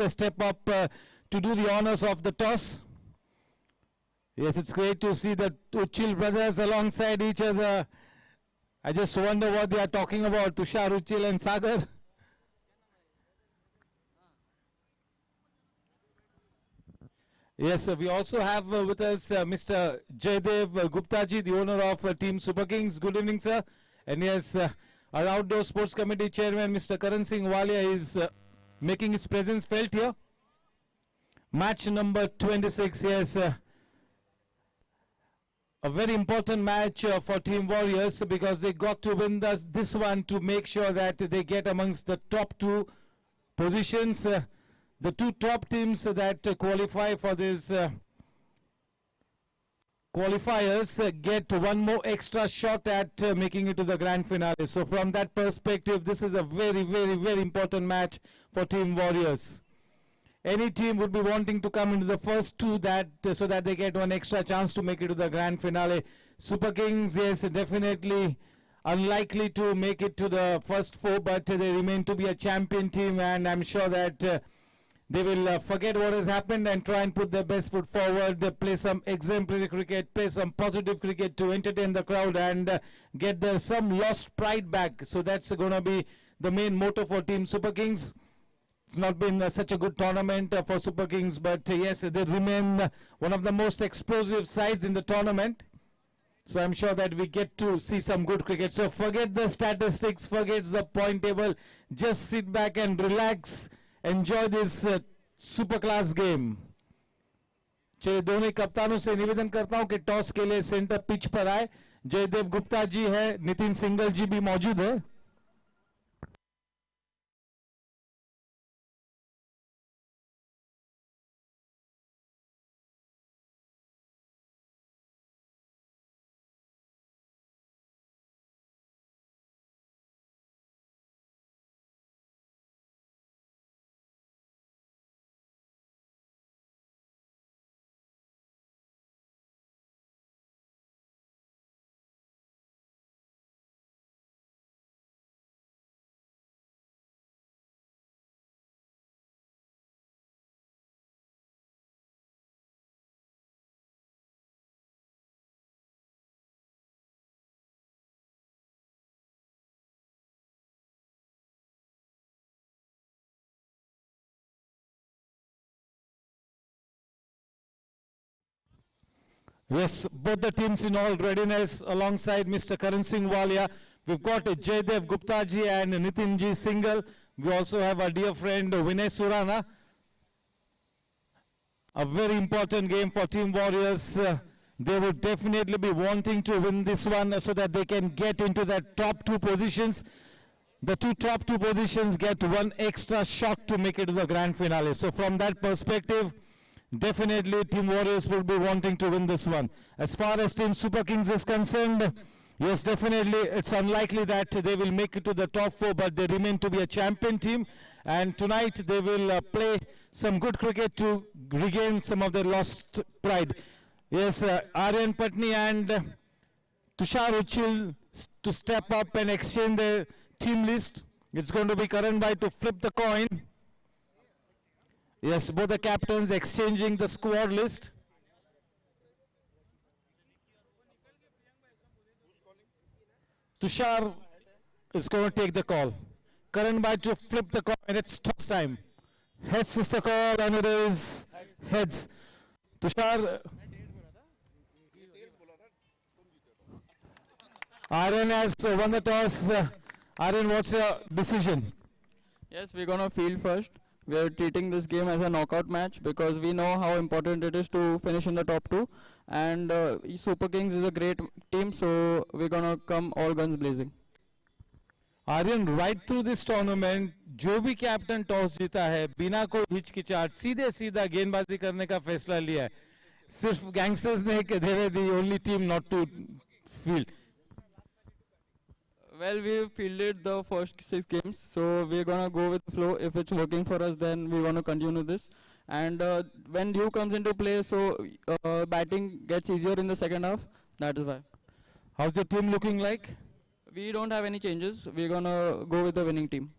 step up to do the honors of the toss. Yes, it's great to see the Uchil brothers alongside each other. I just wonder what they are talking about, Tushar, Uchil and Sagar. Yes, we also have with us Mr. Jaydev Gupta ji, the owner of Team Super Kings. Good evening, sir. And yes, our Outdoor Sports Committee Chairman, Mr. Karan Singh Walia, is making his presence felt here. Match number 26, yes. A very important match for Team Warriors because they got to win this one to make sure that they get amongst the top two positions. The two top teams that qualify for this qualifiers get one more extra shot at making it to the grand finale. So from that perspective, this is a very, very, very important match for Team Warriors. Any team would be wanting to come into the first two so that they get one extra chance to make it to the grand finale. Super Kings, yes, definitely unlikely to make it to the first four, but they remain to be a champion team, and I'm sure that they will forget what has happened and try and put their best foot forward, play some exemplary cricket, play some positive cricket to entertain the crowd and get some lost pride back. So that's going to be the main motto for Team Super Kings. It's not been such a good tournament for Super Kings, but yes, they remain one of the most explosive sides in the tournament. So I'm sure that we get to see some good cricket. So forget the statistics, forget the point table. Just sit back and relax. Enjoy this super class game. चलिए दोनों कप्तानों से निवेदन करता हूं कि toss के लिए centre pitch पर आए. जयदेव गुप्ता जी है, नितिन सिंगल जी भी मौजूद है. Yes, both the teams in all readiness alongside Mr. Karan Singh Walia. We've got Jaydev Gupta ji and Nitin ji Singhal. We also have our dear friend Vinay Surana. A very important game for Team Warriors. They would definitely be wanting to win this one so that they can get into that top two positions. The top two positions get one extra shot to make it to the grand finale. So from that perspective, definitely Team Warriors will be wanting to win this one. As far as Team Super Kings is concerned, yes, definitely it's unlikely that they will make it to the top four, but they remain to be a champion team. And tonight they will play some good cricket to regain some of their lost pride. Yes, Aryan Patni and Tushar Uchil to step up and exchange their team list. It's going to be Karan Bhai to flip the coin. Yes, both the captains exchanging the squad list. Tushar is going to take the call. Karan Bhai to flip the coin. It's toss time. Heads is the call and it is heads. Tushar. Aryan has won the toss. Aryan, what's your decision? Yes, we're going to field first. We are treating this game as a knockout match because we know how important it is to finish in the top two. And Super Kings is a great team, so we're going to come all guns blazing. Aryan, right through this tournament, जो भी captain toss जीता है, बिना कोई हिचकिचाहट सीधे सीधा गेंदबाजी करने का फैसला लिया है. सिर्फ गैंगस्टर्स ने कि they were the only team not to field. Well, we fielded the first 6 games, so we're going to go with the flow. If it's working for us, then we want to continue this. And when Dew comes into play, so batting gets easier in the second half. That is why. How's the team looking like? We don't have any changes. We're going to go with the winning team.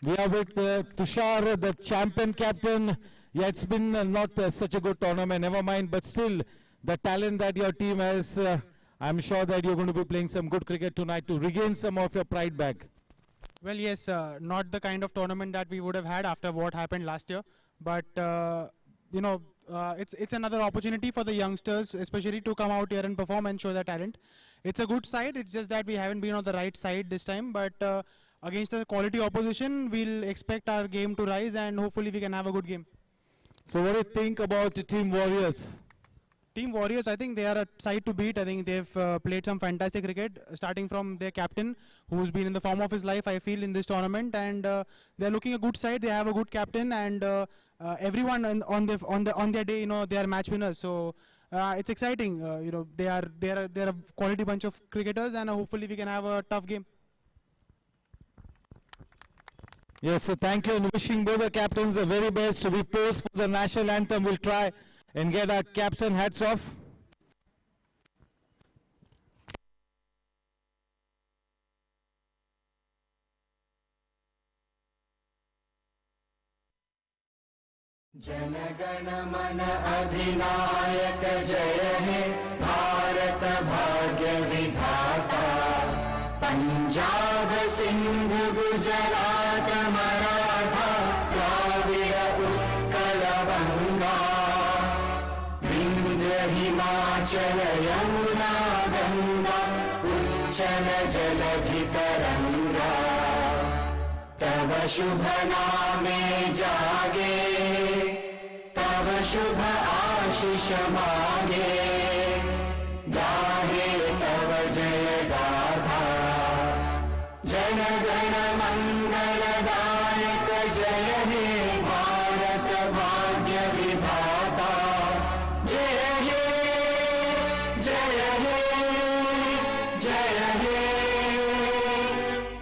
We are with Tushar, the champion captain. Yeah, it's been not such a good tournament, never mind, but still, the talent that your team has, I'm sure that you're going to be playing some good cricket tonight to regain some of your pride back. Well, yes, not the kind of tournament that we would have had after what happened last year, but it's another opportunity for the youngsters, especially to come out here and perform and show their talent. It's a good side. It's just that we haven't been on the right side this time, but against a quality opposition, we'll expect our game to rise and hopefully we can have a good game. So what do you think about Team Warriors? Team Warriors, I think they are a side to beat. I think they've played some fantastic cricket, starting from their captain, who's been in the form of his life, I feel, in this tournament. And they're looking a good side. They have a good captain, and everyone on their day, they are match winners. So it's exciting. They're a quality bunch of cricketers, and hopefully we can have a tough game. Yes, so thank you, and wishing both the captains the very best. We pose for the national anthem. We'll try and get our caps and hats off. जनगण मन अधिनायक जय हे भारत भाग्य विधाता पंजाब सिंध गुजरात मराठा द्राविड़ उत्कल गंगा विंध्य हिमाचल यमुना गंगा उच्चल जलधि तरंगा तव शुभ नामे जागे तव शुभ आशीष मांगे गाहे तव जय गाथा जन गण मंगलदायक जय हे भारत भाग्य विधाता जय हे जय हे जय हे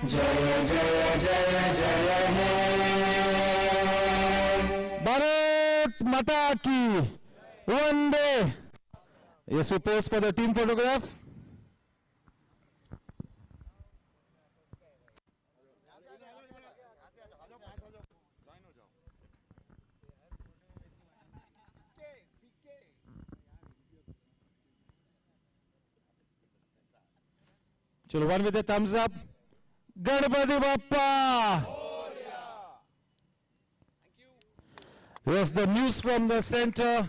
जय जय जय जय हे Bharat Mata Ki one day. Yes, we pose for the team photograph. Chalo, one with a thumbs up. Ganpati Bappa. Yes, the news from the center.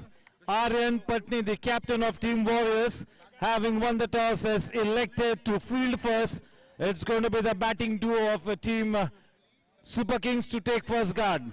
Aryan Patni, the captain of Team Warriors, having won the toss, is elected to field first. It's going to be the batting duo of Team Super Kings to take first guard.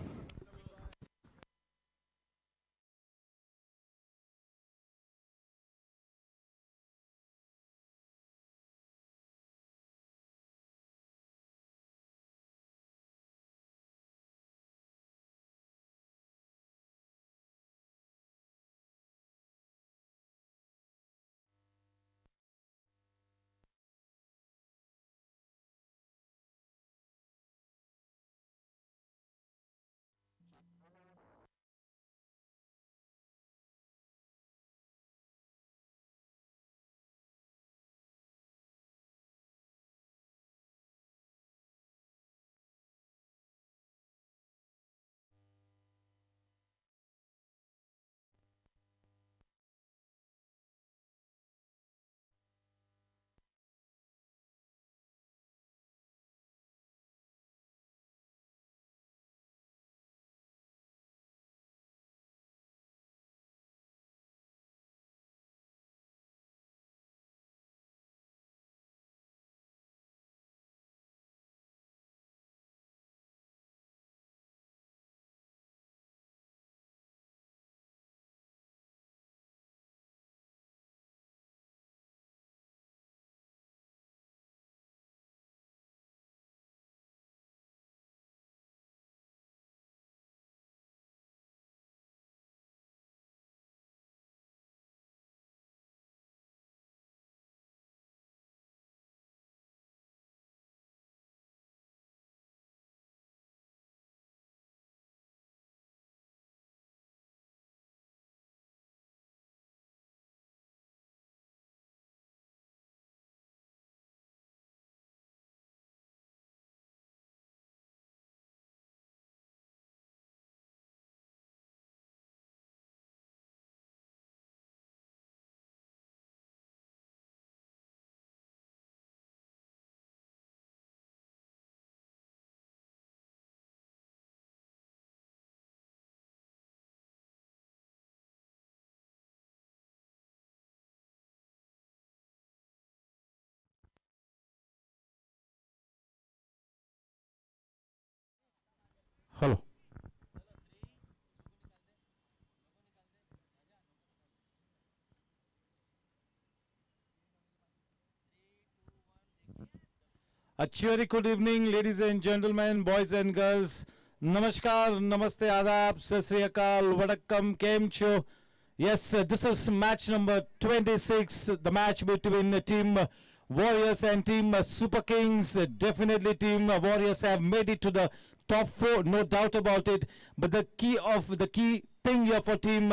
Hello. A cheery good evening, ladies and gentlemen, boys and girls. Namaskar, namaste, adab, sat sri akal, vadakkam, kem cho. Yes, this is match number 26, the match between Team Warriors and Team Super Kings. Definitely Team Warriors have made it to the top 4, no doubt about it. But the key thing here for Team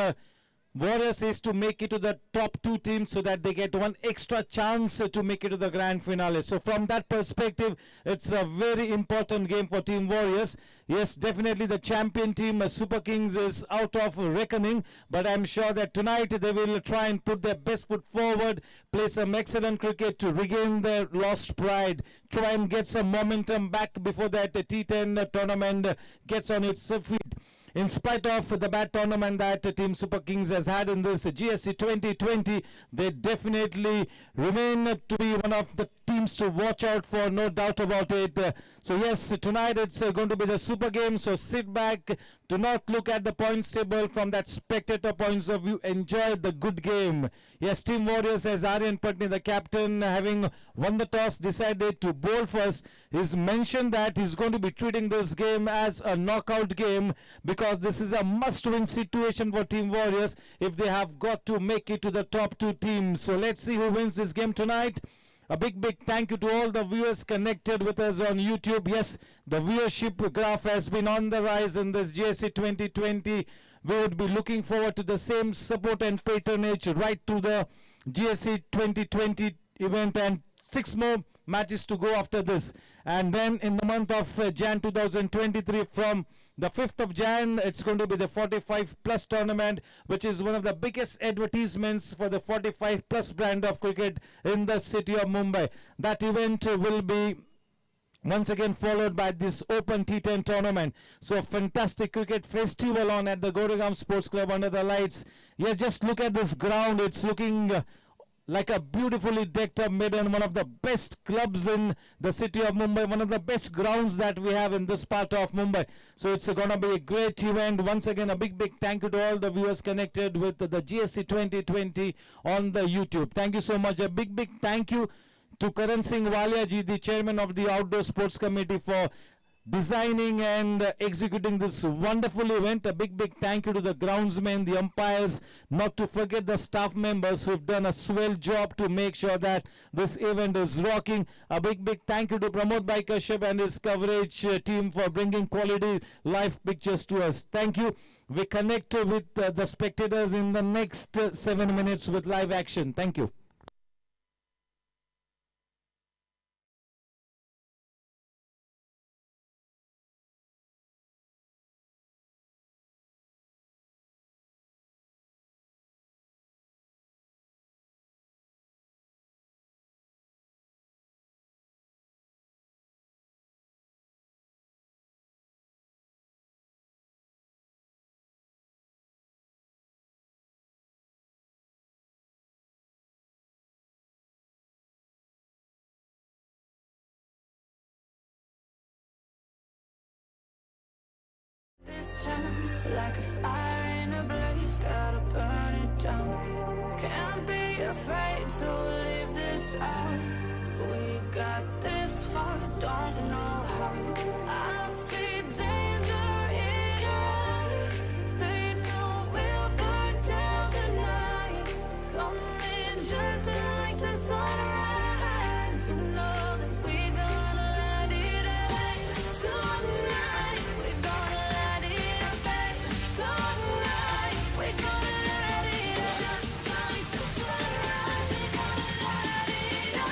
Warriors is to make it to the top 2 teams so that they get one extra chance to make it to the grand finale. So from that perspective, it's a very important game for Team Warriors. Yes, definitely the champion team, Super Kings, is out of reckoning, but I'm sure that tonight they will try and put their best foot forward, play some excellent cricket to regain their lost pride, try and get some momentum back before that T10 tournament gets on its feet. In spite of the bad tournament that Team Super Kings has had in this GSC 2020, they definitely remain to be one of the teams to watch out for, no doubt about it. So yes, tonight it's going to be the super game, so sit back, do not look at the points table from that spectator points of view, enjoy the good game. Yes, Team Warriors, as Aryan Patni, the captain, having won the toss, decided to bowl first. He's mentioned that he's going to be treating this game as a knockout game because this is a must-win situation for Team Warriors if they have got to make it to the top 2 teams. So let's see who wins this game tonight. A big thank you to all the viewers connected with us on YouTube. Yes, the viewership graph has been on the rise in this GSC 2020. We would be looking forward to the same support and patronage right through the GSC 2020 event, and 6 more matches to go after this. And then in the month of Jan 2023, from the 5th of Jan, it's going to be the 45 plus tournament, which is one of the biggest advertisements for the 45 plus brand of cricket in the city of Mumbai. That event will be once again followed by this Open T10 tournament. So a fantastic cricket festival on at the Goregaon Sports Club under the lights. Yeah, just look at this ground. It's looking like a beautifully decked up maiden, one of the best clubs in the city of Mumbai, one of the best grounds that we have in this part of Mumbai. So it's going to be a great event. Once again, a big thank you to all the viewers connected with the GSC 2020 on the YouTube. Thank you so much. A big thank you to Karan Singh Walia ji, the chairman of the Outdoor Sports Committee, for designing and executing this wonderful event. A big thank you to the groundsmen, the umpires, not to forget the staff members who've done a swell job to make sure that this event is rocking. A big thank you to Pramod Bhai Kashyap and his coverage team for bringing quality live pictures to us. Thank you. We connect with the spectators in the next 7 minutes with live action. Thank you. This time, like a fire in a blaze, gotta burn it down. Can't be afraid to leave this out. We got this far, don't know how. I see danger in your eyes. They know we'll burn down the night. Coming just like the sunrise. You know that we gonna let it rain tonight. We gonna let it rain tonight. We gonna let it rain just like the sunrise. We gonna let it rain.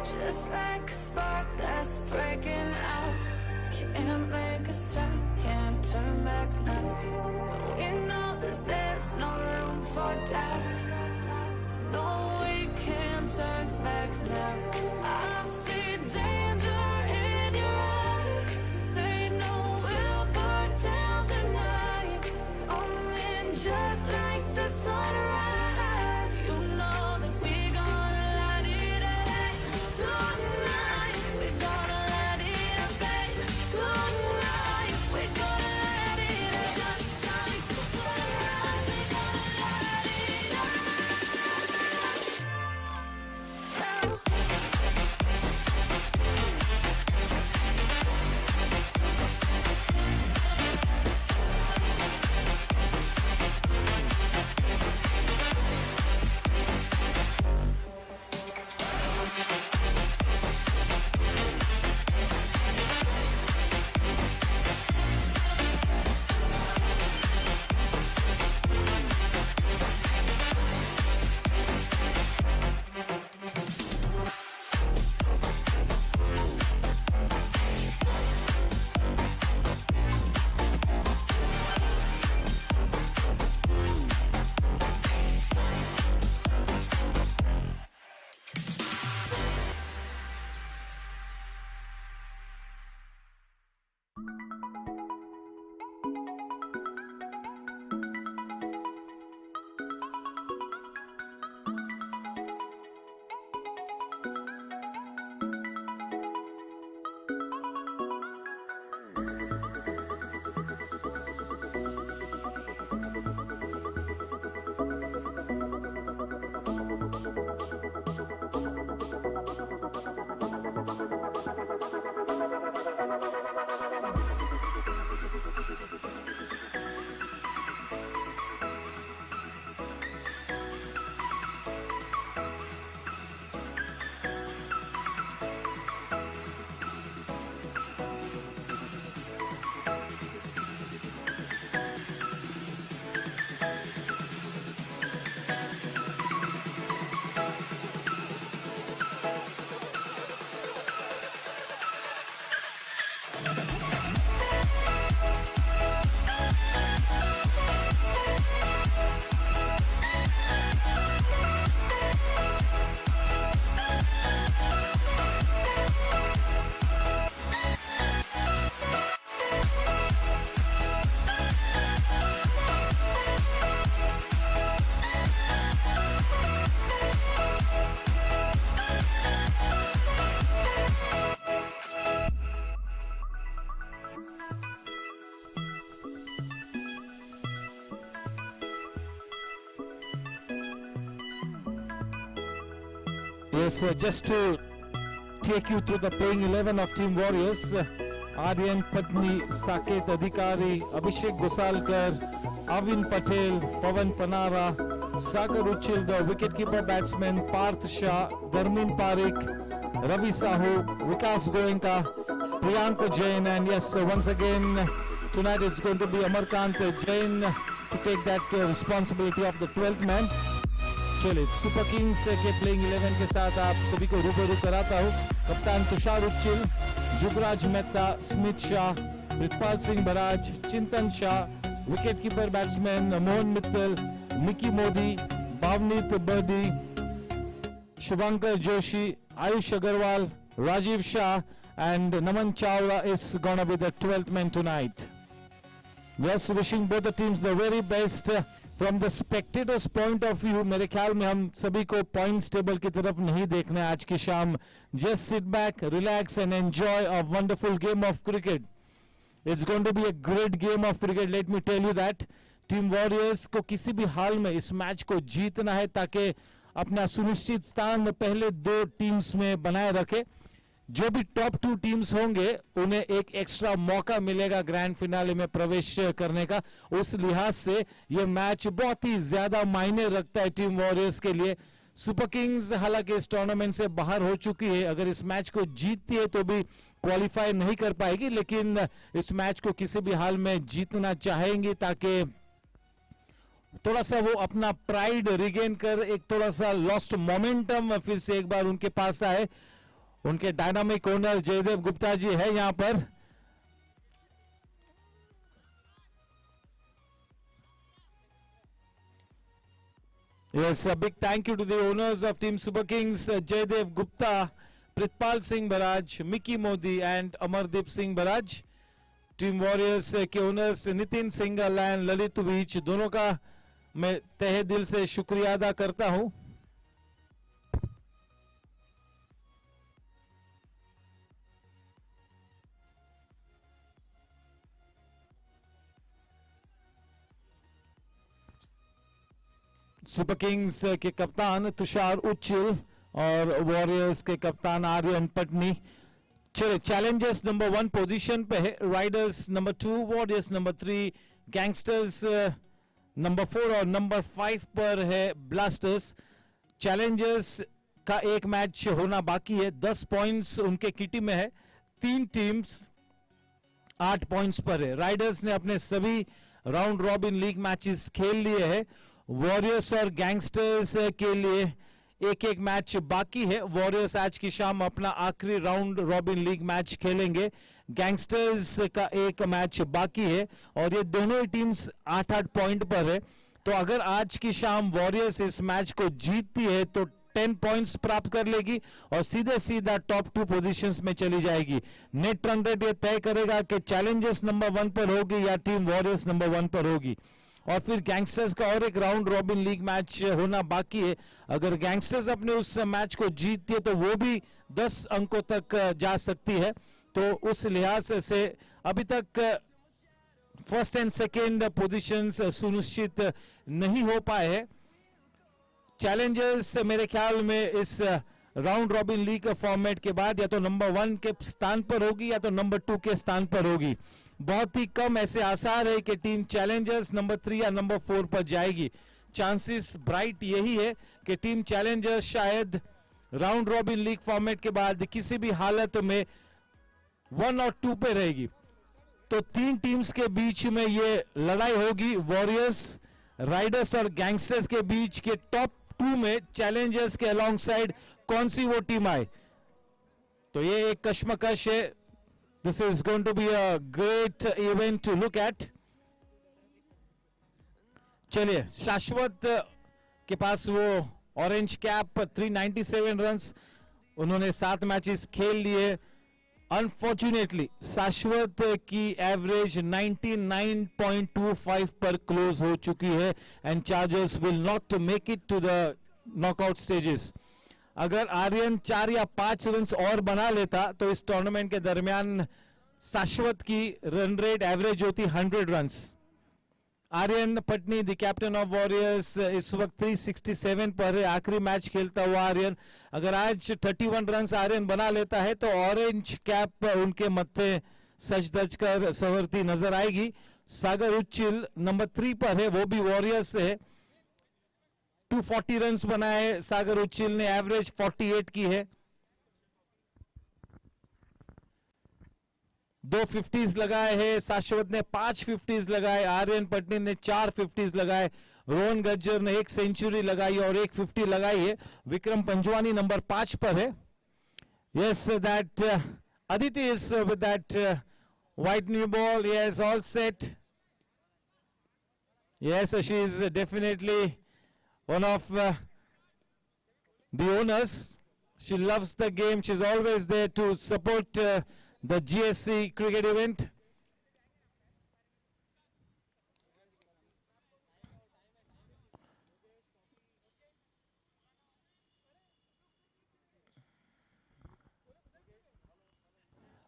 just like a spark that's breaking out. Can't make a stop, can't turn back now. We know that there's no room for doubt. No, we can't turn back now. I see danger in your eyes. They know we'll burn down the night. Coming just like the sunrise. You know that we gonna light it up tonight. We gonna light it up, babe. Tonight we gonna light it up just like the sunrise. We gonna light it up now. Yes, just to take you through the playing 11 of Team Warriors, Aryan Patni, Saket Adhikari, Abhishek Gosalkar, Avin Patel, Pawan Panara, Sagar Uchil, the wicketkeeper batsman, Parth Shah, Dharmin Parikh, Ravi Sahu, Vikas Goenka, Priyanka Jain, and yes, once again, tonight it's going to be Amarkant Jain to take that responsibility of the 12th man. चलिए super kings के playing 11 के साथ आप सभी को रूबरू कराता हूँ। कप्तान Tushar Uchil, Jugraj Mehta, Smit Shah, Pritpal Singh Baraj, Chintan Shah, wicket keeper batsman Mohan Mittal, Mickey Modi, Bhavneet Birdi, Shubhankar Joshi, Ayush Agarwal, Rajiv Shah, and Naman Chawla is gonna be the 12th man tonight. Yes, wishing both the teams the very best. From the spectators point of view, मेरे ख्याल में हम सभी को points table की तरफ नहीं देखना है आज की शाम. Just sit back, relax and enjoy a wonderful game of cricket. It's going to be a great game of cricket, let me tell you that. Team Warriors को किसी भी हाल में इस मैच को जीतना है ताकि अपना सुनिश्चित स्थान पहले दो टीम्स में बनाए रखे. जो भी टॉप 2 टीम्स होंगे उन्हें एक एक्स्ट्रा मौका मिलेगा ग्रैंड फिनाले में प्रवेश करने का. उस लिहाज से ये मैच बहुत ही ज्यादा मायने रखता है टीम वॉरियर्स के लिए. सुपर किंग्स हालांकि इस टूर्नामेंट से बाहर हो चुकी है, अगर इस मैच को जीतती है तो भी क्वालिफाई नहीं कर पाएगी, लेकिन इस मैच को किसी भी हाल में जीतना चाहेंगी ताकि थोड़ा सा वो अपना प्राइड रिगेन कर एक थोड़ा सा लॉस्ट मोमेंटम फिर से एक बार उनके पास आए. उनके डायनामिक ओनर जयदेव गुप्ता जी है यहां पर। Yes, a big thank you to the owners of Team Super Kings, Jaydev Gupta, Pritpal Singh Baraj, Mickey Modi and Amardeep Singh Baraj. Team Warriors के ओनर्स नितिन सिंगल एंड ललित बीच, दोनों का मैं तहे दिल से शुक्रिया अदा करता हूं। सुपर किंग्स के कप्तान तुषार उच्चिल और वॉरियर्स के कप्तान आर्यन पटनी। चलो, चैलेंजर्स नंबर 1 पोजीशन पे है, Riders number 2, warriors number 3, gangsters number 4 और नंबर 5 पर है ब्लास्टर्स। चैलेंजर्स का एक मैच होना बाकी है, 10 पॉइंट्स उनके किटी में है। 3 टीम्स 8 पॉइंट्स पर है। राइडर्स ने अपने सभी राउंड रॉबिन लीग मैचेस खेल लिए हैं। वॉरियर्स और गैंगस्टर्स के लिए एक एक मैच बाकी है। वॉरियर्स आज की शाम अपना आखिरी राउंड रॉबिन लीग मैच खेलेंगे। गैंगस्टर्स का एक मैच बाकी है और ये दोनों ही टीम्स 8-8 पॉइंट पर है। तो अगर आज की शाम वॉरियर्स इस मैच को जीतती है तो 10 पॉइंट्स प्राप्त कर लेगी और सीधे सीधा टॉप 2 पोजीशंस में चली जाएगी। नेट रन रेट ये तय करेगा कि चैलेंजर्स नंबर 1 पर होगी या टीम वॉरियर्स नंबर 1 पर होगी। और फिर गैंगस्टर्स का और एक राउंड रॉबिन लीग मैच होना बाकी है। अगर गैंगस्टर्स अपने उस मैच को जीतती है तो वो भी 10 अंकों तक जा सकती है। तो उस लिहाज से अभी तक फर्स्ट एंड सेकेंड पोजीशंस सुनिश्चित नहीं हो पाए हैं। चैलेंजर्स मेरे ख्याल में इस राउंड रॉबिन लीग फॉर्मेट के बाद या तो नंबर 1 के स्थान पर होगी या तो नंबर 2 के स्थान पर होगी। बहुत ही कम ऐसे आसार है कि टीम चैलेंजर्स नंबर 3 या नंबर 4 पर जाएगी। चांसेस ब्राइट यही है कि टीम चैलेंजर्स शायद राउंड रॉबिन लीग फॉर्मेट के बाद किसी भी हालत में 1 और 2 पे रहेगी। तो 3 टीम्स के बीच में ये लड़ाई होगी। वॉरियर्स, राइडर्स और गैंगस्टर्स के बीच के टॉप 2 में चैलेंजर्स के अलॉन्ग साइड कौन सी वो टीम आए, तो ये एक कश्मकश है। This is going to be a great event to look at. चलिए, शाश्वत के पास वो ऑरेंज कैप 397 रन्स, उन्होंने 7 मैचेस खेल लिए। अनफॉर्चुनेटली शाश्वत की एवरेज 99.25 पर क्लोज हो चुकी है and chargers will not make it to the knockout stages. अगर आर्यन 4 या 5 रन और बना लेता तो इस टूर्नामेंट के दरमियान शाश्वत की रन रेट एवरेज होती 100 runs. Aryan Patni the captain of Warriors इस वक्त 367 पर है। आखिरी मैच खेलता हुआ आर्यन, अगर आज 31 रन आर्यन बना लेता है तो ऑरेंज कैप उनके मत्थे सच धज कर संवरती नजर आएगी। सागर उच्चिल नंबर 3 पर है, वो भी वॉरियर्स से है। 240 रन्स बनाए सागर उच्चिल ने, एवरेज 48 की है। 2 50s लगाए हैं, शाश्वत ने 5 50s लगाए, आर्यन पटनी ने 4 50s लगाए, रोहन गज्जर ने 1 सेंचुरी लगाई और 1 50 लगाई है। विक्रम पंजवानी नंबर 5 पर है। Yes, that Aditi is with that white new ball. Yes, all set. Yes, she is definitely one of the owners. She loves the game. She's always there to support the GSC cricket event.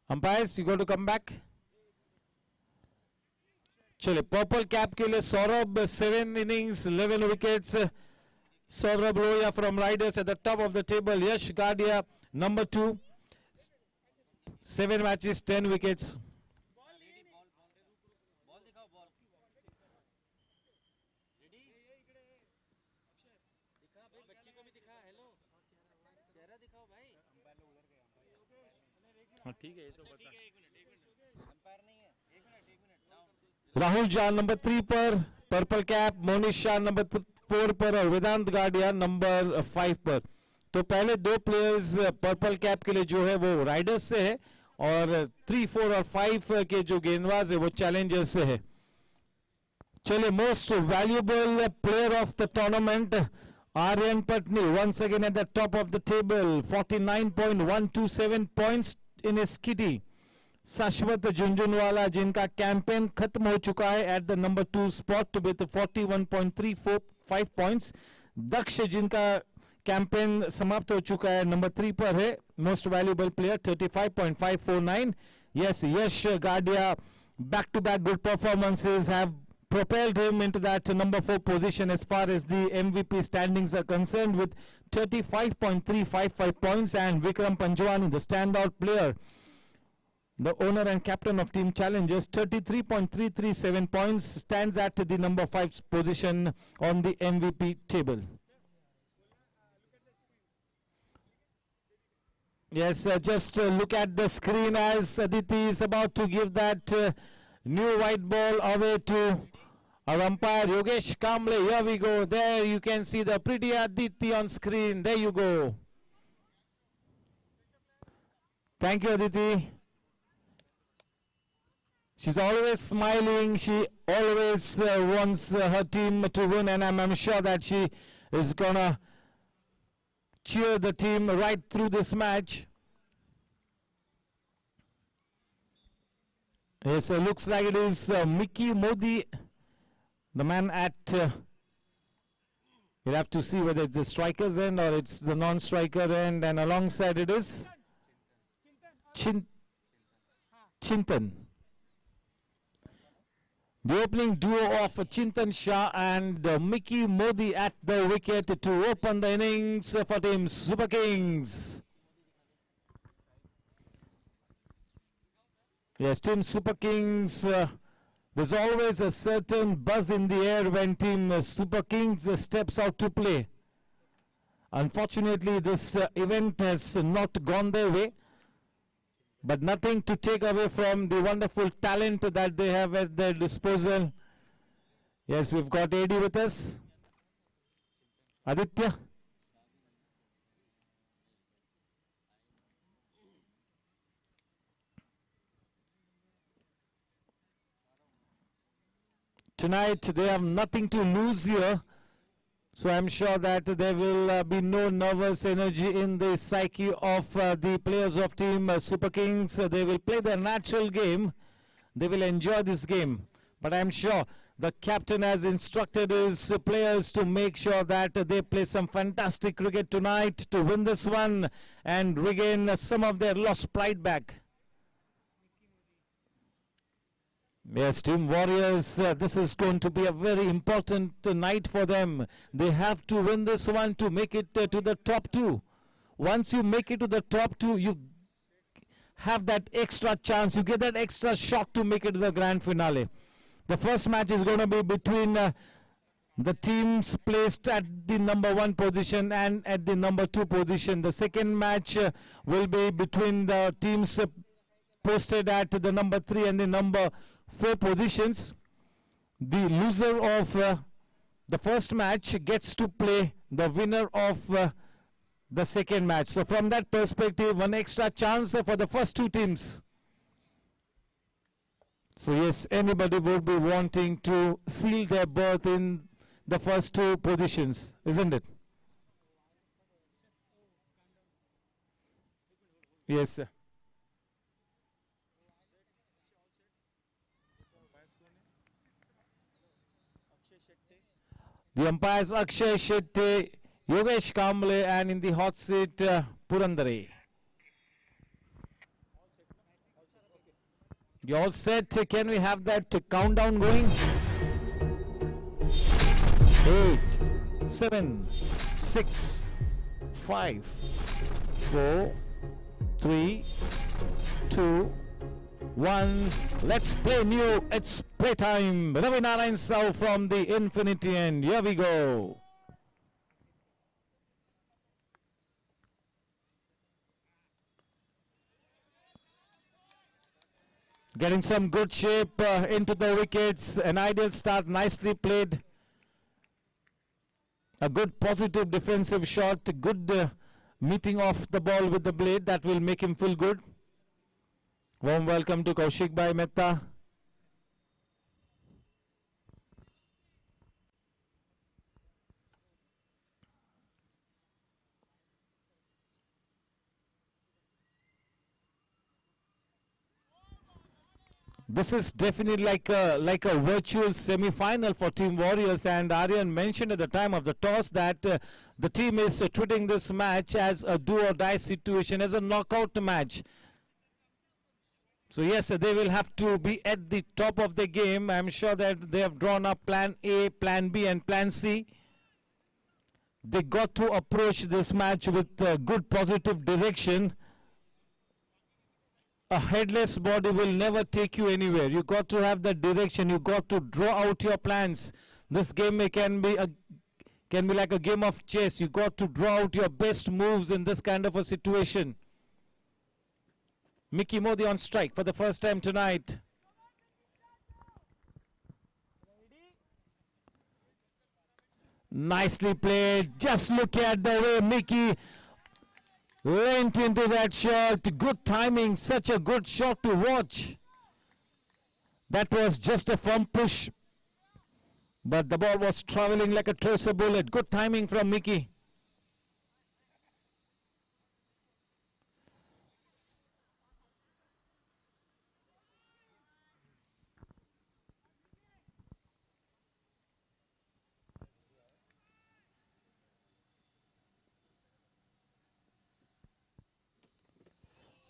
Umpires, you got to come back. चले, purple cap के लिए Saurabh 7 innings 11 wickets. Saurabh Roya from Riders at the top of the table. Yash Gadia number 2, 7 matches 10 wickets. ठीक है, ये तो बता। राहुल जान number 3 पर purple cap, Monish Shah number 4 पर और वेदांत गाडिया नंबर 5 पर। तो पहले दो प्लेयर्स पर्पल कैप के लिए जो है वो राइडर्स से है और 3, 4 और 5 के जो गेंदबाज है वो चैलेंजर्स से है. चलिए, most valuable player of the tournament Aryan Patni once again at the top of the table, 49.127 points in his kitty. Sashwat Junjunwala जिनका कैंपेन खत्म हो चुका है at the number 2 spot with 41.345 points. दक्ष जिनका कैंपेन समाप्त हो चुका है नंबर 3 पर है, most valuable player 35.549. Yes, Yash Gadia, back to back good performances have propelled him into that number 4 position as far as the MVP standings are concerned with 35.355 points. And Vikram Panjwani, the standout player, the owner and captain of Team Challengers, 33.337 points, stands at the number 5 position on the MVP table. Yes, just look at the screen as Aditi is about to give that new white ball away to our umpire Yogesh Kamble. Here we go. There you can see the pretty Aditi on screen. There you go. Thank you, Aditi. She's always smiling. She always wants her team to win, and I'm sure that she is gonna cheer the team right through this match. Yes, looks like it is Mickey Modi, the man at, you'll have to see whether it's the striker's end or it's the non-striker end, and alongside it is Chintan. The opening duo of Chintan Shah and Mickey Modi at the wicket to open the innings for Team Super Kings. Yes, Team Super Kings, there's always a certain buzz in the air when Team Super Kings steps out to play. Unfortunately, this event has not gone their way, but nothing to take away from the wonderful talent that they have at their disposal. Yes, we've got AD with us. Aditya. Tonight they have nothing to lose here, so I'm sure that there will be no nervous energy in the psyche of the players of Team Super Kings. They will play their natural game. They will enjoy this game. But I'm sure the captain has instructed his players to make sure that they play some fantastic cricket tonight to win this one and regain some of their lost pride back. Yes, Team Warriors, this is going to be a very important night for them. They have to win this one to make it to the top 2. Once you make it to the top 2, you have that extra chance, you get that extra shot to make it to the grand finale. The first match is going to be between the teams placed at the number 1 position and at the number 2 position. The second match will be between the teams posted at the number 3 and the number 4 positions. The loser of the first match gets to play the winner of the second match. So from that perspective, one extra chance for the first 2 teams. So yes, anybody would be wanting to seal their berth in the first 2 positions, isn't it? Yes, sir. The umpires Akshay Shetty, Yogesh Kamble, and in the hot seat Purandare. You all set? Can we have that countdown going? 8, 7, 6, 5, 4, 3, 2, 1. Let's play new. It's playtime. Ravi Narayan Sao from the infinity end. Here we go. Getting some good shape into the wickets. An ideal start, nicely played. A good positive defensive shot. Good meeting off the ball with the blade. That will make him feel good. Warm welcome to Kaushik Bhai Mehta. This is definitely like a virtual semi-final for Team Warriors, and Aryan mentioned at the time of the toss that the team is treating this match as a do-or-die situation, as a knockout match. So yes, they will have to be at the top of the game. I'm sure that they have drawn up plan A, plan B and plan C. They got to approach this match with good positive direction. A headless body will never take you anywhere. You got to have the direction. You got to draw out your plans. This game can be like a game of chess. You got to draw out your best moves in this kind of a situation. Mickey Modi on strike for the first time tonight. Nicely played. Just look at the way Mickey went into that shot. Good timing. Such a good shot to watch. That was just a firm push, but the ball was traveling like a tracer bullet. Good timing from Mickey.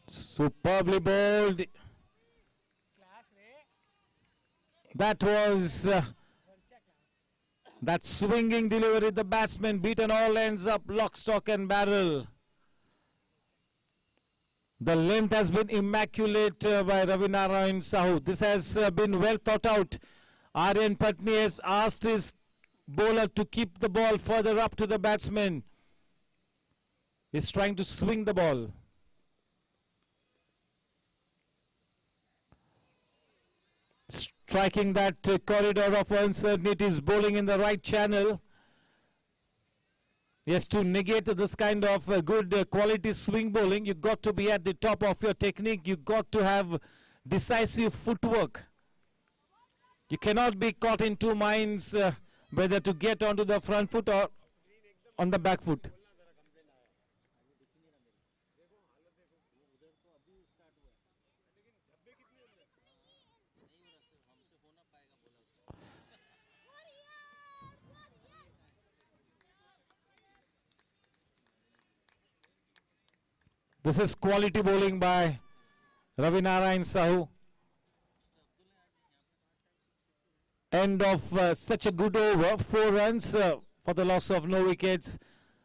Superbly bowled. That was that swinging delivery. The batsman beaten all ends up lock, stock and barrel. The length has been immaculate by Ravi Narayan Sahu. This has been well thought out. Aryan Patni has asked his bowler to keep the ball further up to the batsman. He's trying to swing the ball. Striking that corridor of uncertainty, is bowling in the right channel. Yes, to negate this kind of good quality swing bowling, you got to be at the top of your technique. You got to have decisive footwork. You cannot be caught in two minds whether to get onto the front foot or on the back foot. This is quality bowling by Ravi Narayan Sahu. End of such a good over, 4 runs for the loss of no wickets.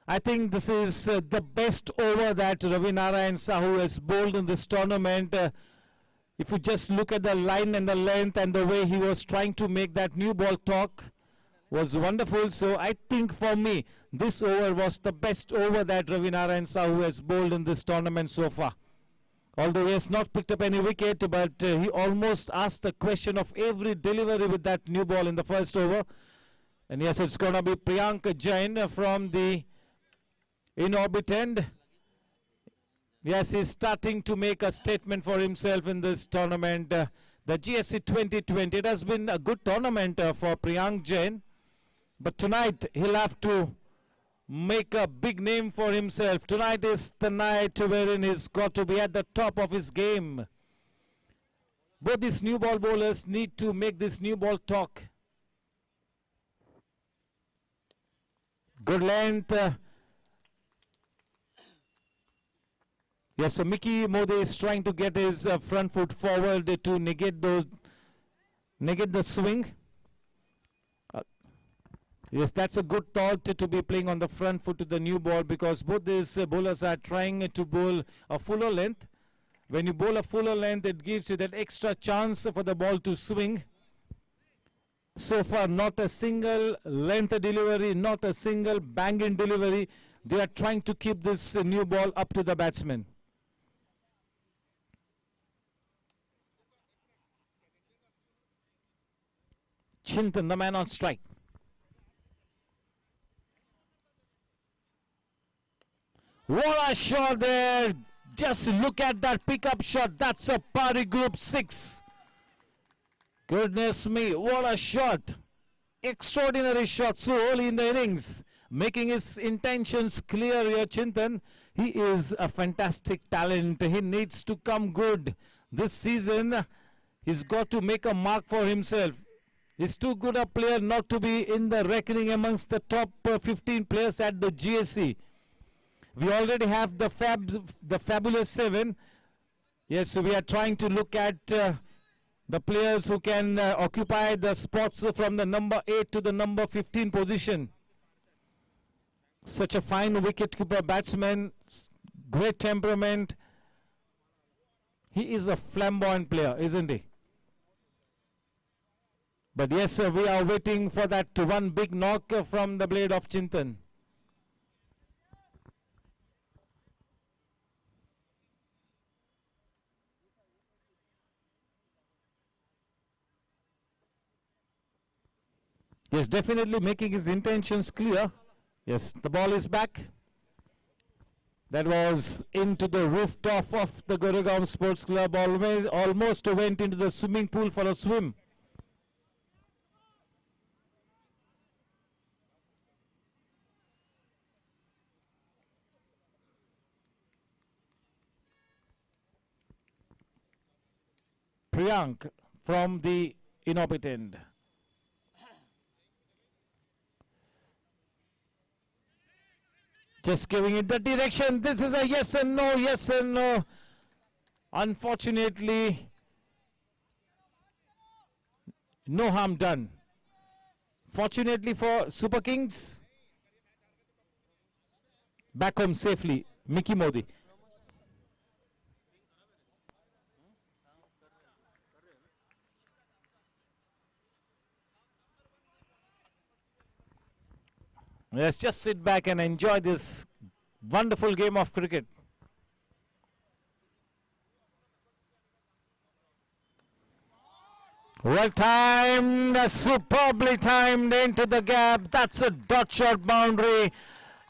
I think this is the best over that Ravi Narayan Sahu has bowled in this tournament. If you just look at the line and the length and the way he was trying to make that new ball talk, was wonderful. So I think for me, this over was the best over that Ravi Narayan Sahu has bowled in this tournament so far. Although he has not picked up any wicket, but he almost asked a question of every delivery with that new ball in the first over. And yes, it's going to be Priyank Jain from the in-orbit end. Yes, he's starting to make a statement for himself in this tournament. The GSC 2020, it has been a good tournament for Priyank Jain. But tonight, he'll have to make a big name for himself. Tonight is the night wherein he's got to be at the top of his game. Both these new ball bowlers need to make this new ball talk. Good length. Yes, so Mickey Modi is trying to get his front foot forward to negate the swing. Yes, that's a good thought to be playing on the front foot to the new ball, because both these bowlers are trying to bowl a fuller length. When you bowl a fuller length, it gives you that extra chance for the ball to swing. So far, not a single length delivery, not a single bang-in delivery. They are trying to keep this new ball up to the batsman. Chintan, the man on strike. What a shot there. Just look at that pickup shot. That's a party group 6. Goodness me, what a shot. Extraordinary shot so early in the innings. Making his intentions clear here, Chintan. He is a fantastic talent. He needs to come good. This season, he's got to make a mark for himself. He's too good a player not to be in the reckoning amongst the top 15 players at the GSC. We already have the fabulous 7. Yes, so we are trying to look at the players who can occupy the spots from the number 8 to the number 15 position. Such a fine wicketkeeper batsman, great temperament. He is a flamboyant player, isn't he? But yes, sir, we are waiting for that one big knock from the blade of Chintan. Yes, definitely making his intentions clear. Yes, the ball is back. That was into the rooftop of the Goregaon Sports Club. Almost went into the swimming pool for a swim. Priyank from the in-orbit end. Just giving it the direction. This is a yes and no, yes and no. Unfortunately, no harm done. Fortunately for Super Kings, back home safely, Mickey Modi. Let's just sit back and enjoy this wonderful game of cricket. Well timed, superbly timed into the gap. That's a dot shot boundary.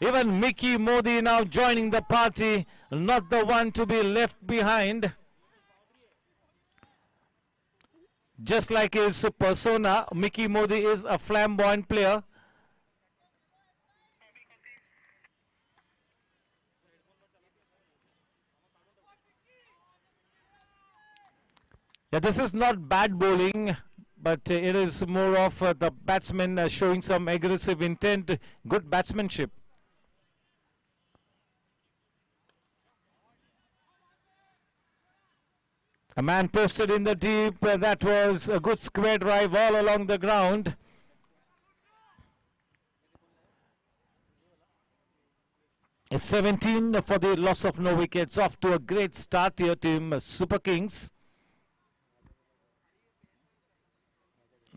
Even Mickey Modi now joining the party, not the one to be left behind. Just like his persona, Mickey Modi is a flamboyant player. Yeah, this is not bad bowling, but it is more of the batsman showing some aggressive intent, good batsmanship. A man posted in the deep, that was a good square drive all along the ground. A 17 for the loss of no wickets, off to a great start here, team Super Kings.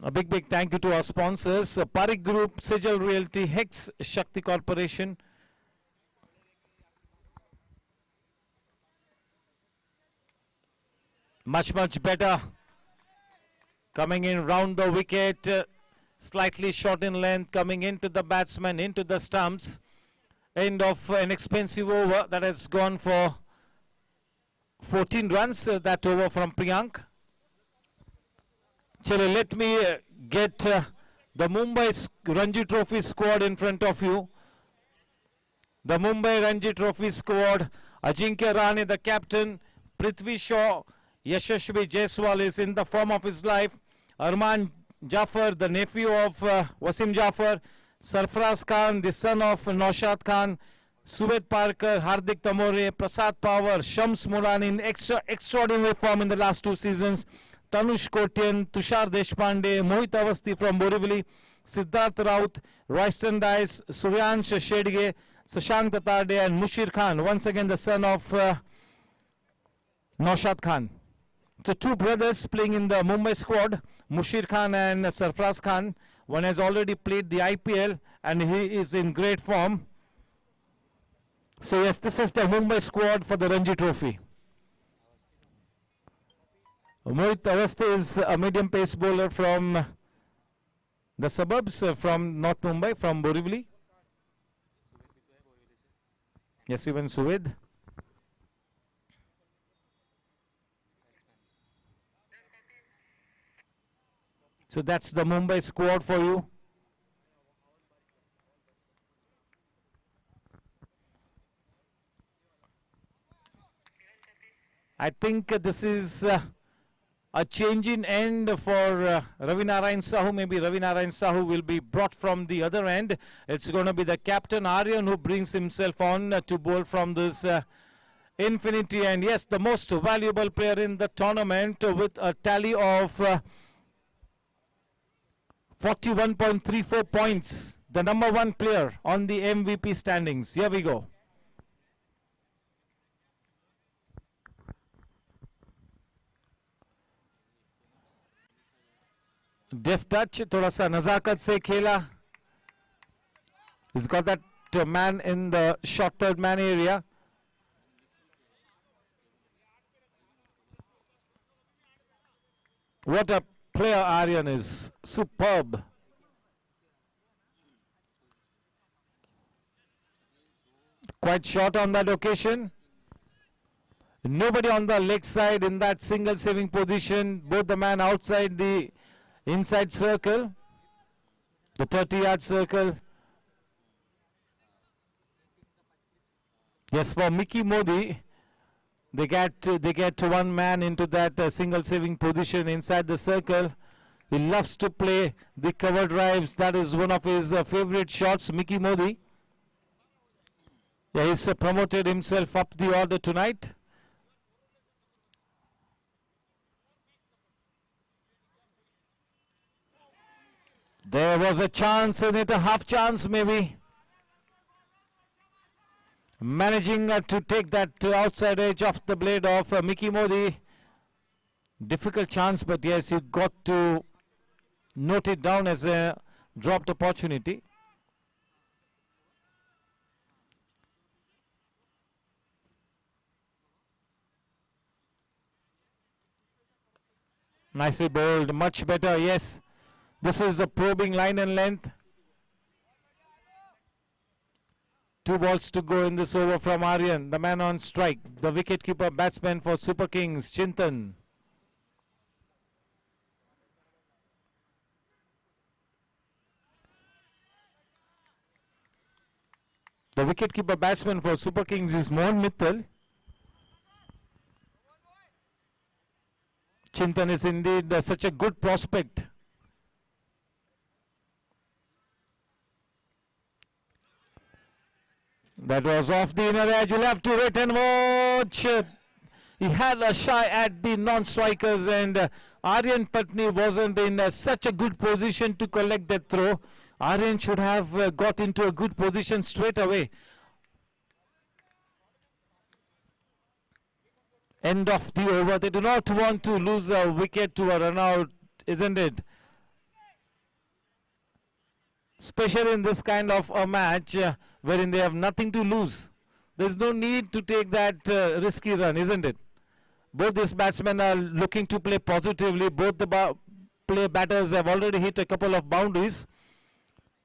A big thank you to our sponsors, Parik Group, Sejal Realty, Hex Shakti Corporation. Much better. Coming in round the wicket, slightly short in length, coming into the batsman, into the stumps. End of an expensive over that has gone for 14 runs, that over from Priyank. Chalo, let me get the Mumbai Ranji Trophy squad in front of you. The Mumbai Ranji Trophy squad, Ajinkya Rahane, the captain, Prithvi Shaw, Yashashvi Jaiswal is in the form of his life, Arman Jafar, the nephew of Wasim Jafar, Sarfraz Khan, the son of Naushad Khan, Suved Parker, Hardik Tamore, Prasad Pawar, Shams Mulani in extraordinary form in the last 2 seasons. Tanush Kotian, Tushar Deshpande, Mohit Avasti from Borivali, Siddharth Raut, Royston Dice, Suryansh Shedge, Sashank Tatarde and Mushir Khan, once again the son of Naushad Khan. So 2 brothers playing in the Mumbai squad, Mushir Khan and Sarfraz Khan. One has already played the IPL and he is in great form. So yes, this is the Mumbai squad for the Ranji Trophy. Mohit Avasti is a medium pace bowler from the suburbs, from North Mumbai, from Borivali. Yes, even Suvid. So that's the Mumbai squad for you. I think this is a change in end for Ravi Narayan Sahu. Maybe Ravi Narayan Sahu will be brought from the other end. It's going to be the captain Aryan who brings himself on to bowl from this infinity. And yes, the most valuable player in the tournament with a tally of 41.34 points. The number one player on the MVP standings. Here we go. Deft touch, थोड़ा सा नजाकत से खेला. He's got that man in the short third man area. What a player Aryan is. Superb. Quite short on that occasion. Nobody on the leg side in that single saving position. Both the man outside the inside circle, the 30-yard circle. Yes, for Mickey Modi, they get one man into that single saving position inside the circle. He loves to play the cover drives. That is one of his favorite shots, Mickey Modi. Yeah, he's promoted himself up the order tonight. There was a chance in it, a half chance maybe. Managing to take that outside edge off the blade of Mickey Modi. Difficult chance, but yes, you got to note it down as a dropped opportunity. Nicely bowled, much better, yes. This is a probing line and length. 2 balls to go in this over from Aryan, the man on strike, the wicketkeeper batsman for Super Kings, Chintan. The wicketkeeper batsman for Super Kings is Mohan Mittal. Chintan is indeed such a good prospect. That was off the inner edge. You'll have to wait and watch. He had a shy at the non-strikers, and Aryan Patni wasn't in such a good position to collect that throw. Aryan should have got into a good position straight away. End of the over. They do not want to lose a wicket to a run out, isn't it? Especially in this kind of a match wherein they have nothing to lose. There's no need to take that risky run, isn't it? Both these batsmen are looking to play positively. Both the batters have already hit a couple of boundaries.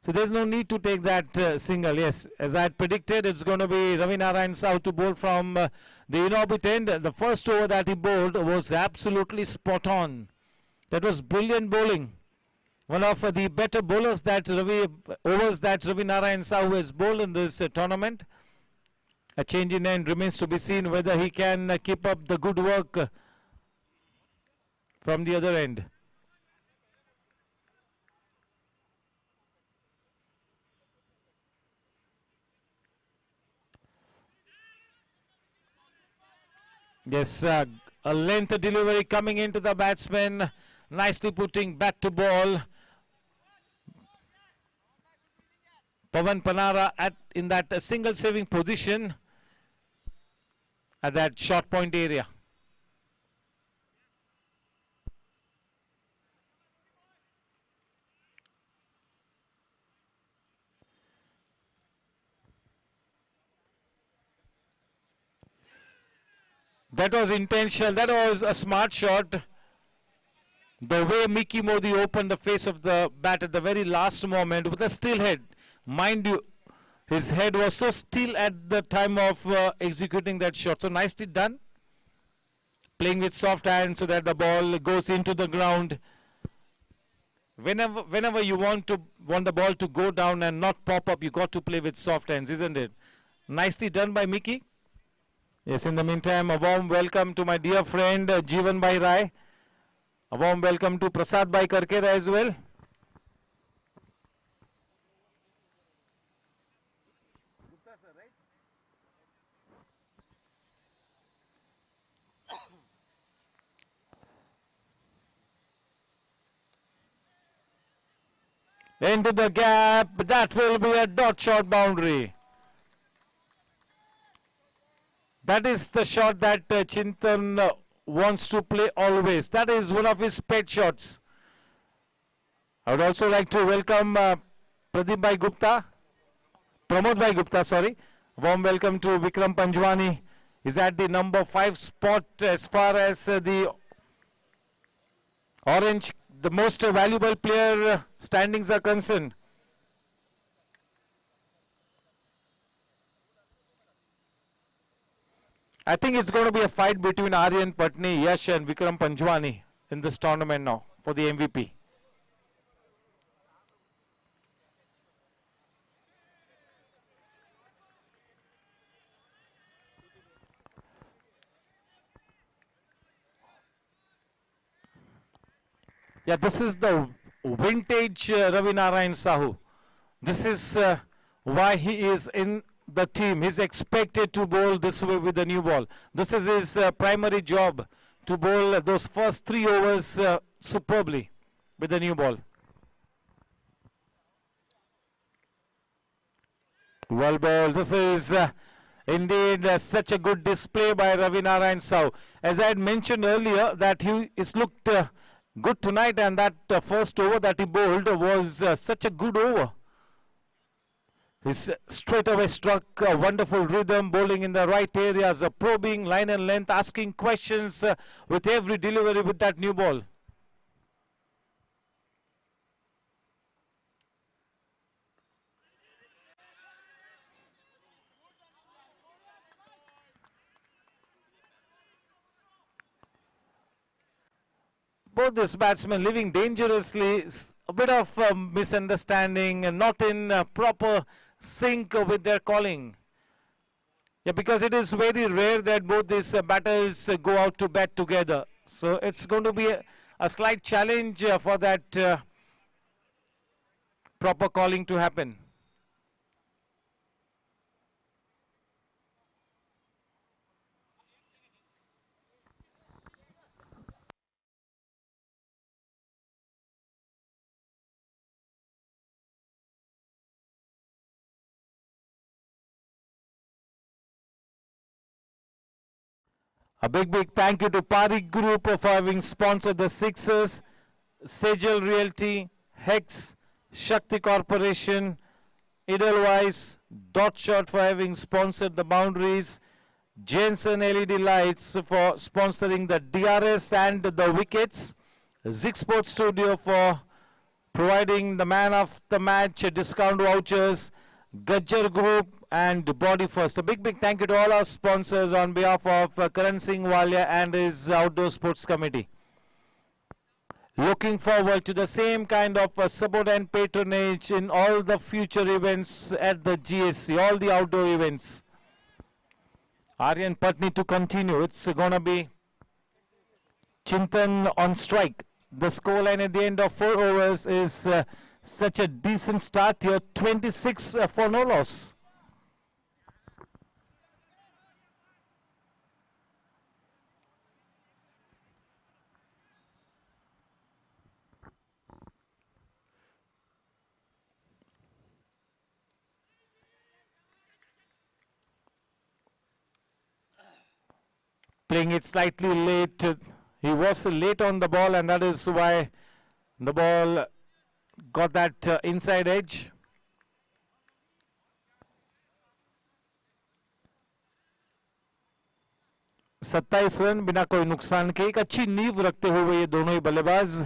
So there's no need to take that single. Yes, as I had predicted, it's going to be Ravi Narayan Sahu to bowl from the in-orbit end. The first over that he bowled was absolutely spot on. That was brilliant bowling. One of the better bowlers that Ravi Narayan Sahu has bowled in this tournament. A change in end remains to be seen whether he can keep up the good work from the other end. Yes, a length delivery coming into the batsman. Nicely putting bat to ball. Pawan Panara in that single saving position at that short point area. That was intentional. That was a smart shot. The way Mickey Modi opened the face of the bat at the very last moment with a still head. Mind you, His head was so still at the time of executing that shot. So nicely done. Playing with soft hands so that the ball goes into the ground. Whenever you want the ball to go down and not pop up, you got to play with soft hands, isn't it? Nicely done by Mickey. Yes, in the meantime, a warm welcome to my dear friend Jeevan Bhai Rai. A warm welcome to Prasad Bhai Karkera as well. Into the gap, that will be a dot shot boundary. That is the shot that Chintan wants to play always. That is one of his pet shots. I would also like to welcome Pradeep Bhai Gupta, Pramod Bhai Gupta, sorry. Warm welcome to Vikram Panjwani. He's at the number 5 spot as far as the orange, the most valuable player standings are concerned. I think it's going to be a fight between Aryan Patni, Yash and Vikram Panjwani in this tournament now for the MVP. Yeah, this is the vintage Ravi Narayan Sahu. This is why he is in the team. He's expected to bowl this way with the new ball. This is his primary job, to bowl those first 3 overs superbly with the new ball. Well bowled. This is indeed such a good display by Ravi Narayan Sahu. As I had mentioned earlier, that he is looked good tonight, and that first over that he bowled was such a good over. He's straight away struck a wonderful rhythm, bowling in the right areas, probing line and length, asking questions with every delivery with that new ball. Both these batsmen living dangerously, a bit of misunderstanding and not in proper sync with their calling. Yeah, because it is very rare that both these batters go out to bat together. So it's going to be a slight challenge for that proper calling to happen. A big thank you to Parik Group for having sponsored the Sixers, Sejal Realty, Hex, Shakti Corporation, Edelweiss, Dot Shot for having sponsored the boundaries, Jensen LED Lights for sponsoring the DRS and the wickets, Zig Sports Studio for providing the man of the match discount vouchers, Gajjar Group and Body First. A big thank you to all our sponsors on behalf of Karan Singh Walia and his Outdoor Sports Committee. Looking forward to the same kind of support and patronage in all the future events at the GSC, all the outdoor events. Aryan Patni to continue. It's going to be Chintan on strike. The scoreline at the end of 4 overs is such a decent start here, 26 for no loss. Playing it slightly late. He was late on the ball, and that is why the ball got that inside edge. सत्ताईस run बिना कोई नुकसान के, एक अच्छी नींव रखते हुए ये दोनों ही बल्लेबाज।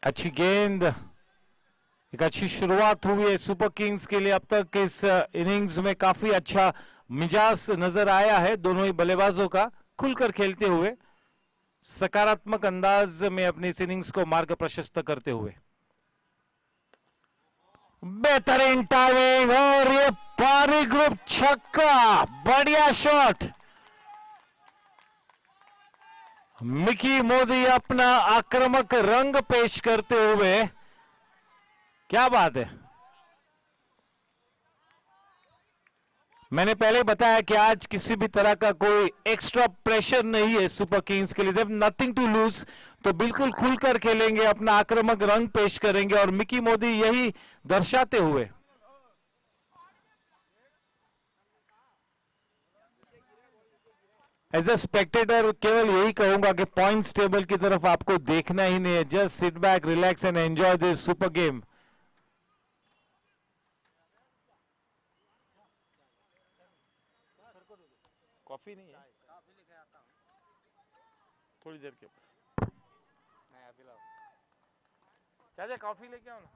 अच्छी गेंद, एक अच्छी शुरुआत हुई है सुपर किंग्स के लिए। अब तक इस इनिंग्स में काफी अच्छा मिजाज नजर आया है दोनों ही बल्लेबाजों का, खुलकर खेलते हुए, सकारात्मक अंदाज में अपनी इस इनिंग्स को मार्ग प्रशस्त करते हुए। बेहतरीन टाइमिंग और ये पारी ग्रुप छक्का, बढ़िया शॉट। मिकी मोदी अपना आक्रामक रंग पेश करते हुए, क्या बात है। मैंने पहले बताया कि आज किसी भी तरह का कोई एक्स्ट्रा प्रेशर नहीं है सुपर किंग्स के लिए, देव नथिंग टू लूज, तो बिल्कुल खुलकर खेलेंगे, अपना आक्रामक रंग पेश करेंगे और मिकी मोदी यही दर्शाते हुए। एज ए स्पेक्टेटर केवल यही कहूंगा कि पॉइंट्स टेबल की तरफ आपको देखना ही नहीं है, just sit back, relax and enjoy this super game. Coffee नहीं है, थोड़ी देर के चाचा कॉफी लेके आओ ना।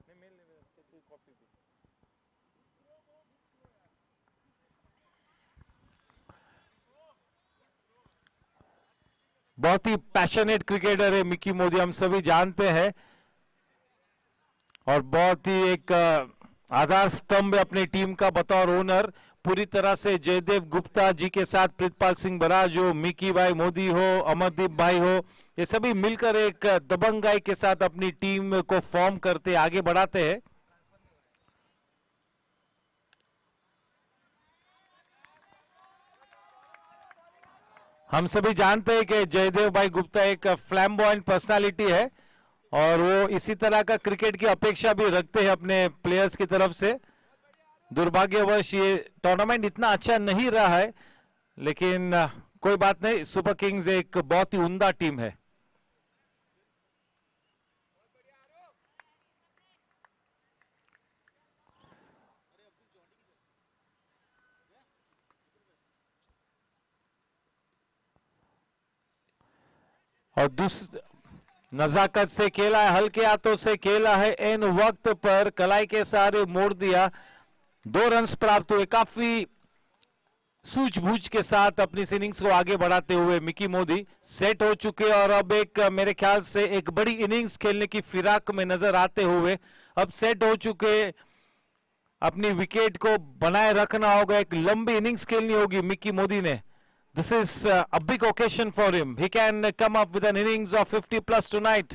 नहीं मेल नहीं, तू कॉफी पी। बहुत ही पैशनेट क्रिकेटर है मिकी मोदी, हम सभी जानते हैं, और बहुत ही एक आधार स्तंभ अपनी टीम का बतौर ओनर। पूरी तरह से जयदेव गुप्ता जी के साथ प्रीतपाल सिंह बराज हो, मिकी भाई मोदी हो, अमरदीप भाई हो, ये सभी मिलकर एक दबंगाई के साथ अपनी टीम को फॉर्म करते आगे बढ़ाते हैं। हम सभी जानते हैं कि जयदेव भाई गुप्ता एक फ्लैम्बॉयंट पर्सनालिटी है और वो इसी तरह का क्रिकेट की अपेक्षा भी रखते हैं अपने प्लेयर्स की तरफ से। दुर्भाग्यवश ये टूर्नामेंट इतना अच्छा नहीं रहा है, लेकिन कोई बात नहीं, सुपर किंग्स एक बहुत ही उम्दा टीम है। और नजाकत से खेला है, हल्के हाथों से खेला है, इन वक्त पर कलाई के सहारे मोड़ दिया, 2 रन्स प्राप्त हुए। काफी सूझबूझ के साथ अपनी इनिंग्स को आगे बढ़ाते हुए मिकी मोदी सेट हो चुके और अब एक मेरे ख्याल से एक बड़ी इनिंग्स खेलने की फिराक में नजर आते हुए अब सेट हो चुके। अपनी विकेट को बनाए रखना होगा, एक लंबी इनिंग्स खेलनी होगी मिकी मोदी ने। This is a big occasion for him. He can come up with an innings of 50+ tonight.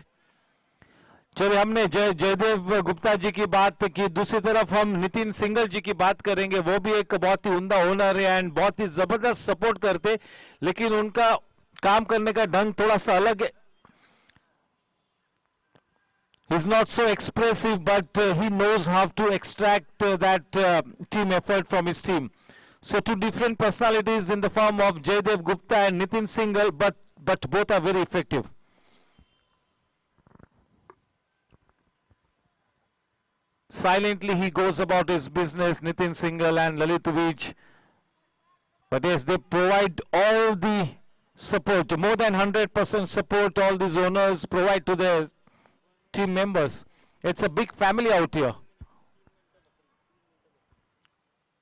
चलिए, हमने जयदेव गुप्ता जी की बात की, दूसरी तरफ हम नितिन सिंगल जी की बात करेंगे। वो भी एक बहुत ही उम्दा ओनर है एंड बहुत ही जबरदस्त सपोर्ट करते, लेकिन उनका काम करने का ढंग थोड़ा सा अलग है। He's not so expressive, but he knows how to extract that team effort from his team. So 2 different personalities in the form of Jaydev Gupta and Nitin Singhal, but both are very effective. Silently he goes about his business, Nitin Singhal and Lalit Vij. But yes, they provide all the support, more than 100% support all these owners provide to their team members. It's a big family out here.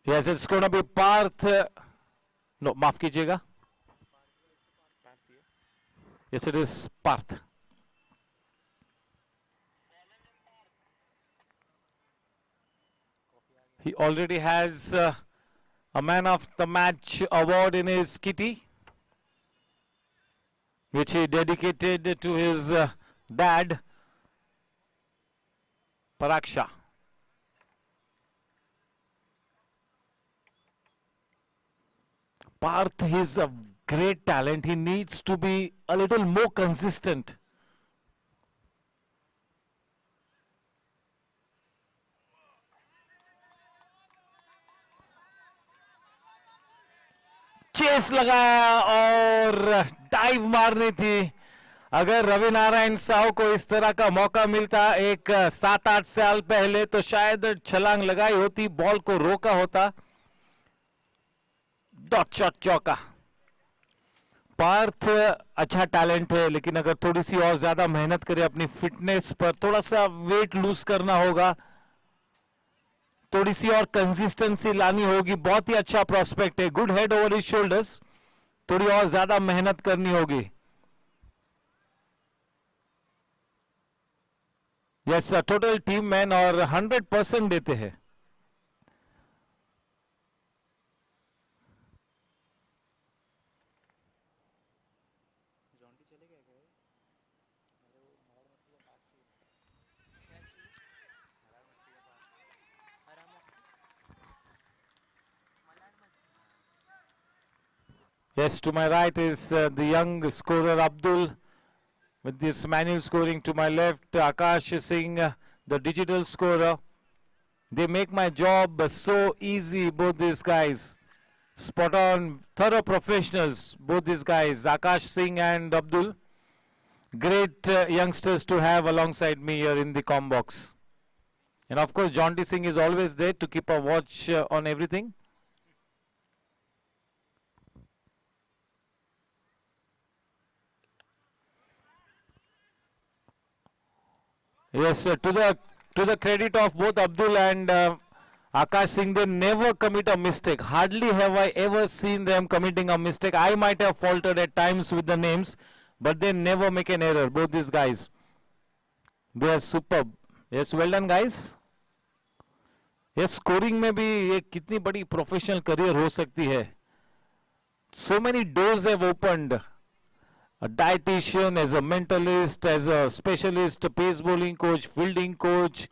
Yes, it's going to be Parth. No, माफ कीजिएगा. Yes, it is Parth. He already has a man of the match award in his kitty, which he dedicated to his dad, Paraksha. Parth is a great talent. He needs to be a little more consistent. Chase लगाया और dive मारनी थी। अगर रवि नारायण साहू को इस तरह का मौका मिलता एक 7-8 साल पहले तो शायद छलांग लगाई होती, बॉल को रोका होता। डॉट शॉट चौका। पार्थ अच्छा टैलेंट है, लेकिन अगर थोड़ी सी और ज्यादा मेहनत करे अपनी फिटनेस पर, थोड़ा सा वेट लूज करना होगा, थोड़ी सी और कंसिस्टेंसी लानी होगी। बहुत ही अच्छा प्रोस्पेक्ट है, good head over his shoulders, थोड़ी और ज्यादा मेहनत करनी होगी। यस, टोटल टीम मैन और 100% देते हैं। Yes, to my right is the young scorer Abdul, with this manual scoring to my left. Akash Singh, the digital scorer. They make my job so easy, both these guys. Spot on, thorough professionals, both these guys, Akash Singh and Abdul. Great youngsters to have alongside me here in the comm box. And of course, Jaunty Singh is always there to keep a watch on everything. Yes, to the credit of both Abdul and Akash Singh, they never commit a mistake. Hardly have I ever seen them committing a mistake. I might have faltered at times with the names, but they never make an error, both these guys. They are superb. Yes, well done guys. Yes, scoring में भी ये कितनी बड़ी professional career हो सकती है. So many doors have opened. A dietitian, as a mentalist, as a specialist, a pace bowling coach, fielding coach,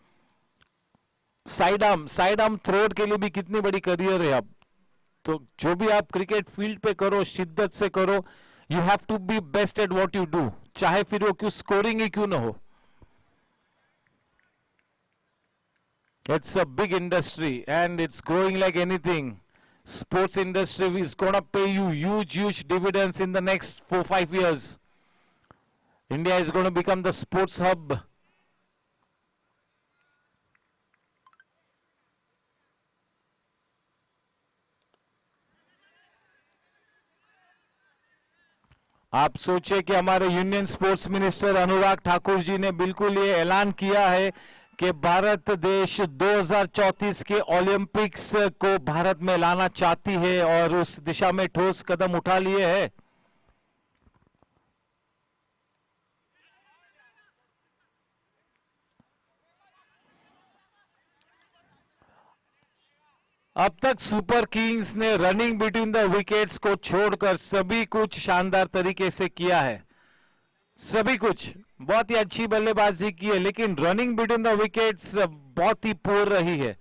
side arm thrower के लिए भी कितनी बड़ी करियर है अब. तो जो भी आप क्रिकेट फील्ड पे करो, शिद्दत से करो. You have to be best at what you do, चाहे फिर वो क्यों स्कोरिंग ही क्यों ना हो. It's a big industry and it's growing like anything. Sports industry is gonna pay you huge dividends in the next 4-5 years. India is going to become the sports hub. आप सोचे कि हमारे union sports minister Anurag Thakur ji ने बिल्कुल ये ऐलान किया है कि भारत देश 2034 के ओलंपिक्स को भारत में लाना चाहती है और उस दिशा में ठोस कदम उठा लिए है. अब तक सुपर किंग्स ने रनिंग बिटवीन द विकेट्स को छोड़कर सभी कुछ शानदार तरीके से किया है. सभी कुछ बहुत ही अच्छी बल्लेबाजी की है, लेकिन रनिंग बिटवीन द विकेट्स बहुत ही पुअर रही है.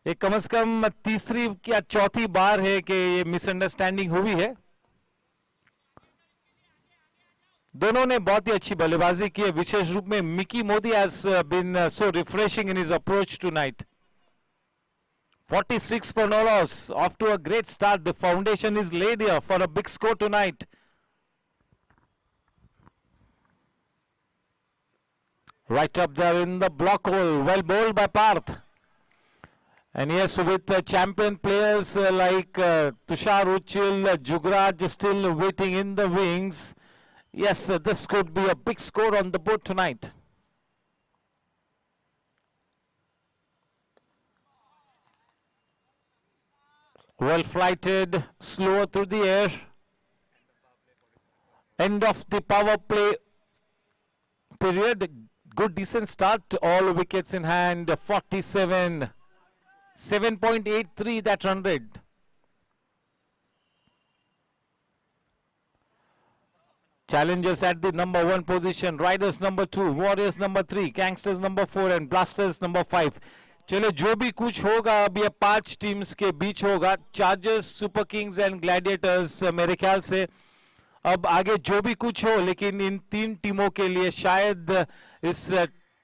ये कम से कम तीसरी या चौथी बार है कि ये मिसअंडरस्टैंडिंग हुई है. दोनों ने बहुत ही अच्छी बल्लेबाजी की है. विशेष रूप में Mickey Modi has been so refreshing in his approach tonight. 46 for no loss. Off to a great start. The foundation is laid here for a big score tonight. Right up there in the block hole. Well bowled by Parth. And yes, with champion players like Tushar Uchil, Jugraj still waiting in the wings. Yes, this could be a big score on the board tonight. Well flighted, slower through the air. End of the power play period. Good decent start. All wickets in hand. 47. 7.83 that run rate. Challengers at the number 1 position. Riders number 2. Warriors number 3. Gangsters number 4. And Blasters number 5. चलो जो भी कुछ होगा अब ये 5 teams के बीच होगा. Chargers, super Kings and Gladiators. मेरे ख्याल से अब आगे जो भी कुछ हो, लेकिन इन 3 टीमों के लिए शायद इस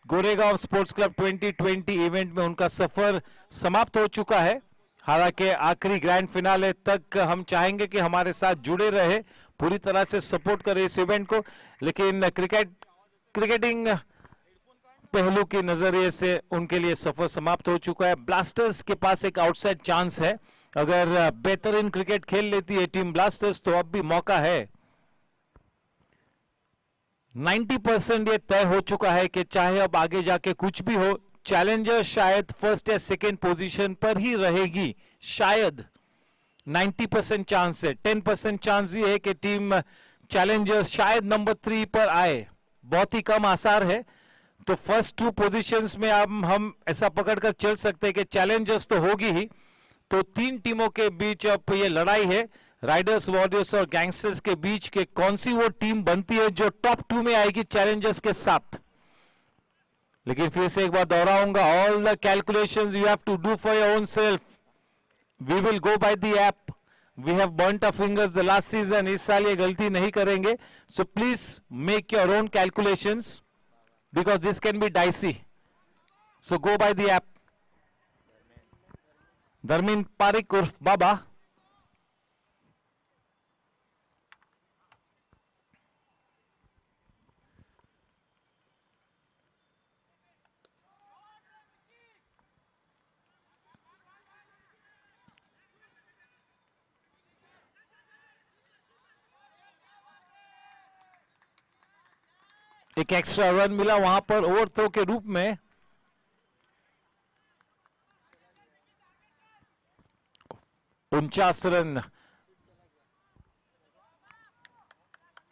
गोरेगांव स्पोर्ट्स क्लब 2020 इवेंट में उनका सफर समाप्त हो चुका है. हालांकि आखिरी ग्रैंड फिनाले तक हम चाहेंगे कि हमारे साथ जुड़े रहे, पूरी तरह से सपोर्ट करें इस इवेंट को. लेकिन क्रिकेटिंग पहलू के नजरिए से उनके लिए सफर समाप्त हो चुका है. ब्लास्टर्स के पास एक आउटसाइड चांस है. अगर बेहतरीन क्रिकेट खेल लेती है टीम ब्लास्टर्स तो अब भी मौका है. 90% ये तय हो चुका है कि चाहे अब आगे जाके कुछ भी हो, चैलेंजर शायद फर्स्ट या सेकेंड पोजीशन पर ही रहेगी, शायद 90% चांस है। 10% चांस ये है कि टीम चैलेंजर्स शायद नंबर 3 पर आए, बहुत ही कम आसार है। तो फर्स्ट 2 पोजीशंस में अब हम ऐसा पकड़कर चल सकते हैं कि चैलेंजर्स तो होगी ही। तो 3 टीमों के बीच अब ये लड़ाई है, राइडर्स, वॉरियर्स और गैंगस्टर्स के बीच के कौन सी वो टीम बनती है जो टॉप 2 में आएगी चैलेंजर्स के साथ। लेकिन फिर से एक बार दोहराऊंगा, all the calculations you have to do for your own self. We will go by the app, we have burnt our fingers the last season, इस साल ये गलती नहीं करेंगे। So please make your own calculations because this can be dicey, so go by the app. Dharmin Parik urf Baba, एक extra run मिला वहां पर ओवर थ्रो के रूप में। उनचास रन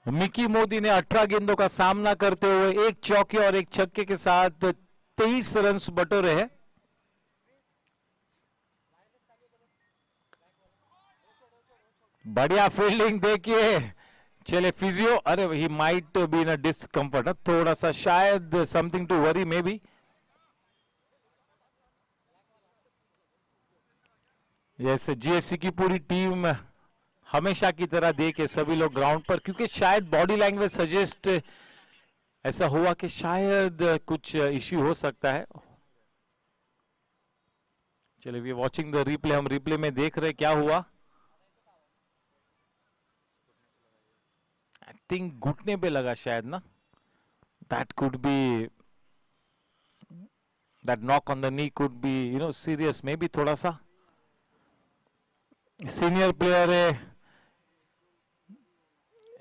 मिकी मोदी ने 18 गेंदों का सामना करते हुए एक चौके और एक छक्के के साथ 23 रन बटोरे हैं। बढ़िया फील्डिंग देखिए, चले फिजियो, अरे he might be in a discomfort, थोड़ा सा शायद something to worry maybe. जैसे जीएससी की पूरी टीम हमेशा की तरह देखे सभी लोग ग्राउंड पर, क्योंकि शायद बॉडी लैंग्वेज सजेस्ट ऐसा हुआ कि शायद कुछ इश्यू हो सकता है। चलिए वी वॉचिंग द रिप्ले, हम रिप्ले में देख रहे क्या हुआ। आई थिंक घुटने पे लगा शायद ना, that could be, that knock on the knee could be you know serious, may be थोड़ा सा। सीनियर प्लेयर है,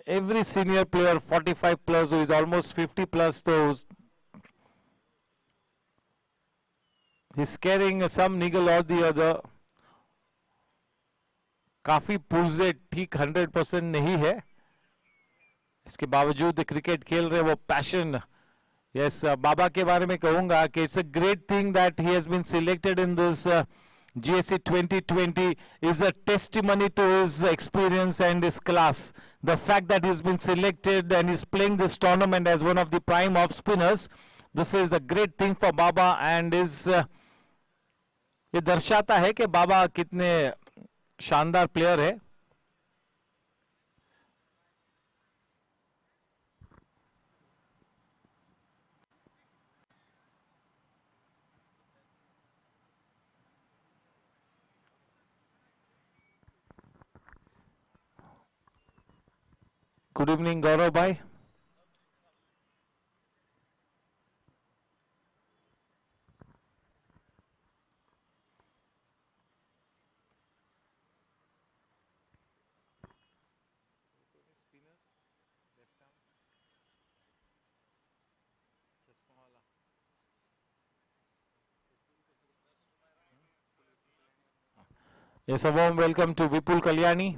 every senior player 45 plus who is almost 50 plus, so he's carrying some niggle or the other. काफी पुर्जे ठीक 100% नहीं है, इसके बावजूद क्रिकेट खेल रहे वो पैशन। यस, बाबा के बारे में कहूंगा कि it's a great thing that he has been selected in this GSC 2020 is a testimony to his experience and his class. The fact that he's been selected and is playing this tournament as one of the prime off spinners, this is a great thing for Baba and is ये दर्शाता है कि बाबा कितने शानदार player है। Good evening गौरव भाई। Yes, a warm welcome to Vipul Kalyani.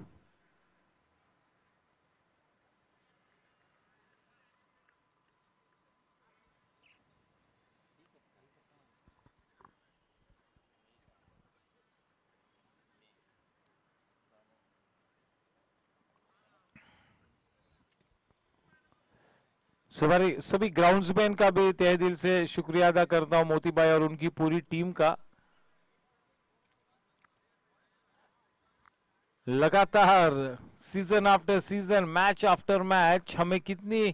सभी groundsman का भी तहे दिल से शुक्रिया अदा करता हूं, मोती भाई और उनकी पूरी टीम का। लगातार season after season, match after match हमें कितनी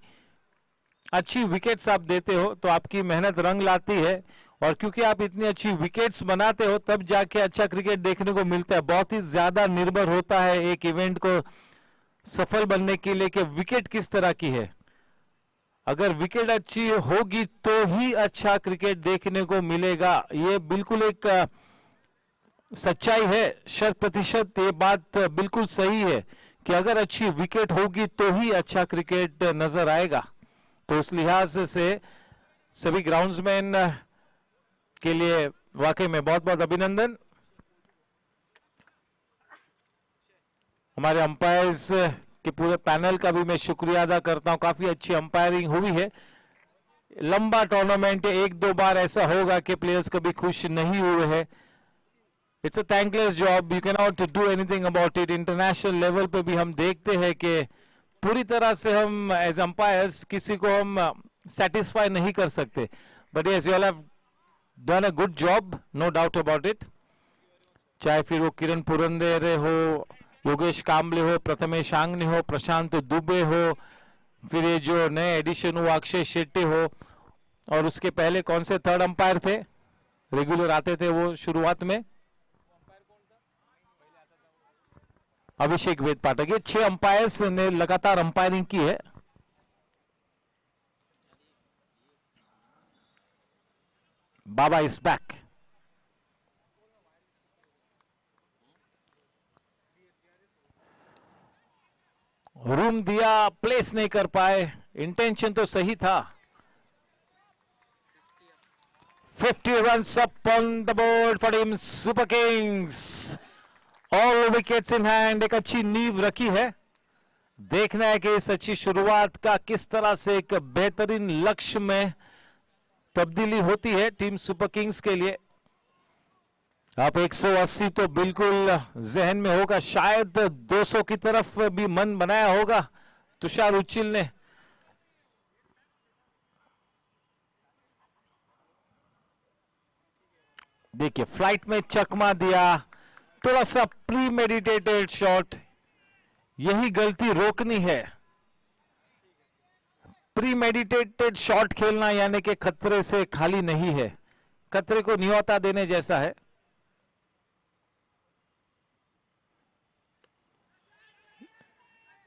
अच्छी विकेट्स आप देते हो, तो आपकी मेहनत रंग लाती है। और क्योंकि आप इतनी अच्छी विकेट्स बनाते हो तब जाके अच्छा क्रिकेट देखने को मिलता है। बहुत ही ज्यादा निर्भर होता है एक इवेंट को सफल बनने के लिए कि विकेट किस तरह की है। अगर विकेट अच्छी होगी तो ही अच्छा क्रिकेट देखने को मिलेगा, ये बिल्कुल एक सच्चाई है, 100% ये बात बिल्कुल सही है कि अगर अच्छी विकेट होगी तो ही अच्छा क्रिकेट नजर आएगा। तो उस लिहाज से सभी ग्राउंड्समैन के लिए वाकई में बहुत बहुत अभिनंदन। हमारे अंपायर्स के पूरे पैनल का भी मैं शुक्रिया अदा करता हूं, काफी अच्छी अंपायरिंग हुई है। लंबा टूर्नामेंट है, एक दो बार ऐसा होगा कि प्लेयर्स कभी खुश नहीं हुए हैं। It's a thankless job, you cannot not do anything about it. International level पे भी हम देखते हैं कि पूरी तरह से हम एज अंपायर्स किसी को हम सेटिस्फाई नहीं कर सकते, but yes you all have done a good job, no doubt about it. चाहे फिर वो किरण पुरंदेरे हो, योगेश कामले हो, प्रथमेश आंगने हो, प्रशांत दुबे हो, फिर ये जो नए एडिशन हुआ अक्षय शेट्टी हो, और उसके पहले कौन से थर्ड अंपायर थे रेगुलर आते थे वो शुरुआत में, अभिषेक वेद पाठक। ये 6 अंपायर्स ने लगातार अंपायरिंग की है। बाबा इज बैक। रूम दिया, प्लेस नहीं कर पाए, इंटेंशन तो सही था। 50 runs up on the board for team super Kings, all wickets in hand. एक अच्छी नींव रखी है, देखना है कि इस अच्छी शुरुआत का किस तरह से एक बेहतरीन लक्ष्य में तब्दीली होती है टीम सुपर किंग्स के लिए। आप 180 तो बिल्कुल जहन में होगा, शायद 200 की तरफ भी मन बनाया होगा तुषार उचिल ने। देखिए फ्लाइट में चकमा दिया, थोड़ा सा प्री मेडिटेटेड शॉट, यही गलती रोकनी है। प्री मेडिटेटेड शॉट खेलना यानी कि खतरे से खाली नहीं है, खतरे को न्योता देने जैसा है।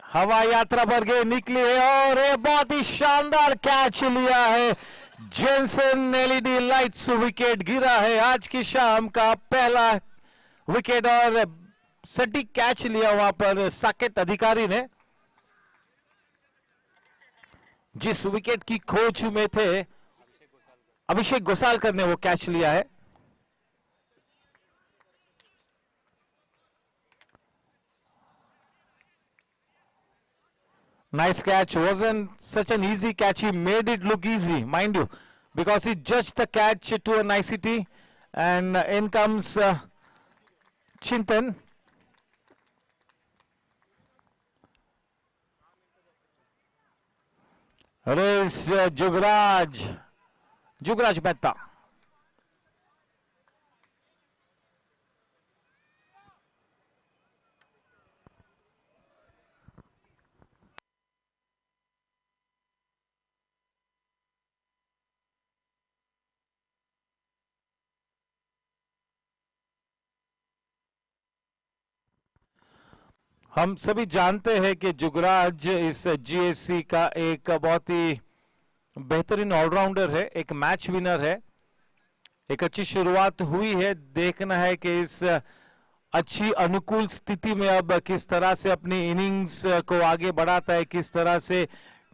हवा यात्रा पर गए, निकली है और ये बहुत ही शानदार कैच लिया है। जेनसन एलईडी लाइट्स विकेट गिरा है, आज की शाम का पहला विकेट, और सटीक कैच लिया वहां पर साकेत अधिकारी ने। जिस विकेट की खोज में थे अभिषेक घोसालकर ने वो कैच लिया है। Nice catch, wasn't such an easy catch, he made it look easy, mind you, because he judged the catch to a nicety, and in comes Chintan. It is Jugraj Mehta. हम सभी जानते हैं कि जुगराज इस GSC का एक बहुत ही बेहतरीन ऑलराउंडर है, एक मैच विनर है। एक अच्छी शुरुआत हुई है, देखना है कि इस अच्छी अनुकूल स्थिति में अब किस तरह से अपनी इनिंग्स को आगे बढ़ाता है, किस तरह से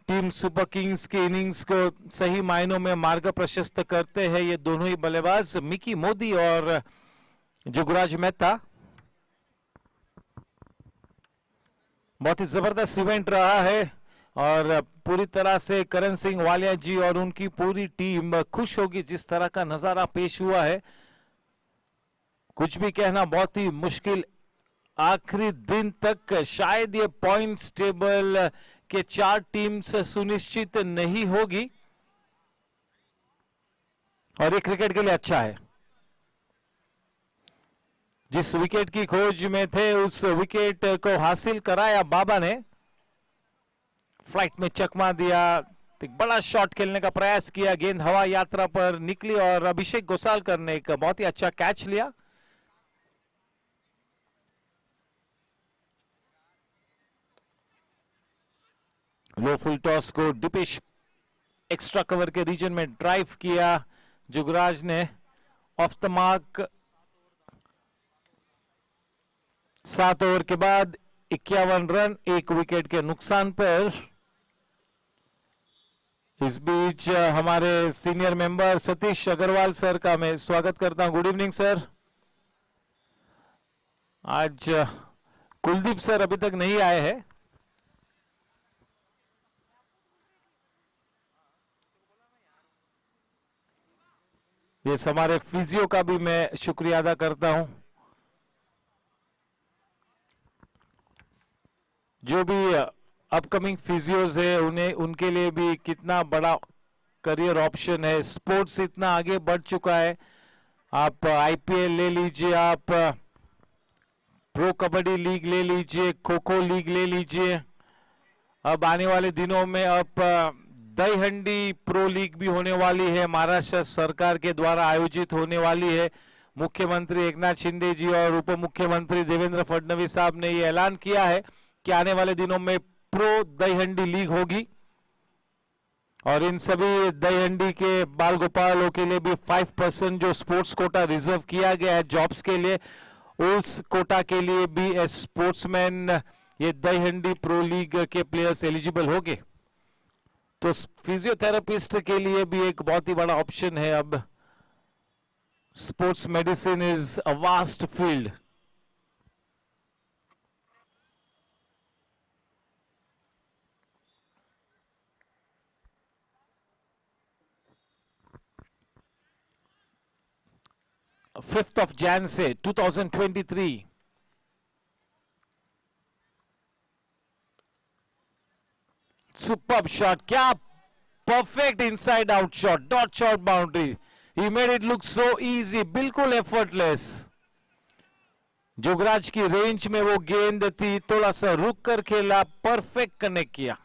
टीम सुपर किंग्स की इनिंग्स को सही मायनों में मार्ग प्रशस्त करते हैं ये दोनों ही बल्लेबाज, मिकी मोदी और जुगराज मेहता। बहुत ही जबरदस्त इवेंट रहा है और पूरी तरह से करण सिंह वालिया जी और उनकी पूरी टीम खुश होगी जिस तरह का नजारा पेश हुआ है। कुछ भी कहना बहुत ही मुश्किल, आखिरी दिन तक शायद ये पॉइंट्स टेबल के 4 टीम्स सुनिश्चित नहीं होगी और ये क्रिकेट के लिए अच्छा है। जिस विकेट की खोज में थे उस विकेट को हासिल कराया बाबा ने, फ्लाइट में चकमा दिया, एक बड़ा शॉट खेलने का प्रयास किया, गेंद हवा यात्रा पर निकली और अभिषेक घोसालकर ने एक बहुत ही अच्छा कैच लिया। लो फुल टॉस को डिपिश एक्स्ट्रा कवर के रीजन में ड्राइव किया, जुगराज ने ऑफ द मार्क। 7 ओवर के बाद 51 रन, 1 विकेट के नुकसान पर इस बीच हमारे senior member Satish Agarwal sir का मैं स्वागत करता हूं। Good evening sir. आज कुलदीप सर अभी तक नहीं आए हैं। ये हमारे फिजियो का भी मैं शुक्रिया अदा करता हूं, जो भी अपकमिंग फिजियोज है उन्हें उनके लिए भी कितना बड़ा करियर ऑप्शन है। स्पोर्ट्स इतना आगे बढ़ चुका है, आप आईपीएल ले लीजिए, आप प्रो कबड्डी लीग ले लीजिए, खो खो लीग ले लीजिए, अब आने वाले दिनों में अब दहीहंडी प्रो लीग भी होने वाली है, महाराष्ट्र सरकार के द्वारा आयोजित होने वाली है। मुख्यमंत्री एकनाथ शिंदे जी और उप मुख्यमंत्री देवेंद्र फडणवीस साहब ने ये ऐलान किया है कि आने वाले दिनों में प्रो दहीहंडी लीग होगी और इन सभी दहीहंडी के बाल गोपालों के लिए भी 5% जो स्पोर्ट्स कोटा रिजर्व किया गया है जॉब्स के लिए, उस कोटा के लिए भी एज स्पोर्ट्समैन ये दहीहंडी प्रो लीग के प्लेयर्स एलिजिबल होंगे। तो फिजियोथेरेपिस्ट के लिए भी एक बहुत ही बड़ा ऑप्शन है। अब sports medicine is a vast field. Fifth of Jain से 2023 सुपर्ब शॉट, क्या perfect inside out shot, dot shot boundary, he made it look so easy, बिल्कुल एफर्टलेस। जोगराज की रेंज में वो गेंद थी, थोड़ा सा रुक कर खेला, परफेक्ट कनेक्ट किया।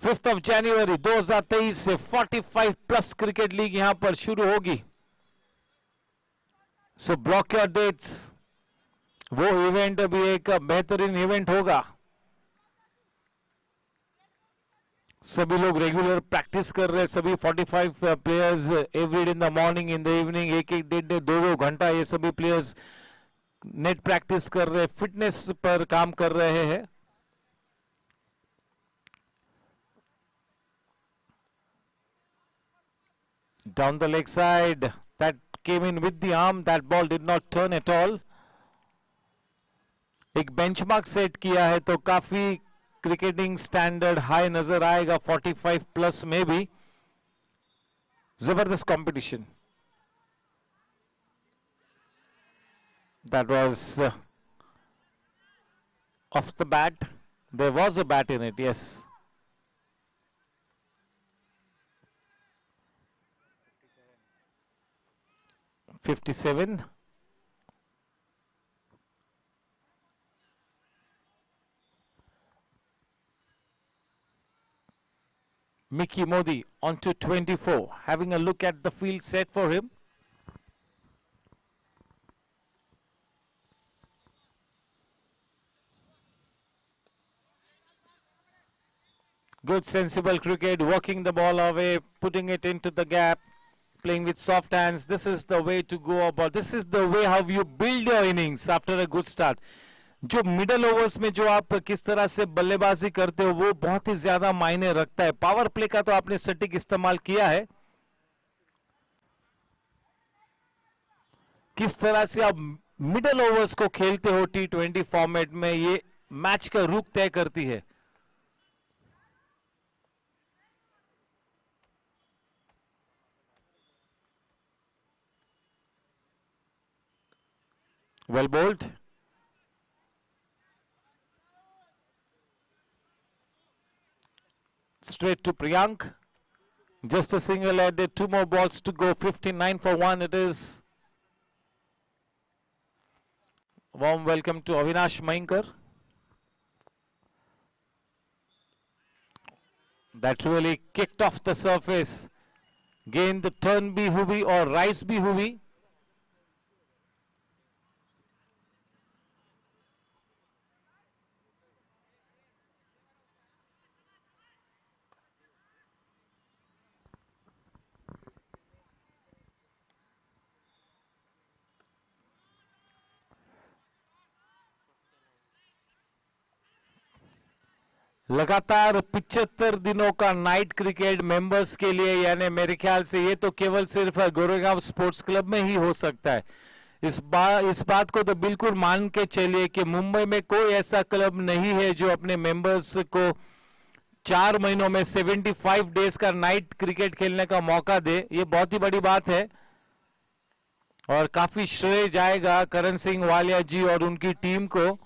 5 जनवरी 2023 से 45 प्लस क्रिकेट लीग यहां पर शुरू होगी। So block your dates. वो इवेंट भी एक बेहतरीन इवेंट होगा। सभी लोग रेगुलर प्रैक्टिस कर रहे हैं, सभी 45 players every day in the morning, in the evening, एक एक डेढ़ दो घंटा ये सभी प्लेयर्स नेट प्रैक्टिस कर रहे हैं, फिटनेस पर काम कर रहे हैं। Down the leg side, that came in with the arm, that ball did not turn at all. एक बेंचमार्क सेट किया है तो काफी क्रिकेटिंग स्टैंडर्ड हाई नजर आएगा 45 प्लस में भी। जबरदस्त competition. That was off the bat. There was a bat in it, yes. '57. Mickey Modi onto 24, having a look at the field set for him. Good sensible cricket, working the ball away, putting it into the gap, playing with soft hands. This is the way to go about. This is the way how you build your innings after a good start. जो middle overs में जो आप किस तरह से बल्लेबाजी करते हो वो बहुत ही ज्यादा मायने रखता है। पावर प्ले का तो आपने सटीक इस्तेमाल किया है, किस तरह से आप मिडल ओवर्स को खेलते हो T20 फॉर्मेट में, ये मैच का रुख तय करती है। Well bowled. Straight to Priyank. Just a single added, 2 more balls to go. 59 for 1 it is. Warm welcome to Avinash Mainkar. That really kicked off the surface. Gain the turn bhi huvi or rise bhi huvi. लगातार 75 दिनों का night cricket members के लिए, यानी मेरे ख्याल से ये तो केवल सिर्फ गोरेगांव स्पोर्ट्स क्लब में ही हो सकता है। इस बात को तो बिल्कुल मान के चलिए कि मुंबई में कोई ऐसा क्लब नहीं है जो अपने मेंबर्स को 4 महीनों में 75 डेज का नाइट क्रिकेट खेलने का मौका दे। ये बहुत ही बड़ी बात है और काफी श्रेय जाएगा करण सिंह वालिया जी और उनकी टीम को।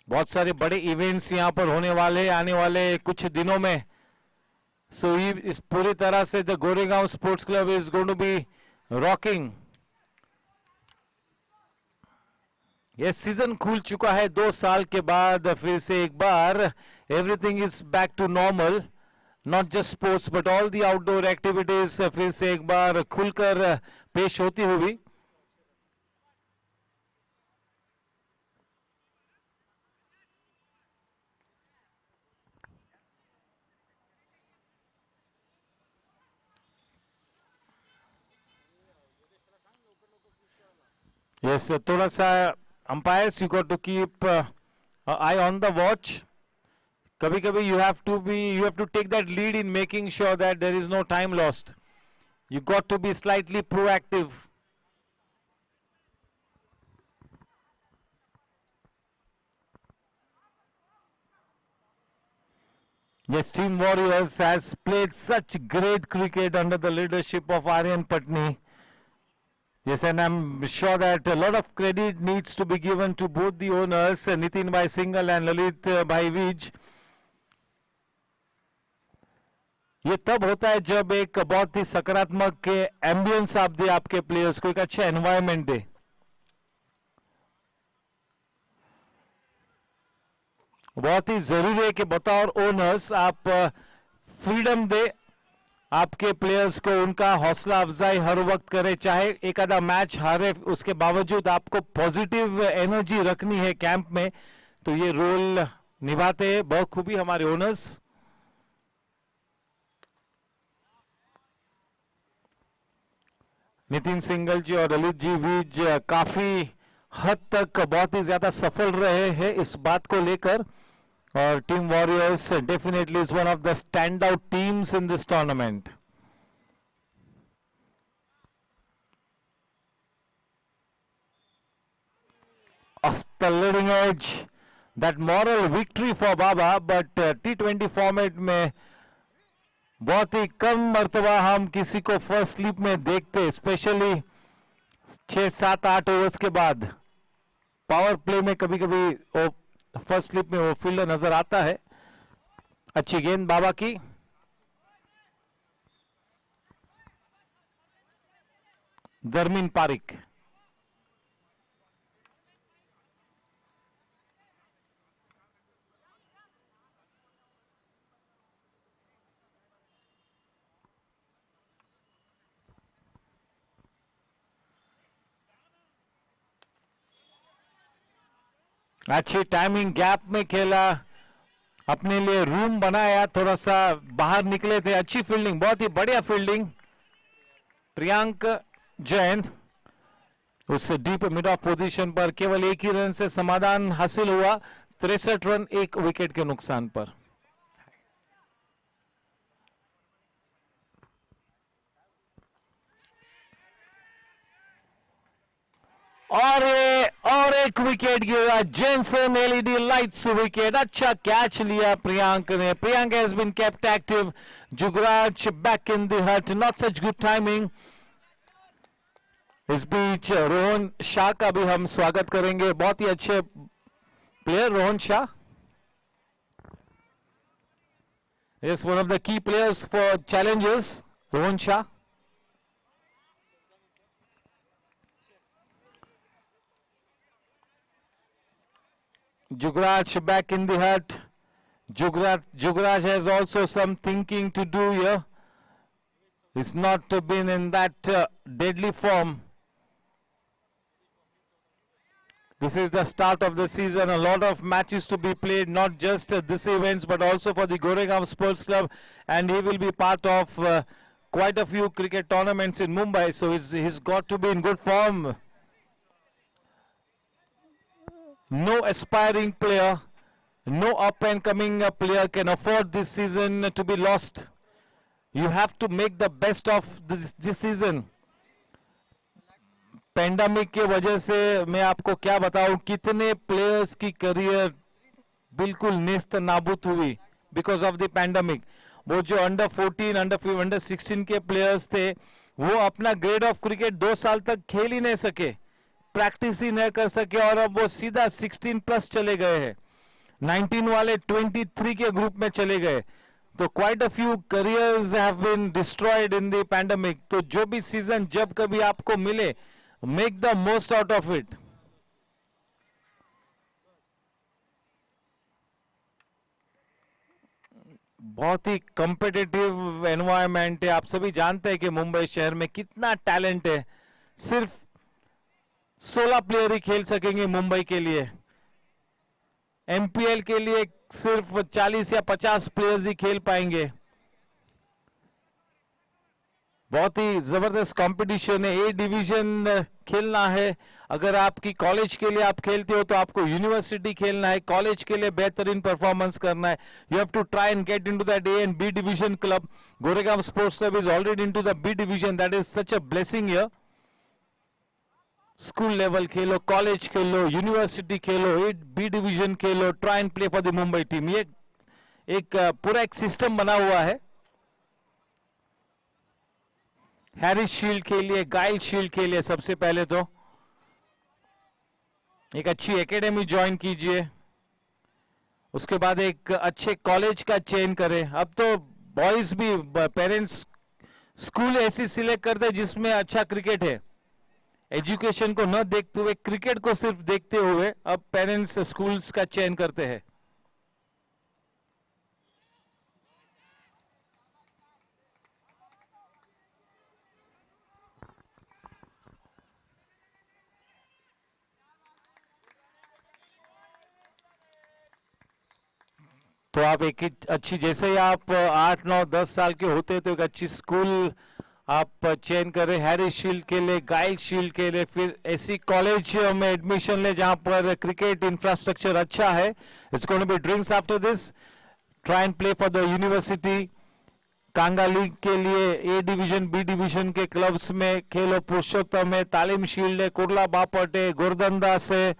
बहुत सारे बड़े इवेंट्स यहां पर होने वाले आने वाले कुछ दिनों में। सो इस पूरी तरह से the Goregaon sports club is going to be rocking. ये सीजन खुल चुका है 2 साल के बाद, फिर से एक बार everything is back to normal, not just sports but all the outdoor activities फिर से एक बार खुलकर पेश होती हुई। Yes, थोड़ा सा umpires you got to keep eye on the watch. कभी कभी you have to take that lead in making sure that there is no time lost. You got to be slightly proactive. Yes, Team Warriors has played such great cricket under the leadership of Aryan Patni. Yes, and I'm sure that a lot of credit needs to be given to both the owners, Nitin Bhai Singhal and Lalit Bhai Vij. ये तब होता है जब एक बहुत ही सकारात्मक ambience आप दे आपके प्लेयर्स को, एक अच्छा एनवायरनमेंट दे। बहुत ही जरूरी है कि बतौर ओनर्स आप फ्रीडम दे आपके प्लेयर्स को, उनका हौसला अफजाई हर वक्त करे। चाहे एक आधा मैच हारे, उसके बावजूद आपको पॉजिटिव एनर्जी रखनी है कैंप में, तो ये रोल निभाते हैं बखूबी हमारे ओनर्स। नितिन सिंघल जी और ललित जी बीज काफी हद तक बहुत ही ज्यादा सफल रहे हैं इस बात को लेकर, और team warriors definitely is one of the stand out teams in this tournament. Off the leading edge, that moral victory for Baba, but T20 format में बहुत ही कम मर्तबा हम किसी को फर्स्ट स्लिप में देखते, स्पेशली 6, 7, 8 ओवर्स के बाद। पावर प्ले में कभी कभी फर्स्ट स्लिप में वो फील्डर नजर आता है। अच्छी गेंद बाबा की, दरमीन पारिक। अच्छी टाइमिंग, गैप में खेला, अपने लिए रूम बनाया, थोड़ा सा बाहर निकले थे। अच्छी फील्डिंग, बहुत ही बढ़िया फील्डिंग। प्रियांक जैन उस डीप मिड ऑफ पोजीशन पर केवल एक ही रन से समाधान हासिल हुआ। 63 रन 1 विकेट के नुकसान पर। और एक विकेट गिरा, जेनसन एलईडी लाइट्स विकेट। अच्छा कैच लिया प्रियांक ने। Priyank has been kept active. Jugraj back in the hut, not such good timing. इस बीच रोहन शाह का भी हम स्वागत करेंगे, बहुत ही अच्छे player Rohan Shah. Is one of the key players for Challengers, Rohan Shah. Jugraj back in the hut. Jugraj has also some thinking to do here. He's not been in that deadly form. This is the start of the season. A lot of matches to be played, not just this events, but also for the Goregaon Sports Club. And he will be part of quite a few cricket tournaments in Mumbai. So he's got to be in good form. No aspiring player No up and coming player can afford this season to be lost. You have to make the best of this season. Pandemic के वजह से मैं आपको क्या बताऊं, कितने players की career बिल्कुल नेस्त नाबूद हुई बिकॉज ऑफ द पैंडेमिक. वो जो अंडर 14 अंडर 16 के प्लेयर्स थे, वो अपना ग्रेड ऑफ क्रिकेट 2 साल तक खेल ही नहीं सके, प्रैक्टिस ही नहीं कर सके, और अब वो सीधा 16 प्लस चले गए हैं. 19 वाले 23 के ग्रुप में चले गए. तो quite a few careers have been destroyed in the pandemic. तो जो भी सीजन जब कभी आपको मिले, make the most out of it. बहुत ही कंपेटिटिव एनवायरनमेंट है. आप सभी जानते हैं कि मुंबई शहर में कितना टैलेंट है. सिर्फ 16 प्लेयर ही खेल सकेंगे मुंबई के लिए. एमपीएल के लिए सिर्फ 40 या 50 प्लेयर्स ही खेल पाएंगे. बहुत ही जबरदस्त कंपटीशन है. ए डिवीजन खेलना है. अगर आपकी कॉलेज के लिए आप खेलते हो तो आपको यूनिवर्सिटी खेलना है. कॉलेज के लिए बेहतरीन परफॉर्मेंस करना है. You have to try and get into that A and B division club. Goregaon sports club is already into the B division. That is such a blessing here. School level खेलो, college खेलो, university खेलो, A B division खेलो, try and play for the Mumbai team. ये एक पूरा एक system बना हुआ है. हैरिस शील्ड के लिए, गाइल शील्ड के लिए सबसे पहले तो एक अच्छी एकेडमी ज्वाइन कीजिए. उसके बाद एक अच्छे कॉलेज का चयन करें. अब तो बॉयज भी, पेरेंट्स स्कूल ऐसी सिलेक्ट करते हैं जिसमें अच्छा क्रिकेट है. एजुकेशन को न देखते हुए, क्रिकेट को सिर्फ देखते हुए अब पेरेंट्स स्कूल्स का चयन करते हैं. तो आप एक अच्छी, जैसे ही आप 8, 9, 10 साल के होते हैं तो एक अच्छी स्कूल आप चयन करें. हैरिस शील्ड के लिए, गाइल शील्ड के लिए, फिर ऐसी कॉलेज में एडमिशन ले जहां पर क्रिकेट इंफ्रास्ट्रक्चर अच्छा है. It's going to be drinks after this. Try and play for the university. Kanga league के लिए ए डिवीजन, बी डिवीजन के क्लब्स में खेलो. पुरुषोत्तम है, तालीम शील्ड है, कुर्ला बापट है, गोरधनदास है.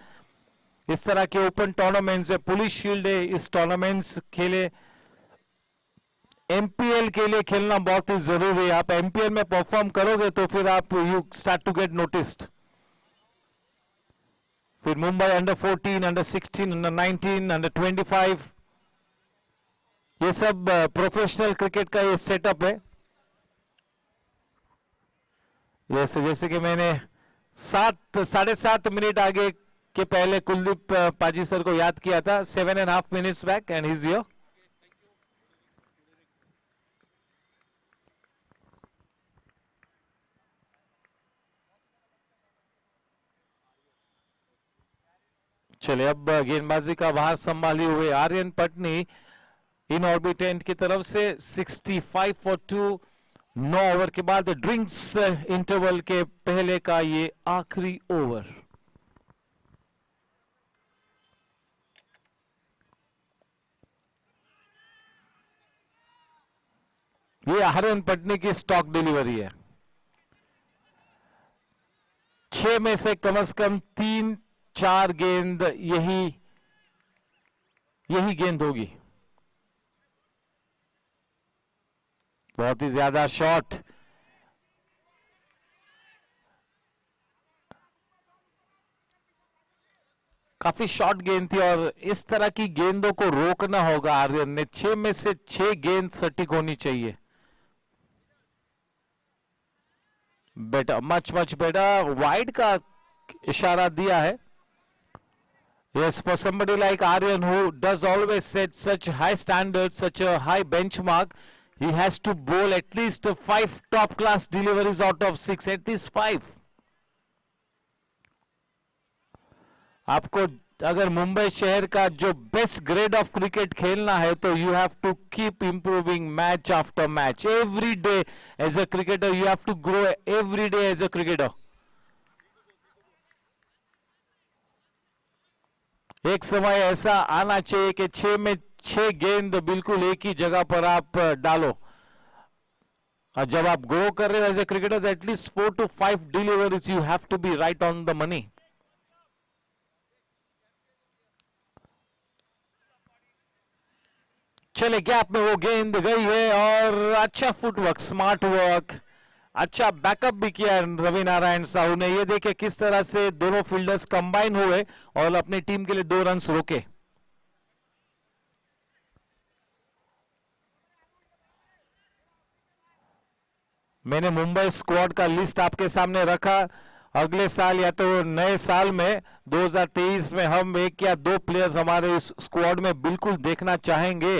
इस तरह के ओपन टूर्नामेंट्स है. पुलिस शील्ड है. इस टूर्नामेंट्स खेले. एमपीएल के लिए खेलना बहुत ही जरूरी है. आप एमपीएल में परफॉर्म करोगे तो फिर आप you start to get noticed. फिर Mumbai under 14, under 16, under 19, under 25, ये सब प्रोफेशनल क्रिकेट का ये सेटअप है. जैसे कि मैंने 7.5 मिनट आगे के पहले कुलदीप पाजी सर को याद किया था. 7.5 minutes back and he is here. चले अब गेंदबाजी का बाहर संभाली हुए Aryan Patni in Orbit end की तरफ से 65 फॉर 2. 9 ओवर के बाद ड्रिंक्स इंटरवल के पहले का ये आखिरी ओवर. ये आर्यन पटनी की स्टॉक डिलीवरी है. 6 में से कम 3-4 गेंद यही गेंद होगी. बहुत ही ज्यादा शॉट. काफी शॉर्ट गेंद थी और इस तरह की गेंदों को रोकना होगा आर्यन ने. 6 में से 6 गेंद सटीक होनी चाहिए. Better, much better. वाइड का इशारा दिया है. Yes, for somebody like Aryan who does always set such high standards, such a high benchmark, he has to bowl at least 5 top class deliveries out of 6, at least 5. आपको अगर मुंबई शहर का जो best grade of cricket खेलना है तो you have to keep improving match after match. Every day as a cricketer you have to grow every day as a cricketer. एक समय ऐसा आना चाहिए कि 6 में 6 गेंद बिल्कुल एक ही जगह पर आप डालो। और जब आप ग्रो कर रहे हो as a cricketers, at least 4 to 5 deliveries you have to be right on the money. चले गैप में वो गेंद गई है और अच्छा फुटवर्क, स्मार्ट वर्क, अच्छा बैकअप भी किया रवि नारायण साहू ने। ये देखे किस तरह से दोनों फील्डर्स कंबाइन हुए और अपनी टीम के लिए 2 रन्स रोके। मैंने मुंबई स्क्वाड का लिस्ट आपके सामने रखा। अगले साल या तो नए साल में 2023 में हम 1 या 2 प्लेयर्स हमारे इस स्क्वाड में बिल्कुल देखना चाहेंगे।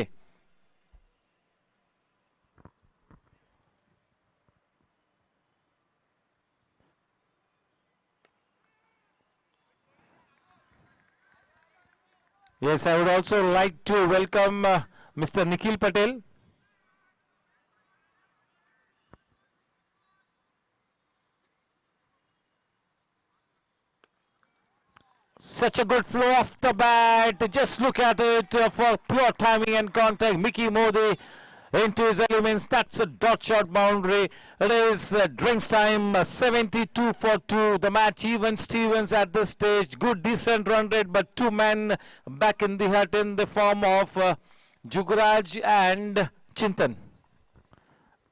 Yes, I would also like to welcome Mr. Nikhil Patel. Such a good flow off the bat. Just look at it for pure timing and contact. Mickey Modi into his elements. That's a dot shot boundary. It is drinks time, 72 for 2. The match even Stevens at this stage. Good decent run rate, but 2 men back in the hut in the form of Jugraj and Chintan.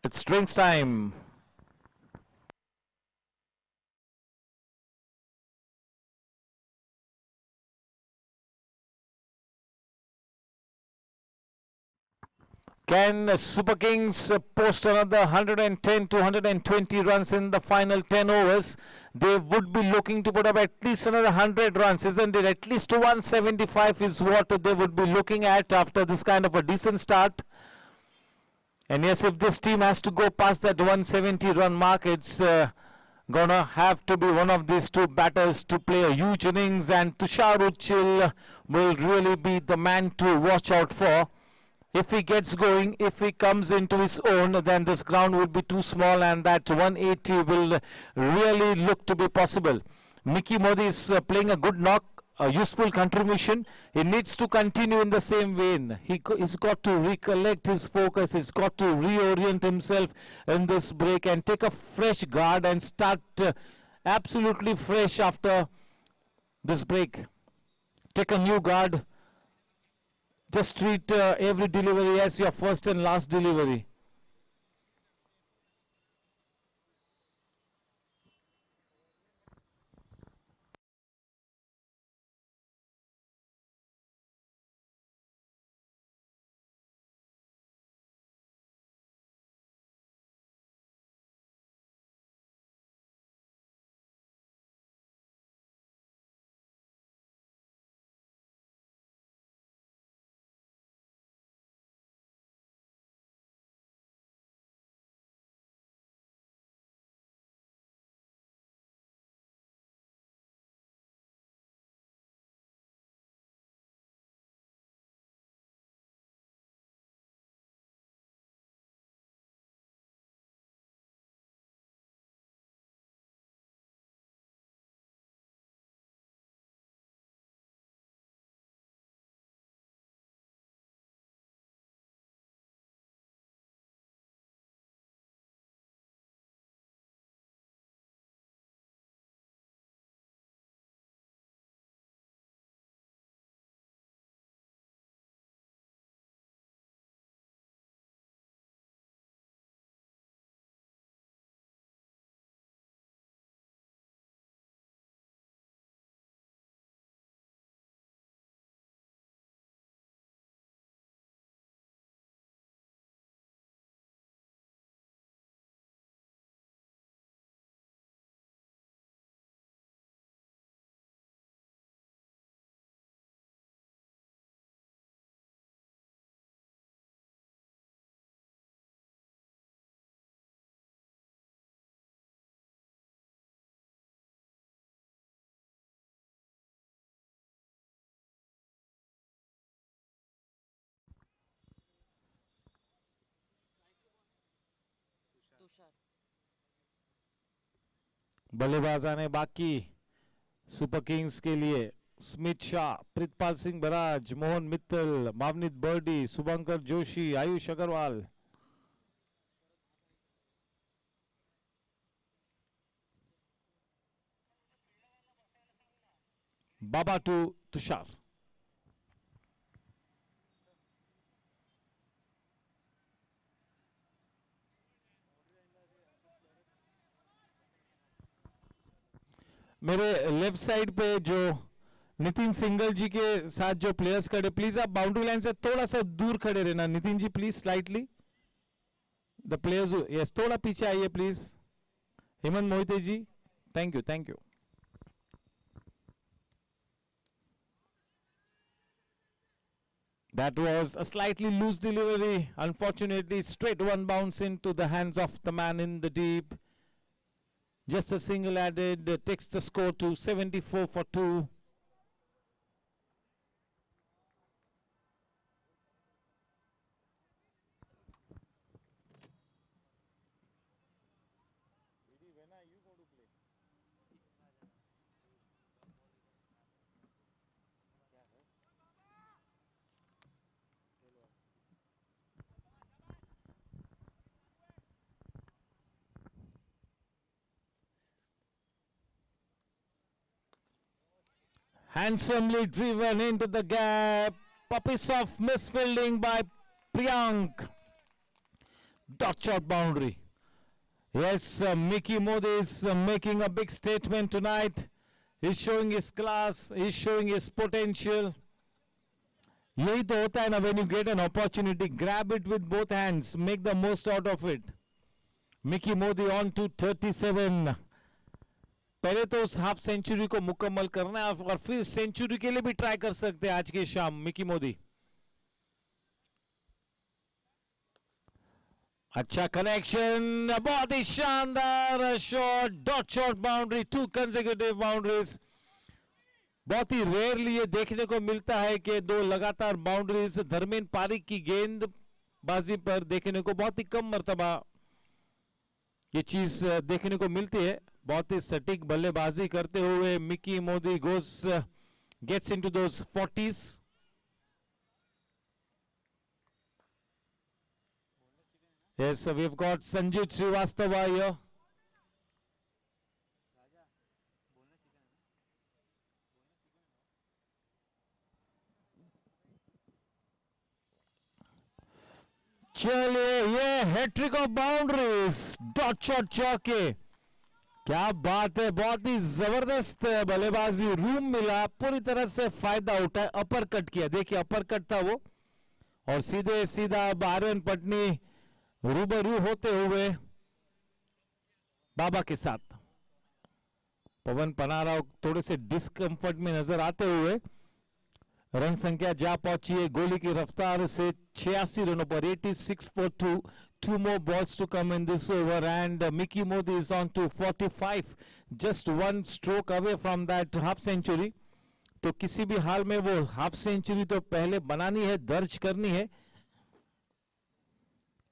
It's drinks time. Can Super Kings post another 110 to 120 runs in the final 10 overs? They would be looking to put up at least another 100 runs, isn't it? At least 175 is what they would be looking at after this kind of a decent start. And yes, if this team has to go past that 170 run mark, it's gonna have to be one of these 2 batters to play a huge innings, and Tushar Uchil will really be the man to watch out for. If he gets going, if he comes into his own, then this ground would be too small and that 180 will really look to be possible. Mickey Modi is playing a good knock, a useful contribution. He needs to continue in the same vein. He's got to recollect his focus. He's got to reorient himself in this break and take a fresh guard and start absolutely fresh after this break. Take a new guard. Just treat every delivery as your first and last delivery. बल्लेबाज आने बाकी super kings के लिए Smit Shah, Pritpal Singh Baraj, Mohan Mittal, Bhavneet Birdi, Shubhankar Joshi, Ayush Agarwal. Baba to Tushar. मेरे left side पे जो Nitin single जी के साथ जो प्लेयर्स खड़े, प्लीज आप बाउंड्री लाइन से थोड़ा सा दूर खड़े रहना. Nitin ji please slightly. The players, yes, थोड़ा पीछे आइए please. Hemant Mohite ji, thank you, thank you. That was a slightly loose delivery. Unfortunately, straight one bounce into the hands of the man in the deep. Just a single added takes the score to 74 for 2. Handsomely driven into the gap. Puppies of misfielding by Priyank. Dot shot boundary. Yes, Mickey Modi is making a big statement tonight. He's showing his class. He's showing his potential. यही तो होता है ना, when you get an opportunity, grab it with both hands. Make the most out of it. Mickey Modi on to 37. पहले तो उस half century को मुकम्मल करना है और फिर सेंचुरी के लिए भी ट्राई कर सकते हैं आज की शाम मिकी मोदी. अच्छा कनेक्शन, बहुत ही शानदार shot, dot shot boundary, 2 consecutive boundaries. बहुत ही रेयरली ये देखने को मिलता है कि 2 लगातार बाउंड्रीज धर्मेंद्र पारिक की गेंदबाजी पर देखने को बहुत ही कम मर्तबा ये चीज देखने को मिलती है. बहुत ही सटीक बल्लेबाजी करते हुए Mickey Modi gets into those 40s. Yes, so we've got Sanjit Srivastava here. चलिए, ये hattrick of boundaries, dot shot चौके. क्या बात है, बहुत ही जबरदस्त बल्लेबाजी. रूम मिला, पूरी तरह से फायदा उठाया, अपर कट किया. देखिए अपर कट था वो, और सीधे सीधा आर्यन पटनी रूबरू होते हुए बाबा के साथ. पवन पनारा थोड़े से डिस्कंफर्ट में नजर आते हुए. रन संख्या जा पहुंची है गोली की रफ्तार से 86 रनों पर, 86 for 2. 2 more balls to come in this over, and Mickey Modi is on to 45, just 1 stroke away from that half century. तो किसी भी हाल में वो हाफ सेंचुरी तो पहले बनानी है, दर्ज करनी है.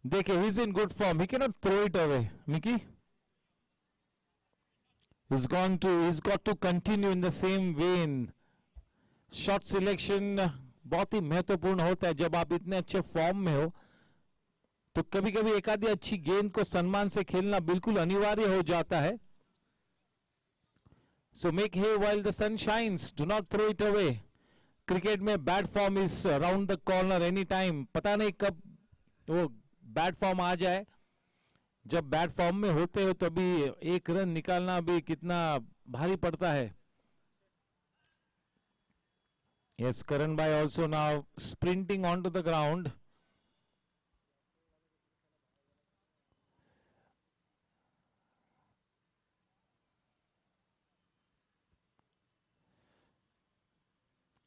देखिए, he is in good form, he cannot throw it away. Mickey, he's got to continue in the same vein. Shot selection बहुत ही महत्वपूर्ण होता है जब आप इतने अच्छे फॉर्म में हो. तो कभी कभी एक आधी अच्छी गेंद को सम्मान से खेलना बिल्कुल अनिवार्य हो जाता है. So make hay while the sun shines, do not throw it away. Cricket में bad form is around the corner any time. पता नहीं कब वो बैड फॉर्म आ जाए. जब बैड फॉर्म में होते हो तभी एक रन निकालना भी कितना भारी पड़ता है. Yes, Karan Bhai also now sprinting onto the ground.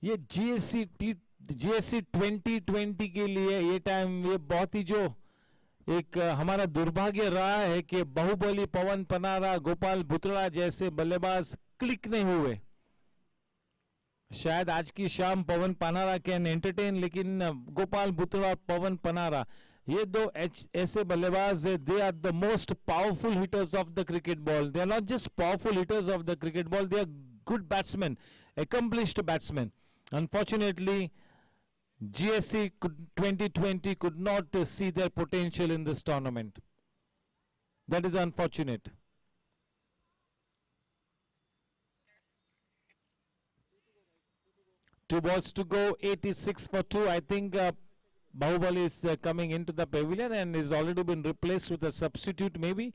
ये GSC 2020 के लिए ये टाइम, ये बहुत ही जो एक हमारा दुर्भाग्य रहा है कि बाहुबली पवन पनारा, गोपाल भुतड़ा जैसे बल्लेबाज क्लिक नहीं हुए. शायद आज की शाम पवन पनारा कैन एंटरटेन, लेकिन गोपाल भुतड़ा, पवन पनारा, ये 2 ऐसे बल्लेबाज है. They are the most powerful hitters of the cricket ball. They are not just powerful hitters of the cricket ball, they are good batsman. accomplished batsman. Unfortunately, GSC 2020 could not see their potential in this tournament. That is unfortunate. Two balls to go, 86 for 2. I think Bahubali is coming into the pavilion and is already been replaced with a substitute maybe.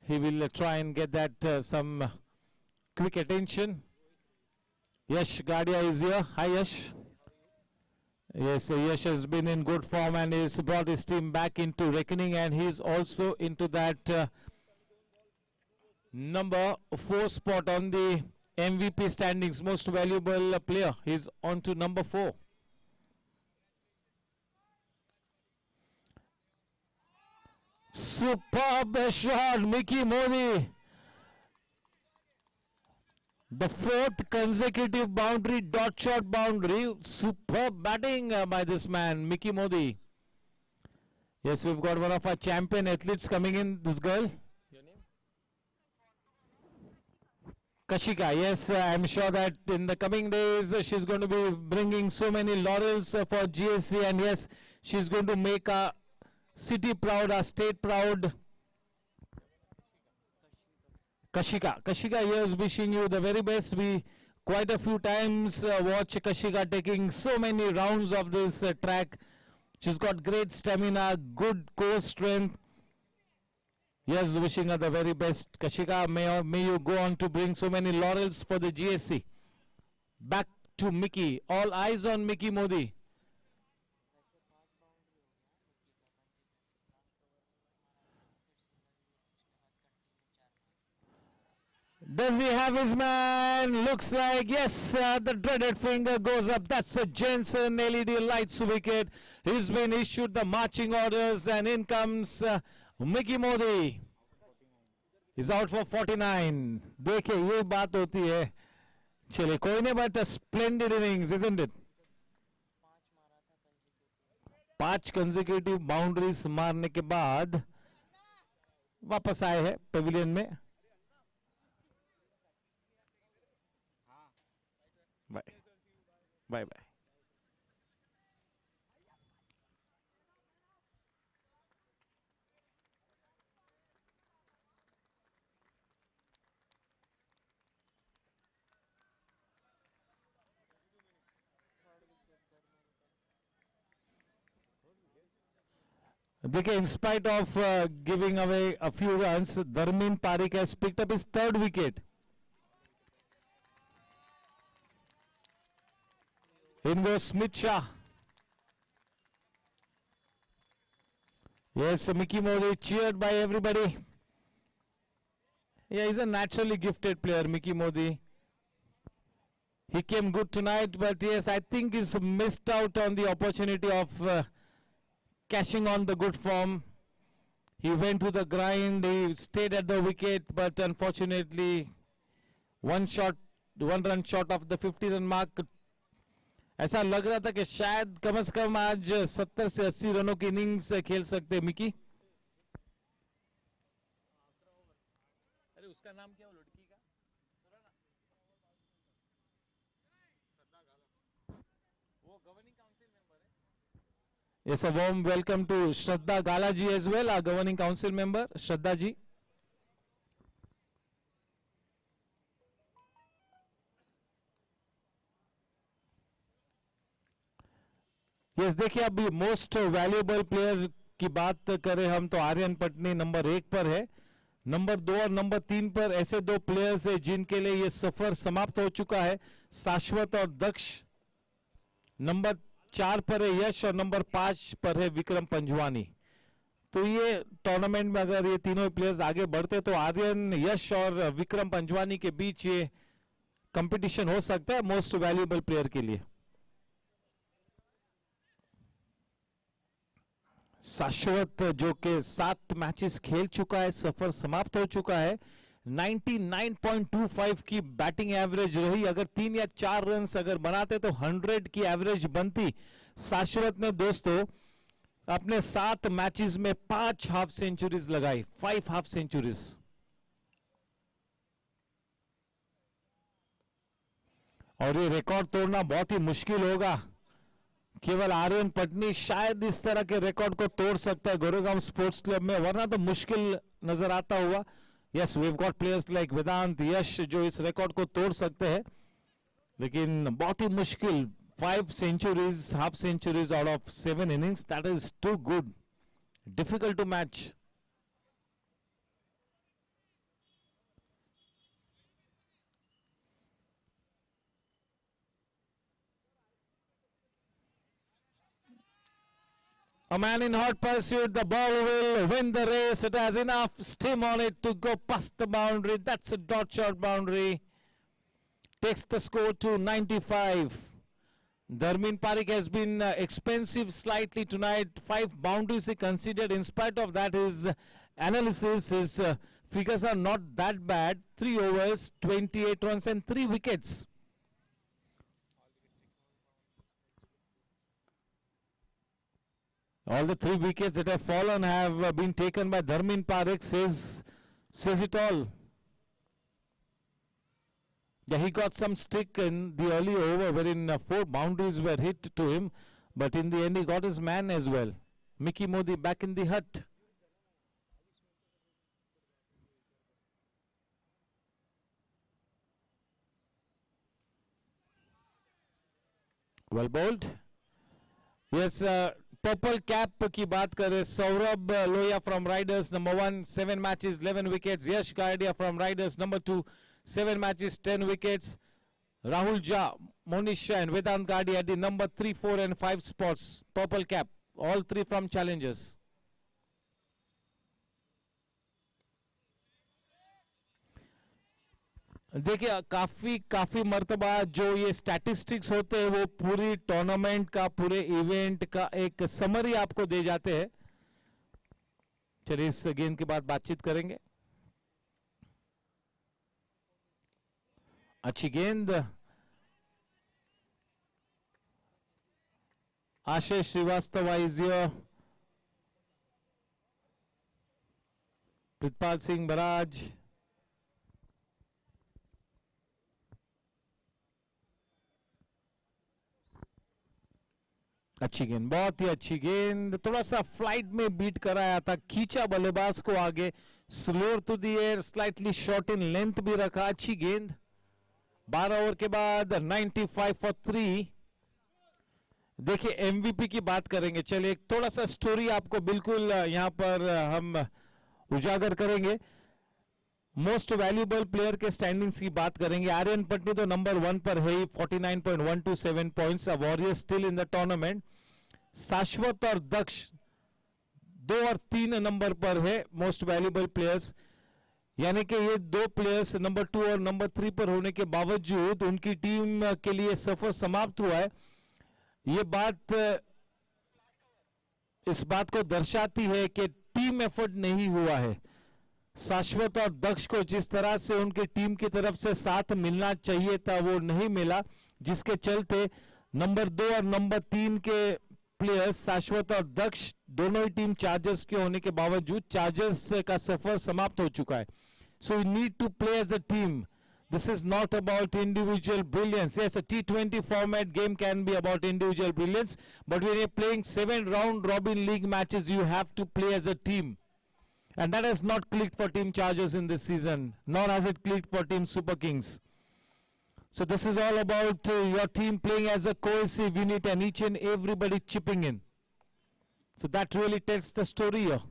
He will try and get that some quick attention. Yash Gadia is here. Hi Yash. Yes, Yash has been in good form and he's brought his team back into reckoning, and he's also into that number 4 spot on the MVP standings, most valuable player. He's on to number 4. Superb shot, Mickey Modi. The 4th consecutive boundary, dot shot boundary. Superb batting by this man, Mickey Modi. Yes, we've got one of our champion athletes coming in, this girl. Your name? Kashika. Yes, I'm sure that in the coming days she's going to be bringing so many laurels for GSC, and yes, she's going to make our city proud, our state proud. Kashika. Kashika here is wishing you the very best. We quite a few times watch Kashika taking so many rounds of this track. She's got great stamina, good core strength. Yes, wishing her the very best. Kashika, may you go on to bring so many laurels for the GSC. Back to Mickey. All eyes on Mickey Modi. Does he have his man? Looks like yes, the dreaded finger goes up. That's a Jensen LED lights wicket. He's been issued the marching orders, and in comes Mickey Modi. He's out for 49. देखिए ये बात होती है. चलिए कोई नहीं, but a splendid innings, isn't it? 5 consecutive boundaries मारने के बाद वापस आए हैं पेविलियन में. Bye. Bye bye. देखिए, in spite of giving away a few runs, Dharmin Parikh has picked up his 3rd wicket. In goes Smith Shah. Yes, Mickey Modi cheered by everybody. Yeah, he's a naturally gifted player, Mickey Modi. He came good tonight, but yes, I think he's missed out on the opportunity of cashing on the good form. He went to the grind, he stayed at the wicket, but unfortunately, one run short of the 50-run mark. ऐसा लग रहा था कि शायद कम से कम आज 70 से 80 रनों की इनिंग्स खेल सकते मिकी. अरे उसका नाम क्या, वो लड़की का? वो गवर्निंग काउंसिल मेंबर है. Yes, a warm welcome to Shraddha Gala ji as well, our governing council member, Shraddha ji. Yes देखिए, अभी मोस्ट वैल्यूएबल प्लेयर की बात करें हम तो आर्यन पटनी नंबर 1 पर है. नंबर 2 और नंबर 3 पर ऐसे 2 प्लेयर्स है जिनके लिए ये सफर समाप्त हो चुका है, शाश्वत और दक्ष. नंबर 4 पर है यश और नंबर 5 पर है विक्रम पंजवानी. तो ये टूर्नामेंट में अगर ये तीनों प्लेयर्स आगे बढ़ते तो आर्यन, यश और विक्रम पंजवानी के बीच ये कंपटीशन हो सकता है मोस्ट वैल्यूएबल प्लेयर के लिए. शाश्वत जो कि 7 मैचेस खेल चुका है, सफर समाप्त हो चुका है. 99.25 की बैटिंग एवरेज रही. अगर 3 या 4 रन अगर बनाते तो 100 की एवरेज बनती. शाश्वत ने दोस्तों अपने 7 मैचेस में 5 हाफ सेंचुरीज लगाई, 5 हाफ सेंचुरीज. और ये रिकॉर्ड तोड़ना बहुत ही मुश्किल होगा. केवल आर्यन पटनी शायद इस तरह के रिकॉर्ड को तोड़ सकता है गोरेगांव स्पोर्ट्स क्लब में, वरना तो मुश्किल नजर आता हुआ. Yes, we have got players like Vedant, Yash जो इस रिकॉर्ड को तोड़ सकते हैं, लेकिन बहुत ही मुश्किल. 5 centuries, half centuries out of 7 innings, that is too good. Difficult to match. A man in hot pursuit, the ball will win the race. It has enough steam on it to go past the boundary. That's a dot shot boundary. Takes the score to 95. Dharmin Parikh has been expensive slightly tonight. 5 boundaries he considered. In spite of that, his analysis, his figures are not that bad. 3 overs, 28 runs and 3 wickets. All the 3 wickets that have fallen have been taken by Dharmin Parikh, says it all. Yeah, he got some stick in the early over wherein 4 boundaries were hit to him, but in the end he got his man as well. Mickey Modi back in the hut. Well bowled. Yes, purple cap की बात करें, Saurabh Lohia from Riders, number 1, 7 matches, 11 wickets. Yash Gadia from Riders, number 2, 7 matches, 10 wickets. Rahul Jha, Monish Shah and Vedant Gadi at the number 3, 4 and 5 spots. Purple cap, all 3 from challengers. देखिए काफी मर्तबा जो ये statistics होते हैं वो पूरी tournament का, पूरे इवेंट का एक समरी आपको दे जाते हैं. चलिए इस गेंद के बाद बातचीत करेंगे. अच्छी गेंद, आशीष श्रीवास्तव इज हियर. प्रितपाल सिंह बराज, अच्छी गेंद, बहुत ही अच्छी गेंद. थोड़ा सा फ्लाइट में बीट कराया था, खींचा बल्लेबाज को आगे, slower to the air, slightly short in length भी रखा. अच्छी गेंद. 12 ओवर के बाद 95 फॉर 3. देखिए एमवीपी की बात करेंगे. चलिए एक थोड़ा सा स्टोरी आपको बिल्कुल यहां पर हम उजागर करेंगे. मोस्ट वैल्यूएबल प्लेयर के स्टैंडिंग्स की बात करेंगे. आर्यन पटनी तो नंबर 1 पर है, 49.127 points. Warrior still in the tournament. शाश्वत और दक्ष 2 और 3 नंबर पर है मोस्ट वैल्यूएबल प्लेयर्स. यानी कि ये 2 प्लेयर्स नंबर 2 और नंबर 3 पर होने के बावजूद उनकी टीम के लिए सफर समाप्त हुआ है. ये बात इस बात को दर्शाती है कि टीम एफर्ट नहीं हुआ है. शाश्वत और दक्ष को जिस तरह से उनकी टीम की तरफ से साथ मिलना चाहिए था वो नहीं मिला, जिसके चलते नंबर 2 और नंबर 3 के प्लेयर्स शाश्वत और दक्ष दोनों ही टीम चार्जर्स के होने के बावजूद चार्जर्स का सफर समाप्त हो चुका है. So we need to play as a team. This is not about individual brilliance. Yes, a T20 format game can be about individual brilliance, but when you're playing 7 round robin league matches, you have to play as a team. And that has not clicked for Team Chargers in this season, nor has it clicked for Team Super Kings. So this is all about your team playing as a cohesive unit and each and everybody chipping in. So that really tells the story here.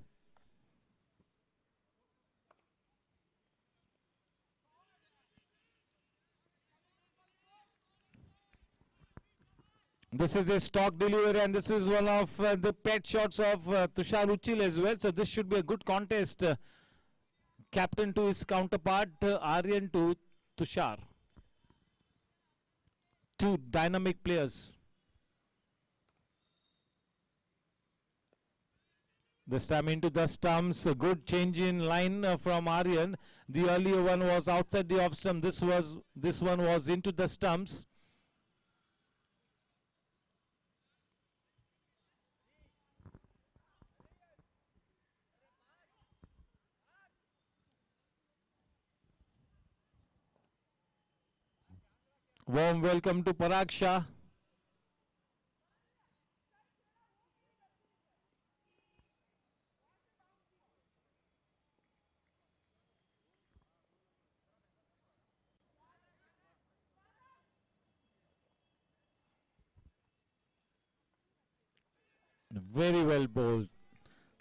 This is a stock delivery and this is one of the pet shots of Tushar Uchil as well. So this should be a good contest. Captain to his counterpart, Aryan to Tushar. 2 dynamic players. This time into the stumps. A good change in line from Aryan. The earlier one was outside the off stump. This one was into the stumps. Warm welcome to Parag Shah. Very well bowled.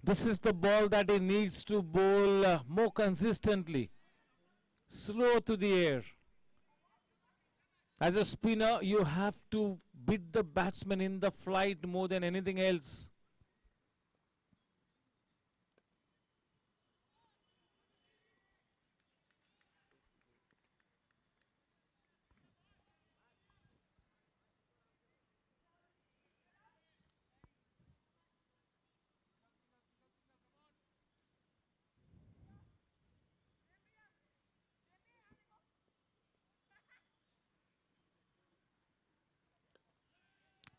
This is the ball that he needs to bowl more consistently. Slow to the air. As a spinner, you have to beat the batsman in the flight more than anything else.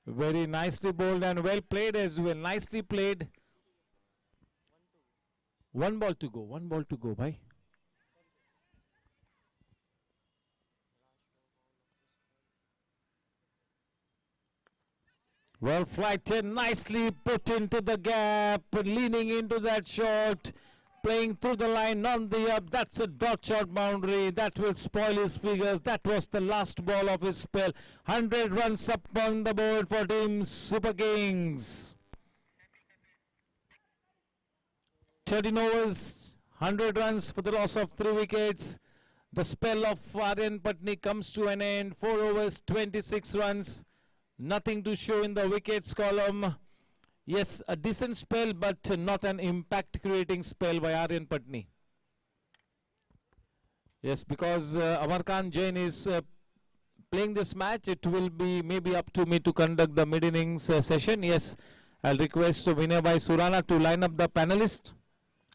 Very nicely bowled and well played as well. Nicely played. One ball to go, bhai. Well flighted, nicely put into the gap, leaning into that shot, playing through the line on the up. That's a dot shot boundary. That will spoil his figures. That was the last ball of his spell. 100 runs up on the board for Team Super Kings. 13 overs, 100 runs for the loss of 3 wickets. The spell of Aryan Patni comes to an end. 4 overs, 26 runs. Nothing to show in the wickets column. Yes, a decent spell, but not an impact-creating spell by Aryan Patni. Yes, because Amarkant Jain is playing this match, it will be maybe up to me to conduct the mid-innings session. Yes, I'll request Vinay Bhai Surana to line up the panelists.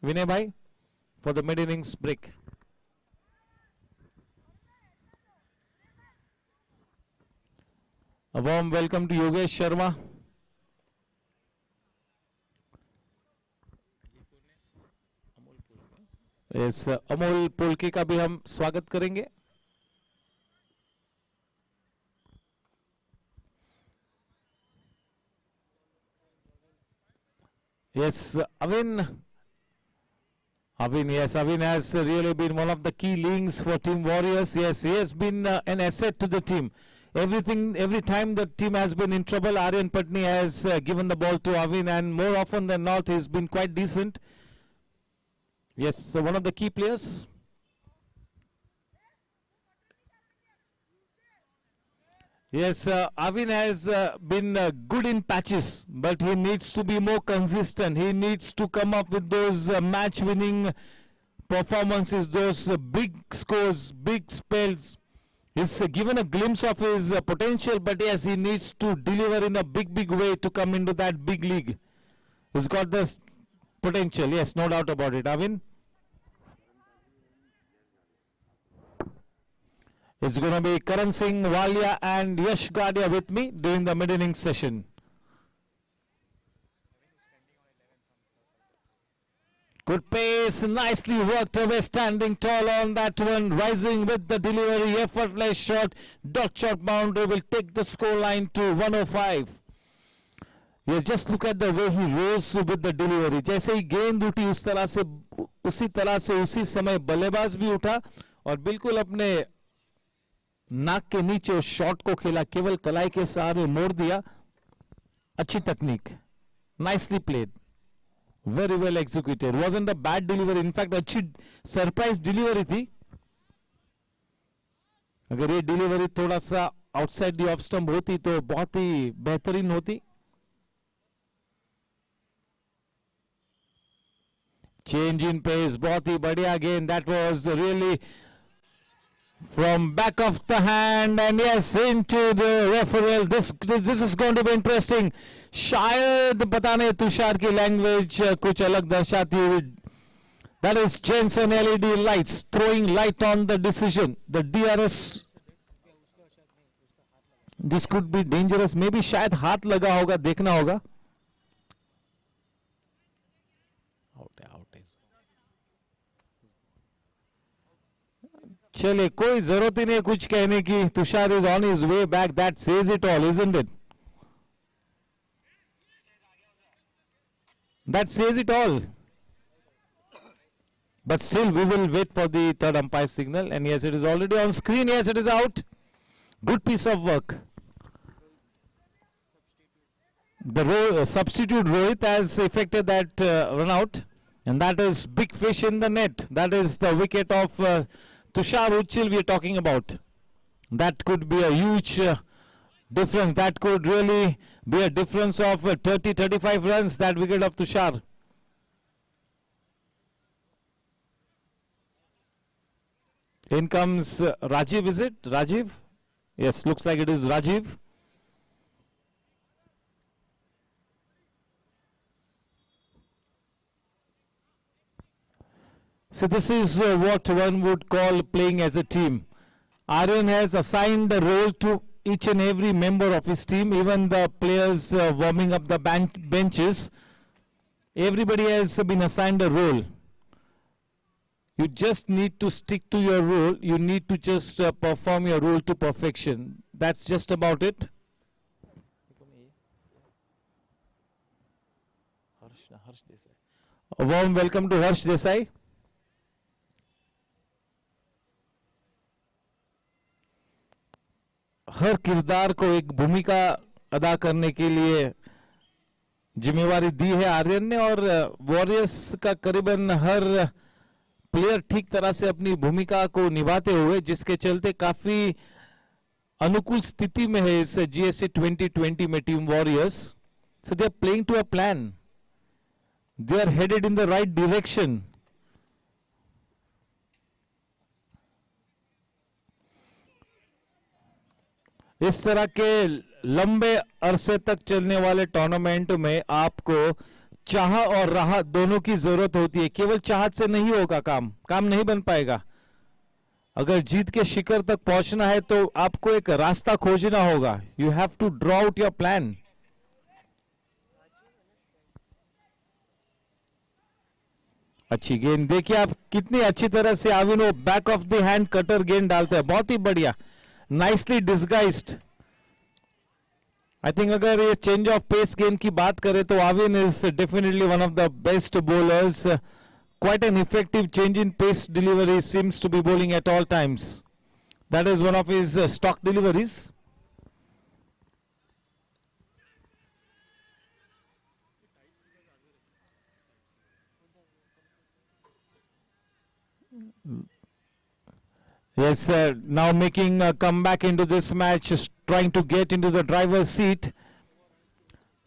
Vinay Bhai, for the mid-innings break. A warm welcome to Yogesh Sharma. इस अमोल पुलके का भी हम स्वागत करेंगे. Yes, Avin, yes, Avin has really been one of the key links for Team Warriors. Yes, he has been an asset to the team. Every time the team has been in trouble, Aryan Patni has given the ball to Avin, and more often than not, he's been quite decent. Yes, so one of the key players. Yes, Avin has been good in patches, but he needs to be more consistent. He needs to come up with those match-winning performances, those big scores, big spells. He's given a glimpse of his potential, but yes, he needs to deliver in a big way to come into that big league. He's got the potential, yes, no doubt about it. Avin? It's going to be Karan Singh, Walia and Yash Gadia with me during the mid-innings session. Good pace, nicely worked away, standing tall on that one, rising with the delivery, effortless shot, dot shot boundary will take the score line to 105. Yes, just look at the way he rose with the delivery. जैसे ही गेंद उठी उसी तरह से उसी समय बल्लेबाज भी उठा और बिल्कुल अपने नाक के नीचे उस शॉट को खेला, केवल कलाई के सहारे मोड़ दिया. अच्छी तकनीक, nicely played. Very well executed. Wasn't a bad delivery. In fact, अच्छी सरप्राइज डिलीवरी थी. अगर ये डिलीवरी थोड़ा सा आउटसाइड द ऑफ स्टंप होती तो बहुत ही बेहतरीन होती. Change in pace, बहुत ही बढ़िया गेंद. That was really from back of the hand, and yes, into the referral. This is going to be interesting. शायद पता नहीं तुषार की लैंग्वेज कुछ अलग दर्शाती हुई. That is Jensen LED lights throwing light on the decision. The DRS. This could be dangerous. Maybe शायद हाथ लगा होगा, देखना होगा. चलिए, कोई जरूरत ही नहीं कुछ कहने की. Tushar is on his way back. That says it all, isn't it? That says it all. But still, we will wait for the third umpire signal. And yes, it is already on screen. Yes, it is out. Good piece of work. The substitute Rohit has effected that run out. And that is big fish in the net. That is the wicket of Tushar Uchil we are talking about. That could be a huge difference. That could really be a difference of 30-35 runs, that wicket of Tushar. In comes Rajiv, is it? Rajiv? Yes, looks like it is Rajiv. So this is what one would call playing as a team. Aryan has assigned a role to each and every member of his team, even the players warming up the benches. Everybody has been assigned a role. You just need to stick to your role. You need to just perform your role to perfection. That's just about it. A warm welcome to Harsh Desai. हर किरदार को एक भूमिका अदा करने के लिए जिम्मेवारी दी है आर्यन ने, और वॉरियर्स का करीबन हर प्लेयर ठीक तरह से अपनी भूमिका को निभाते हुए, जिसके चलते काफी अनुकूल स्थिति में है इस जीएससी 2020 में team Warriors. So they are playing to a plan. They are headed in the right direction. इस तरह के लंबे अरसे तक चलने वाले टूर्नामेंट में आपको चाह और राहत दोनों की जरूरत होती है. केवल चाहत से नहीं होगा, काम नहीं बन पाएगा. अगर जीत के शिखर तक पहुंचना है तो आपको एक रास्ता खोजना होगा. You have to draw out your plan. अच्छी गेंद देखिए आप, कितनी अच्छी तरह से आविन वो back of the hand cutter गेंद डालते हैं. बहुत ही बढ़िया, नाइसली डिस्गाइज्ड. आई थिंक अगर ये चेंज ऑफ पेस गेंद की बात करें तो Avin is definitely one of the best bowlers. Quite an effective change in pace delivery, seems to be bowling at all times. That is one of his stock deliveries. Yes, now making a comeback into this match, trying to get into the driver's seat.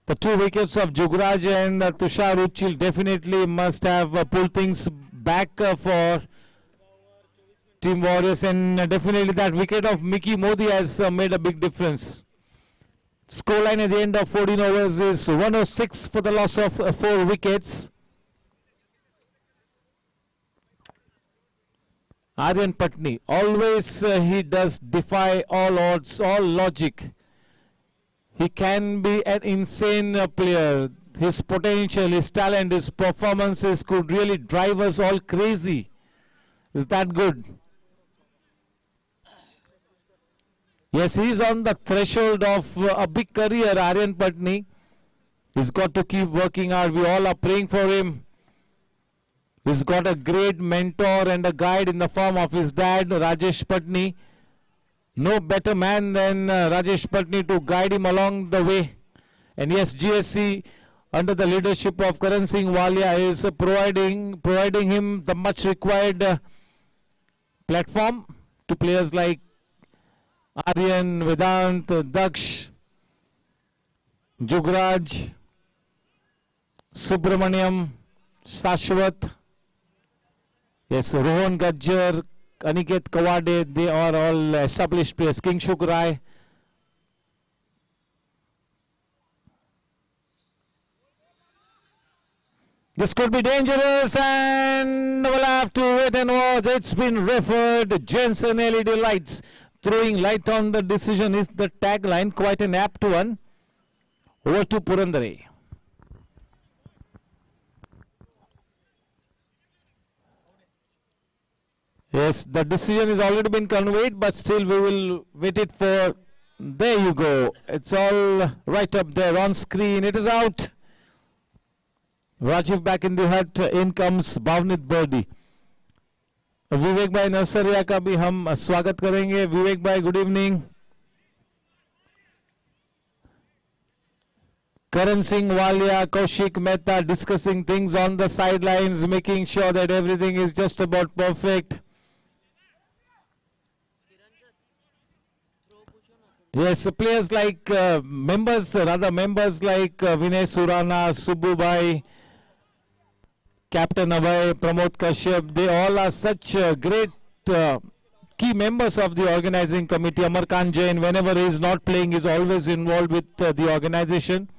The two wickets of Jugraj and Tushar Uchil definitely must have pulled things back for Team Warriors, and definitely that wicket of Mickey Modi has made a big difference. Scoreline at the end of 14 overs is 106 for the loss of 4 wickets. Aryan Patni, always he does defy all odds, all logic. He can be an insane player. His potential, his talent, his performances could really drive us all crazy. Is that good? Yes, he is on the threshold of a big career, Aryan Patni. He's got to keep working hard. We all are praying for him. He's got a great mentor and a guide in the form of his dad, Rajesh Patni. No better man than Rajesh Patni to guide him along the way. And yes, GSC under the leadership of Karan Singh Walia is providing him the much required platform to players like Aryan, Vedant, Daksh, Jugraj, Subramaniam, Shashwat. Yes, Rohan Gajjar, Aniket Kawade, they are all established players. Kingshuk Rai. This could be dangerous, and we'll have to wait and watch. It's been referred. Jensen LED lights. Throwing light on the decision is the tagline. Quite an apt one. Over to Purandare. Yes, the decision has already been conveyed, but still we will wait it for. There you go. It's all right up there on screen. It is out. Rajiv back in the hut. In comes Bhavnit Birdie. विवेक भाई नरसरिया का भी हम स्वागत करेंगे. विवेक भाई, good evening. Karan Singh Walia, Kaushik Mehta discussing things on the sidelines, making sure that everything is just about perfect. Yes, players like members like Vinay Surana, Subbu Bhai, Captain Abhay, Pramod Kashyap, they all are such great key members of the organizing committee. Amarkant Jain, whenever he is not playing, is always involved with the organization.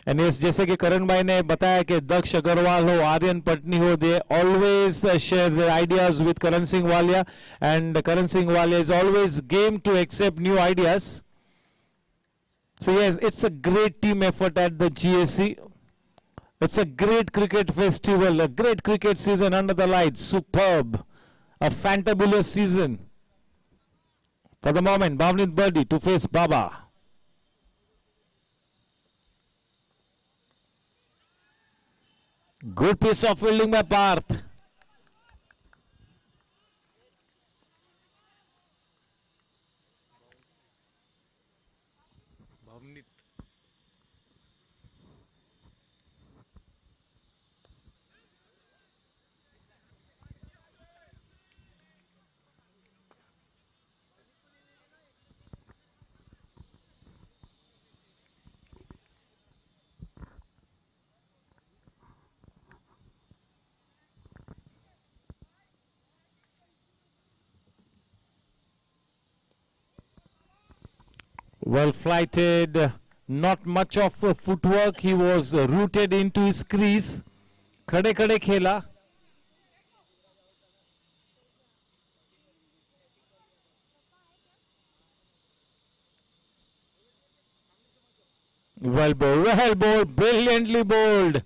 And yes, जैसे कि करण भाई ने बताया कि दक्ष अग्रवाल हो, आर्यन पटनी हो, they always share their ideas with Karan Singh Walia, and Karan Singh Walia is always game to accept new ideas. So yes, it's a great team effort at the GSC. It's a great cricket festival, a great cricket season under the lights, superb, a fantabulous season. For the moment, Bhavnit Birdie to face Baba. Good piece of fielding by Parth. Well flighted, not much of footwork. He was rooted into his crease. खड़े खड़े खेला. Well bowled, brilliantly bowled.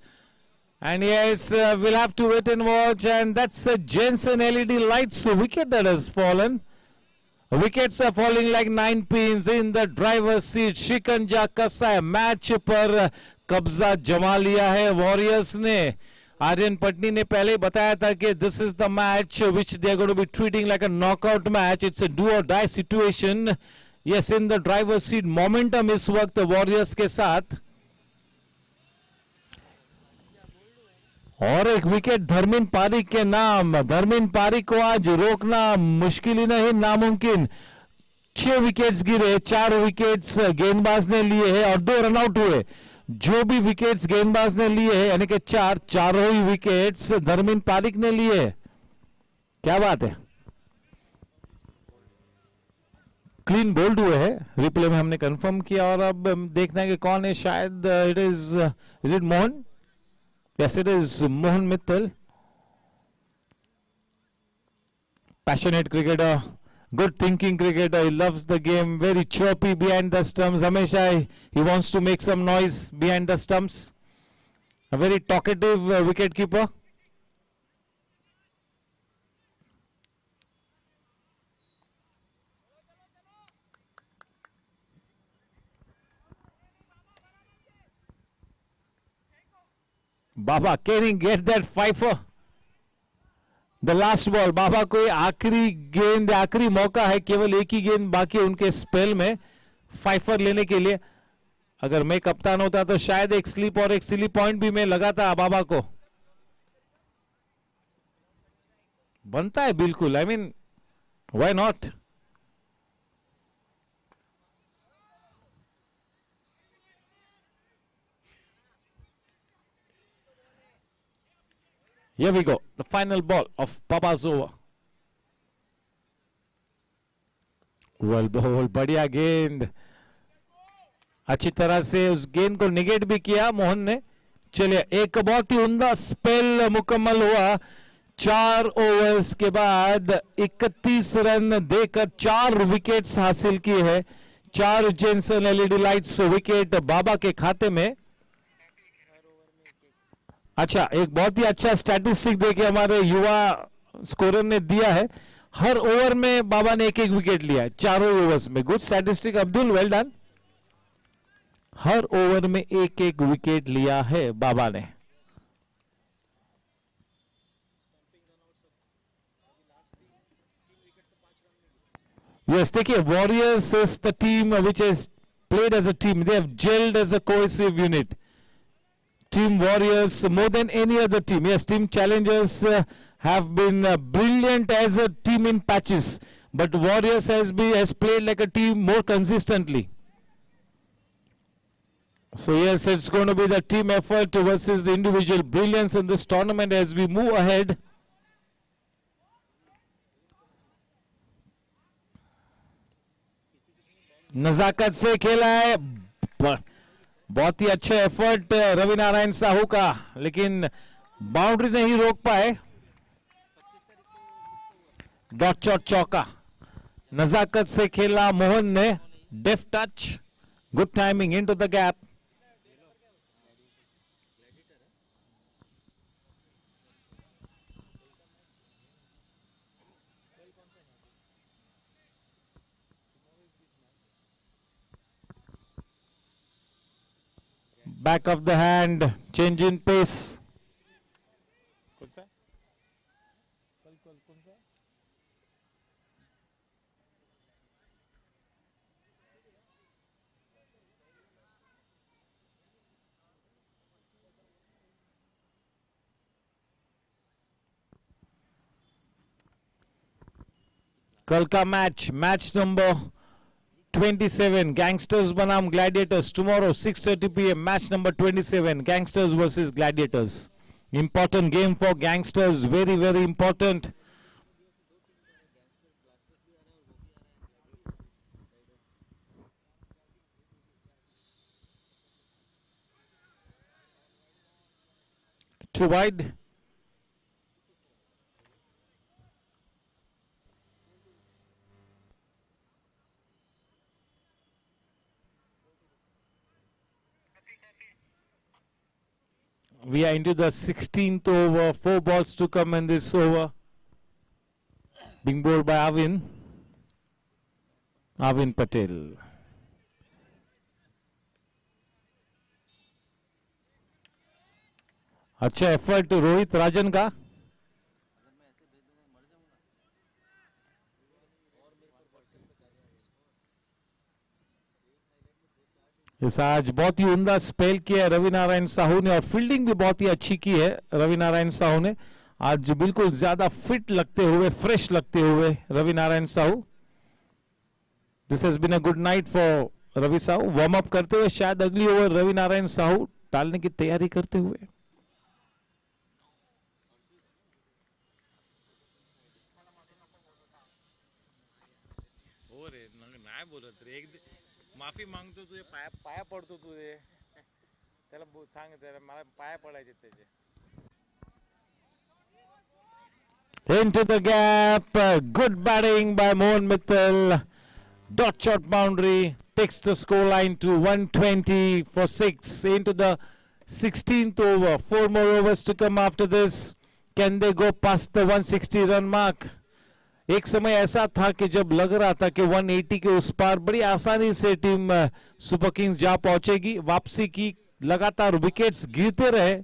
And yes, we'll have to wait and watch. And that's a Jensen LED lights wicket that has fallen. Wickets are falling like 9 pins in the driver's seat. शिकंजा कसा है, match पर कब्जा जमा लिया है warriors ने. आर्यन पटनी ने पहले बताया था कि this is the match which they are going to be treating like a knockout match. It's a do or die situation. Yes, in the driver's seat momentum इस वक्त वॉरियर्स के साथ. और एक विकेट धर्मिन पारिक के नाम. धर्मिन पारिक को आज रोकना मुश्किल ही नहीं, नामुमकिन. 6 विकेट्स गिरे, 4 विकेट्स गेंदबाज ने लिए हैं और 2 रनआउट हुए. जो भी विकेट्स गेंदबाज ने लिए हैं, यानी कि चारों ही विकेट्स धर्मिन पारिक ने लिए. क्या बात है, क्लीन बोल्ड हुए हैं. रिप्ले में हमने कंफर्म किया और अब देखना है कि कौन है. शायद is it Mohan. Yes, it is Mohan Mittal. Passionate cricketer, good thinking cricketer. He loves the game. Very chirpy behind the stumps. Hamesha he wants to make some noise behind the stumps. A very talkative wicket keeper. Baba, can he get that fifer? The last ball. बाबा को आखिरी गेंद, आखिरी मौका है. केवल एक ही गेंद बाकी उनके स्पेल में फाइफर लेने के लिए. अगर मैं कप्तान होता तो शायद एक स्लिप और एक सिली पॉइंट भी मैं लगाता बाबा को. बनता है बिल्कुल. I mean, why not? Here we go, the final ball of Baba's over. Well ball, बढ़िया गेंद. अच्छी तरह से उस गेंद को निगेट भी किया मोहन ने. चलिए, एक बहुत ही उम्दा स्पेल मुकम्मल हुआ. 4 ओवर्स के बाद 31 रन देकर 4 विकेट्स हासिल किए हैं. 4 जेंसन एलईडी लाइट्स विकेट बाबा के खाते में. अच्छा, एक बहुत ही अच्छा स्टैटिस्टिक देखे हमारे युवा स्कोरर ने दिया है। हर ओवर में बाबा ने एक एक विकेट लिया है, चारों ओवर्स में। Good statistic Abdul, well done. हर ओवर में एक एक विकेट लिया है बाबा ने। Yes, देखिए, Warriors is the team which has played as a team. They have gelled as a cohesive unit. Team Warriors more than any other team. Yes, Team Challengers have been brilliant as a team in patches, but Warriors has played like a team more consistently. So yes, it's going to be the team effort versus the individual brilliance in this tournament as we move ahead. नजाकत से खेला है, बहुत ही अच्छा effort Ravi Narayan Sahu का, लेकिन boundary नहीं रोक पाए। डॉट शॉट चौका, नजाकत से खेला मोहन ने, deft touch, good timing into the gap. Back of the hand, change in pace. कल का मैच नंबर 27, Gangsters बनाम Gladiators. Tomorrow 6:30 p.m. match number 27, Gangsters versus Gladiators. Important game for Gangsters, very very important. Too wide. We are into the 16th over, 4 balls to come in this over. Being bowled by Avin Patel. अच्छा effort Rohit राजन का। इस आज बहुत ही उम्दा spell किया है रवि नारायण साहू ने, और फील्डिंग भी बहुत ही अच्छी की है रवि नारायण साहू ने। आज बिल्कुल ज्यादा फिट लगते हुए, फ्रेश लगते हुए Ravi Narayan Sahu. This has been a good night for Ravi Sahu. Warm up करते हुए शायद अगली ओवर रवि नारायण साहू डालने की तैयारी करते हुए। माफी मागतो तुझे, पाया पडतो तुझे, त्याला सांग, त्याला मला पाया पडायचे त्याचे. Into the gap, good batting by Mohan Mittal. Dot shot boundary takes the score line to 120 for 6 into the 16th over. 4 more overs to come after this. Can they go past the 160 run mark? एक समय ऐसा था कि जब लग रहा था कि 180 के उस पार बड़ी आसानी से टीम सुपर किंग्स जा पहुंचेगी। वापसी की, लगातार विकेट्स गिरते रहे।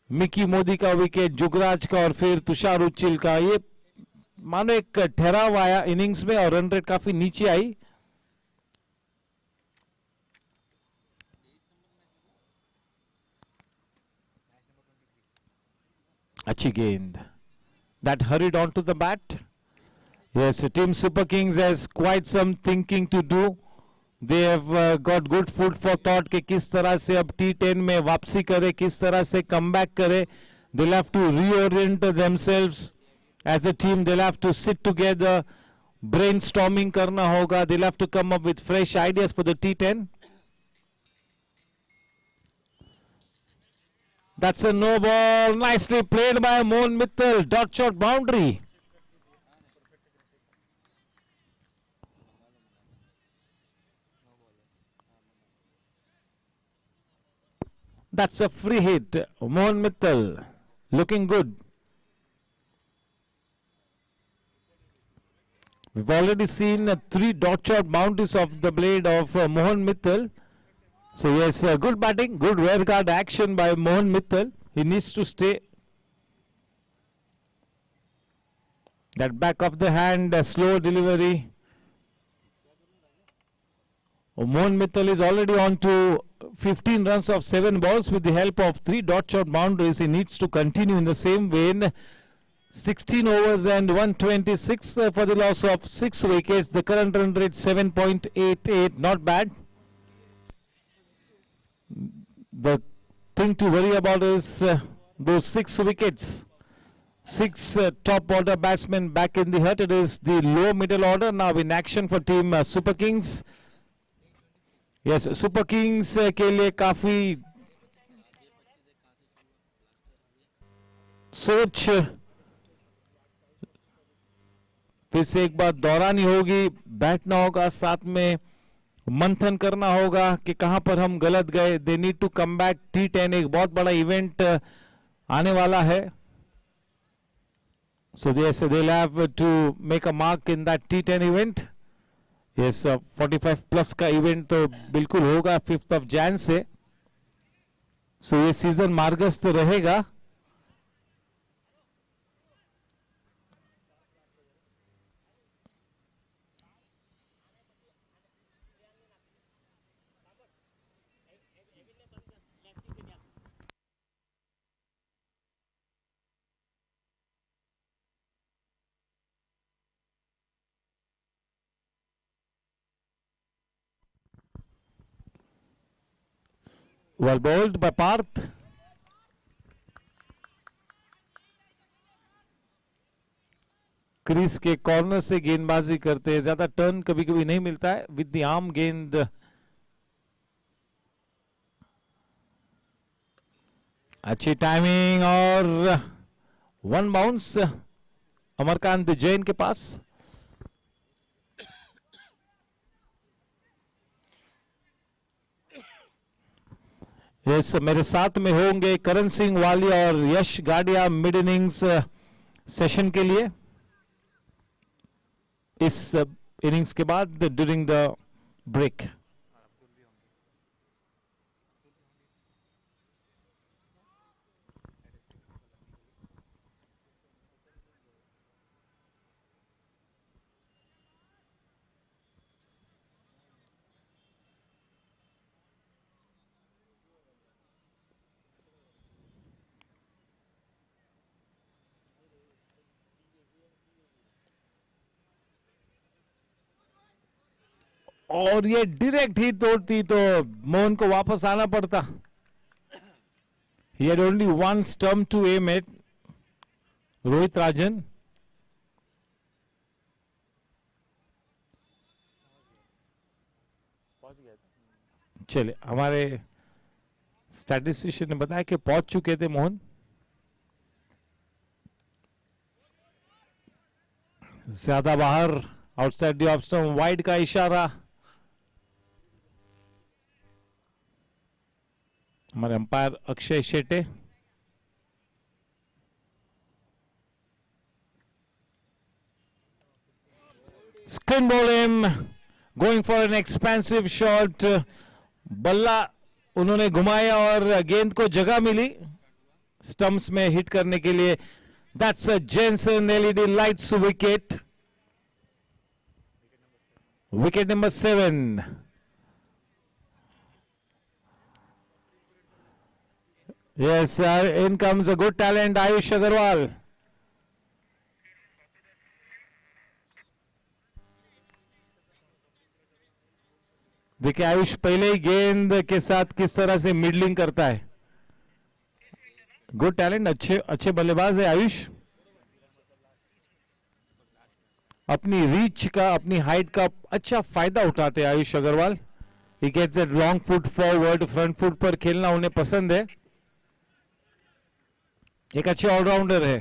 मिकी मोदी का विकेट, जुगराज का, और फिर तुषार उच्चिल का। ये मानो एक ठहराव आया इनिंग्स में और रन रेट काफी नीचे आई। अच्छी गेंद, that hurried onto the bat. Yes, Team Super Kings has quite some thinking to do. They have got good food for thought कि किस तरह से अब T10 में वापसी करे, किस तरह से comeback करे. They'll have to reorient themselves as a team. They'll have to sit together, brainstorming करना होगा. They'll have to come up with fresh ideas for the T10. That's a no ball. Nicely played by Mohan Mittal. Dot shot boundary. That's a free hit. Mohan Mittal looking good. We've already seen 3 dot shot boundaries of the blade of Mohan Mittal. So yes, good batting, good rear guard action by Mohan Mittal. He needs to stay. That back of the hand, slow delivery. Mohan Mittal is already on to 15 runs of 7 balls with the help of 3 dot shot boundaries. He needs to continue in the same vein. 16 overs and 126 for the loss of 6 wickets. The current run rate 7.88, not bad. The thing to worry about is those 6 wickets. 6 top order batsmen back in the hut. It is the low middle order now in action for team Super Kings. Yes, Super Kings के लिए काफी सोच फिर से एक बार दोहरानी होगी, बैठना होगा, साथ में मंथन करना होगा कि कहां पर हम गलत गए. They need to come back. T10 एक बहुत बड़ा इवेंट आने वाला है. So yes, they'll have to make a mark in that T10 event. Yes, 45 plus का इवेंट तो बिल्कुल होगा 5th of Jan से. So ये सीजन मार्गस्थ रहेगा. Well bowled by Parth. Crease के कॉर्नर से गेंदबाजी करते हैं, ज्यादा टर्न कभी कभी नहीं मिलता है. विद द आर्म गेंद अच्छी टाइमिंग और 1 बाउंस अमरकांत जैन के पास. यस, मेरे साथ में होंगे करण सिंह वालिया और यश गाडिया मिड इनिंग्स सेशन के लिए. इस इनिंग्स के बाद ड्यूरिंग द ब्रेक. और ये डायरेक्ट ही तोड़ती तो मोहन को वापस आना पड़ता. He had only 1 stump to aim at. Rohit राजन. चले, हमारे स्टैटिस्टिशियन ने बताया कि पहुंच चुके थे मोहन. ज्यादा बाहर, outside the off stump, wide का इशारा. हमारे umpire Akshay Shete. Spin ball him, going for an expensive shot. बल्ला उन्होंने घुमाया और गेंद को जगह मिली स्टंप्स में हिट करने के लिए. That's a Jensen LED lights wicket. Wicket number 7. Yes, in comes a good talent, Ayush Agarwal. देखिए आयुष पहले ही गेंद के साथ किस तरह से मिडलिंग करता है. गुड टैलेंट, अच्छे बल्लेबाज है आयुष. अपनी रीच का, अपनी हाइट का अच्छा फायदा उठाते हैं Ayush Agarwal. He gets that long foot forward, front foot पर खेलना उन्हें पसंद है. एक अच्छे ऑलराउंडर है,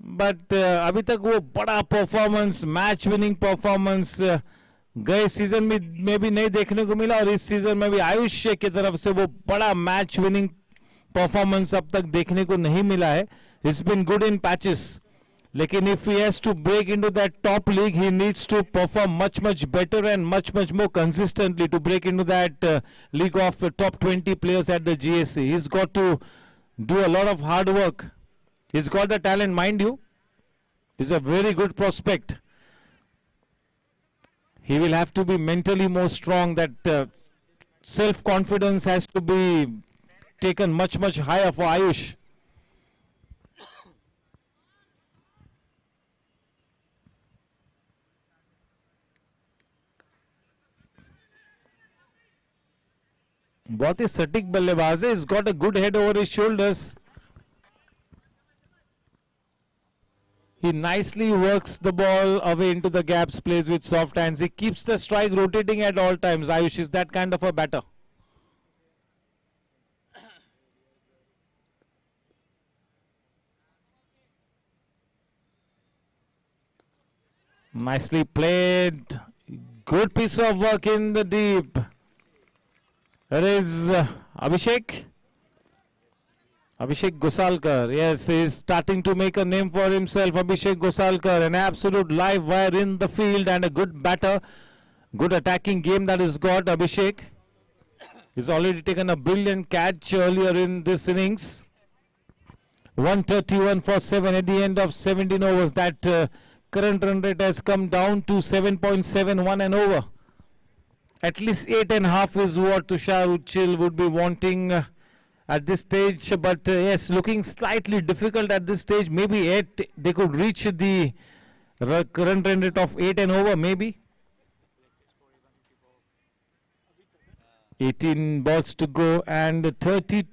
बट अभी तक वो बड़ा परफॉर्मेंस, मैच विनिंग परफॉर्मेंस गए सीजन में भी नहीं देखने को मिला और इस सीजन में भी आयुष की तरफ से वो बड़ा मैच विनिंग परफॉर्मेंस अब तक देखने को नहीं मिला है. It's been good in patches. Lekin if he has to break into that top league, he needs to perform much better and much more consistently to break into that league of top 20 players at the GSC. He's got to do a lot of hard work. He's got the talent, mind you. He's a very good prospect. He will have to be mentally more strong. That self-confidence has to be taken much higher for Ayush. बहुत ही सटीक बल्लेबाज है. He's got a good head over his shoulders. He nicely works the ball away into the gaps, plays with soft hands. He keeps the strike rotating at all times. Ayush is that kind of a batter. Nicely played. Good piece of work in the deep. There is Abhishek. Abhishek Gosalkar. Yes, he is starting to make a name for himself. Abhishek Gosalkar, an absolute live wire in the field and a good batter. Good attacking game that he's got. Abhishek. He's already taken a brilliant catch earlier in this innings. 131 for 7 at the end of 17 overs. That current run rate has come down to 7.71 and over. At least 8.5 is what Tushar Uchil would be wanting at this stage. But yes, looking slightly difficult at this stage. Maybe 8. They could reach the current run rate of 8 and over maybe. 18 balls to go and 30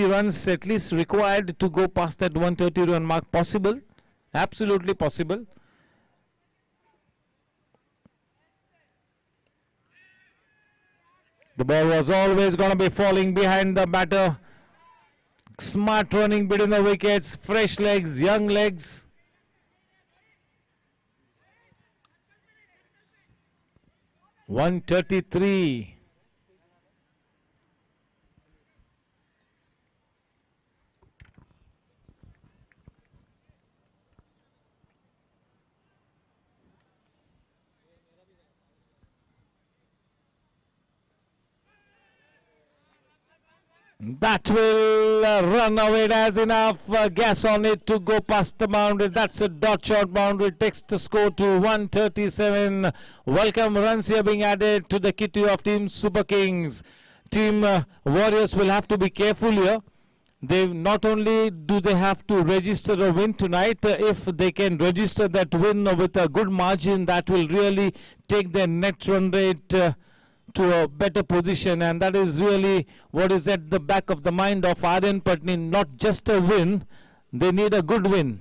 runs at least required to go past that 130 run mark. Possible. Absolutely possible. The ball was always going to be falling behind the batter. Smart running between the wickets. Fresh legs, young legs. .133. That will run away. It has enough gas on it to go past the boundary. That's a dot shot boundary. Takes the score to 137. Welcome runs here being added to the kitty of Team Super Kings. Team Warriors will have to be careful here. They not only do they have to register a win tonight, if they can register that win with a good margin, that will really take their net run rate to a better position, and that is really what is at the back of the mind of Aryan Patni. Not just a win, they need a good win.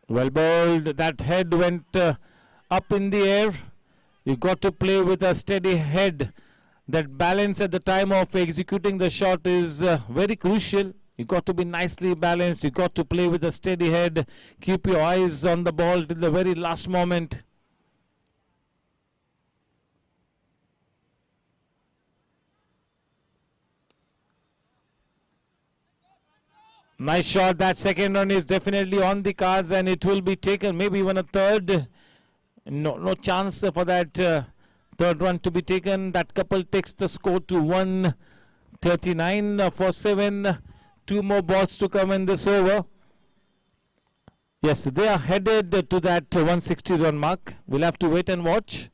Well bowled. That head went up in the air. You got to play with a steady head. That balance at the time of executing the shot is very crucial. You got to be nicely balanced. You got to play with a steady head. Keep your eyes on the ball till the very last moment. Nice shot. That second run is definitely on the cards and it will be taken. Maybe even a third. No chance for that third run to be taken. That couple takes the score to 139 for 7. 2 more balls to come in this over. Yes, they are headed to that 160 run mark. We'll have to wait and watch.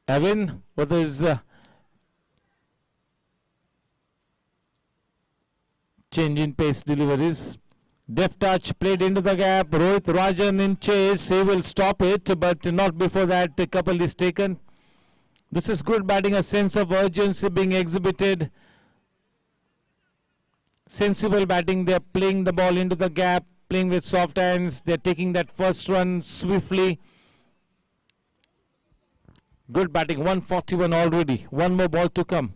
Evan with his change in pace deliveries. Deft touch played into the gap. Rohit Rajan in chase. He will stop it, but not before that a couple is taken. This is good batting, a sense of urgency being exhibited. Sensible batting. They're playing the ball into the gap, playing with soft hands. They're taking that first run swiftly. Good batting. 141 already. 1 more ball to come.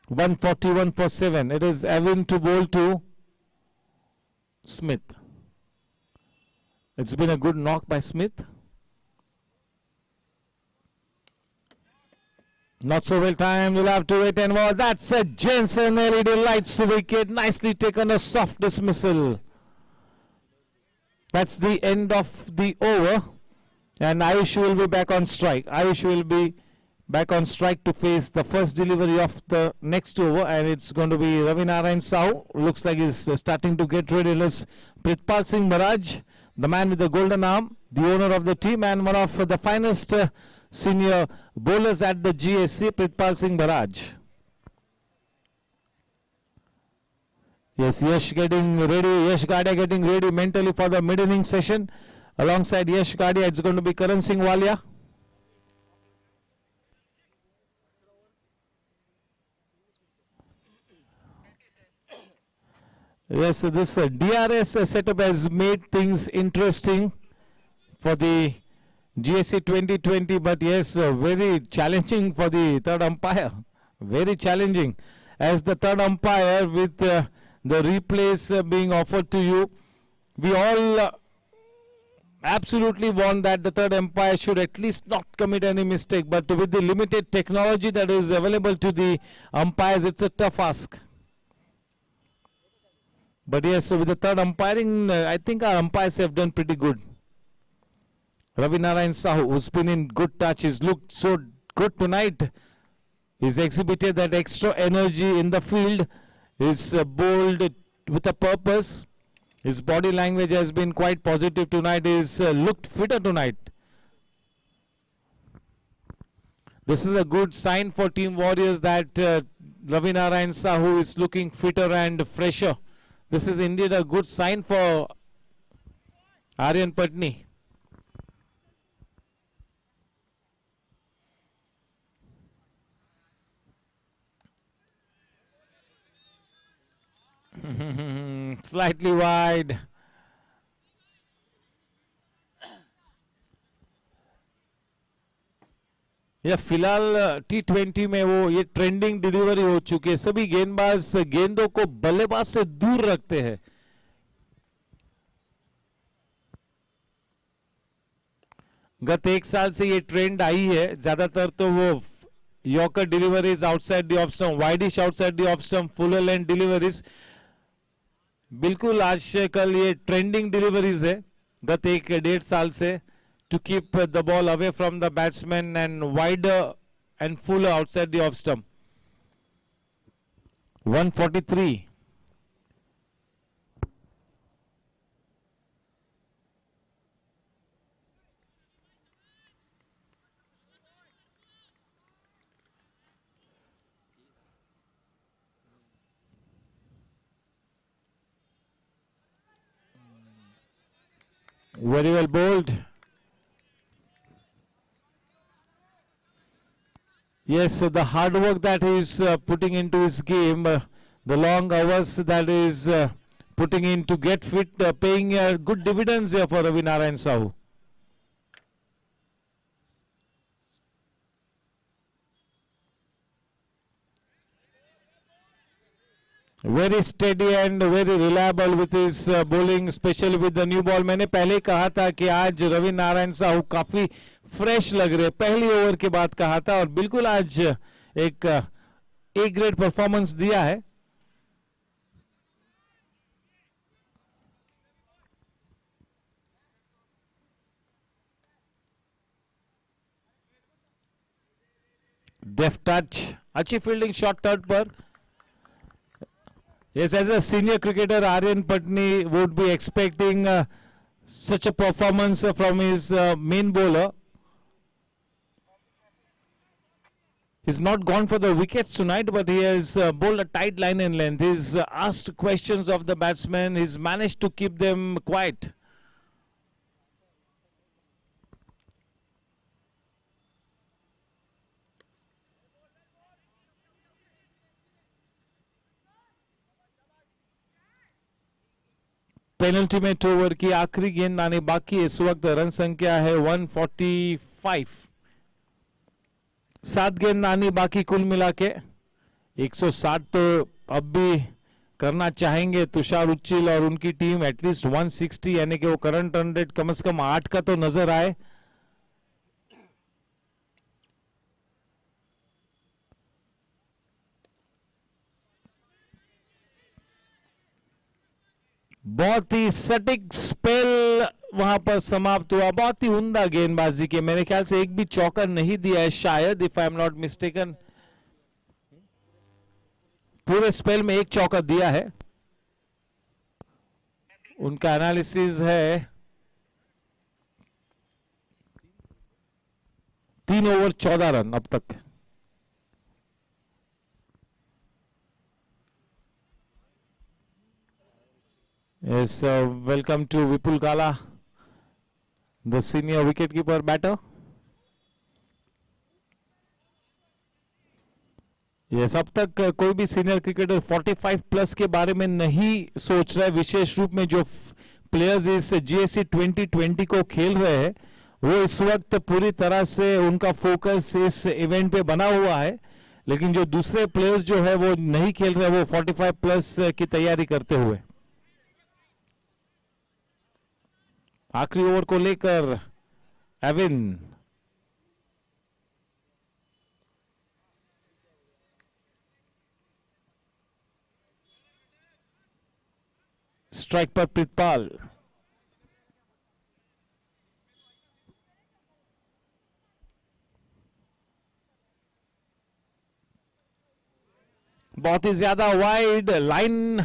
141 for 7. It is Evan to bowl to Smith. It's been a good knock by Smith. Not so well timed. We'll have to wait and watch. That's a Jensen LED lights to wicket. Nicely taken, a soft dismissal. That's the end of the over. And Ayush will be back on strike. Ayush will be back on strike to face the first delivery of the next over. And it's going to be Ravi Narayan Sahu. Looks like he's starting to get ready. Pritpal Singh Baraj, the man with the golden arm, the owner of the team and one of the finest senior bowlers at the GSC, Pritpal Singh Baraj. Yes, Yash getting ready, Yash Gadia getting ready mentally for the mid-inning session. Alongside Yash Gadia, it's going to be Karan Singh Walia. Yes, this DRS setup has made things interesting for the GSC 2020, but yes, very challenging for the third umpire. Very challenging. As the third umpire with the replays being offered to you, we all absolutely want that the third umpire should at least not commit any mistake, but with the limited technology that is available to the umpires, it's a tough ask. But yes, so with the third umpiring, I think our umpires have done pretty good. Ravi Narayan Sahu, who's been in good touch, he's looked so good tonight. He's exhibited that extra energy in the field. He's bowled with a purpose. His body language has been quite positive tonight. He's looked fitter tonight. This is a good sign for Team Warriors that Ravi Narayan Sahu is looking fitter and fresher. This is indeed a good sign for Aryan Patni. Slightly wide. या फिलहाल T20 में वो ये trending delivery हो चुकी है. सभी गेंदबाज गेंदों को बल्लेबाज से दूर रखते हैं. गत एक साल से ये ट्रेंड आई है. ज्यादातर तो वो yorker deliveries outside the off stump, widish outside the off stump, full length deliveries. बिल्कुल आजकल ये ट्रेंडिंग डिलीवरीज है गत एक डेढ़ साल से. To keep the ball away from the batsman and wider and fuller outside the off stump. 143. Very well bowled. Yes, the hard work that he is putting into his game, the long hours that he is putting in to get fit, paying good dividends here for Ravi Narayan Sahu. Very steady and very reliable with his bowling, especially with the new ball. मैंने पहले ही कहा था कि आज रवि नारायण साहू काफी fresh लग रहे. पहली ओवर के बाद कहा था और बिल्कुल आज एक ए ग्रेड परफॉर्मेंस दिया है. डेफ्ट टच, अच्छी फील्डिंग शॉट थर्ड पर. Yes, as a senior cricketer, Aryan Patni would be expecting such a performance from his main bowler. He's not gone for the wickets tonight, but he has bowled a tight line and length. He's asked questions of the batsmen. He's managed to keep them quiet. Penalty over की आखिरी गेंद आने बाकी. इस वक्त run संख्या है 145. 7 गेंद आनी बाकी कुल मिला के. 160 तो अब भी करना चाहेंगे तुषार उच्चिल और उनकी टीम. एटलीस्ट 160 यानी कि वो करंट रन रेट कम से कम 8 का तो नजर आए. बहुत ही सटीक स्पेल वहां पर समाप्त हुआ, बहुत ही उम्दा गेंदबाजी के, मेरे ख्याल से एक भी चौका नहीं दिया है शायद, if I am not mistaken. पूरे स्पेल में एक चौका दिया है। उनका एनालिसिस है 3 ओवर 14 रन अब तक। Yes, welcome to Vipul Kala, the senior wicketkeeper batter. Yes, अब तक कोई भी सीनियर क्रिकेटर 45 प्लस के बारे में नहीं सोच रहा है, विशेष रूप में जो प्लेयर्स इस GSC 2020 को खेल रहे हैं वो इस वक्त पूरी तरह से उनका फोकस इस इवेंट पे बना हुआ है, लेकिन जो दूसरे प्लेयर्स जो है वो नहीं खेल रहे, वो 45 प्लस की तैयारी करते हुए। आखिरी ओवर को लेकर एविन, स्ट्राइक पर प्रीतपाल, बहुत ही ज्यादा वाइड, लाइन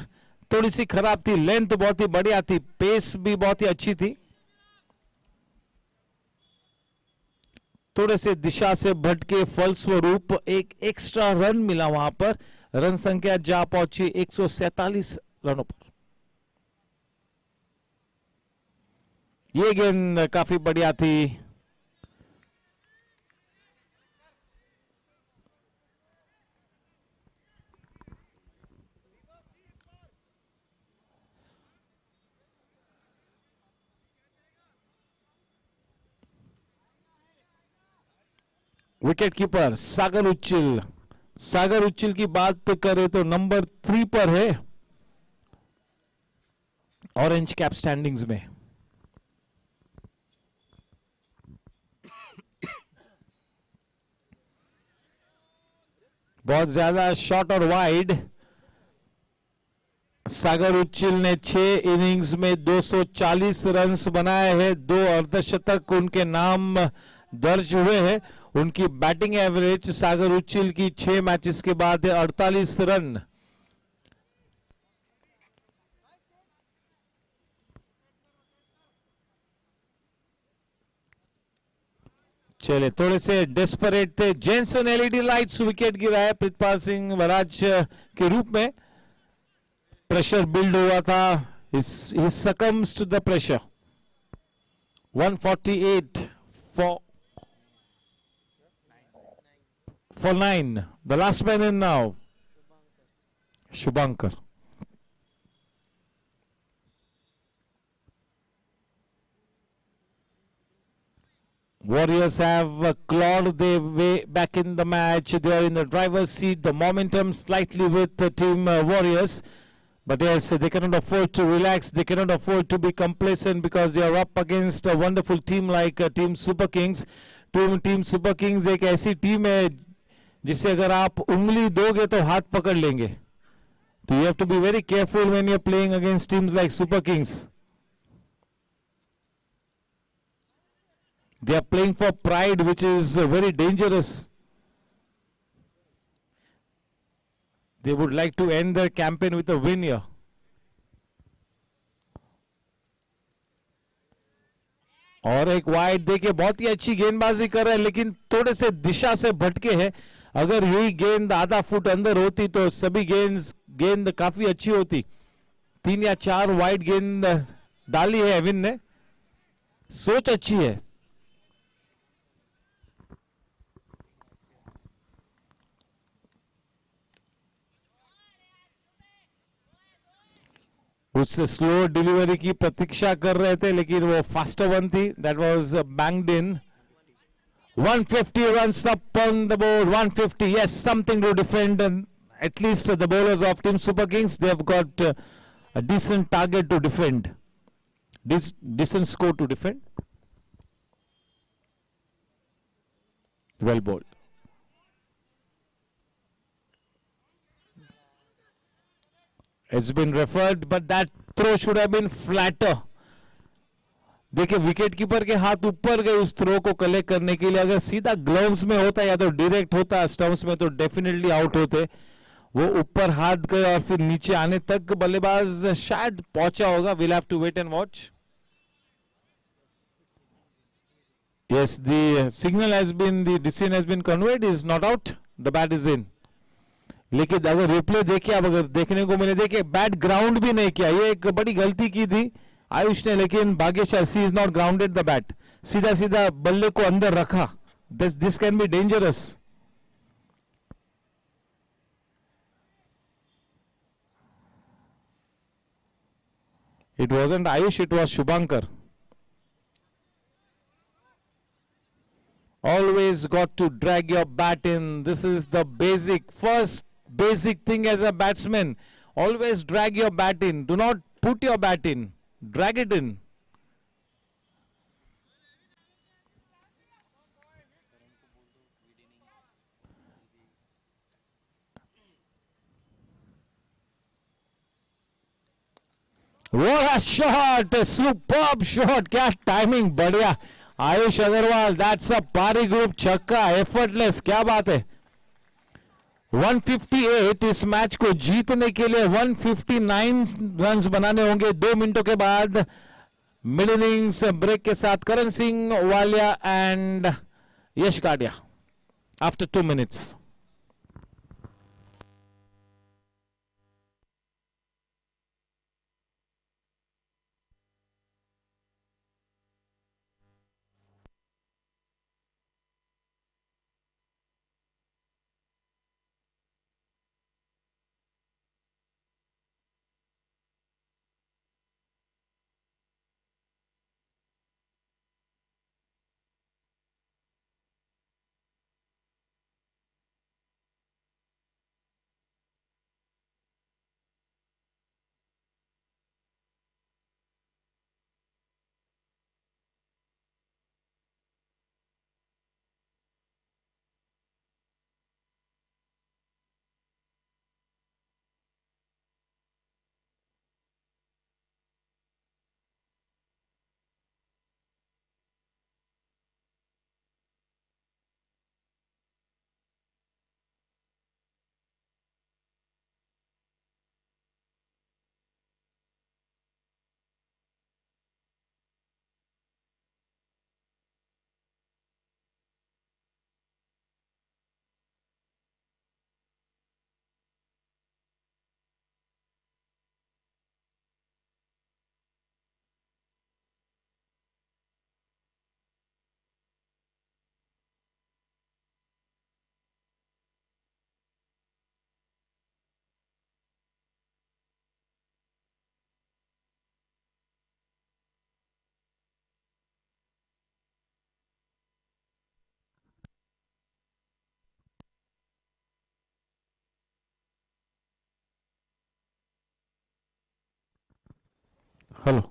थोड़ी सी खराब थी, लेंथ बहुत ही बढ़िया थी, पेस भी बहुत ही अच्छी थी, थोड़े से दिशा से भटके फलस्वरूप एक एक्स्ट्रा रन मिला वहां पर। रन संख्या जा पहुंची 147 रनों पर। ये गेंद काफी बढ़िया थी, विकेट कीपर सागर उच्चिल। सागर उच्चिल की बात करें तो नंबर 3 पर है ऑरेंज कैप स्टैंडिंग्स में। बहुत ज्यादा शॉर्ट और वाइड। सागर उच्चिल ने 6 इनिंग्स में 240 रन्स बनाए हैं, 2 अर्धशतक उनके नाम दर्ज हुए हैं। उनकी बैटिंग एवरेज सागर उच्चिल की 6 मैचेस के बाद है 48 रन। चले, थोड़े से डेस्परेट थे। जेंसन एलईडी लाइट्स, विकेट गिरा है प्रीतपाल सिंह वराज के रूप में। प्रेशर बिल्ड हुआ था, he succumbs to the pressure. 148 for 9. The last man in now, Shubhankar. Warriors have clawed their way back in the match. They are in the driver's seat. The momentum slightly with the team Warriors. But yes, they cannot afford to relax. They cannot afford to be complacent because they are up against a wonderful team like Team Super Kings. Team Super Kings एक ऐसी team है जिसे अगर आप उंगली दोगे तो हाथ पकड़ लेंगे. So you have to be very careful when you're playing against teams like Super Kings. They are playing for pride, which is very dangerous. They would like to end their campaign with a win here. और एक wide देखिए, बहुत ही अच्छी गेंदबाजी कर रहे हैं, लेकिन थोड़े से दिशा से भटके हैं. अगर यही गेंद आधा फुट अंदर होती तो सभी गेंद काफी अच्छी होती. 3 या 4 वाइड गेंद डाली है एविन ने. सोच अच्छी है. उस स्लो डिलीवरी की प्रतीक्षा कर रहे थे, लेकिन वो फास्टर वन थी. That was banged in. 150 runs up on the board. 150, yes, something to defend. And at least the bowlers of Team Super Kings, they have got a decent target to defend. Decent score to defend. Well bowled. It's been referred, but that throw should have been flatter. देखिए wicket keeper के हाथ ऊपर गए उस throw को collect करने के लिए. अगर सीधा ग्लव्स में होता या तो डायरेक्ट होता स्टंप्स में तो डेफिनेटली आउट होते. वो ऊपर हाथ गए और फिर नीचे आने तक बल्लेबाज शायद पहुंचा होगा. Will have to wait and watch. Yes, the signal has been, the decision has been conveyed, is not out, the bat is in. लेकिन अगर रिप्ले देखे, अब अगर देखने को मिले, देखे बैट ग्राउंड भी नहीं किया. ये एक बड़ी गलती की थी आयुष ने, लेकिन भाग्यशाली see is not grounded the bat. सीधा सीधा बल्ले को अंदर रखा. This can be dangerous. It wasn't Ayush, it was Shubhankar. Always got to drag your bat in. This is the first basic thing as a batsman. Always drag your bat in. Do not put your bat in. Drag it in. What a shot! A superb shot. क्या timing बढ़िया. Ayush Agarwal, that's a पारी ग्रुप छक्का, effortless. क्या बात है. 158 इस match को जीतने के लिए 159 रन्स बनाने होंगे 2 मिनटों के बाद. मिड इनिंग्स ब्रेक के साथ Karan Singh Walia and Yash Kadia after 2 minutes. Hello.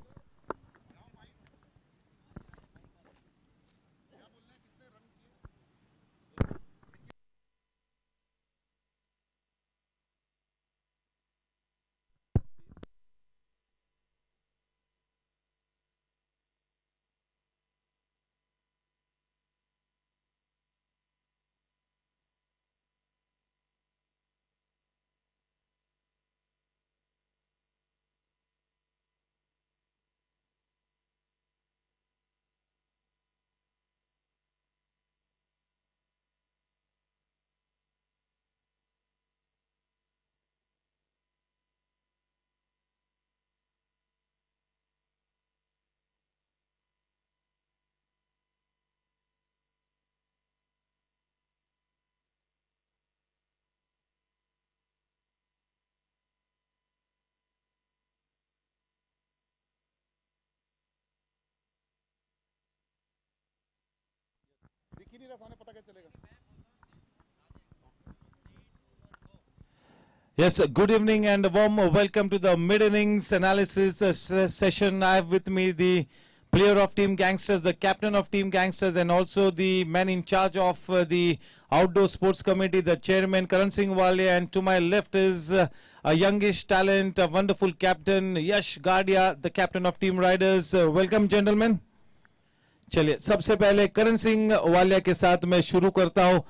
Yes, good evening and a warm welcome to the mid innings analysis session. I have with me the player of Team Gangsters, the captain of Team Gangsters, and also the man in charge of the Outdoor Sports Committee, the chairman Karan Singh Walia. And to my left is a youngish talent, a wonderful captain, Yash Gadia, the captain of Team Riders. Welcome, gentlemen. चलिए, सबसे पहले करण सिंह वालिया के साथ मैं शुरू करता हूं.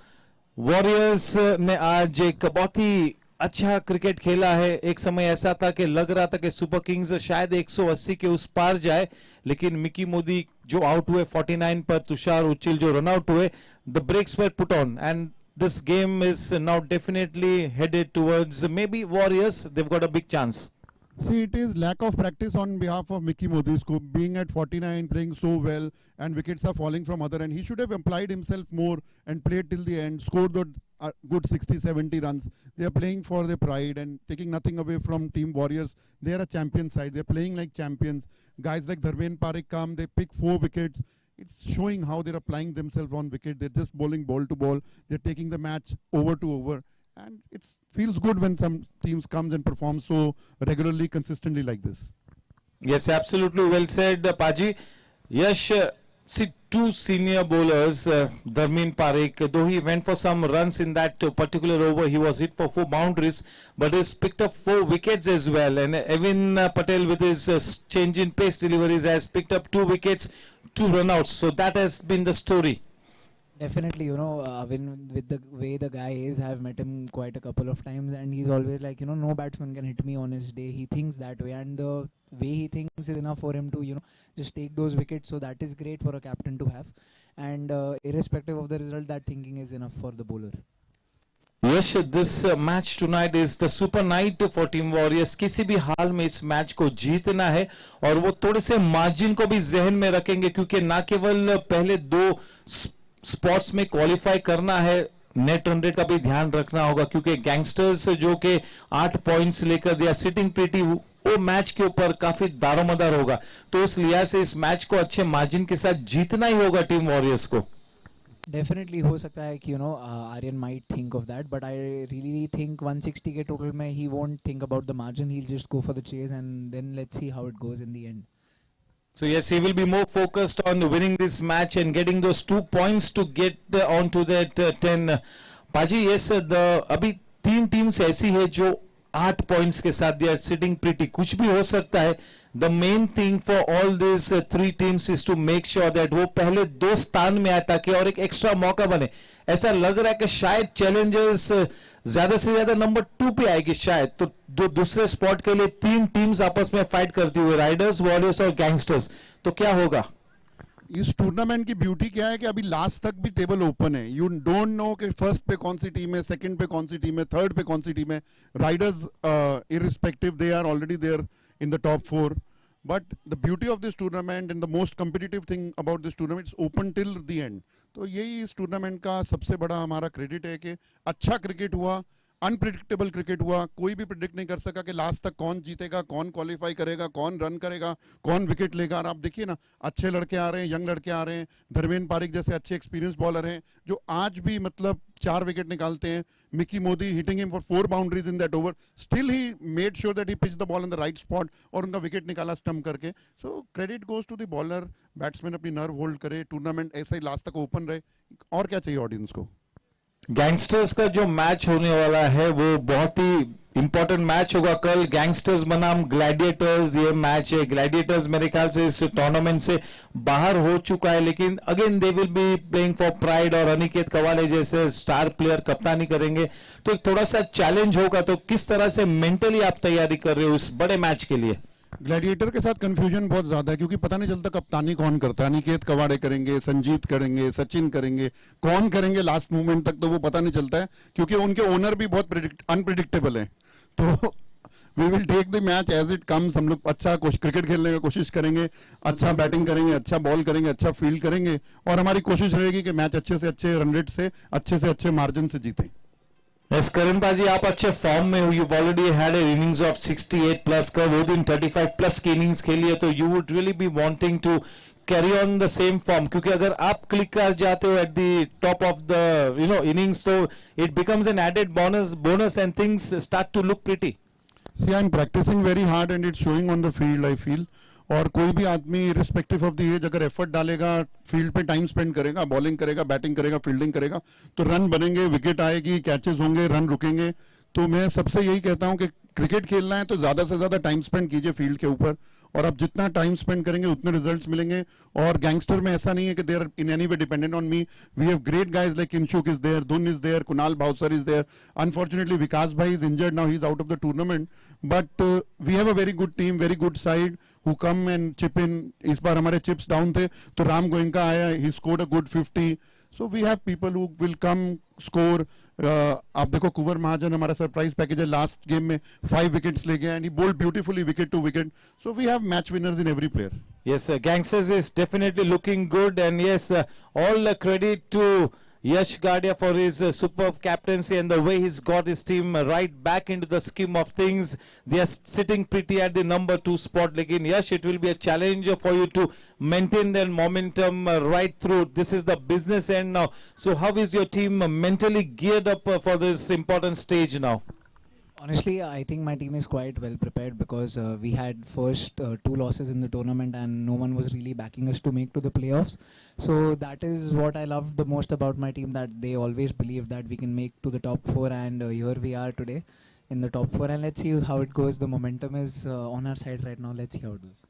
Warriors ने आज एक बहुत ही अच्छा क्रिकेट खेला है. एक समय ऐसा था कि लग रहा था कि सुपर किंग्स शायद 180 के उस पार जाए, लेकिन मिकी मोदी जो आउट हुए 49 पर, तुषार उचिल जो रन आउट हुए, the brakes were put on and this game is now definitely headed towards maybe Warriors. They've got a big chance. See, it is lack of practice on behalf of Mickey Modi, being at 49, playing so well, and wickets are falling from other end. He should have applied himself more and played till the end, scored the good 60, 70 runs. They are playing for their pride and taking nothing away from Team Warriors. They are a champion side. They are playing like champions. Guys like Dharmen Parekh come, they pick 4 wickets. It's showing how they're applying themselves on wicket. They're just bowling ball to ball. They're taking the match over to over. And it feels good when some teams comes and perform so regularly, consistently like this. Yes, absolutely well said, Paji. Yash, see, 2 senior bowlers, Dharmen Parekh, though he went for some runs in that particular over, he was hit for 4 boundaries, but he's picked up 4 wickets as well. And Evin Patel with his change in pace deliveries has picked up 2 wickets, 2 run-outs. So that has been the story. Definitely, with the way the guy is, I've met him quite a couple of times, and he's always like, no batsman can hit me on his day. He thinks that way, and the way he thinks is enough for him to, just take those wickets. So that is great for a captain to have, and irrespective of the result, that thinking is enough for the bowler. Yes, this match tonight is the super night for Team Warriors. किसी भी हाल में इस match को जीतना है, और वो थोड़े से मार्जिन को भी जहन में रखेंगे, क्योंकि ना केवल पहले 2 स्पॉट्स में क्वालिफाई करना है, नेट रन रेट का भी ध्यान रखना होगा, क्योंकि गैंगस्टर्स जो कि 8 पॉइंट्स लेकर दिया सिटिंग प्रीटी, वो मैच के ऊपर काफी दारोमदार होगा. तो इस लिहाज से इस मैच को अच्छे मार्जिन के साथ जीतना ही होगा टीम वॉरियर्स को. Definitely हो सकता है कि Aryan might think of that, but I really think 160 के total में he won't think about the margin. He'll just go for the chase, and then let's see how it goes in the end. So yes, he will be more focused on winning this match and getting those 2 points to get onto that 10. Paji, yes, अभी 3 teams ऐसी है जो 8 points के साथ they are sitting pretty. कुछ भी हो सकता है. The main thing for all these 3 teams is to make sure that वो पहले 2 स्थान में आए, ताकि और एक एक्स्ट्रा मौका बने. ऐसा लग रहा है कि शायद चैलेंजर्स ज्यादा से ज्यादा नंबर 2 पे आएगी शायद. तो जो दूसरे स्पॉट के लिए 3 टीम्स आपस में फाइट करती हुई, राइडर्स, वॉरियर्स और गैंगस्टर्स. तो क्या होगा इस टूर्नामेंट की ब्यूटी? क्या है कि अभी लास्ट तक भी टेबल ओपन है. यू डोंट नो कि फर्स्ट पे कौन सी टीम है, सेकंड पे कौन सी टीम है, थर्ड पे कौन सी टीम है. Riders irrespective, they are already there in the top 4. But the beauty of this tournament and the most competitive thing about this tournament is open till the end. तो यही इस tournament का सबसे बड़ा हमारा क्रेडिट है कि अच्छा क्रिकेट हुआ, अनप्रिडिक्टेबल क्रिकेट हुआ. कोई भी प्रिडिक्ट नहीं कर सका कि लास्ट तक कौन जीतेगा, कौन क्वालिफाई करेगा, कौन रन करेगा, कौन विकेट लेगा. और आप देखिए ना, अच्छे लड़के आ रहे हैं, यंग लड़के आ रहे हैं. धर्मेंद्र पारिक जैसे अच्छे एक्सपीरियंस बॉलर हैं जो आज भी मतलब 4 विकेट निकालते हैं. Mickey Modi hitting him for 4 boundaries in that over. Still he made sure that he pitch the ball in the right spot और उनका विकेट निकाला स्टंप करके. So credit goes to the bowler. Batsman अपनी nerve hold करे, tournament ऐसा ही last तक open रहे. और क्या चाहिए ऑडियंस को. गैंगस्टर्स का जो मैच होने वाला है वो बहुत ही इंपॉर्टेंट मैच होगा कल. गैंगस्टर्स बनाम ग्लैडिएटर्स ये मैच है. ग्लैडिएटर्स मेरे ख्याल से इस टूर्नामेंट से बाहर हो चुका है, लेकिन again they will be playing for pride, और अनिकेत कवाले जैसे स्टार प्लेयर कप्तानी करेंगे. तो एक थोड़ा सा चैलेंज होगा. तो किस तरह से मेंटली आप तैयारी कर रहे हो इस बड़े मैच के लिए? ग्लैडिएटर के साथ कंफ्यूजन बहुत ज्यादा है, क्योंकि पता नहीं चलता कप्तानी कौन करता है. अनिकेत कवाड़े करेंगे, संजीत करेंगे, सचिन करेंगे, कौन करेंगे लास्ट मोमेंट तक, तो वो पता नहीं चलता है, क्योंकि उनके ओनर भी बहुत अनप्रिडिक्टेबल है. तो we will take the match as it comes. हम लोग अच्छा क्रिकेट खेलने की कोशिश करेंगे, अच्छा बैटिंग करेंगे, अच्छा बॉल करेंगे, अच्छा फील्ड करेंगे, और हमारी कोशिश रहेगी कि मैच अच्छे से अच्छे रन रेट से, अच्छे मार्जिन से जीतें. Yes, Karan Paji, आप अच्छे फॉर्म में हो. You've already had an innings of 68 plus का, वो दिन 35 plus की innings खेली है. तो you would really be wanting to carry on the same form, क्योंकि अगर आप क्लिक कर जाते हो at the top of the innings, so it becomes an added bonus and things start to look pretty. See, I'm practicing very hard and it's showing on the field, I feel. और कोई भी आदमी respective of the age अगर effort डालेगा, field पे time spend करेगा, bowling करेगा, batting करेगा, फील्डिंग करेगा, तो रन बनेंगे, विकेट आएगी, कैचेस होंगे, रन रुकेंगे। तो मैं सबसे यही कहता हूं कि क्रिकेट खेलना है तो ज़्यादा से ज़्यादा टाइम स्पेंड कीजिए फील्ड के ऊपर, और आप जितना टाइम स्पेंड करेंगे उतने रिजल्ट्स मिलेंगे। और गैंगस्टर में ऐसा नहीं है कि they are in any way dependent on me. We have great guys like Kinshuk is there, Dhun is there, Kunal Bhavsar is there. Unfortunately Vikas bhai is injured now, he is out of the tournament, but we have a very good team, very good side who come and chip in. इस बार हमारे chips down थे तो राम गोयनका आया, he scored a good 50। So we have people who will come score. आप देखो कुंवर महाजन हमारा surprise package है, लास्ट गेम में 5 विकेट्स ले गया and he bowled beautifully wicket to wicket. So we have match winners in every player. Yes, Gangsters is definitely looking good, and yes, all credit to Yash Gadia for his superb captaincy and the way he's got his team right back into the scheme of things. They are sitting pretty at the number 2 spot. Lekin Yash, it will be a challenge for you to maintain their momentum right through. This is the business end now. So how is your team mentally geared up for this important stage now? Honestly, I think my team is quite well prepared because we had first 2 losses in the tournament and no one was really backing us to make to the playoffs. So that is what I loved the most about my team, that they always believed that we can make to the top 4, and here we are today in the top 4, and let's see how it goes. The momentum is on our side right now. Let's see how it goes.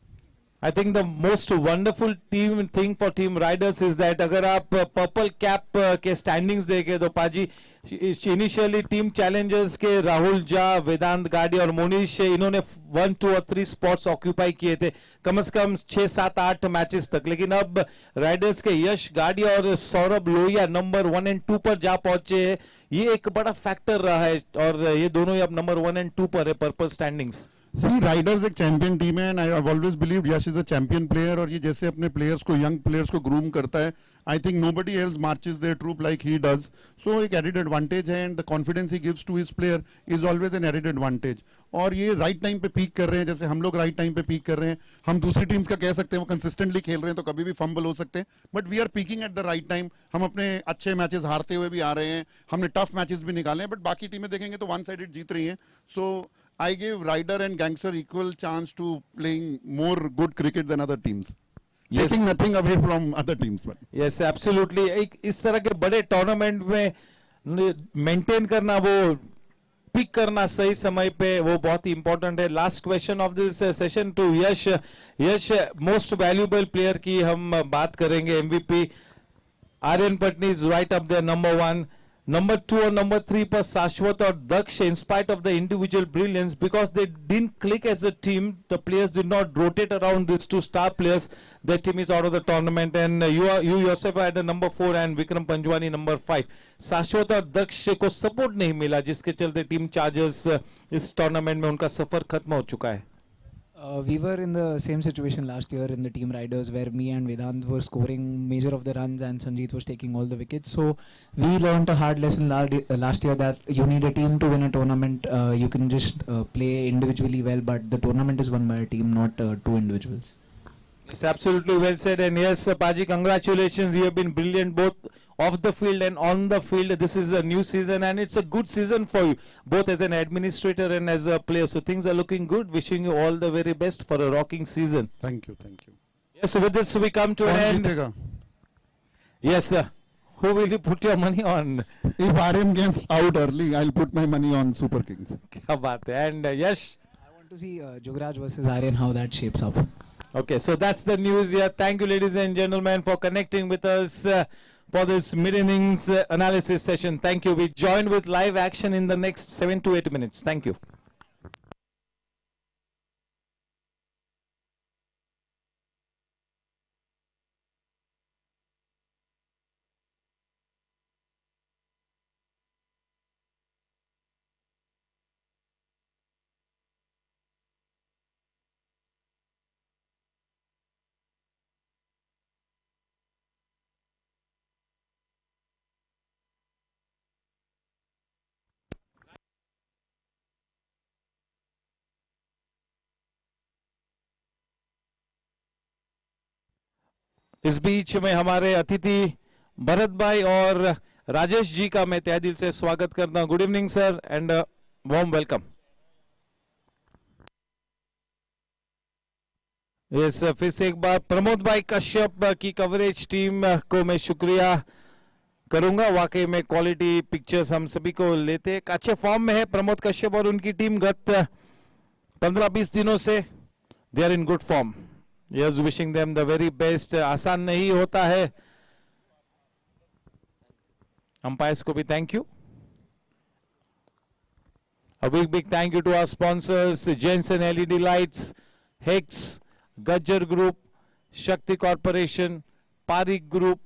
I think the most wonderful team thing for Team Riders is that अगर आप purple cap के standings देखें तो पाजी initially team Challengers के राहुल झा, वेदांत गाडी और मोनीश, इन्होंने 1, 2 और 3 स्पॉट्स ऑक्यूपाई किए थे कम से कम 6, 7, 8 मैचेस तक। लेकिन अब राइडर्स के यश गाडी और सौरभ लोहिया नंबर 1 और 2 पर जा पहुंचे हैं। ये एक बड़ा फैक्टर रहा है और ये दोनों ही अब नंबर 1 और 2 पर है पर्पल स्टैंडिंग्स। सी राइडर्स एक चैंपियन टीम है and I have always believed Yash is a champion player, और ये जैसे अपने प्लेयर्स को, यंग प्लेयर्स को ग्रूम करता है, I think nobody else marches their troop like he does. So एक एडेड एडवांटेज है and the confidence he gives to his player is always an added advantage. और ये राइट टाइम पे peak कर रहे हैं, जैसे हम लोग राइट टाइम पे पीक कर रहे हैं। हम दूसरी टीम्स का कह सकते हैं वो कंसिस्टेंटली खेल रहे हैं तो कभी भी फंबल हो सकते हैं, but we are peaking at the right time. हम अपने अच्छे मैचेस हारते हुए भी आ रहे हैं, हमने टफ मैचेस भी निकाले हैं, बट बाकी टीमें देखेंगे तो वन साइडेड जीत रही हैं। सो I give Ryder and Gangster equal chance to playing more good cricket than other teams. Yes. Taking nothing away from other teams. But. Yes, absolutely. एक इस तरह के बड़े टूर्नामेंट में मेंटेन करना, वो पिक करना सही समय पे, वो बहुत ही इंपॉर्टेंट है। Last question of this session to Yash. Yash, most valuable player की हम बात करेंगे। MVP Aryan Patni is right up there number 1, number 2 और नंबर 3 पर शाश्वत और दक्ष, in spite of the individual brilliance, because they didn't click as a team, the players did not rotate around these 2 star players, their team is out of the tournament, and you yourself had a number 4 and Vikram Panjwani number 5. शाश्वत और दक्ष को support नहीं मिला, जिसके चलते team chargers इस tournament में उनका सफर खत्म हो चुका है। We were in the same situation last year in the Team Riders, where me and Vedant were scoring major of the runs and Sanjeet was taking all the wickets. So we learned a hard lesson last year that you need a team to win a tournament. You can just play individually well, but the tournament is won by a team, not 2 individuals. It's absolutely well said, and yes, Paji, congratulations. You have been brilliant both off the field and on the field. This is a new season and it's a good season for you, both as an administrator and as a player. So things are looking good. Wishing you all the very best for a rocking season. Thank you, thank you. Yes, so with this we come to an end. Jitega? Yes, sir. Who will you put your money on? If RM gets out early, I'll put my money on Super Kings. Kya baat hai. And Yash? I want to see Jugraj versus Aryan, how that shapes up. Okay, so that's the news here. Thank you, ladies and gentlemen, for connecting with us for this mid-innings analysis session. Thank you. We join with live action in the next 7 to 8 minutes. Thank you. इस बीच में हमारे अतिथि भरत भाई और राजेश जी का मैं तहे दिल से स्वागत करता हूं। Good evening sir and warm welcome. Yes फिर से एक बार प्रमोद भाई कश्यप की कवरेज टीम को मैं शुक्रिया करूंगा। वाकई में क्वालिटी पिक्चर्स हम सभी को लेते। एक अच्छे फॉर्म में है प्रमोद कश्यप और उनकी टीम गत 15-20 दिनों से they are in good form. Yes wishing them the very best. आसान नहीं होता है। अंपायर्स को भी thank you. A big thank you to our sponsors, Jensen LED Lights, Hex, Gajjar Group, Shakti Corporation, Parik Group,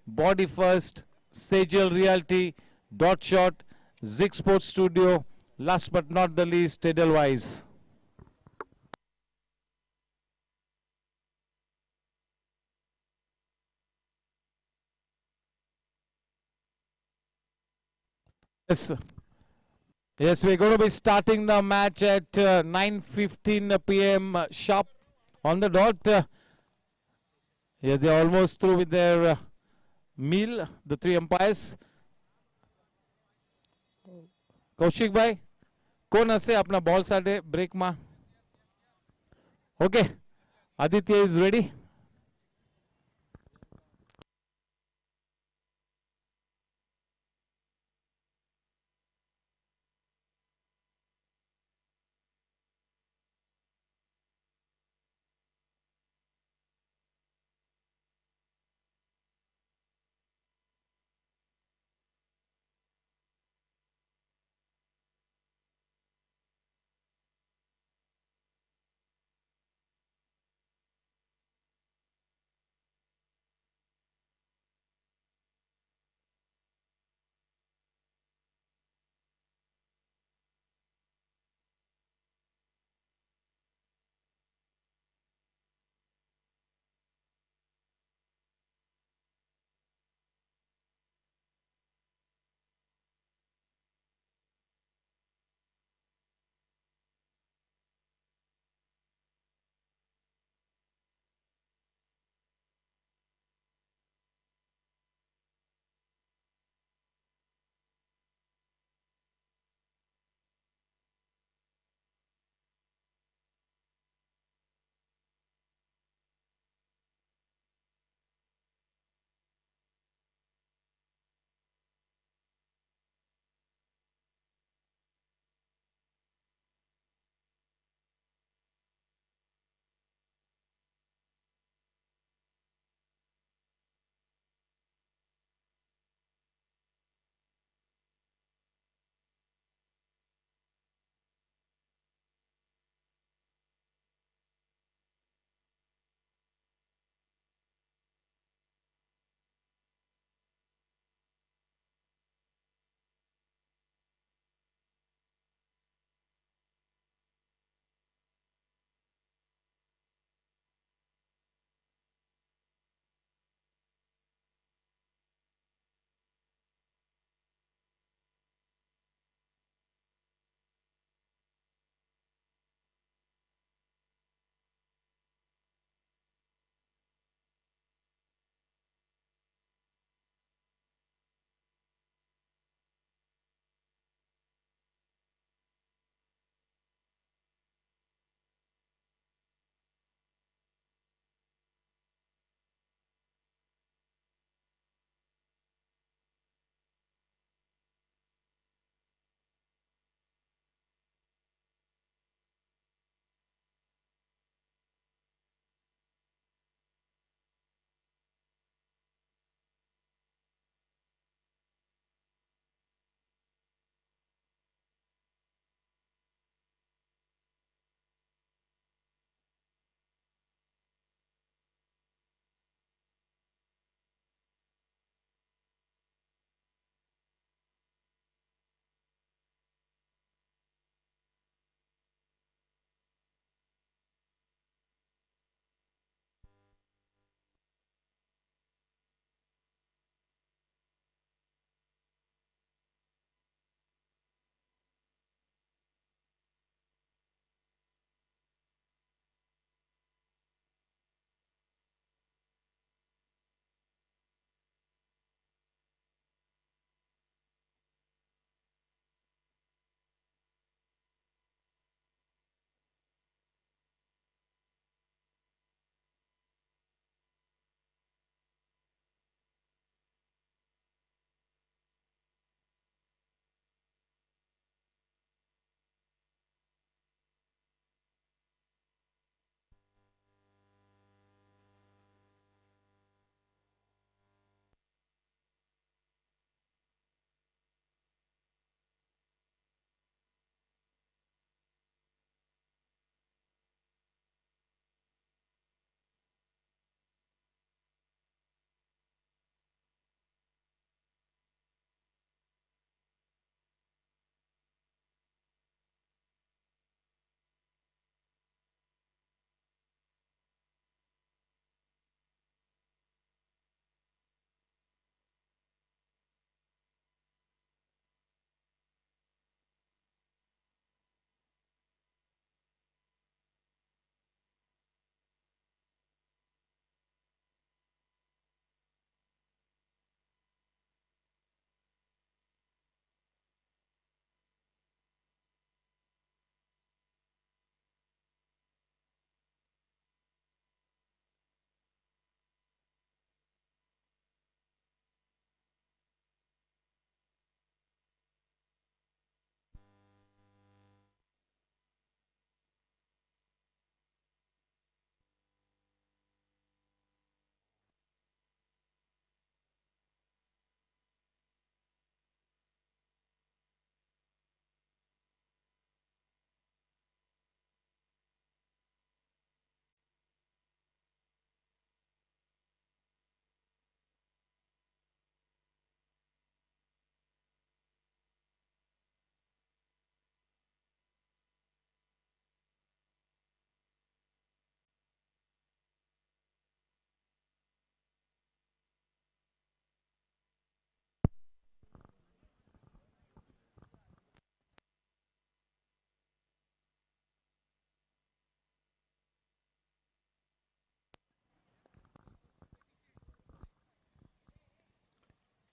Body First, Sejal Realty, Dot Shot, Zig Sports Studio, last but not the least, Edelweiss. Yes. Yes, we're going to be starting the match at 9:15 p.m. Sharp on the dot. Yeah, they're almost through with their meal, the three umpires. Kaushik bhai, kon ase apna ball sade break ma? Okay, Aditya is ready.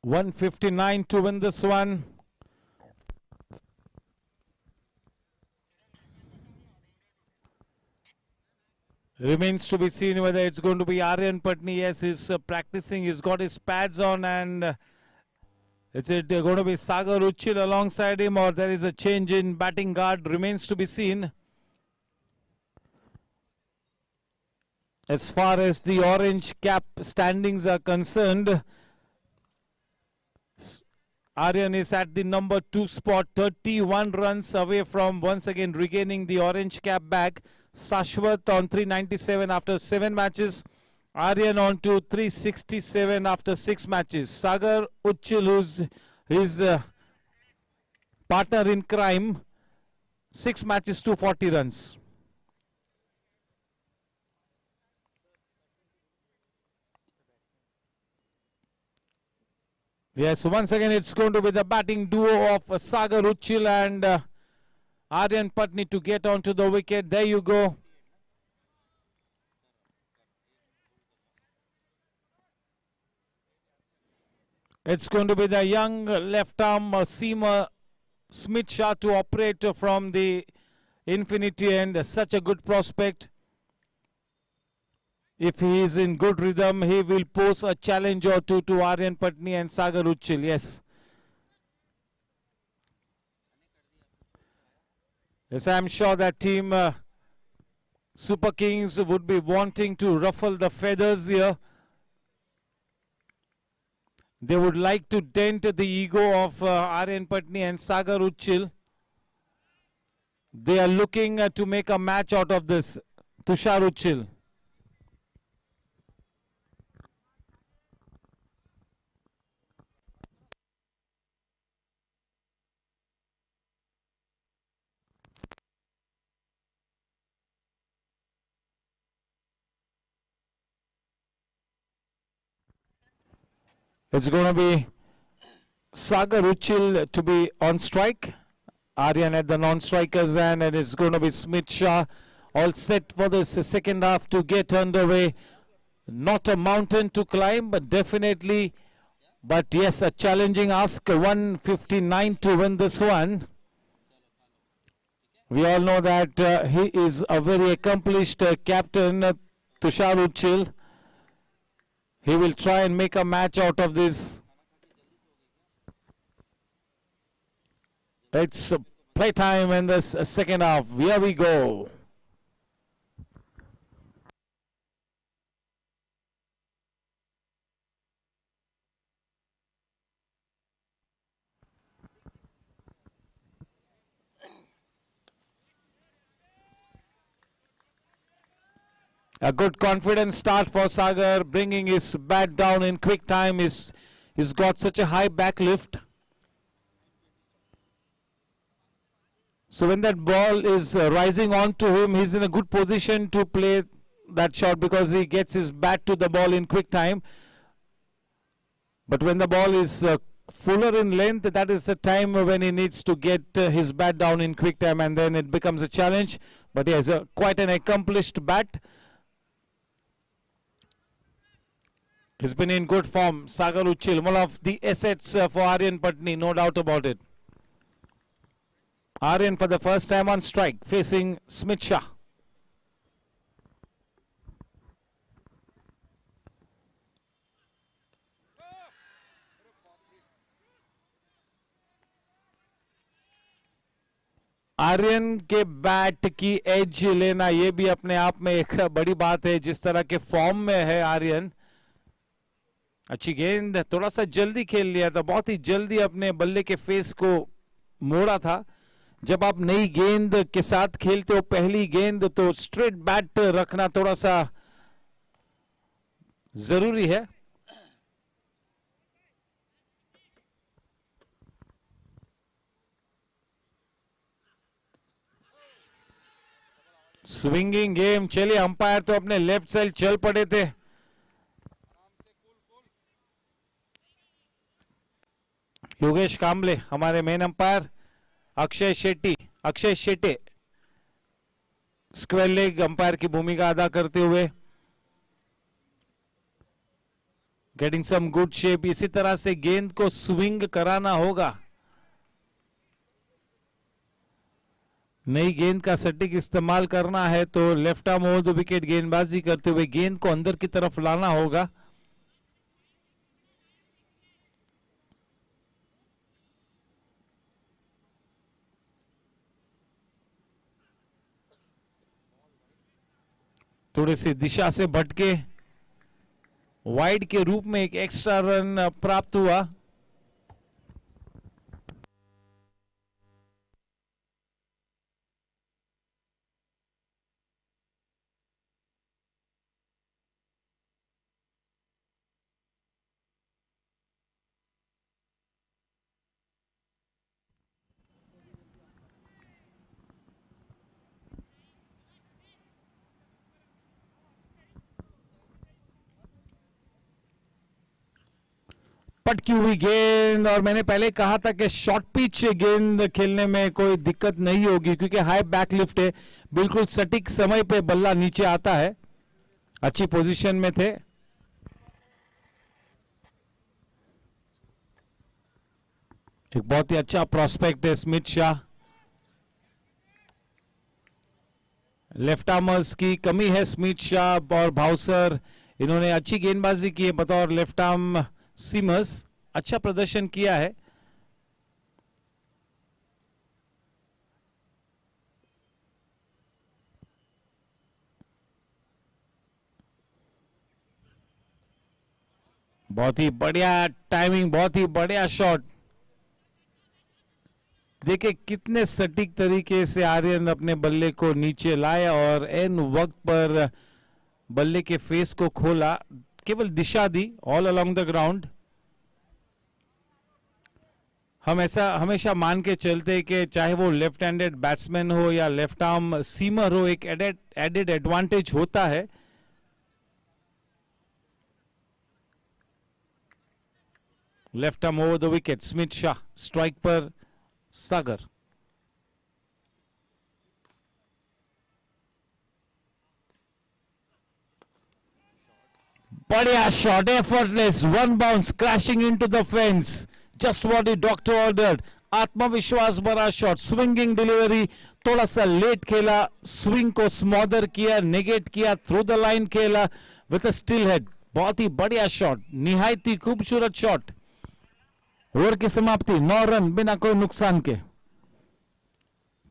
159 to win this one. Remains to be seen whether it's going to be Aryan Patni. Yes, he's practicing. He's got his pads on, and is it going to be Sagar Uchil alongside him, or there is a change in batting guard? Remains to be seen. As far as the orange cap standings are concerned, Aryan is at the number 2 spot, 31 runs away from once again regaining the orange cap back. Sashwat on 397 after 7 matches. Aryan on to 367 after 6 matches. Sagar Uchil, who's his partner in crime, 6 matches, 240 runs. Yes, once again it's going to be the batting duo of Sagar Uchil and Aryan Patni to get onto the wicket. There you go. It's going to be the young left arm seamer Smith Shah to operate from the infinity end. Such a good prospect. If he is in good rhythm, he will pose a challenge or two to Aryan Patni and Sagar Uchil. Yes. Yes, I'm sure that team Super Kings would be wanting to ruffle the feathers here. They would like to dent the ego of Aryan Patni and Sagar Uchil. They are looking to make a match out of this. Tushar Uchil. It's going to be Sagar Uchil to be on strike. Aryan at the non-strikers end, and it's going to be Smith Shah all set for this second half to get underway. Not a mountain to climb, but definitely, but yes, a challenging ask. 159 to win this one. We all know that he is a very accomplished captain, Tushar Uchil. He will try and make a match out of this. It's playtime in this second half. Here we go. A good confident start for Sagar, bringing his bat down in quick time. He's got such a high back lift. So when that ball is rising on to him, he's in a good position to play that shot because he gets his bat to the ball in quick time. But when the ball is fuller in length, that is the time when he needs to get his bat down in quick time, and then it becomes a challenge. But he has quite an accomplished bat. He's been in good form. Sagar Uchil, one of the assets for Aryan Patni, no doubt about it. Aryan for the first time on strike, facing Smith Shah. Aryan के bat की as लेना ये भी अपने आप में एक बड़ी बात है. जिस तरह के फॉर्म में है आर्यन, अच्छी गेंद, थोड़ा सा जल्दी खेल लिया था, बहुत ही जल्दी अपने बल्ले के फेस को मोड़ा था. जब आप नई गेंद के साथ खेलते हो पहली गेंद, तो स्ट्रेट बैट रखना थोड़ा सा जरूरी है. Swinging game. चलिए, अंपायर तो अपने लेफ्ट साइड चल पड़े थे. योगेश कांबले हमारे main umpire, Akshay Shette square leg umpire की भूमिका अदा करते हुए. Getting some good shape. इसी तरह से गेंद को स्विंग कराना होगा. नई गेंद का सटीक इस्तेमाल करना है तो left arm over the wicket गेंदबाजी करते हुए गेंद को अंदर की तरफ लाना होगा. थोड़ी सी दिशा से भटके वाइड के रूप में एक एक्स्ट्रा रन प्राप्त हुआ. पटकी हुई गेंद. और मैंने पहले कहा था कि शॉर्ट पिच गेंद खेलने में कोई दिक्कत नहीं होगी क्योंकि हाई बैकलिफ्ट है. बिल्कुल सटीक समय पे बल्ला नीचे आता है. अच्छी पोजीशन में थे. एक बहुत ही अच्छा प्रोस्पेक्ट है स्मिथ शाह. लेफ्ट आर्मर्स की कमी है स्मिथ शाह और भावसर. इन्होंने अच्छी गेंदबाजी की है बतौर लेफ्ट आर्म सीमर्स. अच्छा प्रदर्शन किया है. बहुत ही बढ़िया टाइमिंग. बहुत ही बढ़िया शॉट. देखिए कितने सटीक तरीके से आर्यन अपने बल्ले को नीचे लाया और एन वक्त पर बल्ले के फेस को खोला. केवल दिशा दी ऑल अलोंग द ग्राउंड. हम ऐसा हमेशा मान के चलते कि चाहे वो लेफ्ट हैंडेड बैट्समैन हो या लेफ्ट आर्म सीमर हो, एक एडेड एडवांटेज होता है. Left arm over the wicket Smith Shah. Strike पर सागर. बढ़िया shot. Effortless one bounce crashing into the fence. Just what the doctor ordered. आत्मविश्वास भरा शॉट. Swinging delivery. थोड़ा सा लेट खेला. स्विंग को स्मॉदर किया, नेगेट किया, थ्रू द लाइन खेला विद अ स्टिल हेड. बहुत ही बढ़िया शॉट. निहायत ही खूबसूरत शॉट. ओवर की समाप्ति 9 रन बिना कोई नुकसान के.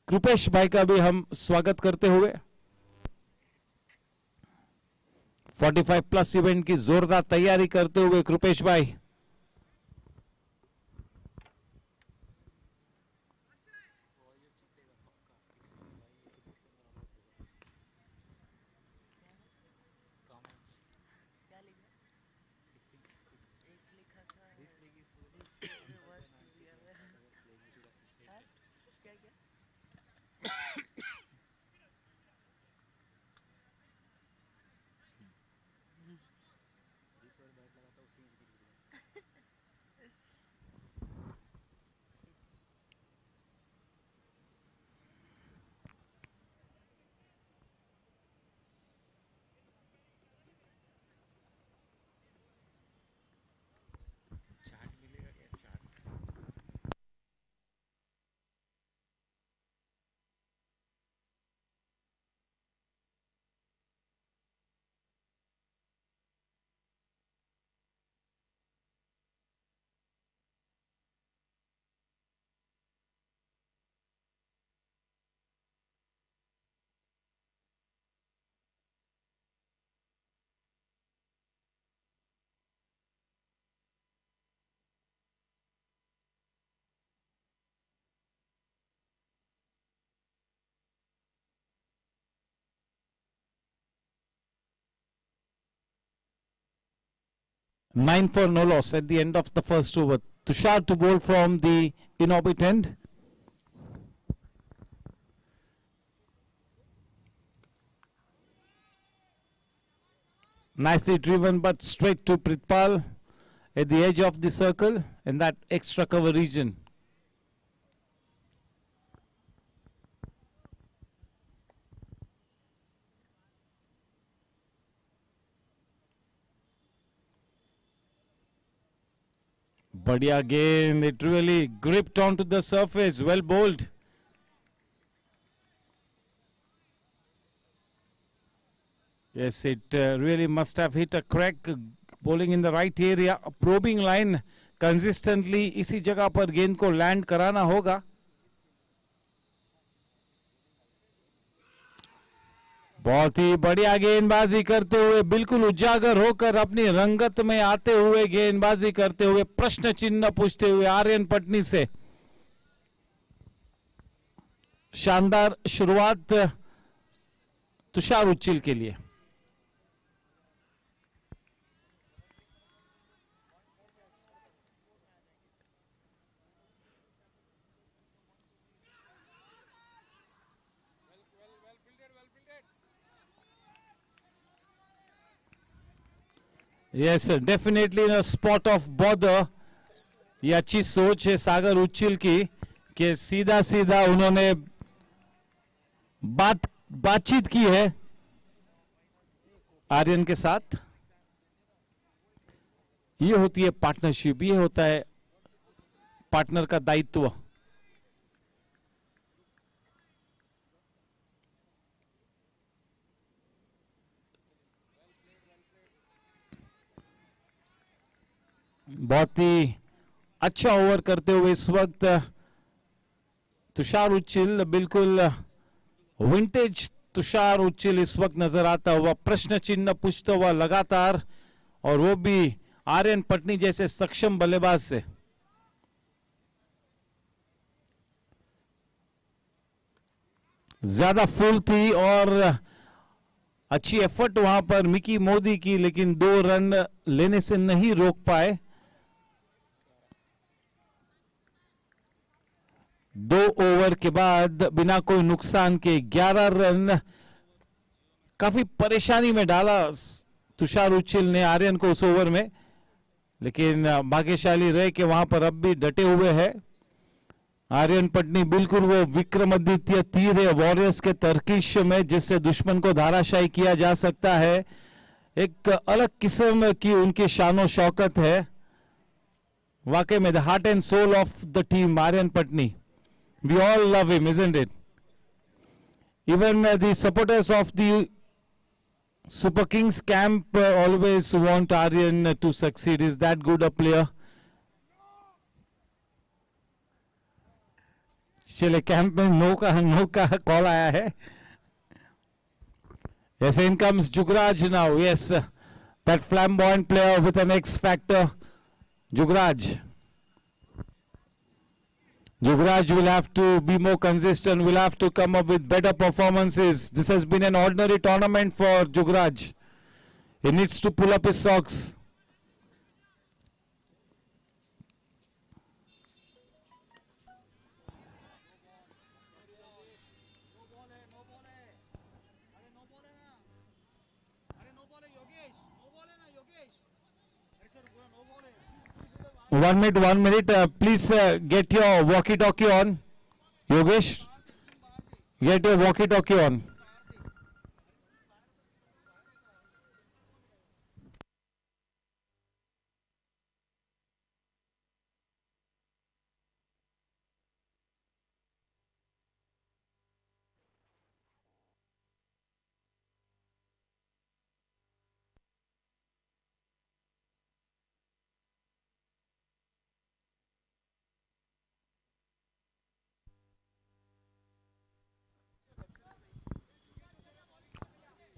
कृपेश भाई का भी हम स्वागत करते हुए 45 प्लस इवेंट की जोरदार तैयारी करते हुए कृपेश भाई. Nine for no loss at the end of the first over. Tushar to bowl from the in-orbit end. Nicely driven but straight to Prithpal at the edge of the circle in that extra cover region. Badhiya again, it really gripped onto the surface, well bowled. Yes, it really must have hit a crack, bowling in the right area, a probing line consistently इसी जगह पर गेंद को land कराना होगा. बहुत ही बढ़िया गेंदबाजी करते हुए, बिल्कुल उजागर होकर अपनी रंगत में आते हुए गेंदबाजी करते हुए, प्रश्न चिन्ह पूछते हुए आर्यन पटनी से. शानदार शुरुआत तुषार उच्चिल के लिए. Yes, definitely in a spot of bother. ये अच्छी सोच है सागर उच्चिल की कि सीधा सीधा उन्होंने बातचीत की है आर्यन के साथ. ये होती है पार्टनरशिप, ये होता है पार्टनर का दायित्व. बहुत ही अच्छा ओवर करते हुए इस वक्त तुषार उच्चिल, बिल्कुल विंटेज तुषार उच्चिल इस वक्त नजर आता हुआ, प्रश्न चिन्ह पूछता हुआ लगातार, और वो भी आर्यन पटनी जैसे सक्षम बल्लेबाज से. ज्यादा फुल थी और अच्छी एफर्ट वहां पर मिकी मोदी की, लेकिन 2 रन लेने से नहीं रोक पाए. 2 ओवर के बाद बिना कोई नुकसान के 11 रन, काफी परेशानी में डाला तुषार उच्चिल ने आर्यन को उस ओवर में, लेकिन भाग्यशाली रहे कि वहां पर अब भी डटे हुए है आर्यन पटनी. बिल्कुल वो विक्रमादित्य तीर है वॉरियर्स के तरकीश में, जिससे दुश्मन को धाराशायी किया जा सकता है. एक अलग किस्म की उनकी शानो शौकत है वाकई में. The heart and soul of the team Aryan Patni. We all love him, isn't it? Even the supporters of the Super Kings camp always want Aryan to succeed. Is that good a player? चले camp में no का call आया है. Yes, in comes Jugraj now. Yes, that flamboyant player with an X factor, Jugraj. Jugraj will have to be more consistent, will have to come up with better performances. This has been an ordinary tournament for Jugraj. He needs to pull up his socks. One minute. Please get your walkie-talkie on. Yogesh, get your walkie-talkie on.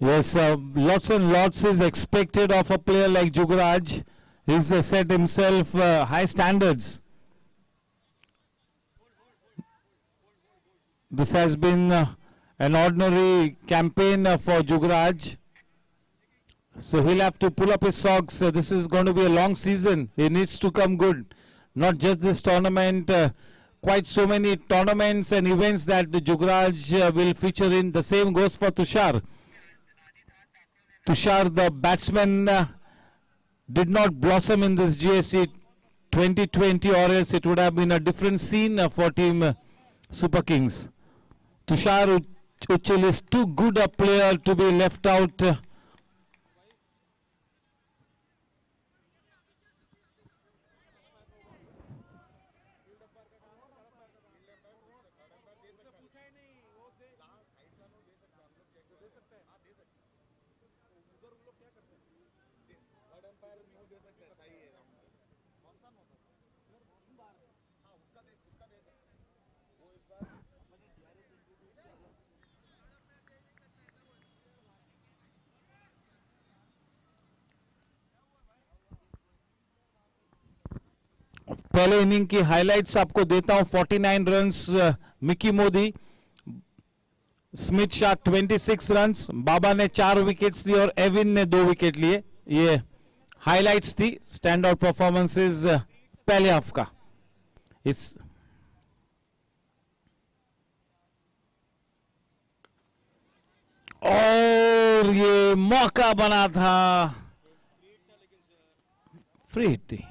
Yes, lots and lots is expected of a player like Jugraj. He's set himself high standards. This has been an ordinary campaign for Jugraj. So he'll have to pull up his socks. This is going to be a long season. He needs to come good. Not just this tournament, quite so many tournaments and events that the Jugraj will feature in. The same goes for Tushar. Tushar, the batsman, did not blossom in this GST 2020, or else it would have been a different scene for team Super Kings. Tushar Uchil is too good a player to be left out. पहले inning की highlights आपको देता हूं. 49 runs Mickey Modi, Smit Shah 26 runs, Baba ने 4 wickets लिए और Evin ने 2 wicket लिए. ये हाइलाइट्स थी स्टैंड आउट परफॉर्मेंसेस पहले हाफ का. इस और ये मौका बना था, फ्री हिट थी.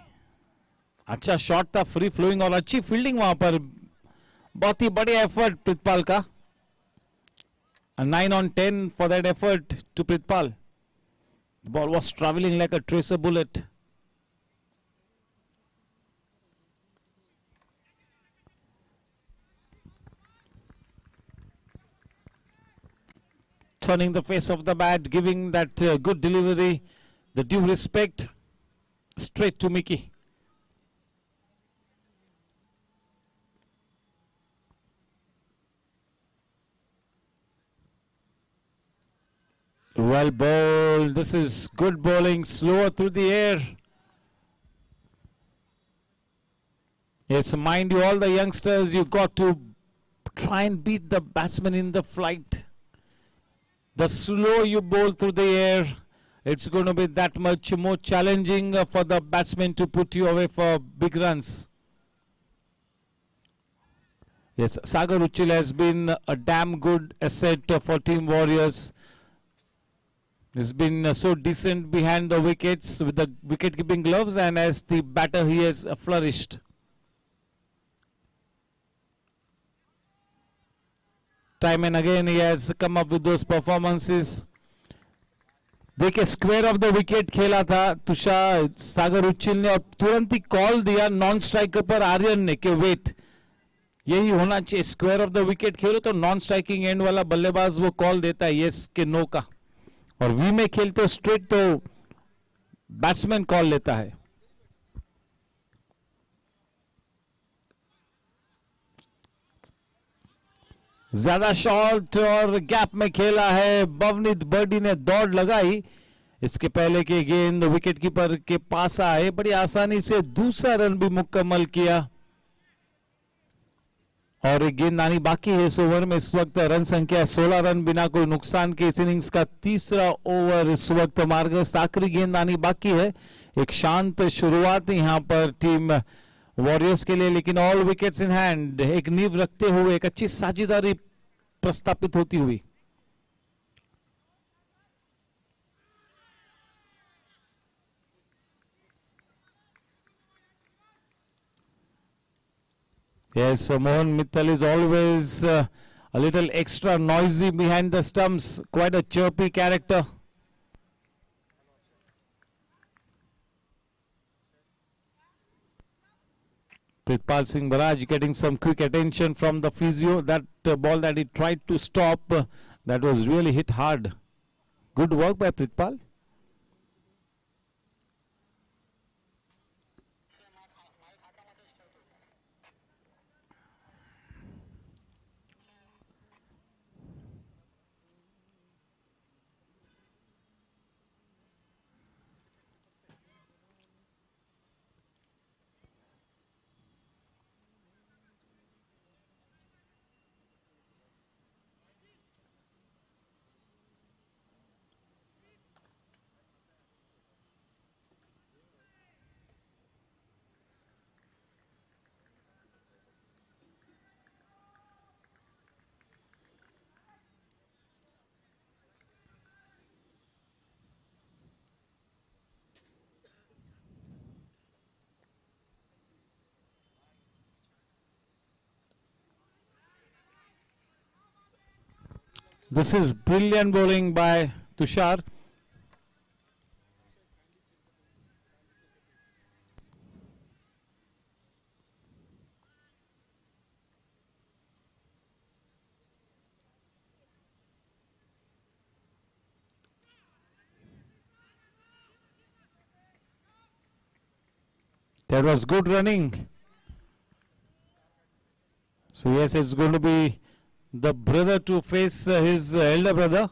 अच्छा शॉट था, फ्री फ्लोइंग और अच्छी फील्डिंग वहां पर. बहुत ही बढ़िया एफर्ट प्रितपाल का. 9 on 10 for that effort to Prithpal. The ball was traveling like a tracer bullet. Turning the face of the bat, giving that good delivery, the due respect, straight to Mickey. Well bowled. This is good bowling, slower through the air. Yes, mind you, all the youngsters, you got to try and beat the batsman in the flight. The slower you bowl through the air, it's going to be that much more challenging for the batsman to put you away for big runs. Yes, Sagar Uchil has been a damn good asset for Team Warriors. He's been so decent behind the wickets with the wicket-keeping gloves, and as the batter he has flourished. Time and again he has come up with those performances. देखिए square of the wicket खेला था तुषार सागर उच्चिल ने और तुरंत ही call दिया non striker पर आर्यन ने कि वेट, यही होना चाहिए. स्क्वायर ऑफ द विकेट खेलो तो नॉन स्ट्राइकिंग एंड वाला बल्लेबाज वो कॉल देता है यस के नो का, और वी में खेलते हो स्ट्रेट तो बैट्समैन कॉल लेता है. ज्यादा शॉट और गैप में खेला है. बवनीत बर्डी ने दौड़ लगाई. इसके पहले के गेंद विकेट कीपर के पास आए, बड़ी आसानी से दूसरा रन भी मुकम्मल किया. और एक गेंद आनी बाकी है इस ओवर में. इस वक्त रन संख्या 16 रन बिना कोई नुकसान के. इस इनिंग्स का तीसरा ओवर इस वक्त मार्गस्त. आखिरी गेंद आनी बाकी है. एक शांत शुरुआत यहां पर टीम वॉरियर्स के लिए, लेकिन ऑल विकेट्स इन हैंड, एक नींव रखते हुए एक अच्छी साझेदारी प्रस्तापित होती हुई. Yes, so Mohan Mittal is always a little extra noisy behind the stumps, quite a chirpy character. Prithpal Singh Baraj getting some quick attention from the physio. That ball that he tried to stop, that was really hit hard. Good work by Prithpal. This is brilliant bowling by Tushar. That was good running. So yes, it's going to be the brother to face his elder brother.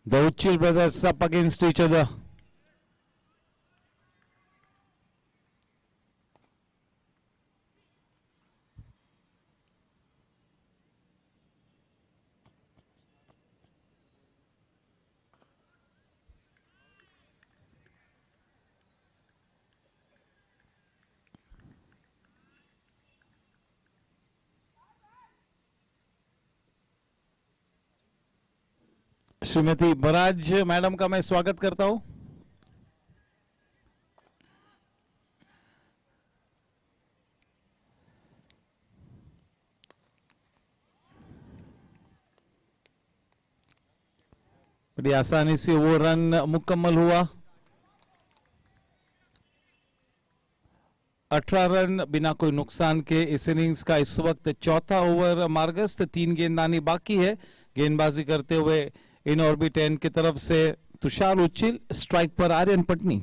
The Uchil brothers up against each other. Shrimati barrage madam का मैं स्वागत करता हूं. बड़ी आसानी से वो run मुकम्मल हुआ. 18 रन बिना कोई नुकसान के इस इनिंग्स का इस वक्त चौथा ओवर मार्गस्थ. 3 गेंदबाजी बाकी है. गेंदबाजी करते हुए इन ऑर्बिट 10 की तरफ से तुषार उच्चिल, स्ट्राइक पर Aryan Patni.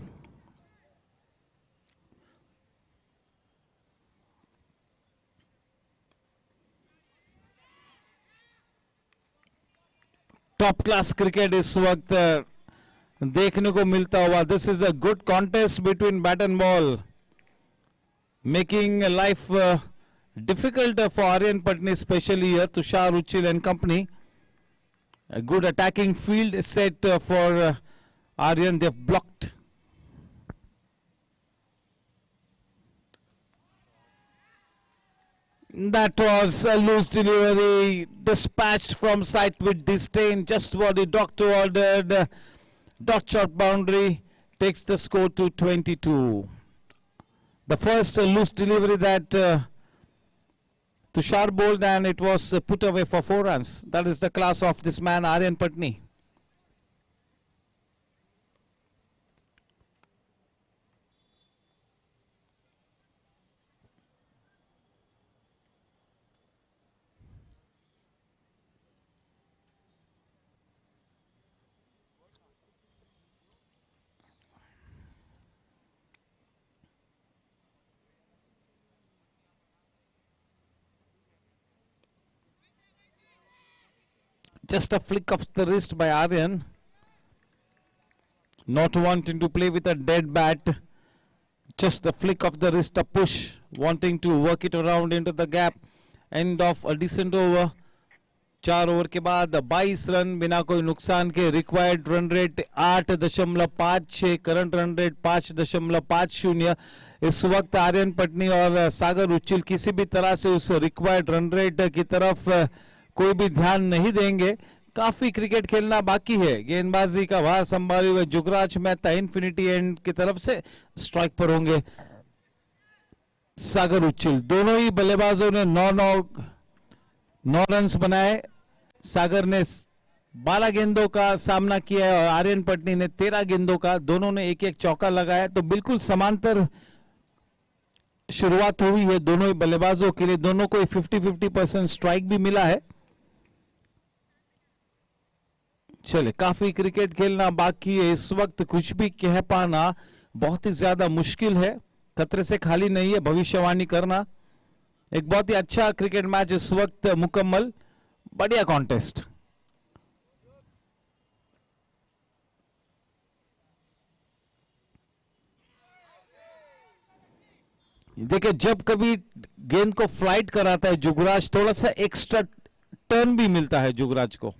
Top class cricket इस वक्त देखने को मिलता हुआ. This is a good contest between bat and ball, making life difficult for Aryan Patni, especially here. Tushar Uchil and company. A good attacking field set for Aryan. They've blocked. That was a loose delivery, dispatched from sight with disdain. Just what the doctor ordered. Dot shot boundary takes the score to 22. The first loose delivery that Tushar bowled, and it was put away for 4 runs. That is the class of this man, Aryan Patni. Just a flick of the wrist by Aryan. Not wanting to play with a dead bat. Just a flick of the wrist, a push. Wanting to work it around into the gap. End of a decent over. 4 over के बाद 22 run बिना कोई नुकसान के. Required run rate 8.56. Current run rate 5.50. इस वक्त आर्यन पटनी और सागर उच्चिल किसी भी तरह से उस रिक्वायर्ड रन रेट की तरफ कोई भी ध्यान नहीं देंगे. काफी क्रिकेट खेलना बाकी है. गेंदबाजी का भार संभाले हुए जुगराज मेहता इन्फिनिटी एंड की तरफ से स्ट्राइक पर होंगे सागर उच्चिल. दोनों ही बल्लेबाजों ने 9 रन्स बनाए. सागर ने 12 गेंदों का सामना किया है और आर्यन पटनी ने 13 गेंदों का. दोनों ने एक एक चौका लगाया. तो बिल्कुल समांतर शुरुआत हुई है दोनों ही बल्लेबाजों के लिए. दोनों को 50-50% स्ट्राइक भी मिला है. चले, काफी क्रिकेट खेलना बाकी है. इस वक्त कुछ भी कह पाना बहुत ही ज्यादा मुश्किल है. खतरे से खाली नहीं है भविष्यवाणी करना. एक बहुत ही अच्छा क्रिकेट मैच इस वक्त मुकम्मल. बढ़िया कॉन्टेस्ट. देखिए, जब कभी गेंद को फ्लाइट कराता है जुगराज, थोड़ा सा एक्स्ट्रा टर्न भी मिलता है जुगराज को.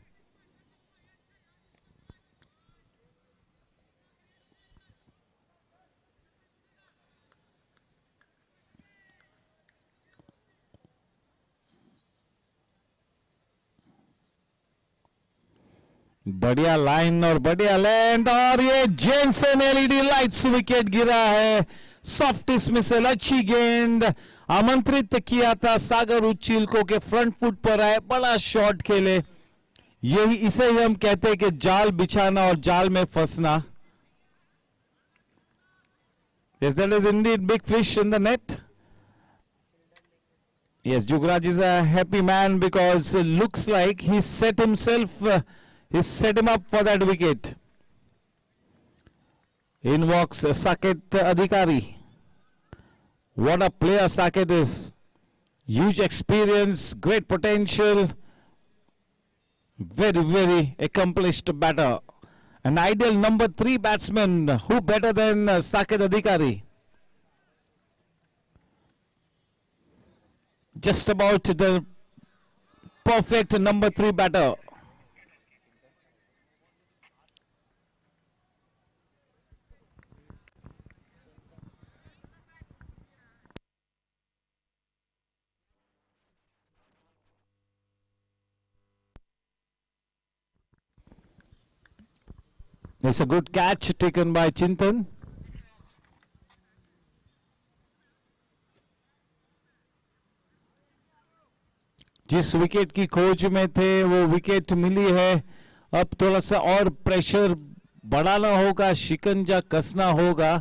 बढ़िया लाइन और बढ़िया लेंथ, और ये जेनसन एलईडी लाइट्स विकेट गिरा है. सॉफ्ट डिसमिसल, अच्छी गेंद. आमंत्रित किया था सागर उच्चिल को कि फ्रंट फुट पर आए, बड़ा शॉट खेले. यही इसे ही हम कहते हैं कि जाल बिछाना और जाल में फंसना. Yes, that is indeed big fish in the net. Yes, Jugraj is a happy man because it looks like he set himself, he set him up for that wicket. In walks Saket Adhikari. What a player Saket is. Huge experience, great potential. Very, very accomplished batter. An ideal number 3 batsman. Who better than Saket Adhikari? Just about the perfect number 3 batter. It's a good catch taken by Chintan. जिस wicket की खोज में थे वो wicket मिली है. अब थोड़ा सा और प्रेशर बढ़ाना होगा, शिकंजा कसना होगा.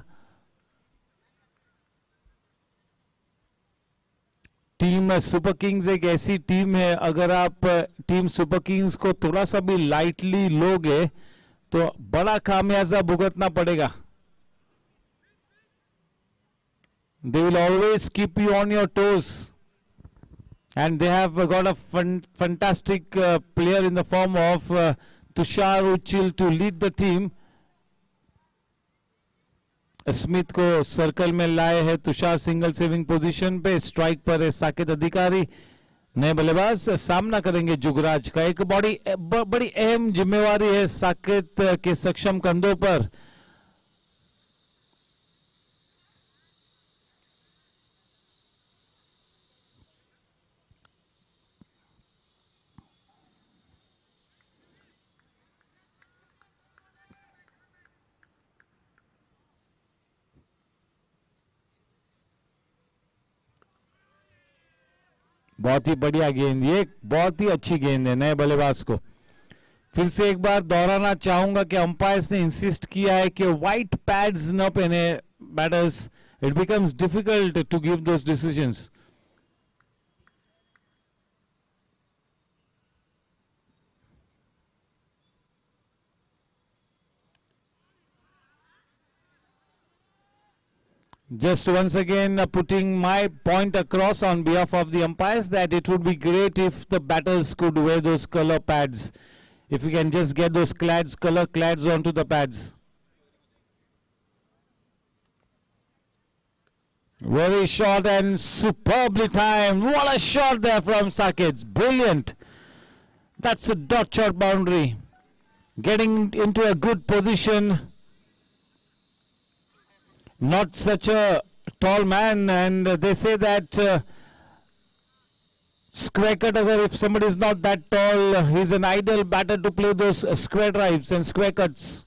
टीम सुपर किंग्स एक ऐसी टीम है, अगर आप टीम सुपर किंग्स को थोड़ा सा भी लाइटली लोगे तो बड़ा खामियाजा भुगतना पड़ेगा. They will always keep you on your toes. And they have got a fantastic player in the form of Tushar Uchil to lead the team. Smith को सर्कल में लाए हैं. तुषार सिंगल सेविंग पोजीशन पे. स्ट्राइक पर है साकेत अधिकारी. नए बल्लेबाज सामना करेंगे जुगराज का. एक बड़ी अहम जिम्मेवारी है साकेत के सक्षम कंधों पर. बहुत ही बढ़िया गेंद. ये बहुत ही अच्छी गेंद है नए बल्लेबाज को. फिर से एक बार दोहराना चाहूंगा कि अंपायर्स ने इंसिस्ट किया है कि व्हाइट पैड्स न पहने batters. It becomes difficult to give those decisions. Just once again putting my point across on behalf of the umpires that it would be great if the batters could wear those color pads. If we can just get those color clads onto the pads. Very short and superbly timed. What a shot there from Saket. Brilliant. That's a dot shot boundary. Getting into a good position. Not such a tall man, and they say that square cut, if somebody is not that tall, he's an ideal batter to play those square drives and square cuts.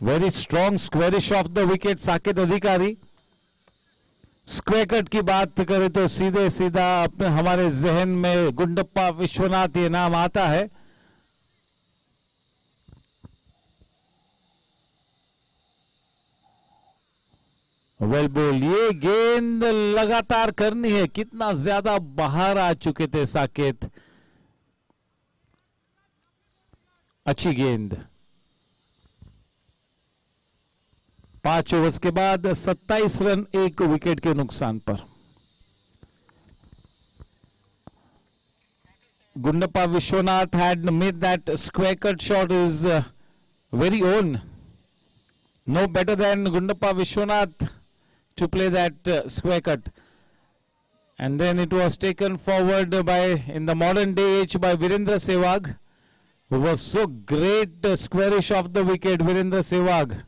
Very strong squarish off the wicket, Saket Adhikari. Square cut की बात करें तो सीधे सीधा हमारे जहन में गुंडप्पा विश्वनाथ ये नाम आता है. वेल बोल. ये गेंद लगातार करनी है. कितना ज्यादा बाहर आ चुके थे साकेत. अच्छी गेंद. 5 ओवर्स के बाद 27 रन 1 विकेट के नुकसान पर. Gundappa Vishwanath had made that square cut shot his very own. No better than Gundappa Vishwanath to play that square cut. And then it was taken forward in the modern day age by Virendra Sehwag, who was so great squarish off the wicket. Virendra Sehwag.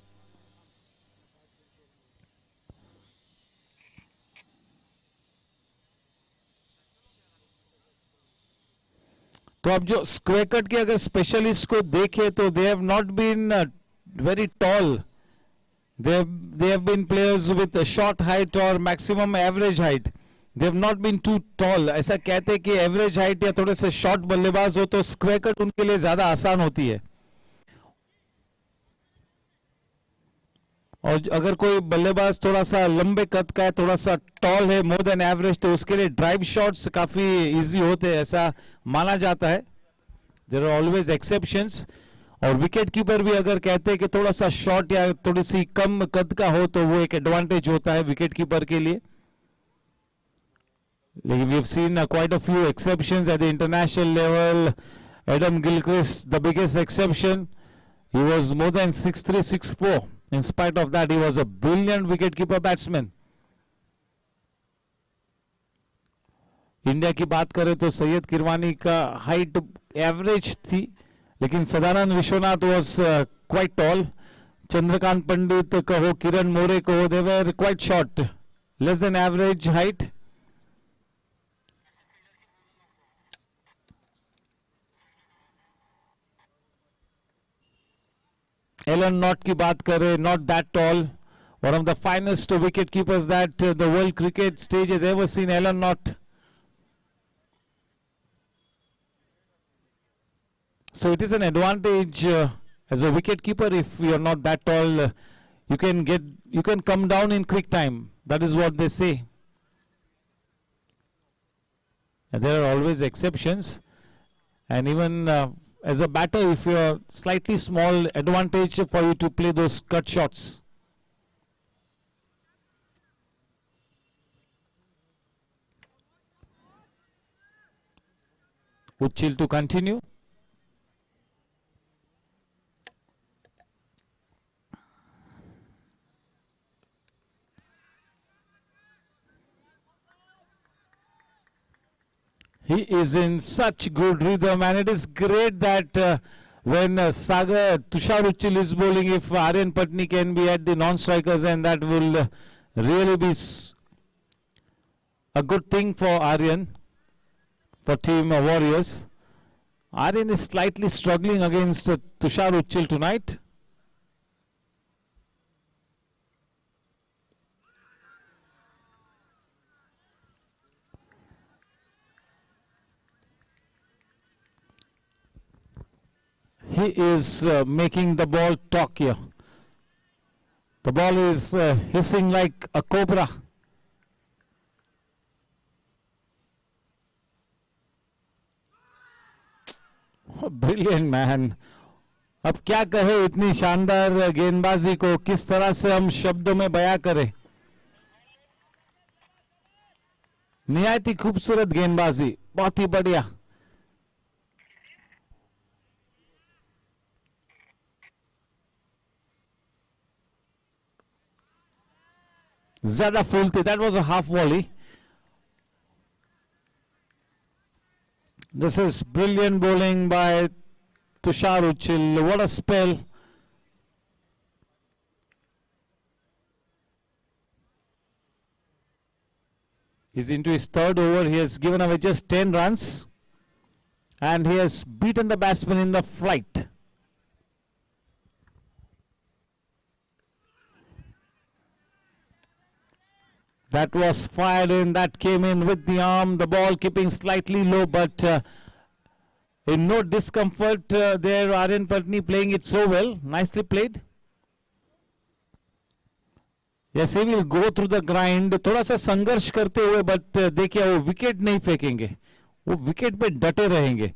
तो अब जो square cut के अगर specialist को देखें तो they have not been very tall. They have been players with short height और maximum average height. They have not been too tall. ऐसा कहते हैं कि एवरेज हाइट या थोड़े से शॉर्ट बल्लेबाज हो तो स्क्वायर कट उनके लिए ज्यादा आसान होती है. और अगर कोई बल्लेबाज थोड़ा सा लंबे कद का है, थोड़ा सा टॉल है, मोर देन एवरेज, तो उसके लिए ड्राइव शॉट्स काफी इजी होते हैं, ऐसा माना जाता है. There are always exceptions. और विकेट कीपर भी अगर कहते हैं कि थोड़ा सा शॉट या थोड़ी सी कम कद का हो तो वो एक एडवांटेज होता है विकेट कीपर के लिए. लेकिन we have seen quite a few exceptions at the international level. Adam Gilchrist the biggest exception. He was more than 6'3", 6'4". In spite of that, he was a brilliant wicketkeeper batsman. India की बात करें तो सैयद किरवानी का height average थी, लेकिन Sadanand Vishwanath was quite tall. Chandrakant Pandit कहो, किरण मोरे कहो, they were quite short, less than average height. Alan Knott की बात करें, not that tall, one of the finest wicket keepers that the world cricket stage has ever seen. Alan Knott. So it is an advantage as a wicket keeper. If you are not that tall, you can come down in quick time. That is what they say. And there are always exceptions, and even as a batter, if you are slightly small, advantage for you to play those cut shots. Uchil to continue. He is in such good rhythm, and it is great that when Tushar Uchil is bowling, if Aryan Patni can be at the non-strikers, and that will really be a good thing for Aryan, for Team Warriors. Aryan is slightly struggling against Tushar Uchil tonight. He is making the ball talk here. The ball is hissing like a cobra. Oh, brilliant man. अब क्या कहे इतनी शानदार गेंदबाजी को, किस तरह से हम शब्दों में बयां करें. निहायत ही खूबसूरत गेंदबाजी, बहुत ही बढ़िया. ज्यादा फूल थी. That was a half volley. This is brilliant bowling by Tushar Uchil. What a spell. He's into his third over. He has given away just 10 runs, and he has beaten the batsman in the flight. That was fired in, that came in with the arm, the ball keeping slightly low, but in no discomfort there. Aryan Patni playing it so well, nicely played. Yes, he will go through the grind, थोड़ा सा संघर्ष करते हुए, but देखिए वो wicket नहीं फेंकेंगे, वो विकेट पे डटे रहेंगे.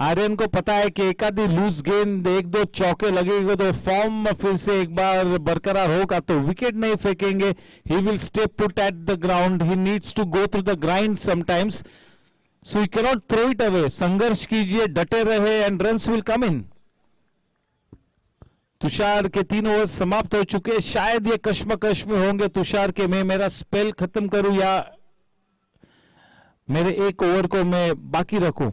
आर्यन को पता है कि एक आधी लूज गेंद, एक दो चौके लगेंगे तो फॉर्म फिर से एक बार बरकरार होगा, तो विकेट नहीं फेंकेंगे. He will stay put at the ground. He needs to go through the grind sometimes, so you cannot नॉट थ्रो इट अवे. संघर्ष कीजिए, डटे रहे, and runs will come in. Tushar के 3 ओवर समाप्त हो चुके. शायद ये कश्मकश में होंगे तुषार के, मैं मेरा स्पेल खत्म करूं या मेरे 1 ओवर को मैं बाकी रखूं,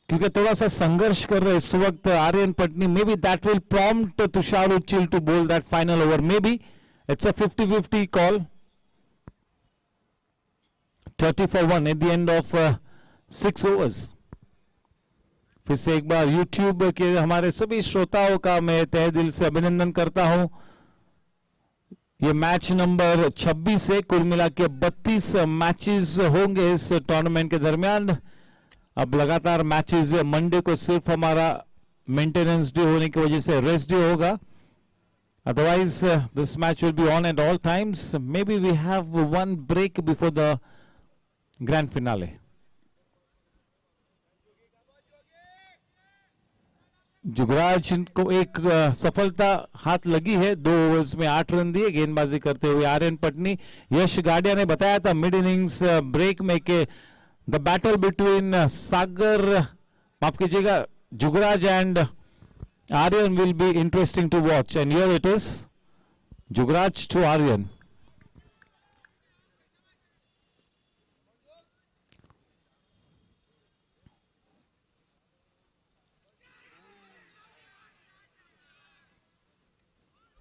क्योंकि थोड़ा सा संघर्ष कर रहे इस वक्त Aryan Patni. Maybe that will prompt Tushar Uchil to bowl that final over. Maybe it's a 50-50 call. 30 for 1 at the end of 6 overs. फिर से एक बार YouTube के हमारे सभी श्रोताओं का मैं तहे दिल से अभिनंदन करता हूं. ये मैच नंबर 26 है। कुल मिला के 32 मैचेस होंगे इस टूर्नामेंट के दरमियान। अब लगातार मैचेस, मंडे को सिर्फ हमारा मेंटेनेंस डे होने की वजह से रेस्ट डे होगा। Otherwise, this match will be on at all times. Maybe we have one break before the grand finale. Jugraj को एक सफलता हाथ लगी है। 2 ओवर्स में 8 रन दिए गेंदबाजी करते हुए आर्यन पटनी। यश गाडिया ने बताया था मिड इनिंग्स ब्रेक में के द बैटल बिटवीन सागर, माफ कीजिएगा, Jugraj and Aryan will be interesting to watch, and here it is, Jugraj to Aryan.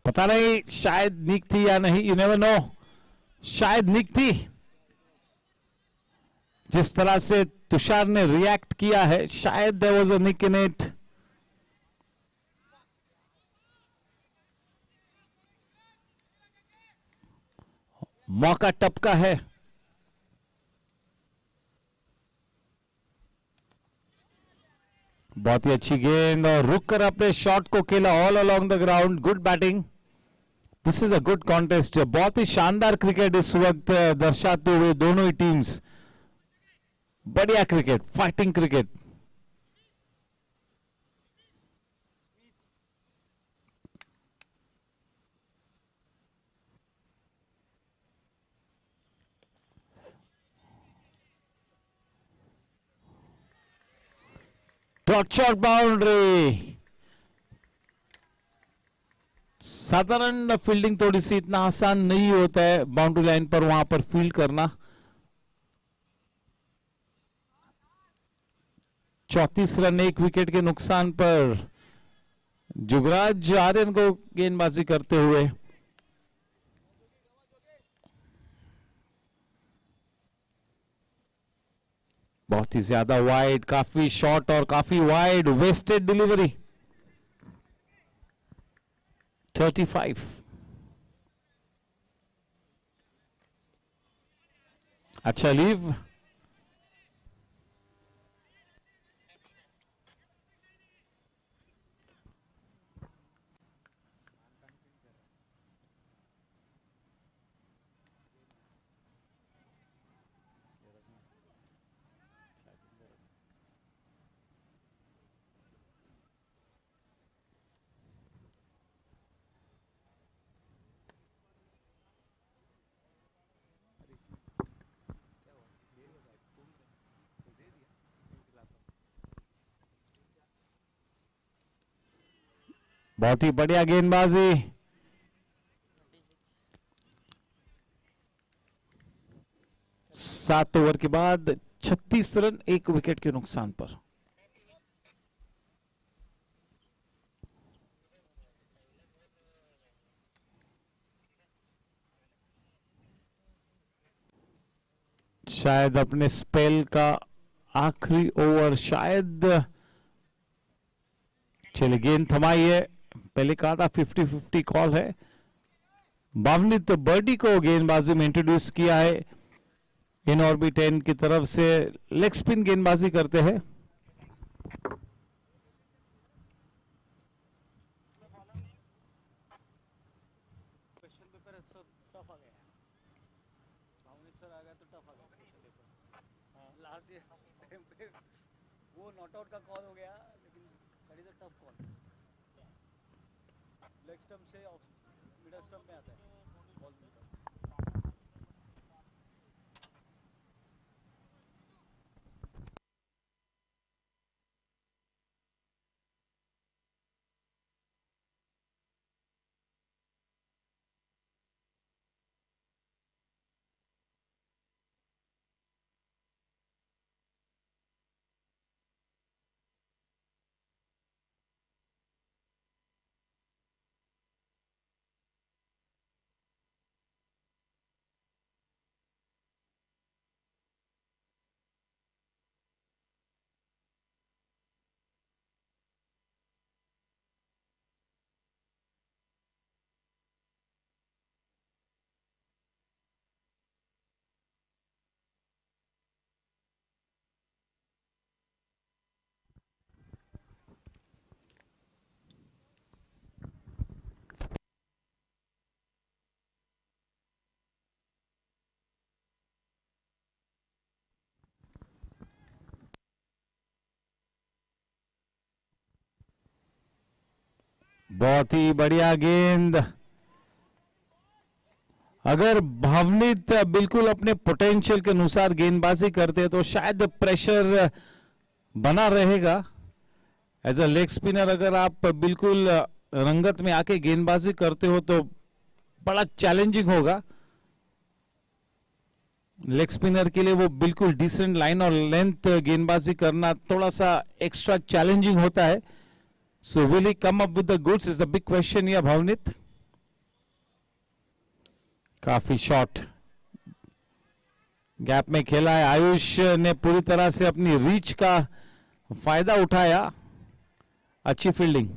पता नहीं शायद निक थी या नहीं, you never know. शायद निक थी। जिस तरह से तुषार ने रिएक्ट किया है, शायद there was a nick in it. मौका टपका है। बहुत ही अच्छी गेंद और रुक कर अपने शॉट को खेला all along the ground. Good batting. This is a good contest. बहुत ही शानदार क्रिकेट इस वक्त दर्शाते हुए दोनों ही टीम्स। बढ़िया cricket, fighting cricket. Dot shot boundary. साधारण फील्डिंग थोड़ी सी इतना आसान नहीं होता है बाउंड्री लाइन पर वहां पर फील्ड करना। 34 रन 1 विकेट के नुकसान पर जुगराज आर्यन को गेंदबाजी करते हुए। बहुत ही ज्यादा वाइड, काफी शॉर्ट और काफी वाइड, वेस्टेड डिलीवरी। 35। अच्छा लीव। बहुत ही बढ़िया गेंदबाजी। सात ओवर के बाद 36 रन 1 विकेट के नुकसान पर। शायद अपने स्पेल का आखिरी ओवर, शायद। चलिए गेंद थमाई है। पहले कहा था 50-50 कॉल है। बावनित बर्डी को गेंदबाजी में इंट्रोड्यूस किया है इन ऑर्बिट 10 की तरफ से। लेग स्पिन गेंदबाजी करते हैं। वो नॉट आउट का कॉल हो गया, लेकिन that is a tough call. Leg stump से मिडल स्टंप में आता है बॉल मिलता है। बहुत ही बढ़िया गेंद. अगर भावनित बिल्कुल अपने पोटेंशियल के अनुसार गेंदबाजी करते तो शायद प्रेशर बना रहेगा. एज अ लेग स्पिनर अगर आप बिल्कुल रंगत में आके गेंदबाजी करते हो तो बड़ा चैलेंजिंग होगा. लेग स्पिनर के लिए वो बिल्कुल डिसेंट लाइन और लेंथ गेंदबाजी करना थोड़ा सा एक्स्ट्रा चैलेंजिंग होता है. So will he come up with the goods is the big question. या भावनित काफी शॉट गैप में खेला है. आयुष ने पूरी तरह से अपनी रीच का फायदा उठाया. अच्छी फील्डिंग.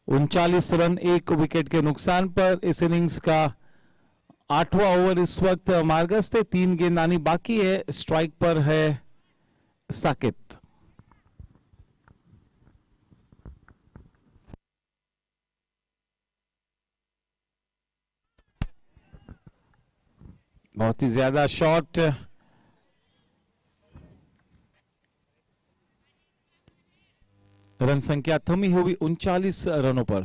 39 रन 1 विकेट के नुकसान पर इस इनिंग्स का 8वां ओवर इस वक्त मार्गस्थ है. 3 गेंद आनी बाकी है. स्ट्राइक पर है साकित. बहुत ही ज्यादा शॉट. रन संख्या थमी हुई 39 रनों पर.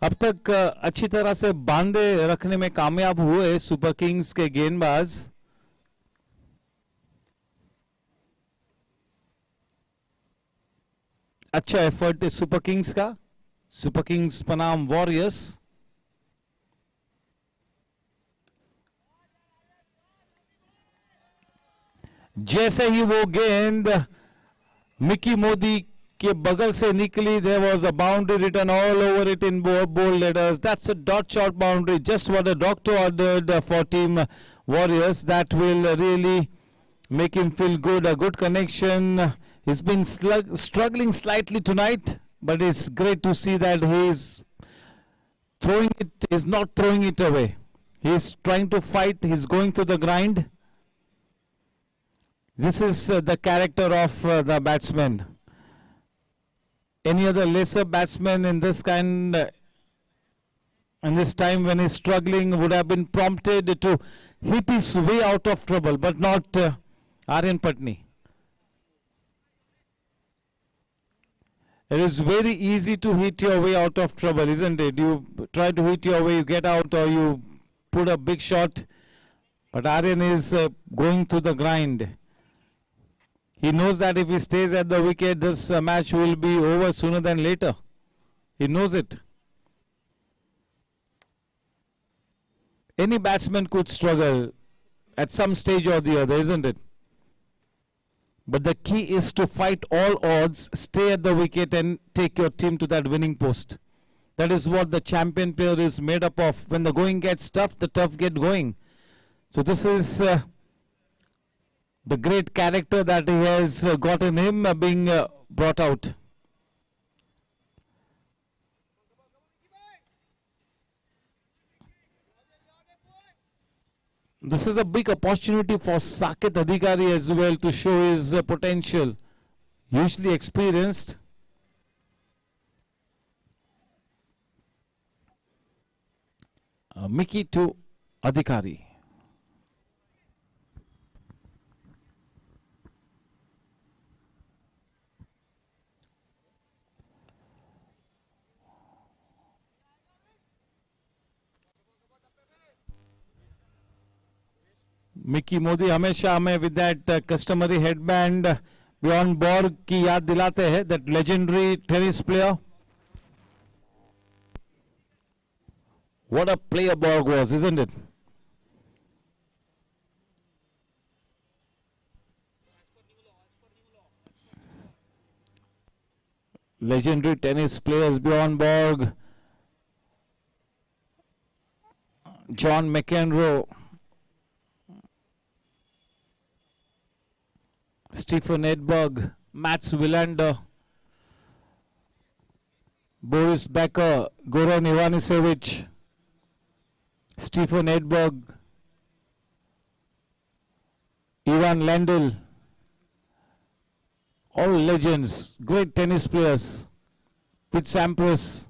अब तक अच्छी तरह से बांधे रखने में कामयाब हुए सुपर किंग्स के गेंदबाज. अच्छा एफर्ट सुपर किंग्स का. सुपर किंग्स बनाम वॉरियर्स. जैसे ही वो गेंद मिकी मोदी के बगल से निकली, there was a boundary written all over it in bold letters. That's a dot shot boundary, just what the doctor ordered for team Warriors. That will really make him feel good. A good connection. He's been struggling slightly tonight, but it's great to see that he's throwing it, is not throwing it away. He's trying to fight, he's going to the grind. This is the character of the batsman. Any other lesser batsman in this kind, in this time when he's struggling, would have been prompted to hit his way out of trouble, but not Aryan Patni. It is very easy to hit your way out of trouble, isn't it? You try to hit your way, you get out, or you put a big shot. But Aryan is going to the grind. He knows that if he stays at the wicket, this match will be over sooner than later. He knows it. Any batsman could struggle at some stage or the other, isn't it? But the key is to fight all odds, stay at the wicket and take your team to that winning post. That is what the champion player is made up of. When the going gets tough, the tough get going. So this is the great character that he has got in him being brought out. This is a big opportunity for Saket Adhikari as well to show his potential. Usually experienced. Mickey to Adhikari. Mickey Modi हमेशा हमें with that customary headband बियॉन्ड Borg की याद दिलाते हैं. That legendary tennis player. What a player Borg was, isn't it? Legendary tennis players beyond Borg. John McEnroe. Stephen Edberg, Mats Wilander, Boris Becker, Goran Ivanisevic, Stephen Edberg, Ivan Lendl, all legends, great tennis players. Pete Sampras,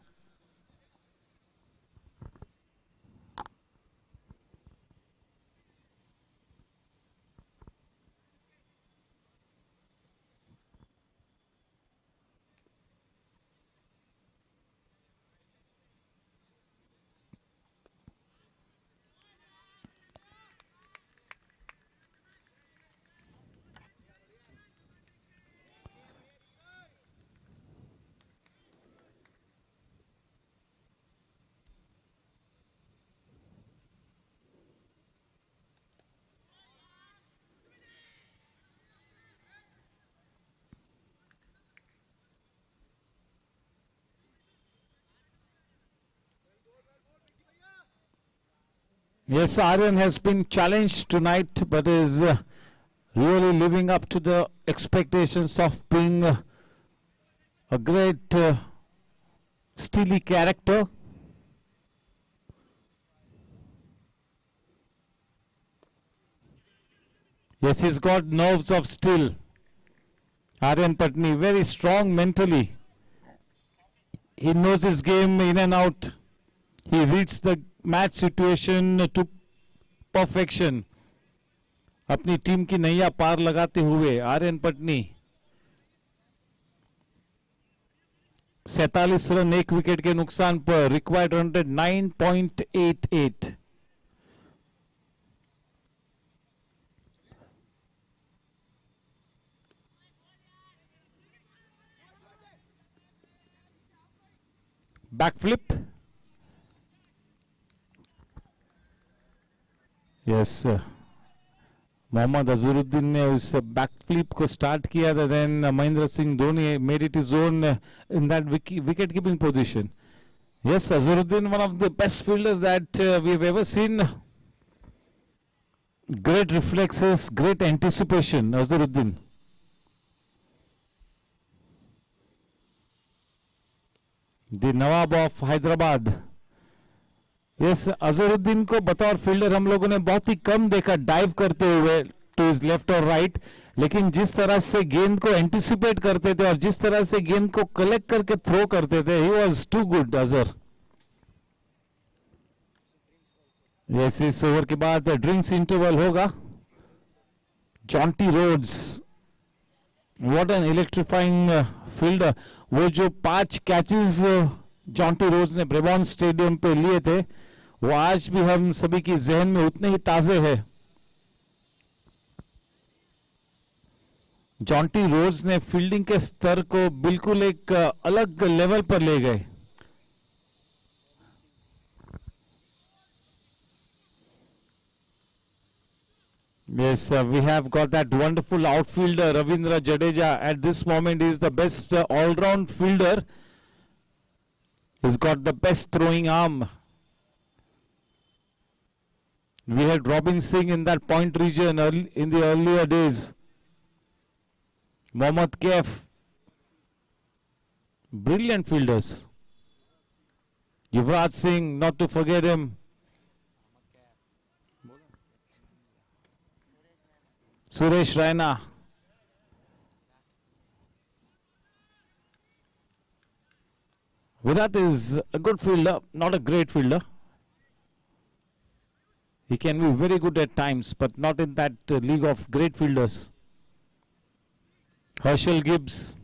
Yes, Aryan has been challenged tonight, but is really living up to the expectations of being a great steely character. Yes, he's got nerves of steel. Aryan Patni, very strong mentally. He knows his game in and out. He reads the match situation to perfection. अपनी team की नैया पार लगाते हुए Aryan Patni 47 run 1 विकेट के नुकसान पर required run rate 9.88. Backflip. Yes, Mohammad Azharuddin ने उस बैकफ्लिप को स्टार्ट किया था. Then Mahendra Singh Dhoni made it his own in that wicket keeping position. Yes, Azharuddin one of the best fielders that we have ever seen. Great reflexes, great anticipation. Azharuddin the nawab of Hyderabad. Yes, Azharuddin को बतौर fielder हम लोगों ने बहुत ही कम देखा डाइव करते हुए टू हिज लेफ्ट और राइट, लेकिन जिस तरह से गेंद को एंटिसिपेट करते थे और जिस तरह से गेंद को कलेक्ट करके थ्रो करते थे, he was too good Azhar. Yes, इस ओवर के बाद ड्रिंक्स इंटरवल होगा. Jonty Rhodes, what an electrifying fielder. वो जो 5 कैचेस जॉन्टी रोड्स ने ब्रेबॉर्न स्टेडियम पे लिए थे, वो आज भी हम सभी की जहन में उतने ही ताजे हैं. जॉन्टी रोड्स ने फील्डिंग के स्तर को बिल्कुल एक अलग लेवल पर ले गए. Yes, we have got that wonderful outfielder Ravindra Jadeja. At this moment, he is the best all-round fielder. He's got the best throwing arm. We had Robin Singh in that point region in the earlier days. Mohammad Kaif. Brilliant fielders. Yuvraj Singh, not to forget him. Suresh Raina. Virat is a good fielder, not a great fielder. He can be very good at times, but not in that league of great fielders. Herschel Gibbs.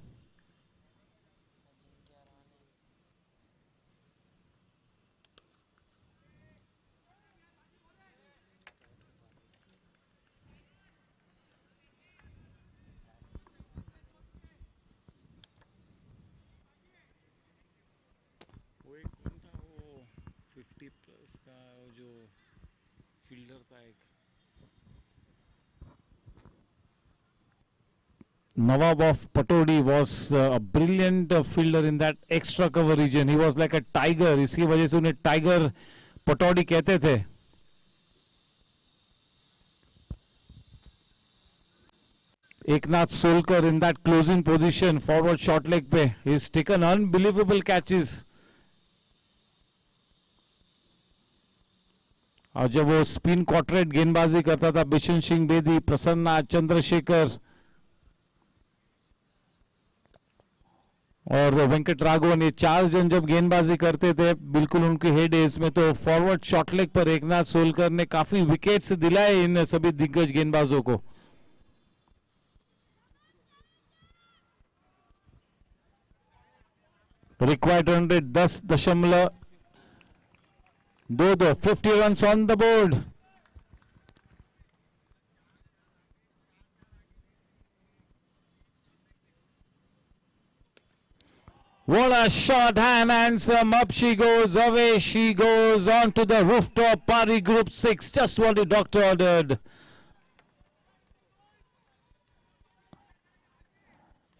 Nawab of Patodi was a brilliant fielder in that extra cover region. He was like a tiger. इसकी वजह से उन्हें tiger Pataudi कहते थे. Eknath Solkar in that closing position, forward short leg पे. He's taken unbelievable catches. और जब वो स्पिन क्वार्टेट गेंदबाजी करता था, बिशन सिंह बेदी, प्रसन्ना, चंद्रशेखर और वेंकट राघवन, ये 4 जन जब गेंदबाजी करते थे बिल्कुल उनके हेड एज में, तो फॉरवर्ड शॉट लेग पर एकनाथ सोलकर ने काफी विकेट्स दिलाए इन सभी दिग्गज गेंदबाजों को. Required run rate 10.22. 50 runs on the board. What a shot, hand handsome, up she goes, away she goes, on to the rooftop, party group 6, just what the doctor ordered.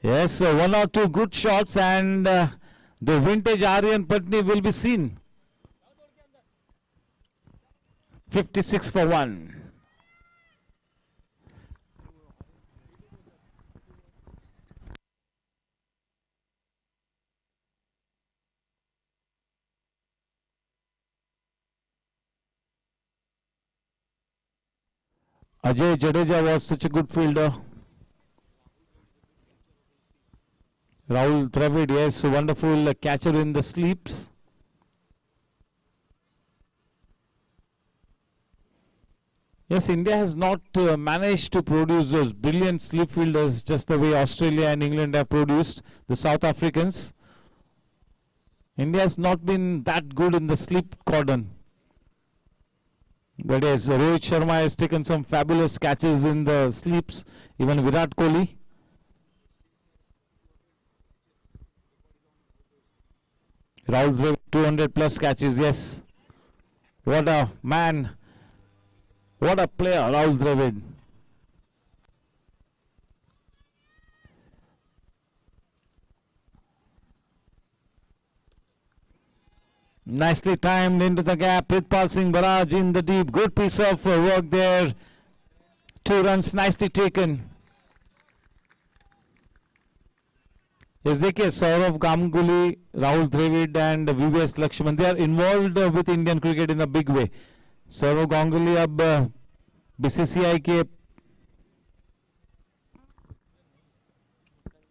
Yes, 1 or 2 good shots and the vintage Aryan Patni will be seen. 56 for 1. Ajay Jadeja was such a good fielder. Rahul Dravid, yes, wonderful catcher in the sleeps. Yes, India has not managed to produce those brilliant sleep fielders just the way Australia and England have produced the South Africans. India has not been that good in the sleep cordon. But yes, Rohit Sharma has taken some fabulous catches in the sleeps, even Virat Kohli. Rahul Dravid, 200 plus catches, yes. What a man. What a player, Rahul Dravid. Nicely timed into the gap. Pritpal Singh Barrage in the deep. Good piece of work there. 2 runs nicely taken. Yes, देखिए Saurav Ganguly, Rahul Dravid and VVS Lakshman, they are involved with Indian cricket in a big way. Saurav Ganguly अब BCCI के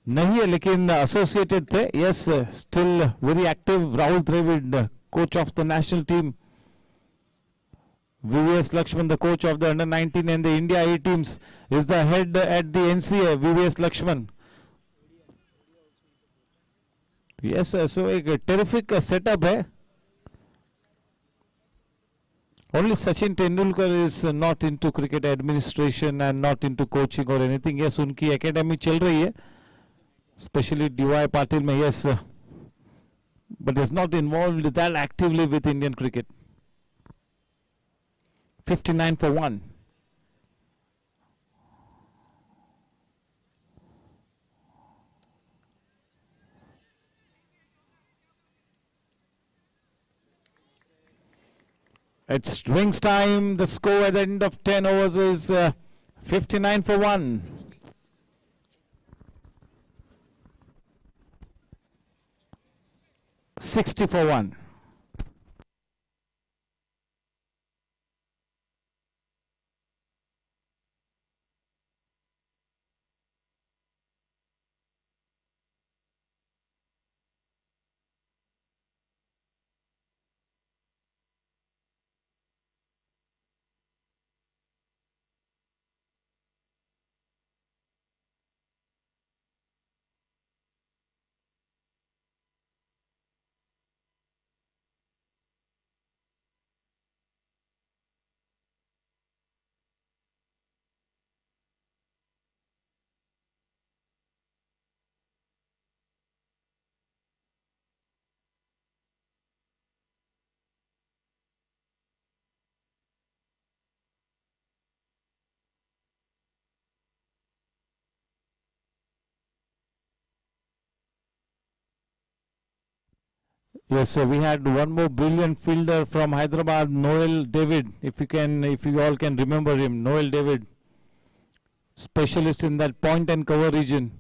नहीं है लेकिन associated थे. Yes, still very active. Rahul Dravid, coach of the national team. VVS Lakshman, the coach of the under-19 and the India A teams, is the head at the NCA. VVS Lakshman. Yes, so एक terrific setup है. Only Sachin Tendulkar is not into cricket administration and not into coaching or anything. Yes, उनकी academy चल रही है, especially DY Patil में, yes, but is not involved that actively with Indian cricket. 59 for 1. It's rings time. The score at the end of 10 overs is 59 for 1. $60 for 1. Yes, so we had one more brilliant fielder from Hyderabad, Noel David. If you all can remember him, Noel David, specialist in that point and cover region.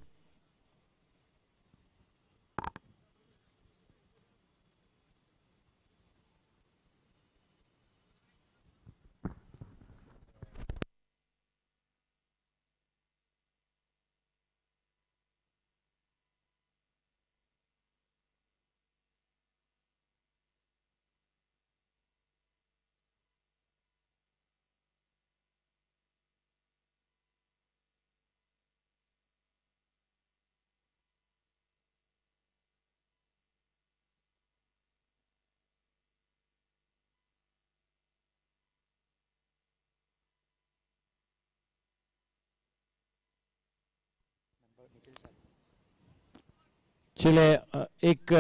चले एक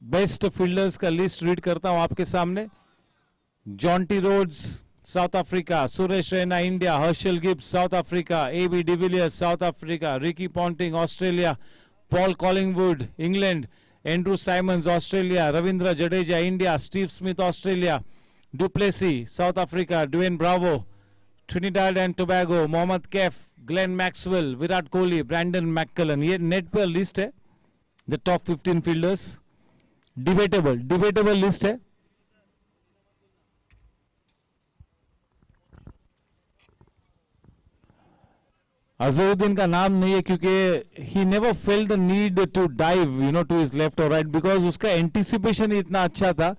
best fielders का list read करता हूं आपके सामने. Jonty Rhodes South Africa, Suresh Raina India, Herschelle Gibbs South Africa, AB de Villiers South Africa, Ricky Ponting Australia, Paul Collingwood England, Andrew Symonds Australia, Ravindra Jadeja India, Steve Smith Australia, Duplessis, South Africa, Dwayne Bravo, Trinidad and Tobago, Mohammad Kef, Glenn Maxwell, Virat Kohli, Brandon McCullum. ये net पर list है, the top 15 fielders. Debatable list है. अजहरुद्दीन का नाम नहीं है क्योंकि he never felt the need to dive, you know, to his left or right because उसका anticipation इतना अच्छा था,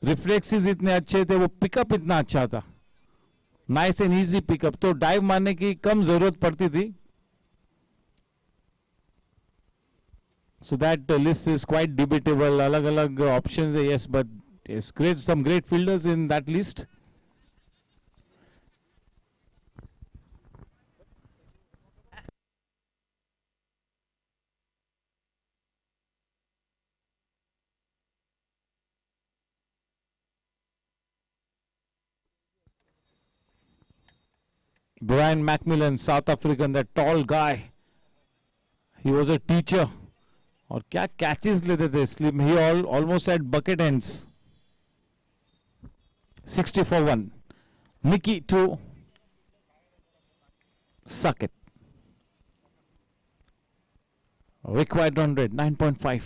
reflexes इतने अच्छे थे, वो पिकअप इतना अच्छा था, नाइस एंड इजी पिकअप, तो डाइव मारने की कम जरूरत पड़ती थी. So that list is quite debatable. अलग-अलग options है, yes, but it's great. Some great fielders in that list. Brian Macmillan, South African, that tall guy. He was a teacher. और क्या catches लेते थे, slip. He almost had bucket ends. 60 for 1. Mickey to Saket. Required 100, 9.5.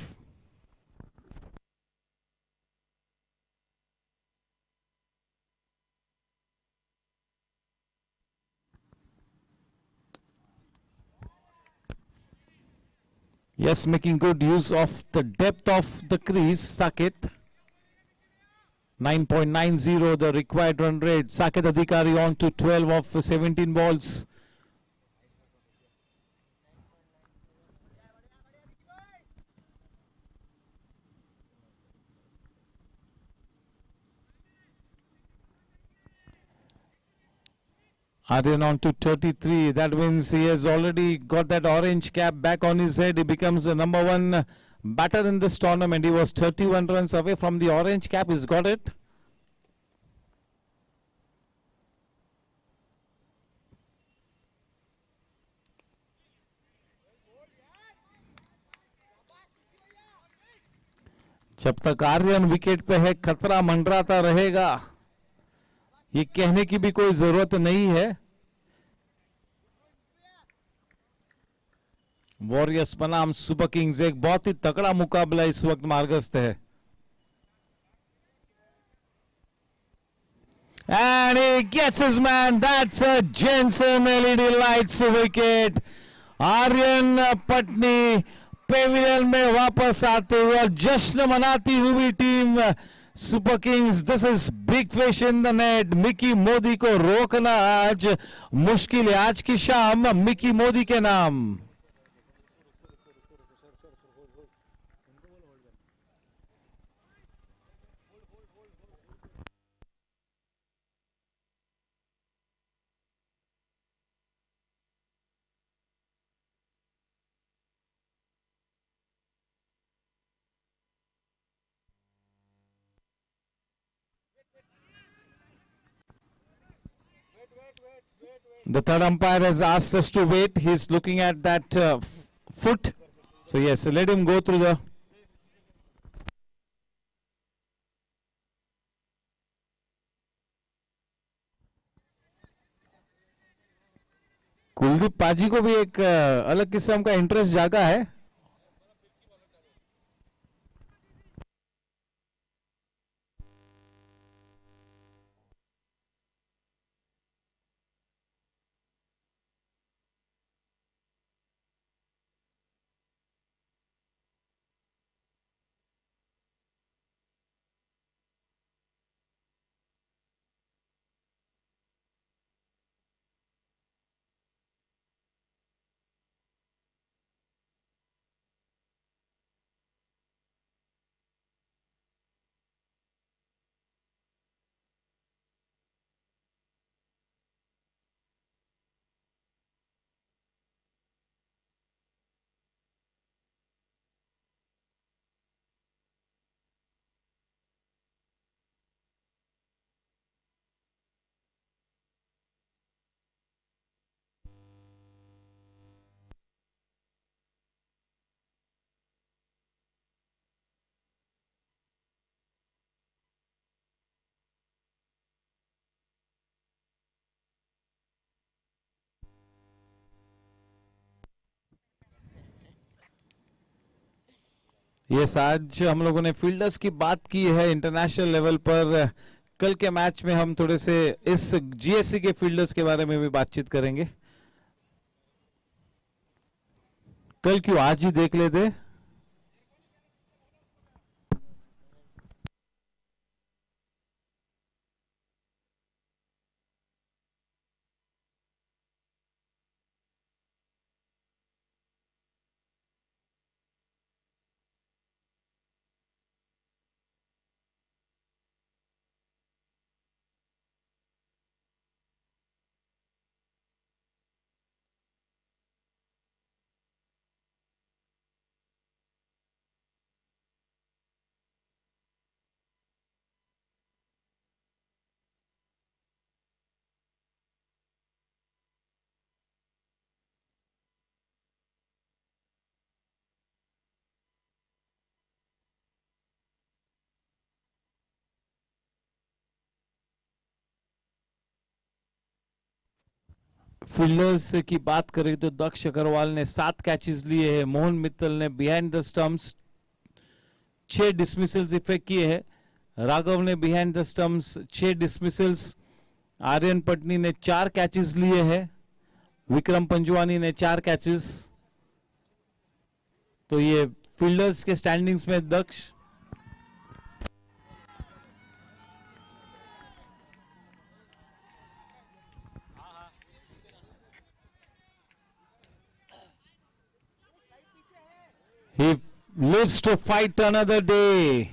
Yes, making good use of the depth of the crease, Saket. 9.90 the required run rate. Saket Adhikari on to 12 of 17 balls. Aryan on to 33. That means he has already got that orange cap back on his head. He becomes the number one batter in this tournament. He was 31 runs away from the orange cap. He's got it. जब तक Aryan wicket पे है खतरा मंडराता रहेगा, ये कहने की भी कोई जरूरत नहीं है. वॉरियर्स बनाम सुपर किंग्स, एक बहुत ही तगड़ा मुकाबला इस वक्त मार्गस्थ है. And he gets his man. That's a Jensen LED lights wicket. Aryan Patni pavilion में वापस आते हुए और जश्न मनाती हुई team Super Kings. This is big fish in the net. Mickey Modi को रोकना आज मुश्किल है. आज की शाम मिकी मोदी के नाम. The third umpire has asked us to wait. He's looking at that foot. So yes, let him go through the... Kuldeep पाजी को भी एक अलग किस्म का इंटरेस्ट जागा है. यस, आज हम लोगों ने फील्डर्स की बात की है इंटरनेशनल लेवल पर। कल के मैच में हम थोड़े से इस जीएससी के फील्डर्स के बारे में भी बातचीत करेंगे। कल क्यों, आज ही देख लेते। फील्डर्स की बात करें तो दक्ष अग्रवाल ने 7 कैचेस लिए हैं, मोहन मित्तल ने behind the stumps 6 dismissals effect किए हैं, राघव ने behind the stumps 6 dismissals, Aryan Patni ने 4 कैचेस लिए हैं, विक्रम पंजवानी ने 4 कैचेस। तो ये फील्डर्स के स्टैंडिंग्स में दक्ष he lives to fight another day.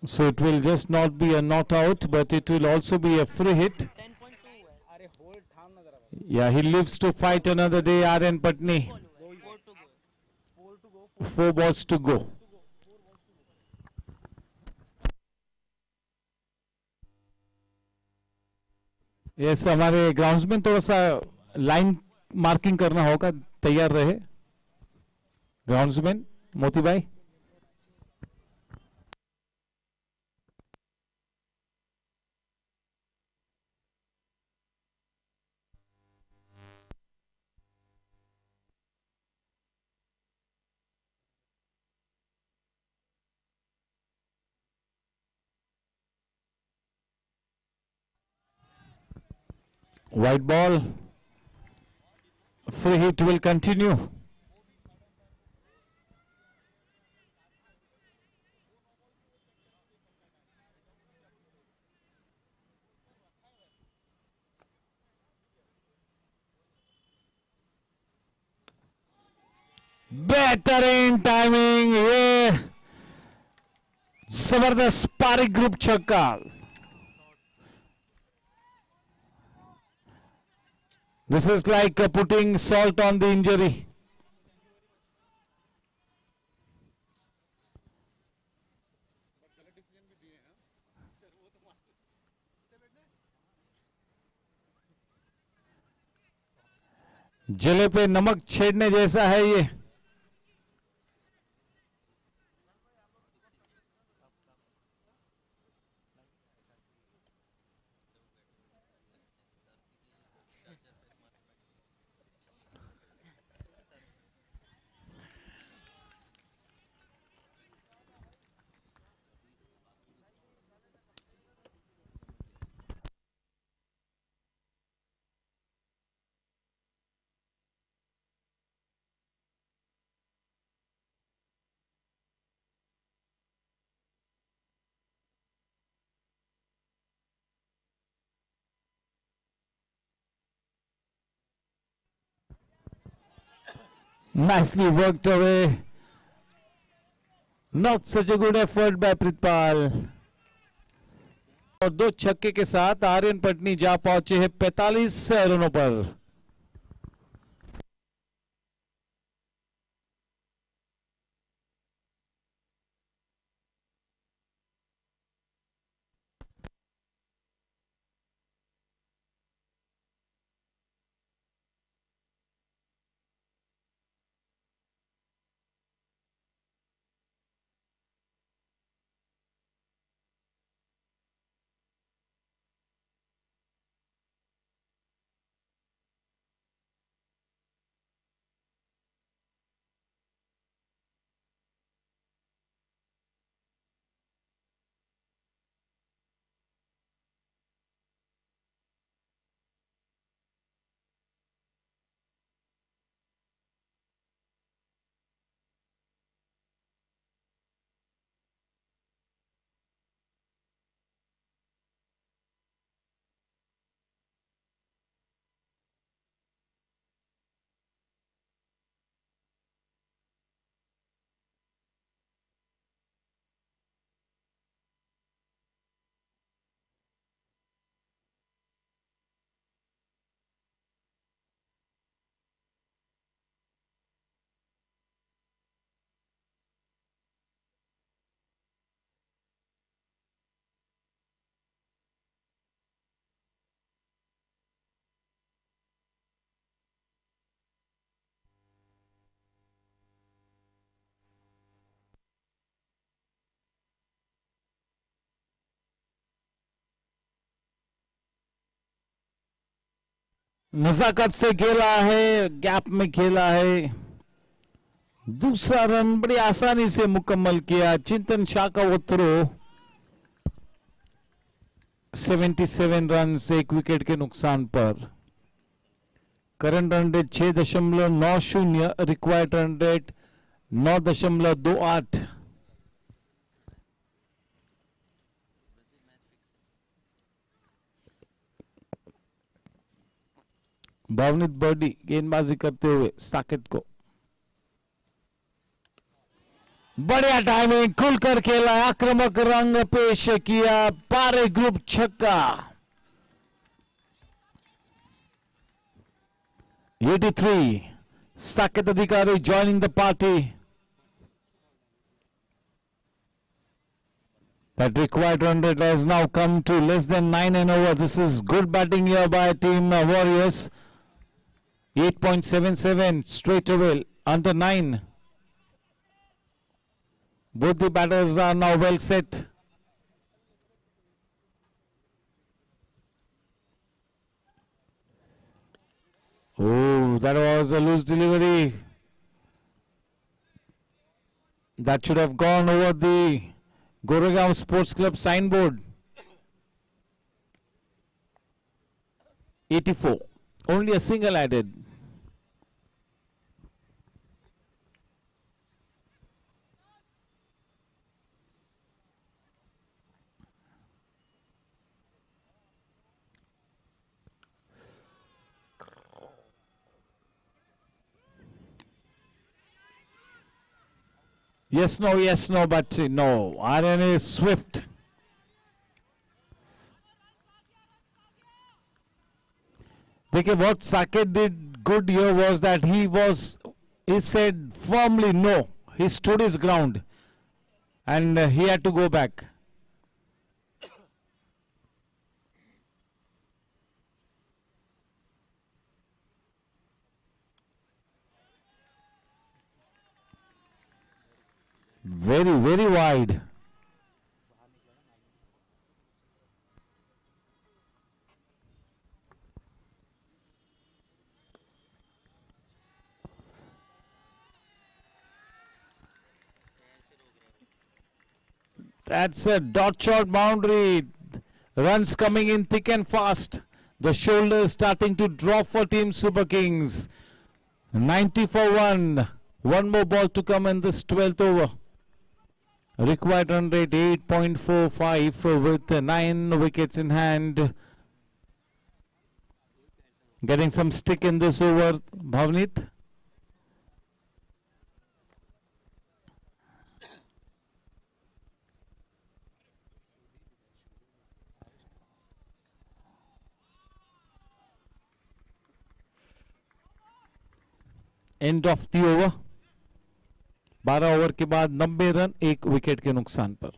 So it will just not be a not out, but it will also be a free hit. Yeah, he lives to fight another day, Aryan Patni. 4 balls to go. Yes, हमारे grounds में थोड़ा सा line marking करना होगा, तैयार रहे groundsman मोती भाई। White ball, free hit will continue. बेहतरीन टाइमिंग, ये जबरदस्त पारिक ग्रुप छक्का. This is like putting salt on the injury. जले पे नमक छेड़ने जैसा है ये. Nicely worked away. Not such a good effort by Pritpal. और 2 छक्के के साथ आर्यन पटनी जा पहुंचे हैं 45 रनों पर. नजाकत से खेला है, गैप में खेला है. दूसरा रन बड़ी आसानी से मुकम्मल किया. चिंतन शाह का वो थ्रो 77 रन से 1 विकेट के नुकसान पर. Current run rate 6.90, required run rate 9.28. Bhavneet Birdi गेंदबाजी करते हुए साकेत को. बढ़िया टाइमिंग, खुलकर खेला, आक्रामक रंग पेश किया. पारे ग्रुप छक्का. 83. Saket Adhikari joining the party. That required run rate has now come to less than 9 and over. This is good batting here by Team Warriors. 8.77 straight away, under 9. Both the batters are now well set. Oh, that was a loose delivery. That should have gone over the Goregaon Sports Club signboard. 84. Only a single added. Yes, no, but no. Aryan is swift. देखिए what Saket did good here was that he said firmly no. He stood his ground and he had to go back. Very, very wide. That's a dot shot boundary. Runs coming in thick and fast. The shoulders starting to drop for Team Super Kings. 90 for 1. One more ball to come in this 12th over. Required run rate 8.45 with 9 wickets in hand. Getting some stick in this over, Bhavnit. End of the over 12 over के बाद 90 run 1 विकेट के नुकसान पर.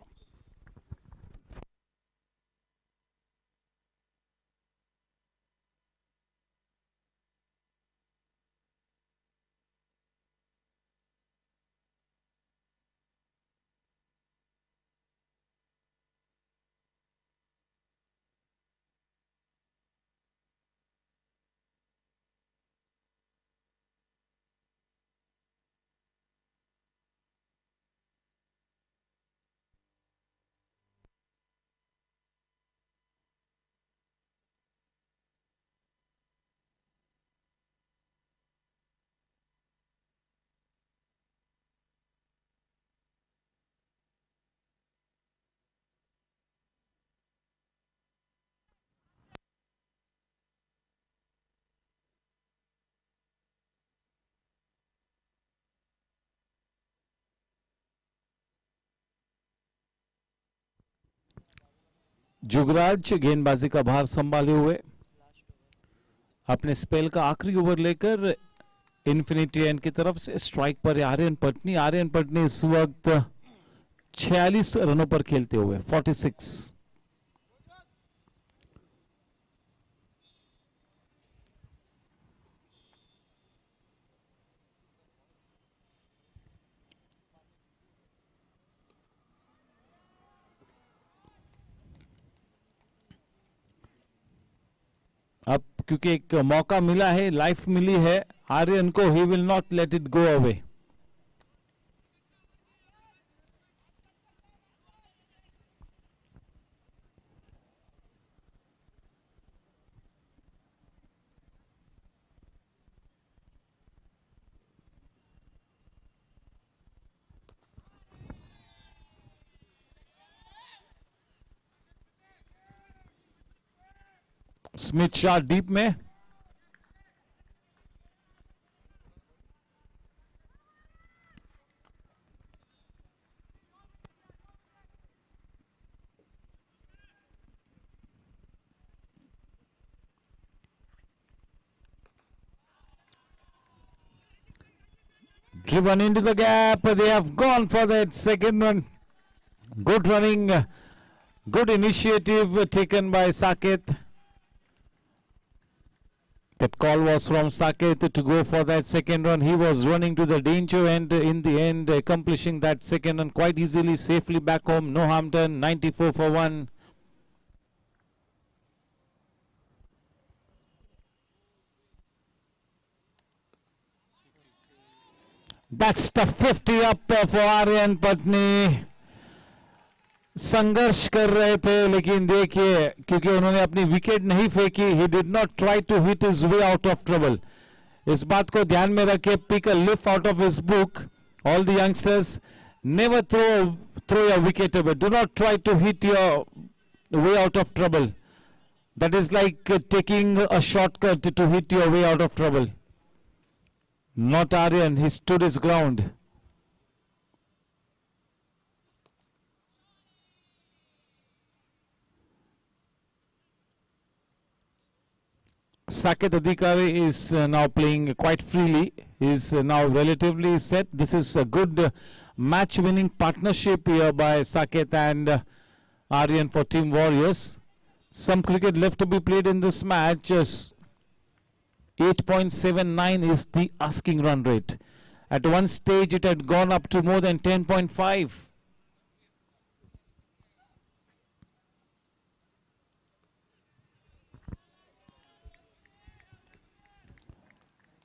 जुगराज गेंदबाजी का भार संभाले हुए अपने स्पेल का आखिरी ओवर लेकर इन्फिनिटी एंड की तरफ से स्ट्राइक पर आर्यन पटनी. आर्यन पटनी इस वक्त 46 रनों पर खेलते हुए 46. अब क्योंकि एक मौका मिला है, लाइफ मिली है आर्यन को, he will not let it go away. Smith shot deep में. Driven into the gap, they have gone for that second one. Good running, good initiative taken by Saket. That call was from Saket to go for that second run. He was running to the danger and in the end accomplishing that second run quite easily, safely back home. No harm done. 94 for 1. That's the 50 up for Aryan Patni. संघर्ष कर रहे थे लेकिन देखिए क्योंकि उन्होंने अपनी wicket नहीं फेंकी, he did not try to hit his way out of trouble. इस बात को ध्यान में रखे, pick a leaf out of his book. All the youngsters, never throw your wicket away. Do not try to hit your way out of trouble. That is like taking a shortcut to hit your way out of trouble. Not Aryan, he stood his ground. Saket Adhikari is now playing quite freely. He is now relatively set. This is a good match-winning partnership here by Saket and Aryan for Team Warriors. Some cricket left to be played in this match. 8.79 is the asking run rate. At one stage it had gone up to more than 10.5.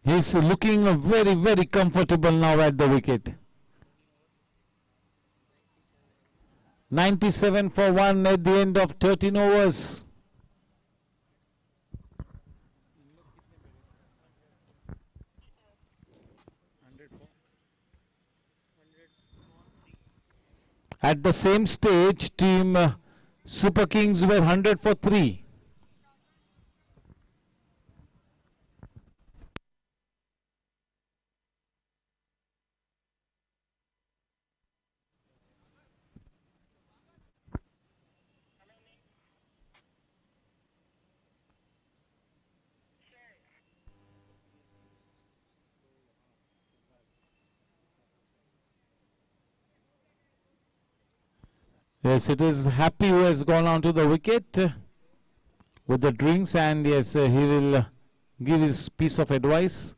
He's looking very, very comfortable now at the wicket. 97 for 1 at the end of 13 overs. At the same stage, Team Super Kings were 100 for 3. Yes, it is Happy who has gone on to the wicket with the drinks, and yes, he will give his piece of advice.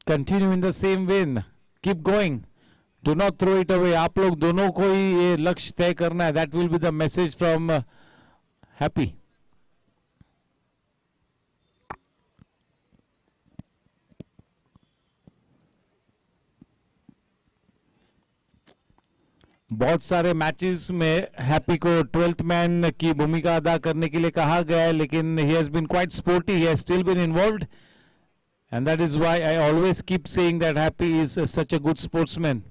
Continue in the same vein. Keep going. Do not throw it away. आप लोग दोनों को ही ये लक्ष्य तय करना है. That will be the message from Happy. बहुत सारे मैचेस में हैप्पी को 12th मैन की भूमिका अदा करने के लिए कहा गया है, लेकिन he has been quite sporty. He has still been involved, and that is why I always keep saying that Happy is such a good sportsman.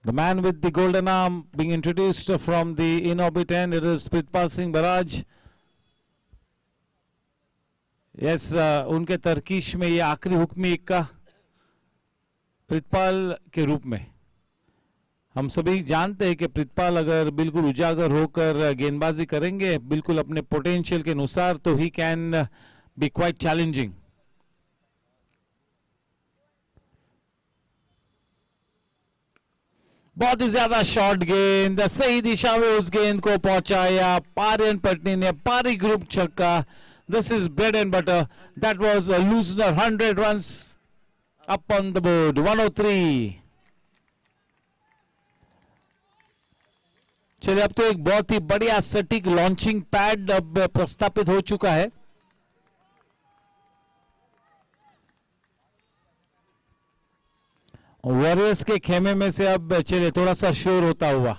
The man with the golden arm being introduced from the in-orbit end, it is Pritpal Singh Baraj. Yes, उनके तरकीश में ये आखिरी हुक्मी इक्का प्रितपाल के रूप में. हम सभी जानते हैं कि प्रितपाल अगर बिल्कुल उजागर होकर गेंदबाजी करेंगे बिल्कुल अपने पोटेंशियल के अनुसार, तो he can be quite challenging. बहुत ही ज्यादा शॉर्ट गेंद, सही दिशा में उस गेंद को पहुंचाया आर्यन पटनी ने. पारी ग्रुप छक्का. This is bread and butter. That was a loosener. 100 runs up on the board. 103. चलिए, अब तो एक बहुत ही बढ़िया सटीक लॉन्चिंग पैड अब प्रस्तापित हो चुका है. वॉरियर्स के खेमे में से अब चलिए थोड़ा सा शोर होता हुआ.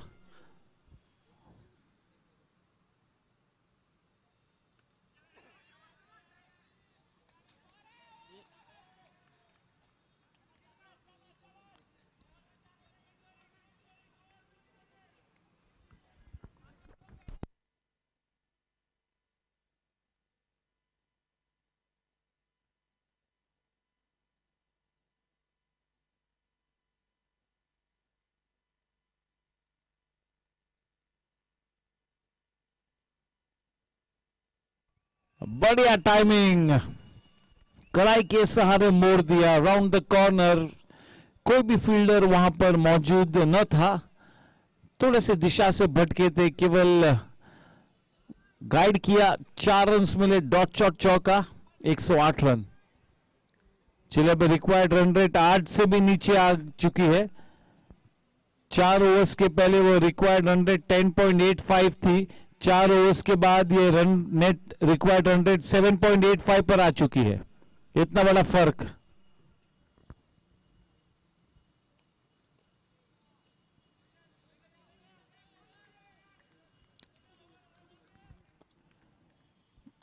बढ़िया टाइमिंग. कलाई के सहारे मोड़ दिया राउंड द कॉर्नर. कोई भी फील्डर वहां पर मौजूद न था. थोड़े से दिशा से भटके थे. केवल गाइड किया. 4 रन मिले. डॉट शॉट चौका. 108 रन. चलिए, अब रिक्वायर्ड रन रेट 8 से भी नीचे आ चुकी है. 4 ओवर्स के पहले वो रिक्वायर्ड रन रेट 10.85 थी. 4 ओवर्स के बाद ये run net required run rate 7.85 पर आ चुकी है. इतना बड़ा फर्क.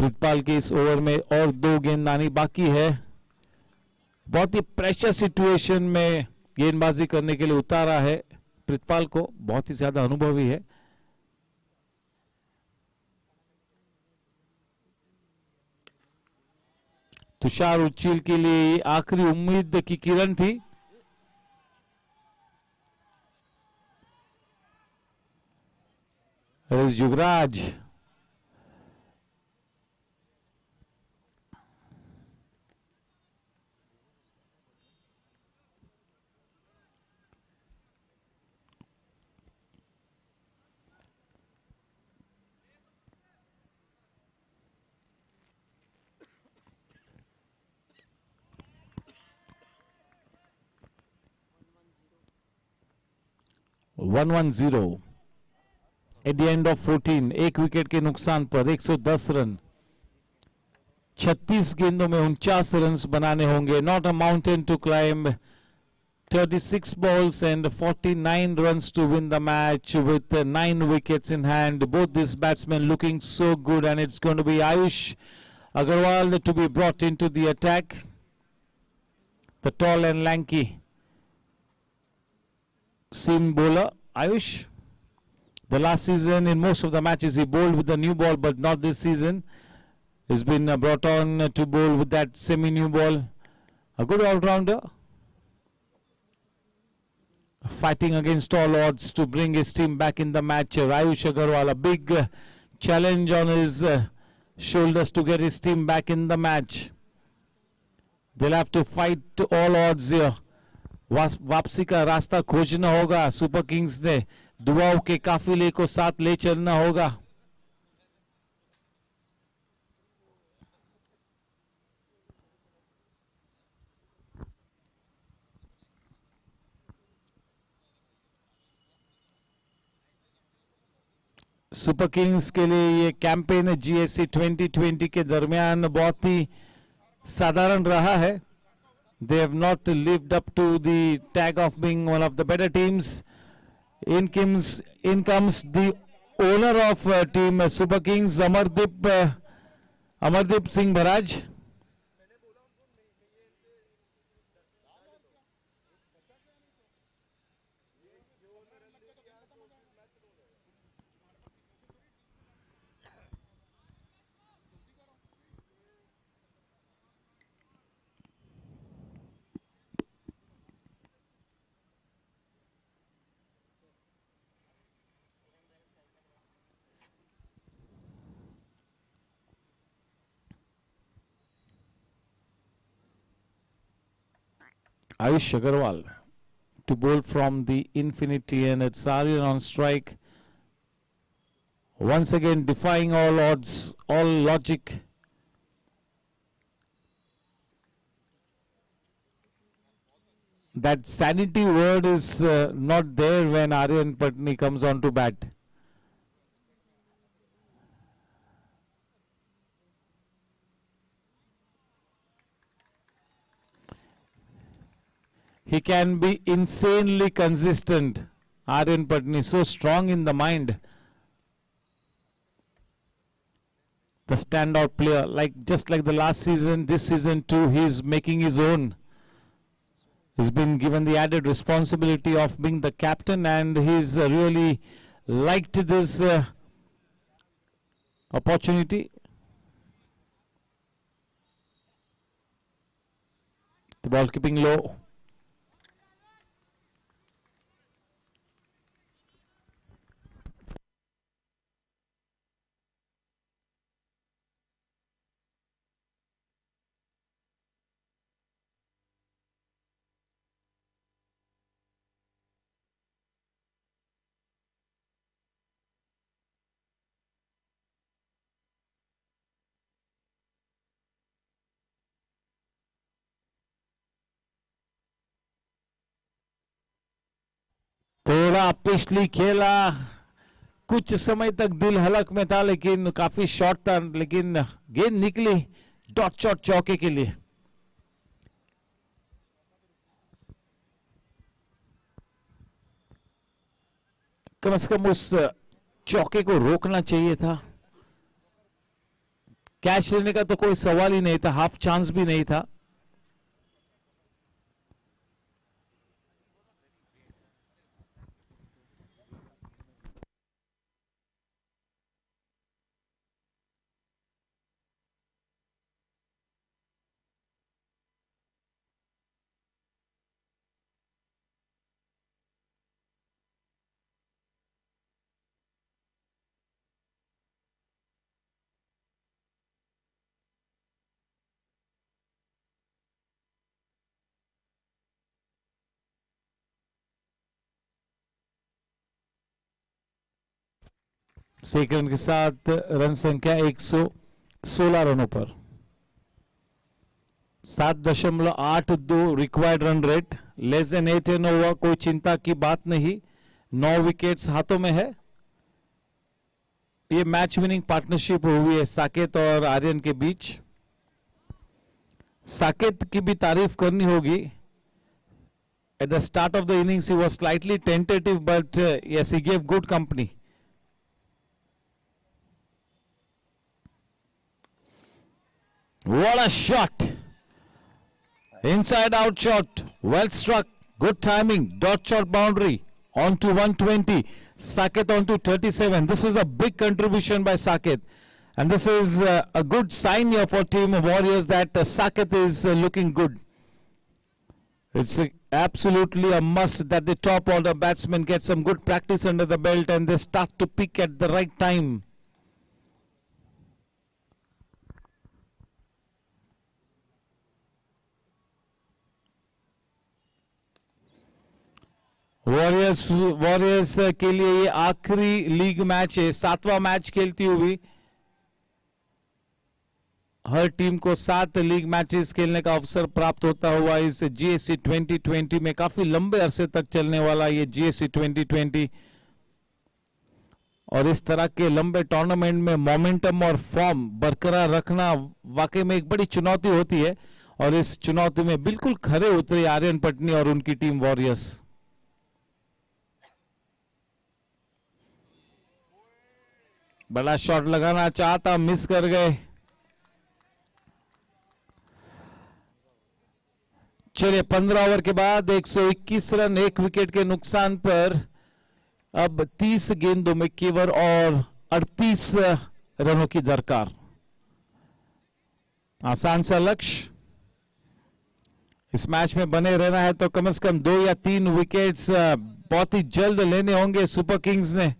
प्रितपाल के इस ओवर में और 2 गेंद आनी बाकी है। बहुत ही प्रेशर सिचुएशन में गेंदबाजी करने के लिए उतारा है प्रितपाल को, बहुत ही ज्यादा अनुभवी है। तुषार उच्चील के लिए आखिरी उम्मीद की किरण थी। Yuvraj one 1-0 at the end of 14, 1 विकेट के नुकसान पर 110 रन, 36 गेंदों में 49 रन बनाने होंगे। Not a mountain to climb, 36 balls and 49 runs to win the match with 9 wickets in hand. Both these batsmen looking so good, and it's going to be Ayush Agarwal to be brought into the attack. The tall and lanky seam bowler Ayush. The last season in most of the matches he bowled with the new ball, but not this season. He's been brought on to bowl with that semi-new ball. A good all-rounder, fighting against all odds to bring his team back in the match. Ayush Agarwal, a big challenge on his shoulders to get his team back in the match. They'll have to fight all odds here. वापसी का रास्ता खोजना होगा super Kings ने, दुआओं के काफिले को साथ ले चलना होगा। सुपर किंग्स के लिए ये कैंपेन है जीएससी 2020 के दरमियान बहुत ही साधारण रहा है। They have not lived up to the tag of being one of the better teams. In comes the owner of team Super Kings, Amardeep Singh Bharaj. Ayush Agarwal to bowl from the infinity, and it's Aryan on strike. Once again defying all odds, all logic. That sanity word is not there when Aryan Patni comes on to bat. He can be insanely consistent, Aryan Patni, so strong in the mind. The standout player, just like the last season, this season too, he's making his own. He's been given the added responsibility of being the captain, and he's really liked this opportunity. The ball keeping low. थोड़ा पिछली खेला, कुछ समय तक दिल हलक में था, लेकिन काफी शॉर्ट था, लेकिन गेंद निकली डॉट शॉट चौके के लिए। कम से कम उस चौके को रोकना चाहिए था। कैच लेने का तो कोई सवाल ही नहीं था, हाफ चांस भी नहीं था. सेकंड के साथ रन संख्या 116 रनों पर 7.82 required run rate, less than 8 इन ओवर. कोई चिंता की बात नहीं, 9 विकेट्स हाथों में है. ये मैच विनिंग पार्टनरशिप हुई है साकेत और आर्यन के बीच. साकेत की भी तारीफ करनी होगी. At the start of the innings he was slightly tentative, but yes, he gave good company. What a shot! Inside out shot, well struck, good timing, dot shot boundary, on to 120, Saket on to 37. This is a big contribution by Saket, and this is a good sign here for Team Warriors that Saket is looking good. It's absolutely a must that the top order batsmen get some good practice under the belt and they start to pick at the right time. Warriors के लिए ये आखिरी league match है, 7वां match खेलती हुई. हर team को 7 league matches खेलने का अवसर प्राप्त होता हुआ इस जीएससी 2020 में. काफी लंबे अरसे तक चलने वाला ये जीएससी 2020, और इस तरह के लंबे टूर्नामेंट में मोमेंटम और फॉर्म बरकरार रखना वाकई में एक बड़ी चुनौती होती है, और इस चुनौती में बिल्कुल खरे उतरे आर्यन पटनी और उनकी टीम वॉरियर्स. बड़ा शॉट लगाना चाहता, मिस कर गए. चलिए 15 ओवर के बाद 121 रन, 1 विकेट के नुकसान पर अब 30 गेंदों में केवल और 38 रनों की दरकार. आसान सा लक्ष्य. इस मैच में बने रहना है तो कम से कम 2 या 3 विकेट्स बहुत ही जल्द लेने होंगे सुपर किंग्स ने.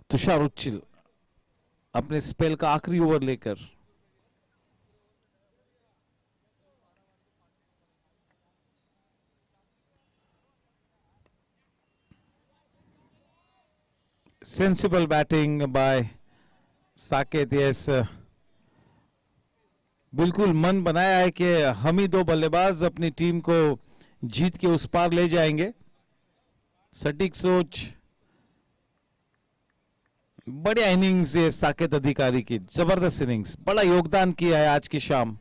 तुषार उच्चिल अपने स्पेल का आखिरी ओवर लेकर sensible batting bye Saket. Yes, बिल्कुल मन बनाया है कि हम ही 2 बल्लेबाज अपनी टीम को जीत के उस पार ले जाएंगे. सटीक सोच, बढ़िया इनिंग्स ये साकेत अधिकारी की, जबरदस्त इनिंग्स, बड़ा योगदान किया है आज की शाम।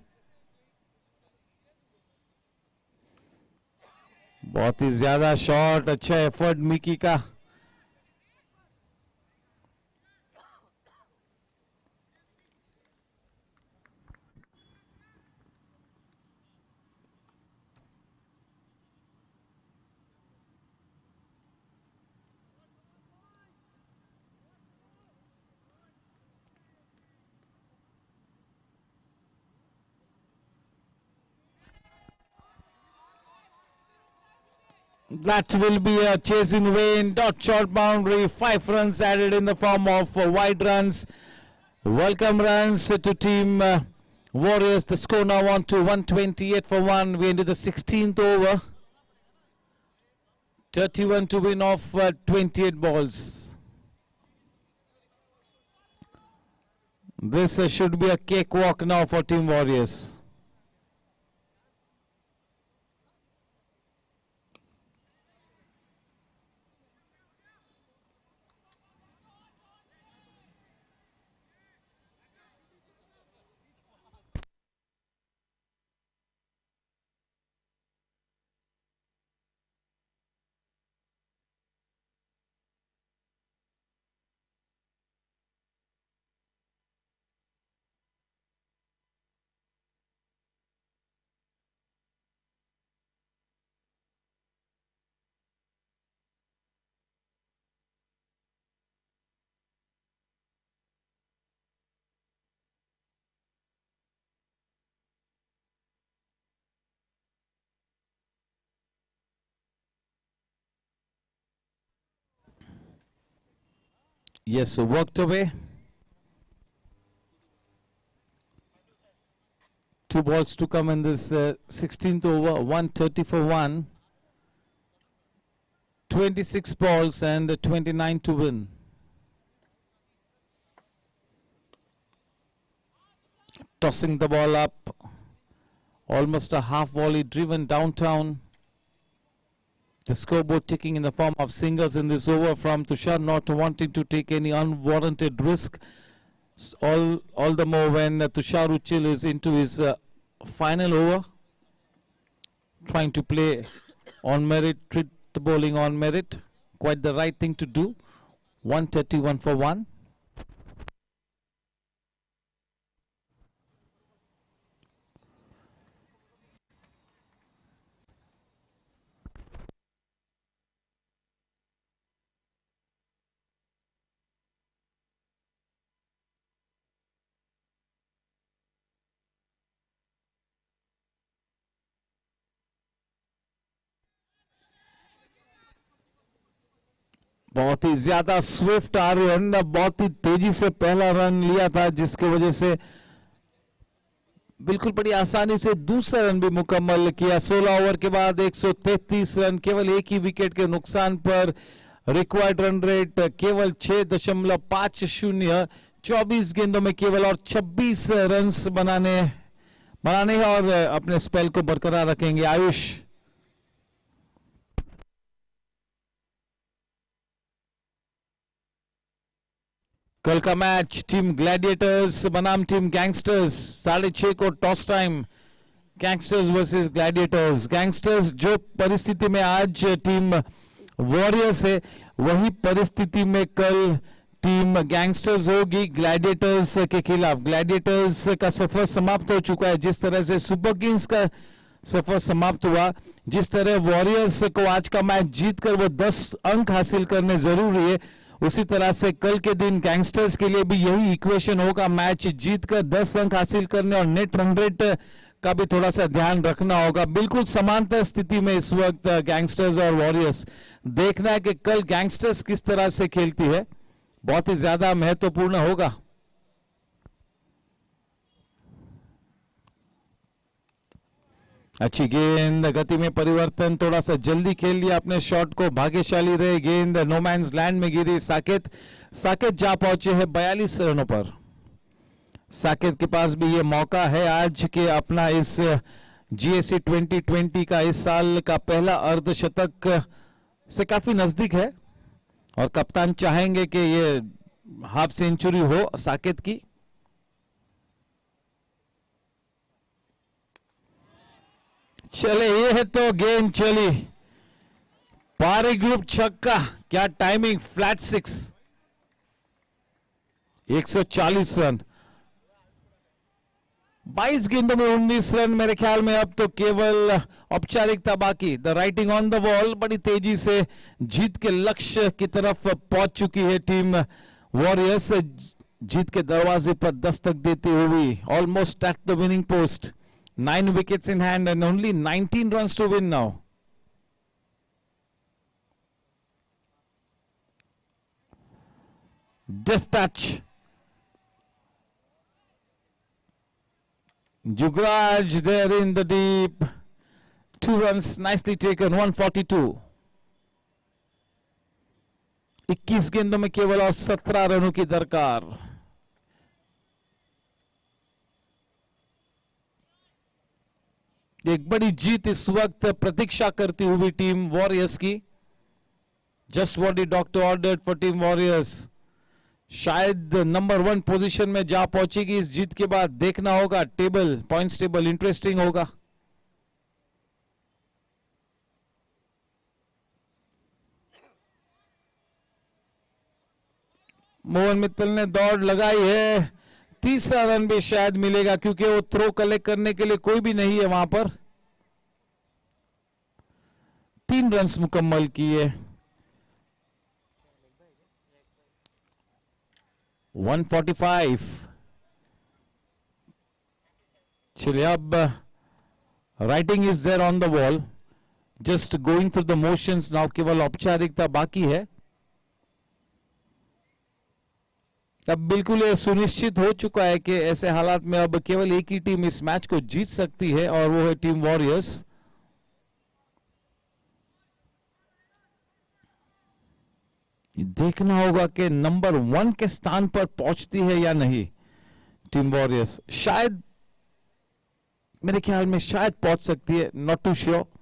बहुत ही ज्यादा शॉट, अच्छा एफर्ट मिकी का। That will be a chase in vain. Dot short boundary. 5 runs added in the form of wide runs. Welcome runs to team Warriors. The score now on to 128 for 1. We into the 16th over. 31 to win off 28 balls. This should be a cakewalk now for team Warriors. Yes, so worked away. 2 balls to come in this 16th over. 130 for 1. 26 balls and 29 to win. Tossing the ball up. Almost a half volley driven downtown. The scoreboard ticking in the form of singles in this over from Tushar, not wanting to take any unwarranted risk. All the more when Tushar Uchil is into his final over, trying to play on merit, treat the bowling on merit. Quite the right thing to do. 131 for 1. बहुत ही ज्यादा Swift Aryan, बहुत ही तेजी से पहला run लिया था, जिसकी वजह से बिल्कुल बड़ी आसानी से दूसरा रन भी मुकम्मल किया। 16 ओवर के बाद 133 रन, केवल एक ही विकेट के नुकसान पर। रिक्वायर्ड रन रेट केवल 6.50, 24 गेंदों में केवल और 26 रन बनाने हैं और अपने स्पेल को बरकरार रखेंगे आयुष। कल का मैच टीम ग्लैडिएटर्स बनाम टीम गैंगस्टर्स, 6:30 को toss time. Gangsters versus Gladiators. Gangsters जो परिस्थिति में आज टीम वॉरियर्स है, वही परिस्थिति में कल टीम गैंगस्टर्स होगी ग्लैडिएटर्स के खिलाफ। ग्लैडिएटर्स का सफर समाप्त हो चुका है, जिस तरह से सुपर किंग्स का सफर समाप्त हुआ, जिस तरह वॉरियर्स को आज का मैच जीतकर वो 10 अंक हासिल करने जरूरी है, उसी तरह से कल के दिन गैंगस्टर्स के लिए भी यही इक्वेशन होगा। मैच जीतकर 10 अंक हासिल करने और नेट रन रेट का भी थोड़ा सा ध्यान रखना होगा। बिल्कुल समांतर स्थिति में इस वक्त गैंगस्टर्स और वॉरियर्स। देखना है कि कल गैंगस्टर्स किस तरह से खेलती है, बहुत ही ज्यादा महत्वपूर्ण होगा। अच्छी गेंद, गति में परिवर्तन, थोड़ा सा जल्दी खेल लिया अपने शॉट को, भाग्यशाली रहे। गेंद नो मैंस लैंड में गिरी। साकेत जा पहुंचे हैं 42 रनों पर। साकेत के पास भी ये मौका है आज के अपना इस GSC 2020 का इस साल का पहला अर्धशतक से काफी नजदीक है और कप्तान चाहेंगे कि ये हाफ सेंचुरी हो साकेत की। चले ये है तो गेंद चली, पारी ग्रुप छक्का, क्या टाइमिंग, फ्लैट 6, 140 रन, 22 गेंदों में 19 रन। मेरे ख्याल में अब तो केवल औपचारिकता बाकी। The writing on the wall, बड़ी तेजी से जीत के लक्ष्य की तरफ पहुंच चुकी है टीम वॉरियर्स, जीत के दरवाजे पर दस्तक देती हुई, almost at the winning post. 9 wickets in hand and only 19 runs to win now. Deft touch. Jugraj there in the deep. 2 runs nicely taken, 142. 21 गेंदों में केवल और 17 रनों की दरकार। एक बड़ी जीत इस वक्त प्रतीक्षा करती हुई टीम वॉरियर्स की। Just what the doctor ordered for team warriors. शायद नंबर 1 पोजीशन में जा पहुंचेगी इस जीत के बाद। देखना होगा, टेबल, पॉइंट्स टेबल इंटरेस्टिंग होगा। मोहन मित्तल ने दौड़ लगाई है, तीसरा रन भी शायद मिलेगा क्योंकि वो थ्रो कलेक्ट करने के लिए कोई भी नहीं है वहां पर। 3 रन्स मुकम्मल किए। 145। चलिए अब writing is there on the wall, just going through the motions now, केवल औपचारिकता बाकी है। अब बिल्कुल ये सुनिश्चित हो चुका है कि ऐसे हालात में अब केवल एक ही टीम इस मैच को जीत सकती है और वो है टीम वॉरियर्स। देखना होगा कि नंबर 1 के स्थान पर पहुंचती है या नहीं टीम वॉरियर्स। शायद, मेरे ख्याल में शायद पहुंच सकती है, नॉट टू श्योर।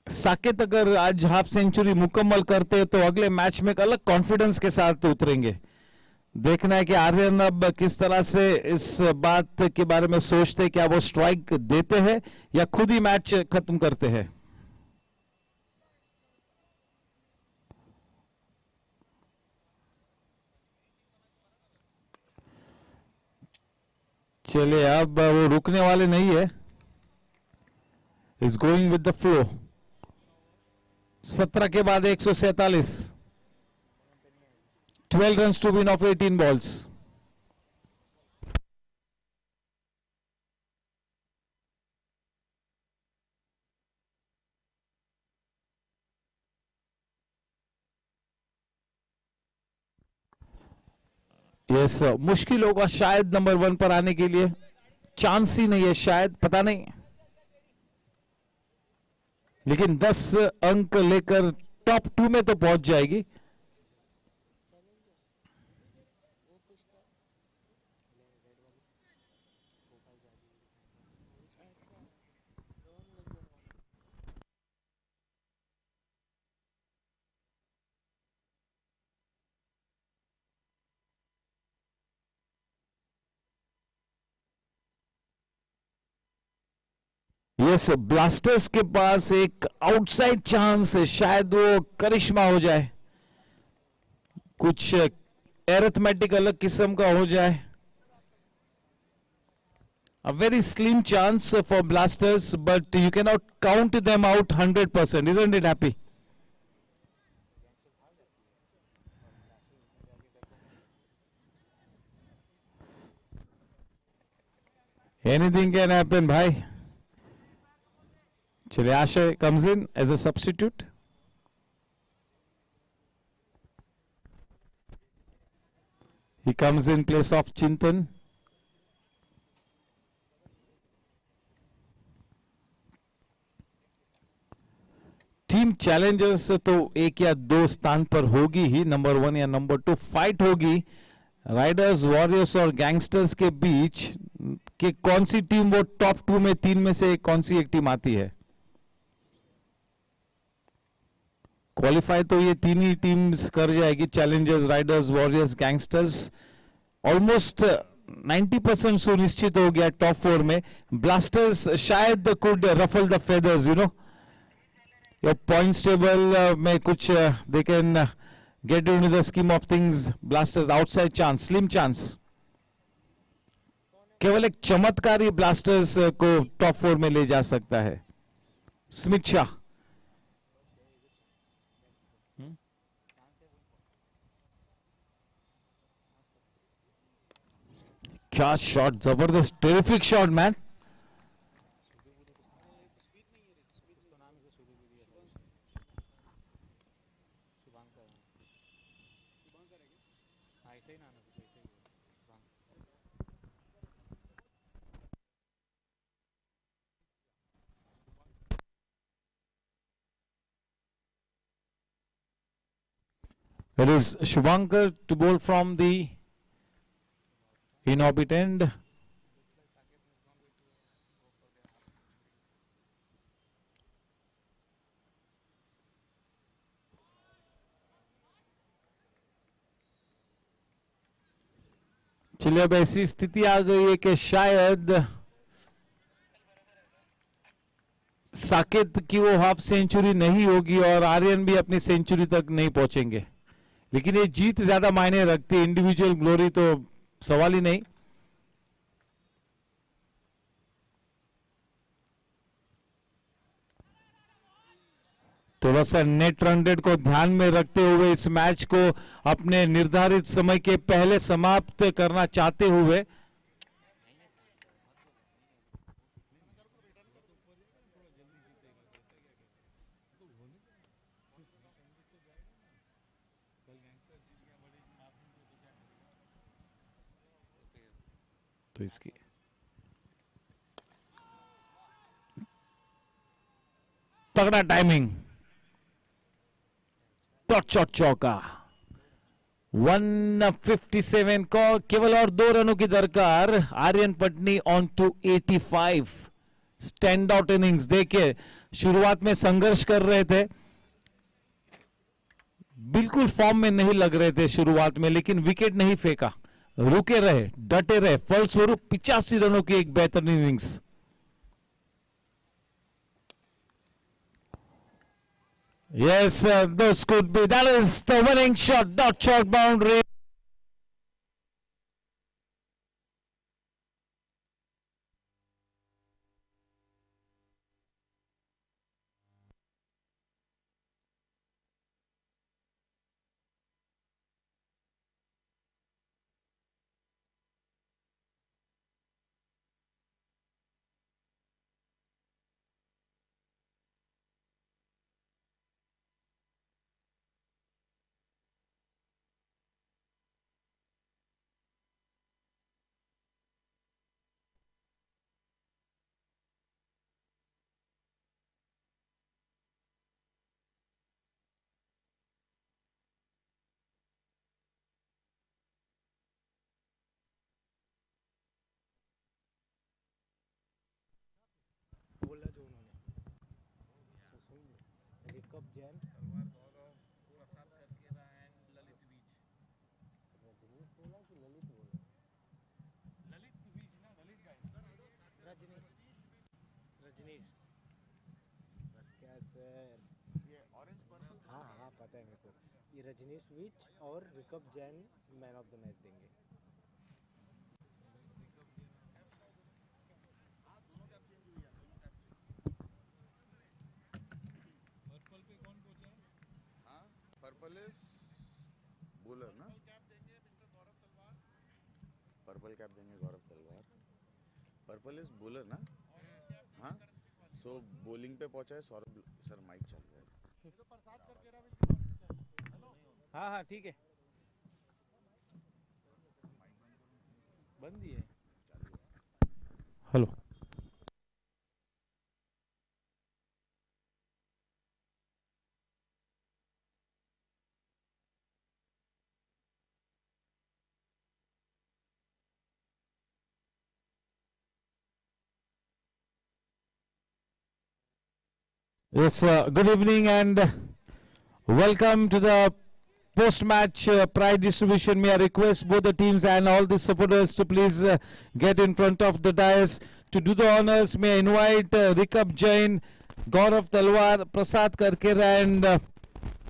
साकेत अगर आज हाफ सेंचुरी मुकम्मल करते तो अगले मैच में एक अलग कॉन्फिडेंस के साथ उतरेंगे। देखना है कि आर्यन अब किस तरह से इस बात के बारे में सोचते, क्या वो स्ट्राइक देते हैं या खुद ही मैच खत्म करते हैं। चलिए अब वो रुकने वाले नहीं है, is going with the flow. 17 के बाद 147, 12 runs to win of 18 balls. Yes, मुश्किल होगा शायद नंबर 1 पर आने के लिए, चांस ही नहीं है शायद, पता नहीं। लेकिन 10 अंक लेकर टॉप 2 में तो पहुंच जाएगी। यस, ब्लास्टर्स के पास एक आउटसाइड चांस है, शायद वो करिश्मा हो जाए, कुछ एरिथमेटिक अलग किस्म का हो जाए। A very slim chance for Blasters, but you cannot count them out 100%, isn't it, Happy? Anything can happen, bhai. Chale, Ashay comes in as a substitute. He comes in place of Chintan. Team Challengers तो एक या दो स्थान पर होगी ही, number 1 या number 2 fight होगी Riders, warriors और गैंगस्टर्स के बीच कि कौन सी टीम वो टॉप 2 में, 3 में से कौन सी एक टीम आती है। क्वालिफाई तो ये तीन ही टीम्स कर जाएगी, Challengers, Riders, Warriors, Gangsters. Almost 90% सुनिश्चित हो गया टॉप 4 में। ब्लास्टर्स शायद could ruffle the feathers, you know, your points table में कुछ they can get into the scheme of things. Blasters outside chance, slim chance. केवल एक चमत्कार ही ब्लास्टर्स को टॉप 4 में ले जा सकता है। स्मिथ शाह, क्या शॉट, जबरदस्त, terrific shot man. It is Shubhankar to bowl from the in-orbit end. चलिए अब ऐसी स्थिति आ गई है कि शायद साकेत की वो हाफ सेंचुरी नहीं होगी और आर्यन भी अपनी सेंचुरी तक नहीं पहुंचेंगे, लेकिन ये जीत ज्यादा मायने रखती है, इंडिविजुअल ग्लोरी तो सवाल ही नहीं। थोड़ा सा नेट रन रेट को ध्यान में रखते हुए इस मैच को अपने निर्धारित समय के पहले समाप्त करना चाहते हुए तो इसकी तगड़ा टाइमिंग, डॉट शॉट चौका, 157 को केवल और 2 रनों की दरकार। Aryan Patni on to 85। Stand out innings. देखिए शुरुआत में संघर्ष कर रहे थे, बिल्कुल फॉर्म में नहीं लग रहे थे शुरुआत में, लेकिन विकेट नहीं फेंका, रुके रहे, डटे रहे, फलस्वरूप 85 रनों की एक बेहतरीन innings. Yes, those could be. That is the winning shot, dot shot boundary. बोला जो उन्होंने अच्छा सुन रिकअप जैन रजनीश बोला कि ललित बोला रजनीश रजनीश बस क्या सर ये ऑरेंज पर्पल हाँ हाँ पता है मेरे को ये रजनीश विच और रिकअप Jain man of the match देंगे पर्पल इज बॉलर ना, पर्पल कैप देंगे गौरव तलवार। पर्पल इज बॉलर ना, हाँ। सो बॉलिंग पे पहुंचा है सौरभ सर, माइक चल रहा है। हाँ हाँ ठीक है, बंद ही है। Hello, Yes, good evening and welcome to the post-match prize distribution. May I request both the teams and all the supporters to please get in front of the dais to do the honors. May I invite Rikab Jain, Gaurav Talwar, Prasad Karkera and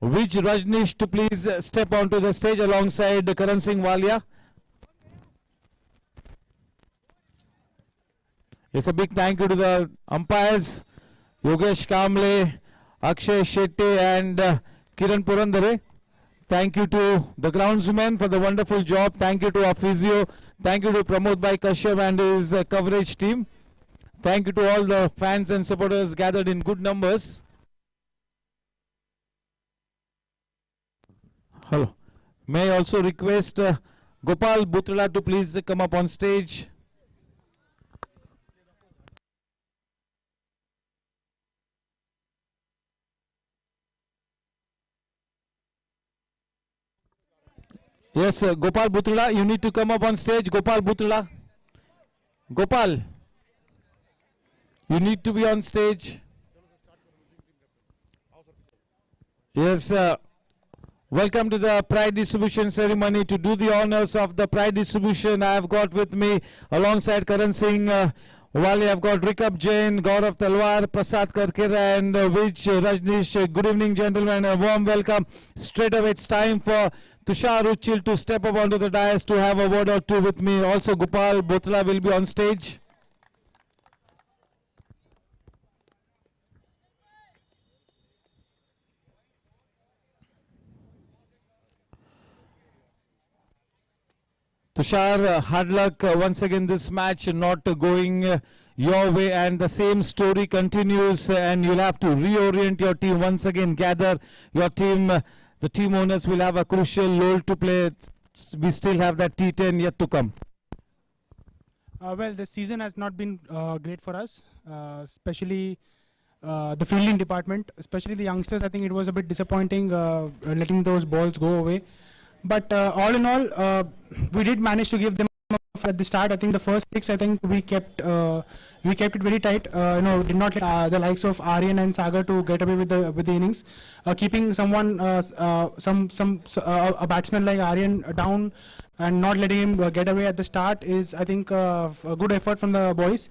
Vij Rajnish to please step onto the stage alongside Karan Singh Walia. Yes, a big thank you to the umpires, Yogesh Kamble, Akshay Shetty and Kiran Purandare. Thank you to the groundsmen for the wonderful job. Thank you to our physio. Thank you to Pramod Bhai Kashyap and his coverage team. Thank you to all the fans and supporters gathered in good numbers. Hello. May I also request Gopal Butla to please come up on stage. Yes, Gopal Butla, you need to come up on stage. Gopal Butla. Gopal, you need to be on stage. Yes, welcome to the prize distribution ceremony. To do the honors of the prize distribution, I have got with me alongside Karan Singh Wali, I've got Rikab Jain, Gaurav Talwar, Prasad Karkera and Vij Rajnish. Good evening, gentlemen. A warm welcome. Straight away, it's time for Tushar Uchil to step up onto the dais to have a word or two with me. Also, Gopal Butla will be on stage. Tushar, hard luck once again this match not going your way, and the same story continues and you'll have to reorient your team once again, gather your team. The team owners will have a crucial role to play. We still have that T10 yet to come. Well, this season has not been great for us, especially the fielding department, especially the youngsters. I think it was a bit disappointing letting those balls go away. But all in all, we did manage to give them at the start. I think the first 6, I think we kept it very tight. Did not let the likes of Aryan and Sagar to get away with the innings. Keeping someone, a batsman like Aryan down and not letting him get away at the start is, I think, a good effort from the boys.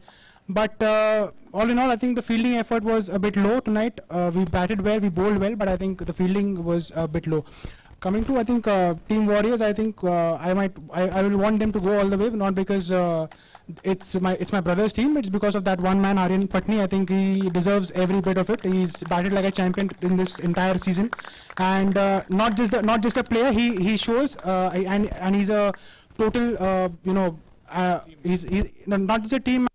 But all in all, I think the fielding effort was a bit low tonight. We batted well, we bowled well, but I think the fielding was a bit low. Coming to, I think, Team Warriors, I think I will want them to go all the way, not because it's my brother's team. It's because of that one man, Aryan Patni. I think he deserves every bit of it. He's batted like a champion in this entire season, and not just a player. He shows, and he's a total, he's not just a team.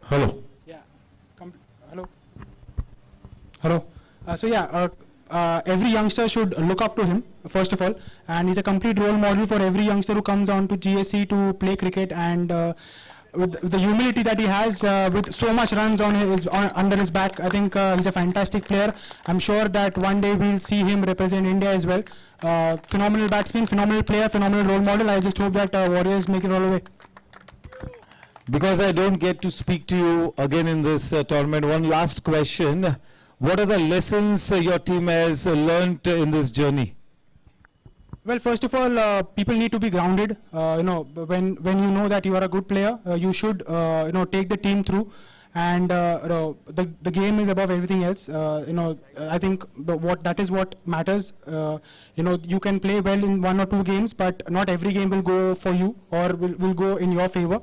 Hello. Yeah. Hello. Hello. Every youngster should look up to him, first of all, and he's a complete role model for every youngster who comes on to GSC to play cricket, and with the humility that he has, with so much runs under his back, I think he's a fantastic player. I'm sure that one day we'll see him represent India as well. Phenomenal batsman, phenomenal player, phenomenal role model. I just hope that Warriors make it all the way. Because I don't get to speak to you again in this tournament, one last question. What are the lessons your team has learnt in this journey? Well, first of all, people need to be grounded. When you know that you are a good player, you should take the team through. And the game is above everything else. I think that is what matters. You can play well in 1 or 2 games, but not every game will go for you or will go in your favor.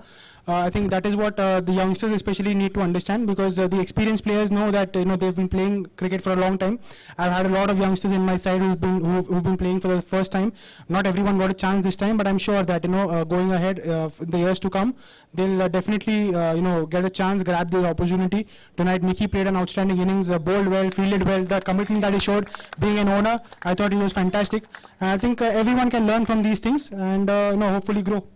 I think that is what the youngsters especially need to understand, because the experienced players know that they've been playing cricket for a long time. I've had a lot of youngsters in my side who've been playing for the first time. Not everyone got a chance this time, but I'm sure that going ahead in the years to come, they'll definitely get a chance, grab the opportunity. Tonight, Mickey played an outstanding innings, bowled well, fielded well. The commitment that he showed, being an owner, I thought he was fantastic. And I think everyone can learn from these things and hopefully grow.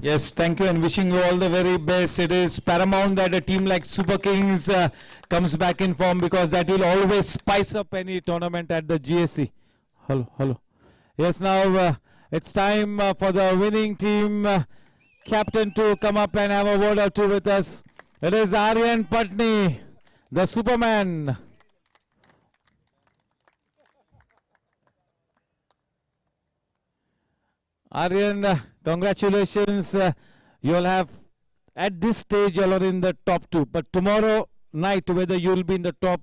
Yes, thank you and wishing you all the very best. It is paramount that a team like Super Kings comes back in form, because that will always spice up any tournament at the GSC. Hello. Yes, now it's time for the winning team captain to come up and have a word or two with us. It is Aryan Patni, the Superman. Aryan, congratulations. You'll have, at this stage, you're in the top two. But tomorrow night, whether you'll be in the top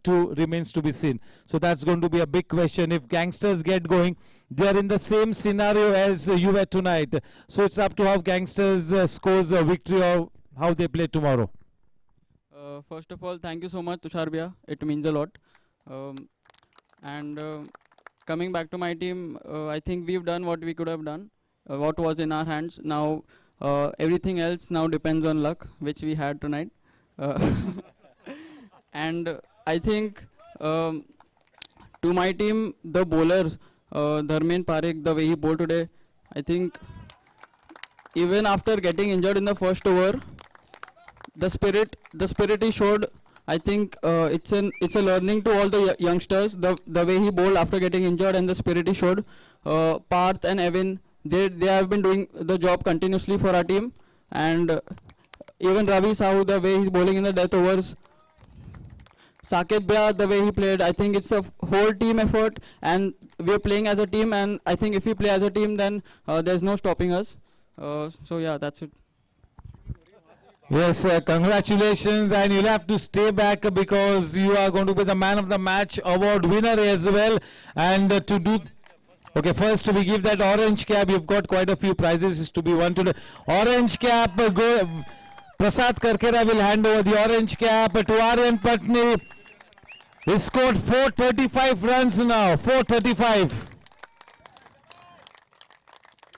two remains to be seen. So that's going to be a big question. If gangsters get going, they're in the same scenario as you were tonight. So it's up to how gangsters scores a victory or how they play tomorrow. First of all, thank you so much, Tushar Bhaiya. It means a lot. Coming back to my team, I think we've done what we could have done, what was in our hands. Now, everything else now depends on luck, which we had tonight. And I think to my team, the bowlers, Dharmen Parekh, the way he bowled today, I think even after getting injured in the first over, the spirit he showed, I think it's a learning to all the youngsters. The way he bowled after getting injured and the spirit he showed. Parth and Evan, they have been doing the job continuously for our team, and even Ravi Sahu, the way he's bowling in the death overs. Saket Bhaiya, the way he played, I think it's a whole team effort, and we're playing as a team, and I think if we play as a team, then there's no stopping us. So yeah, that's it. Yes, congratulations, and you'll have to stay back because you are going to be the man of the match award winner as well. And to do, okay, first we give that orange cap. You've got quite a few prizes to be won today. Orange cap, go. Prasad Karkera will hand over the orange cap to Aryan Patni. He scored 435 runs now, 435.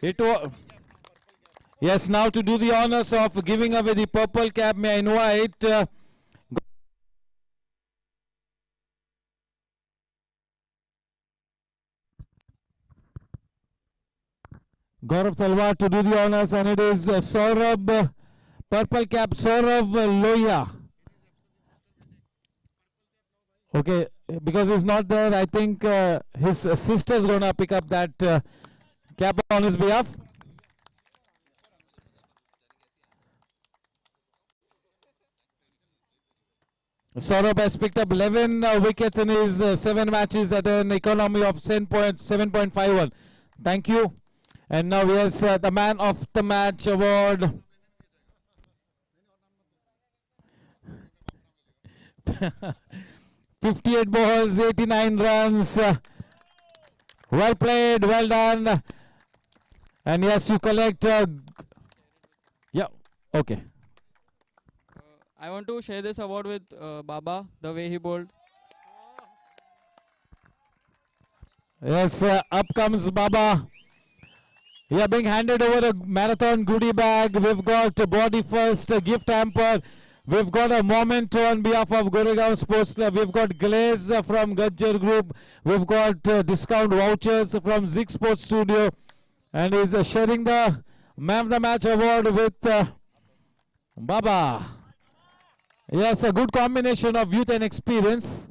It was. Yes, now to do the honors of giving away the purple cap, may I invite Gaurav Talwar to do the honors, and it is Saurabh, purple cap, Saurabh Loya. Okay, because he's not there, I think his sister's going to pick up that cap on his behalf. Saurabh has picked up 11 wickets in his 7 matches at an economy of 7.51. Thank you. And now yes, the man of the match award. "58 balls, 89 runs. Well played, well done. And yes, you collect. Yeah, okay. I want to share this award with Baba, the way he bowled. Yes, up comes Baba. We are being handed over a marathon goodie bag. We've got a body first gift hamper. We've got a memento on behalf of Goregaon Sports Club. We've got glaze from Gajjar Group. We've got discount vouchers from Zig Sports Studio. And he's sharing the Man of the Match award with Baba. Yes, a good combination of youth and experience.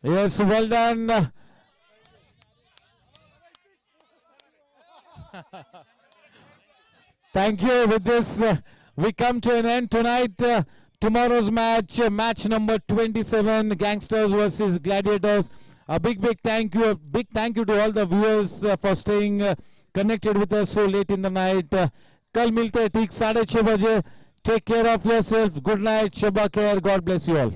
Yes, well done. Thank you. With this, we come to an end tonight. Tomorrow's match, match number 27, Gangsters versus Gladiators. A big thank you. A big thank you to all the viewers for staying connected with us so late in the night. कल मिलते हैं ठीक 6:30 बजे. Take care of yourself. Good night. Shabba khair. God bless you all.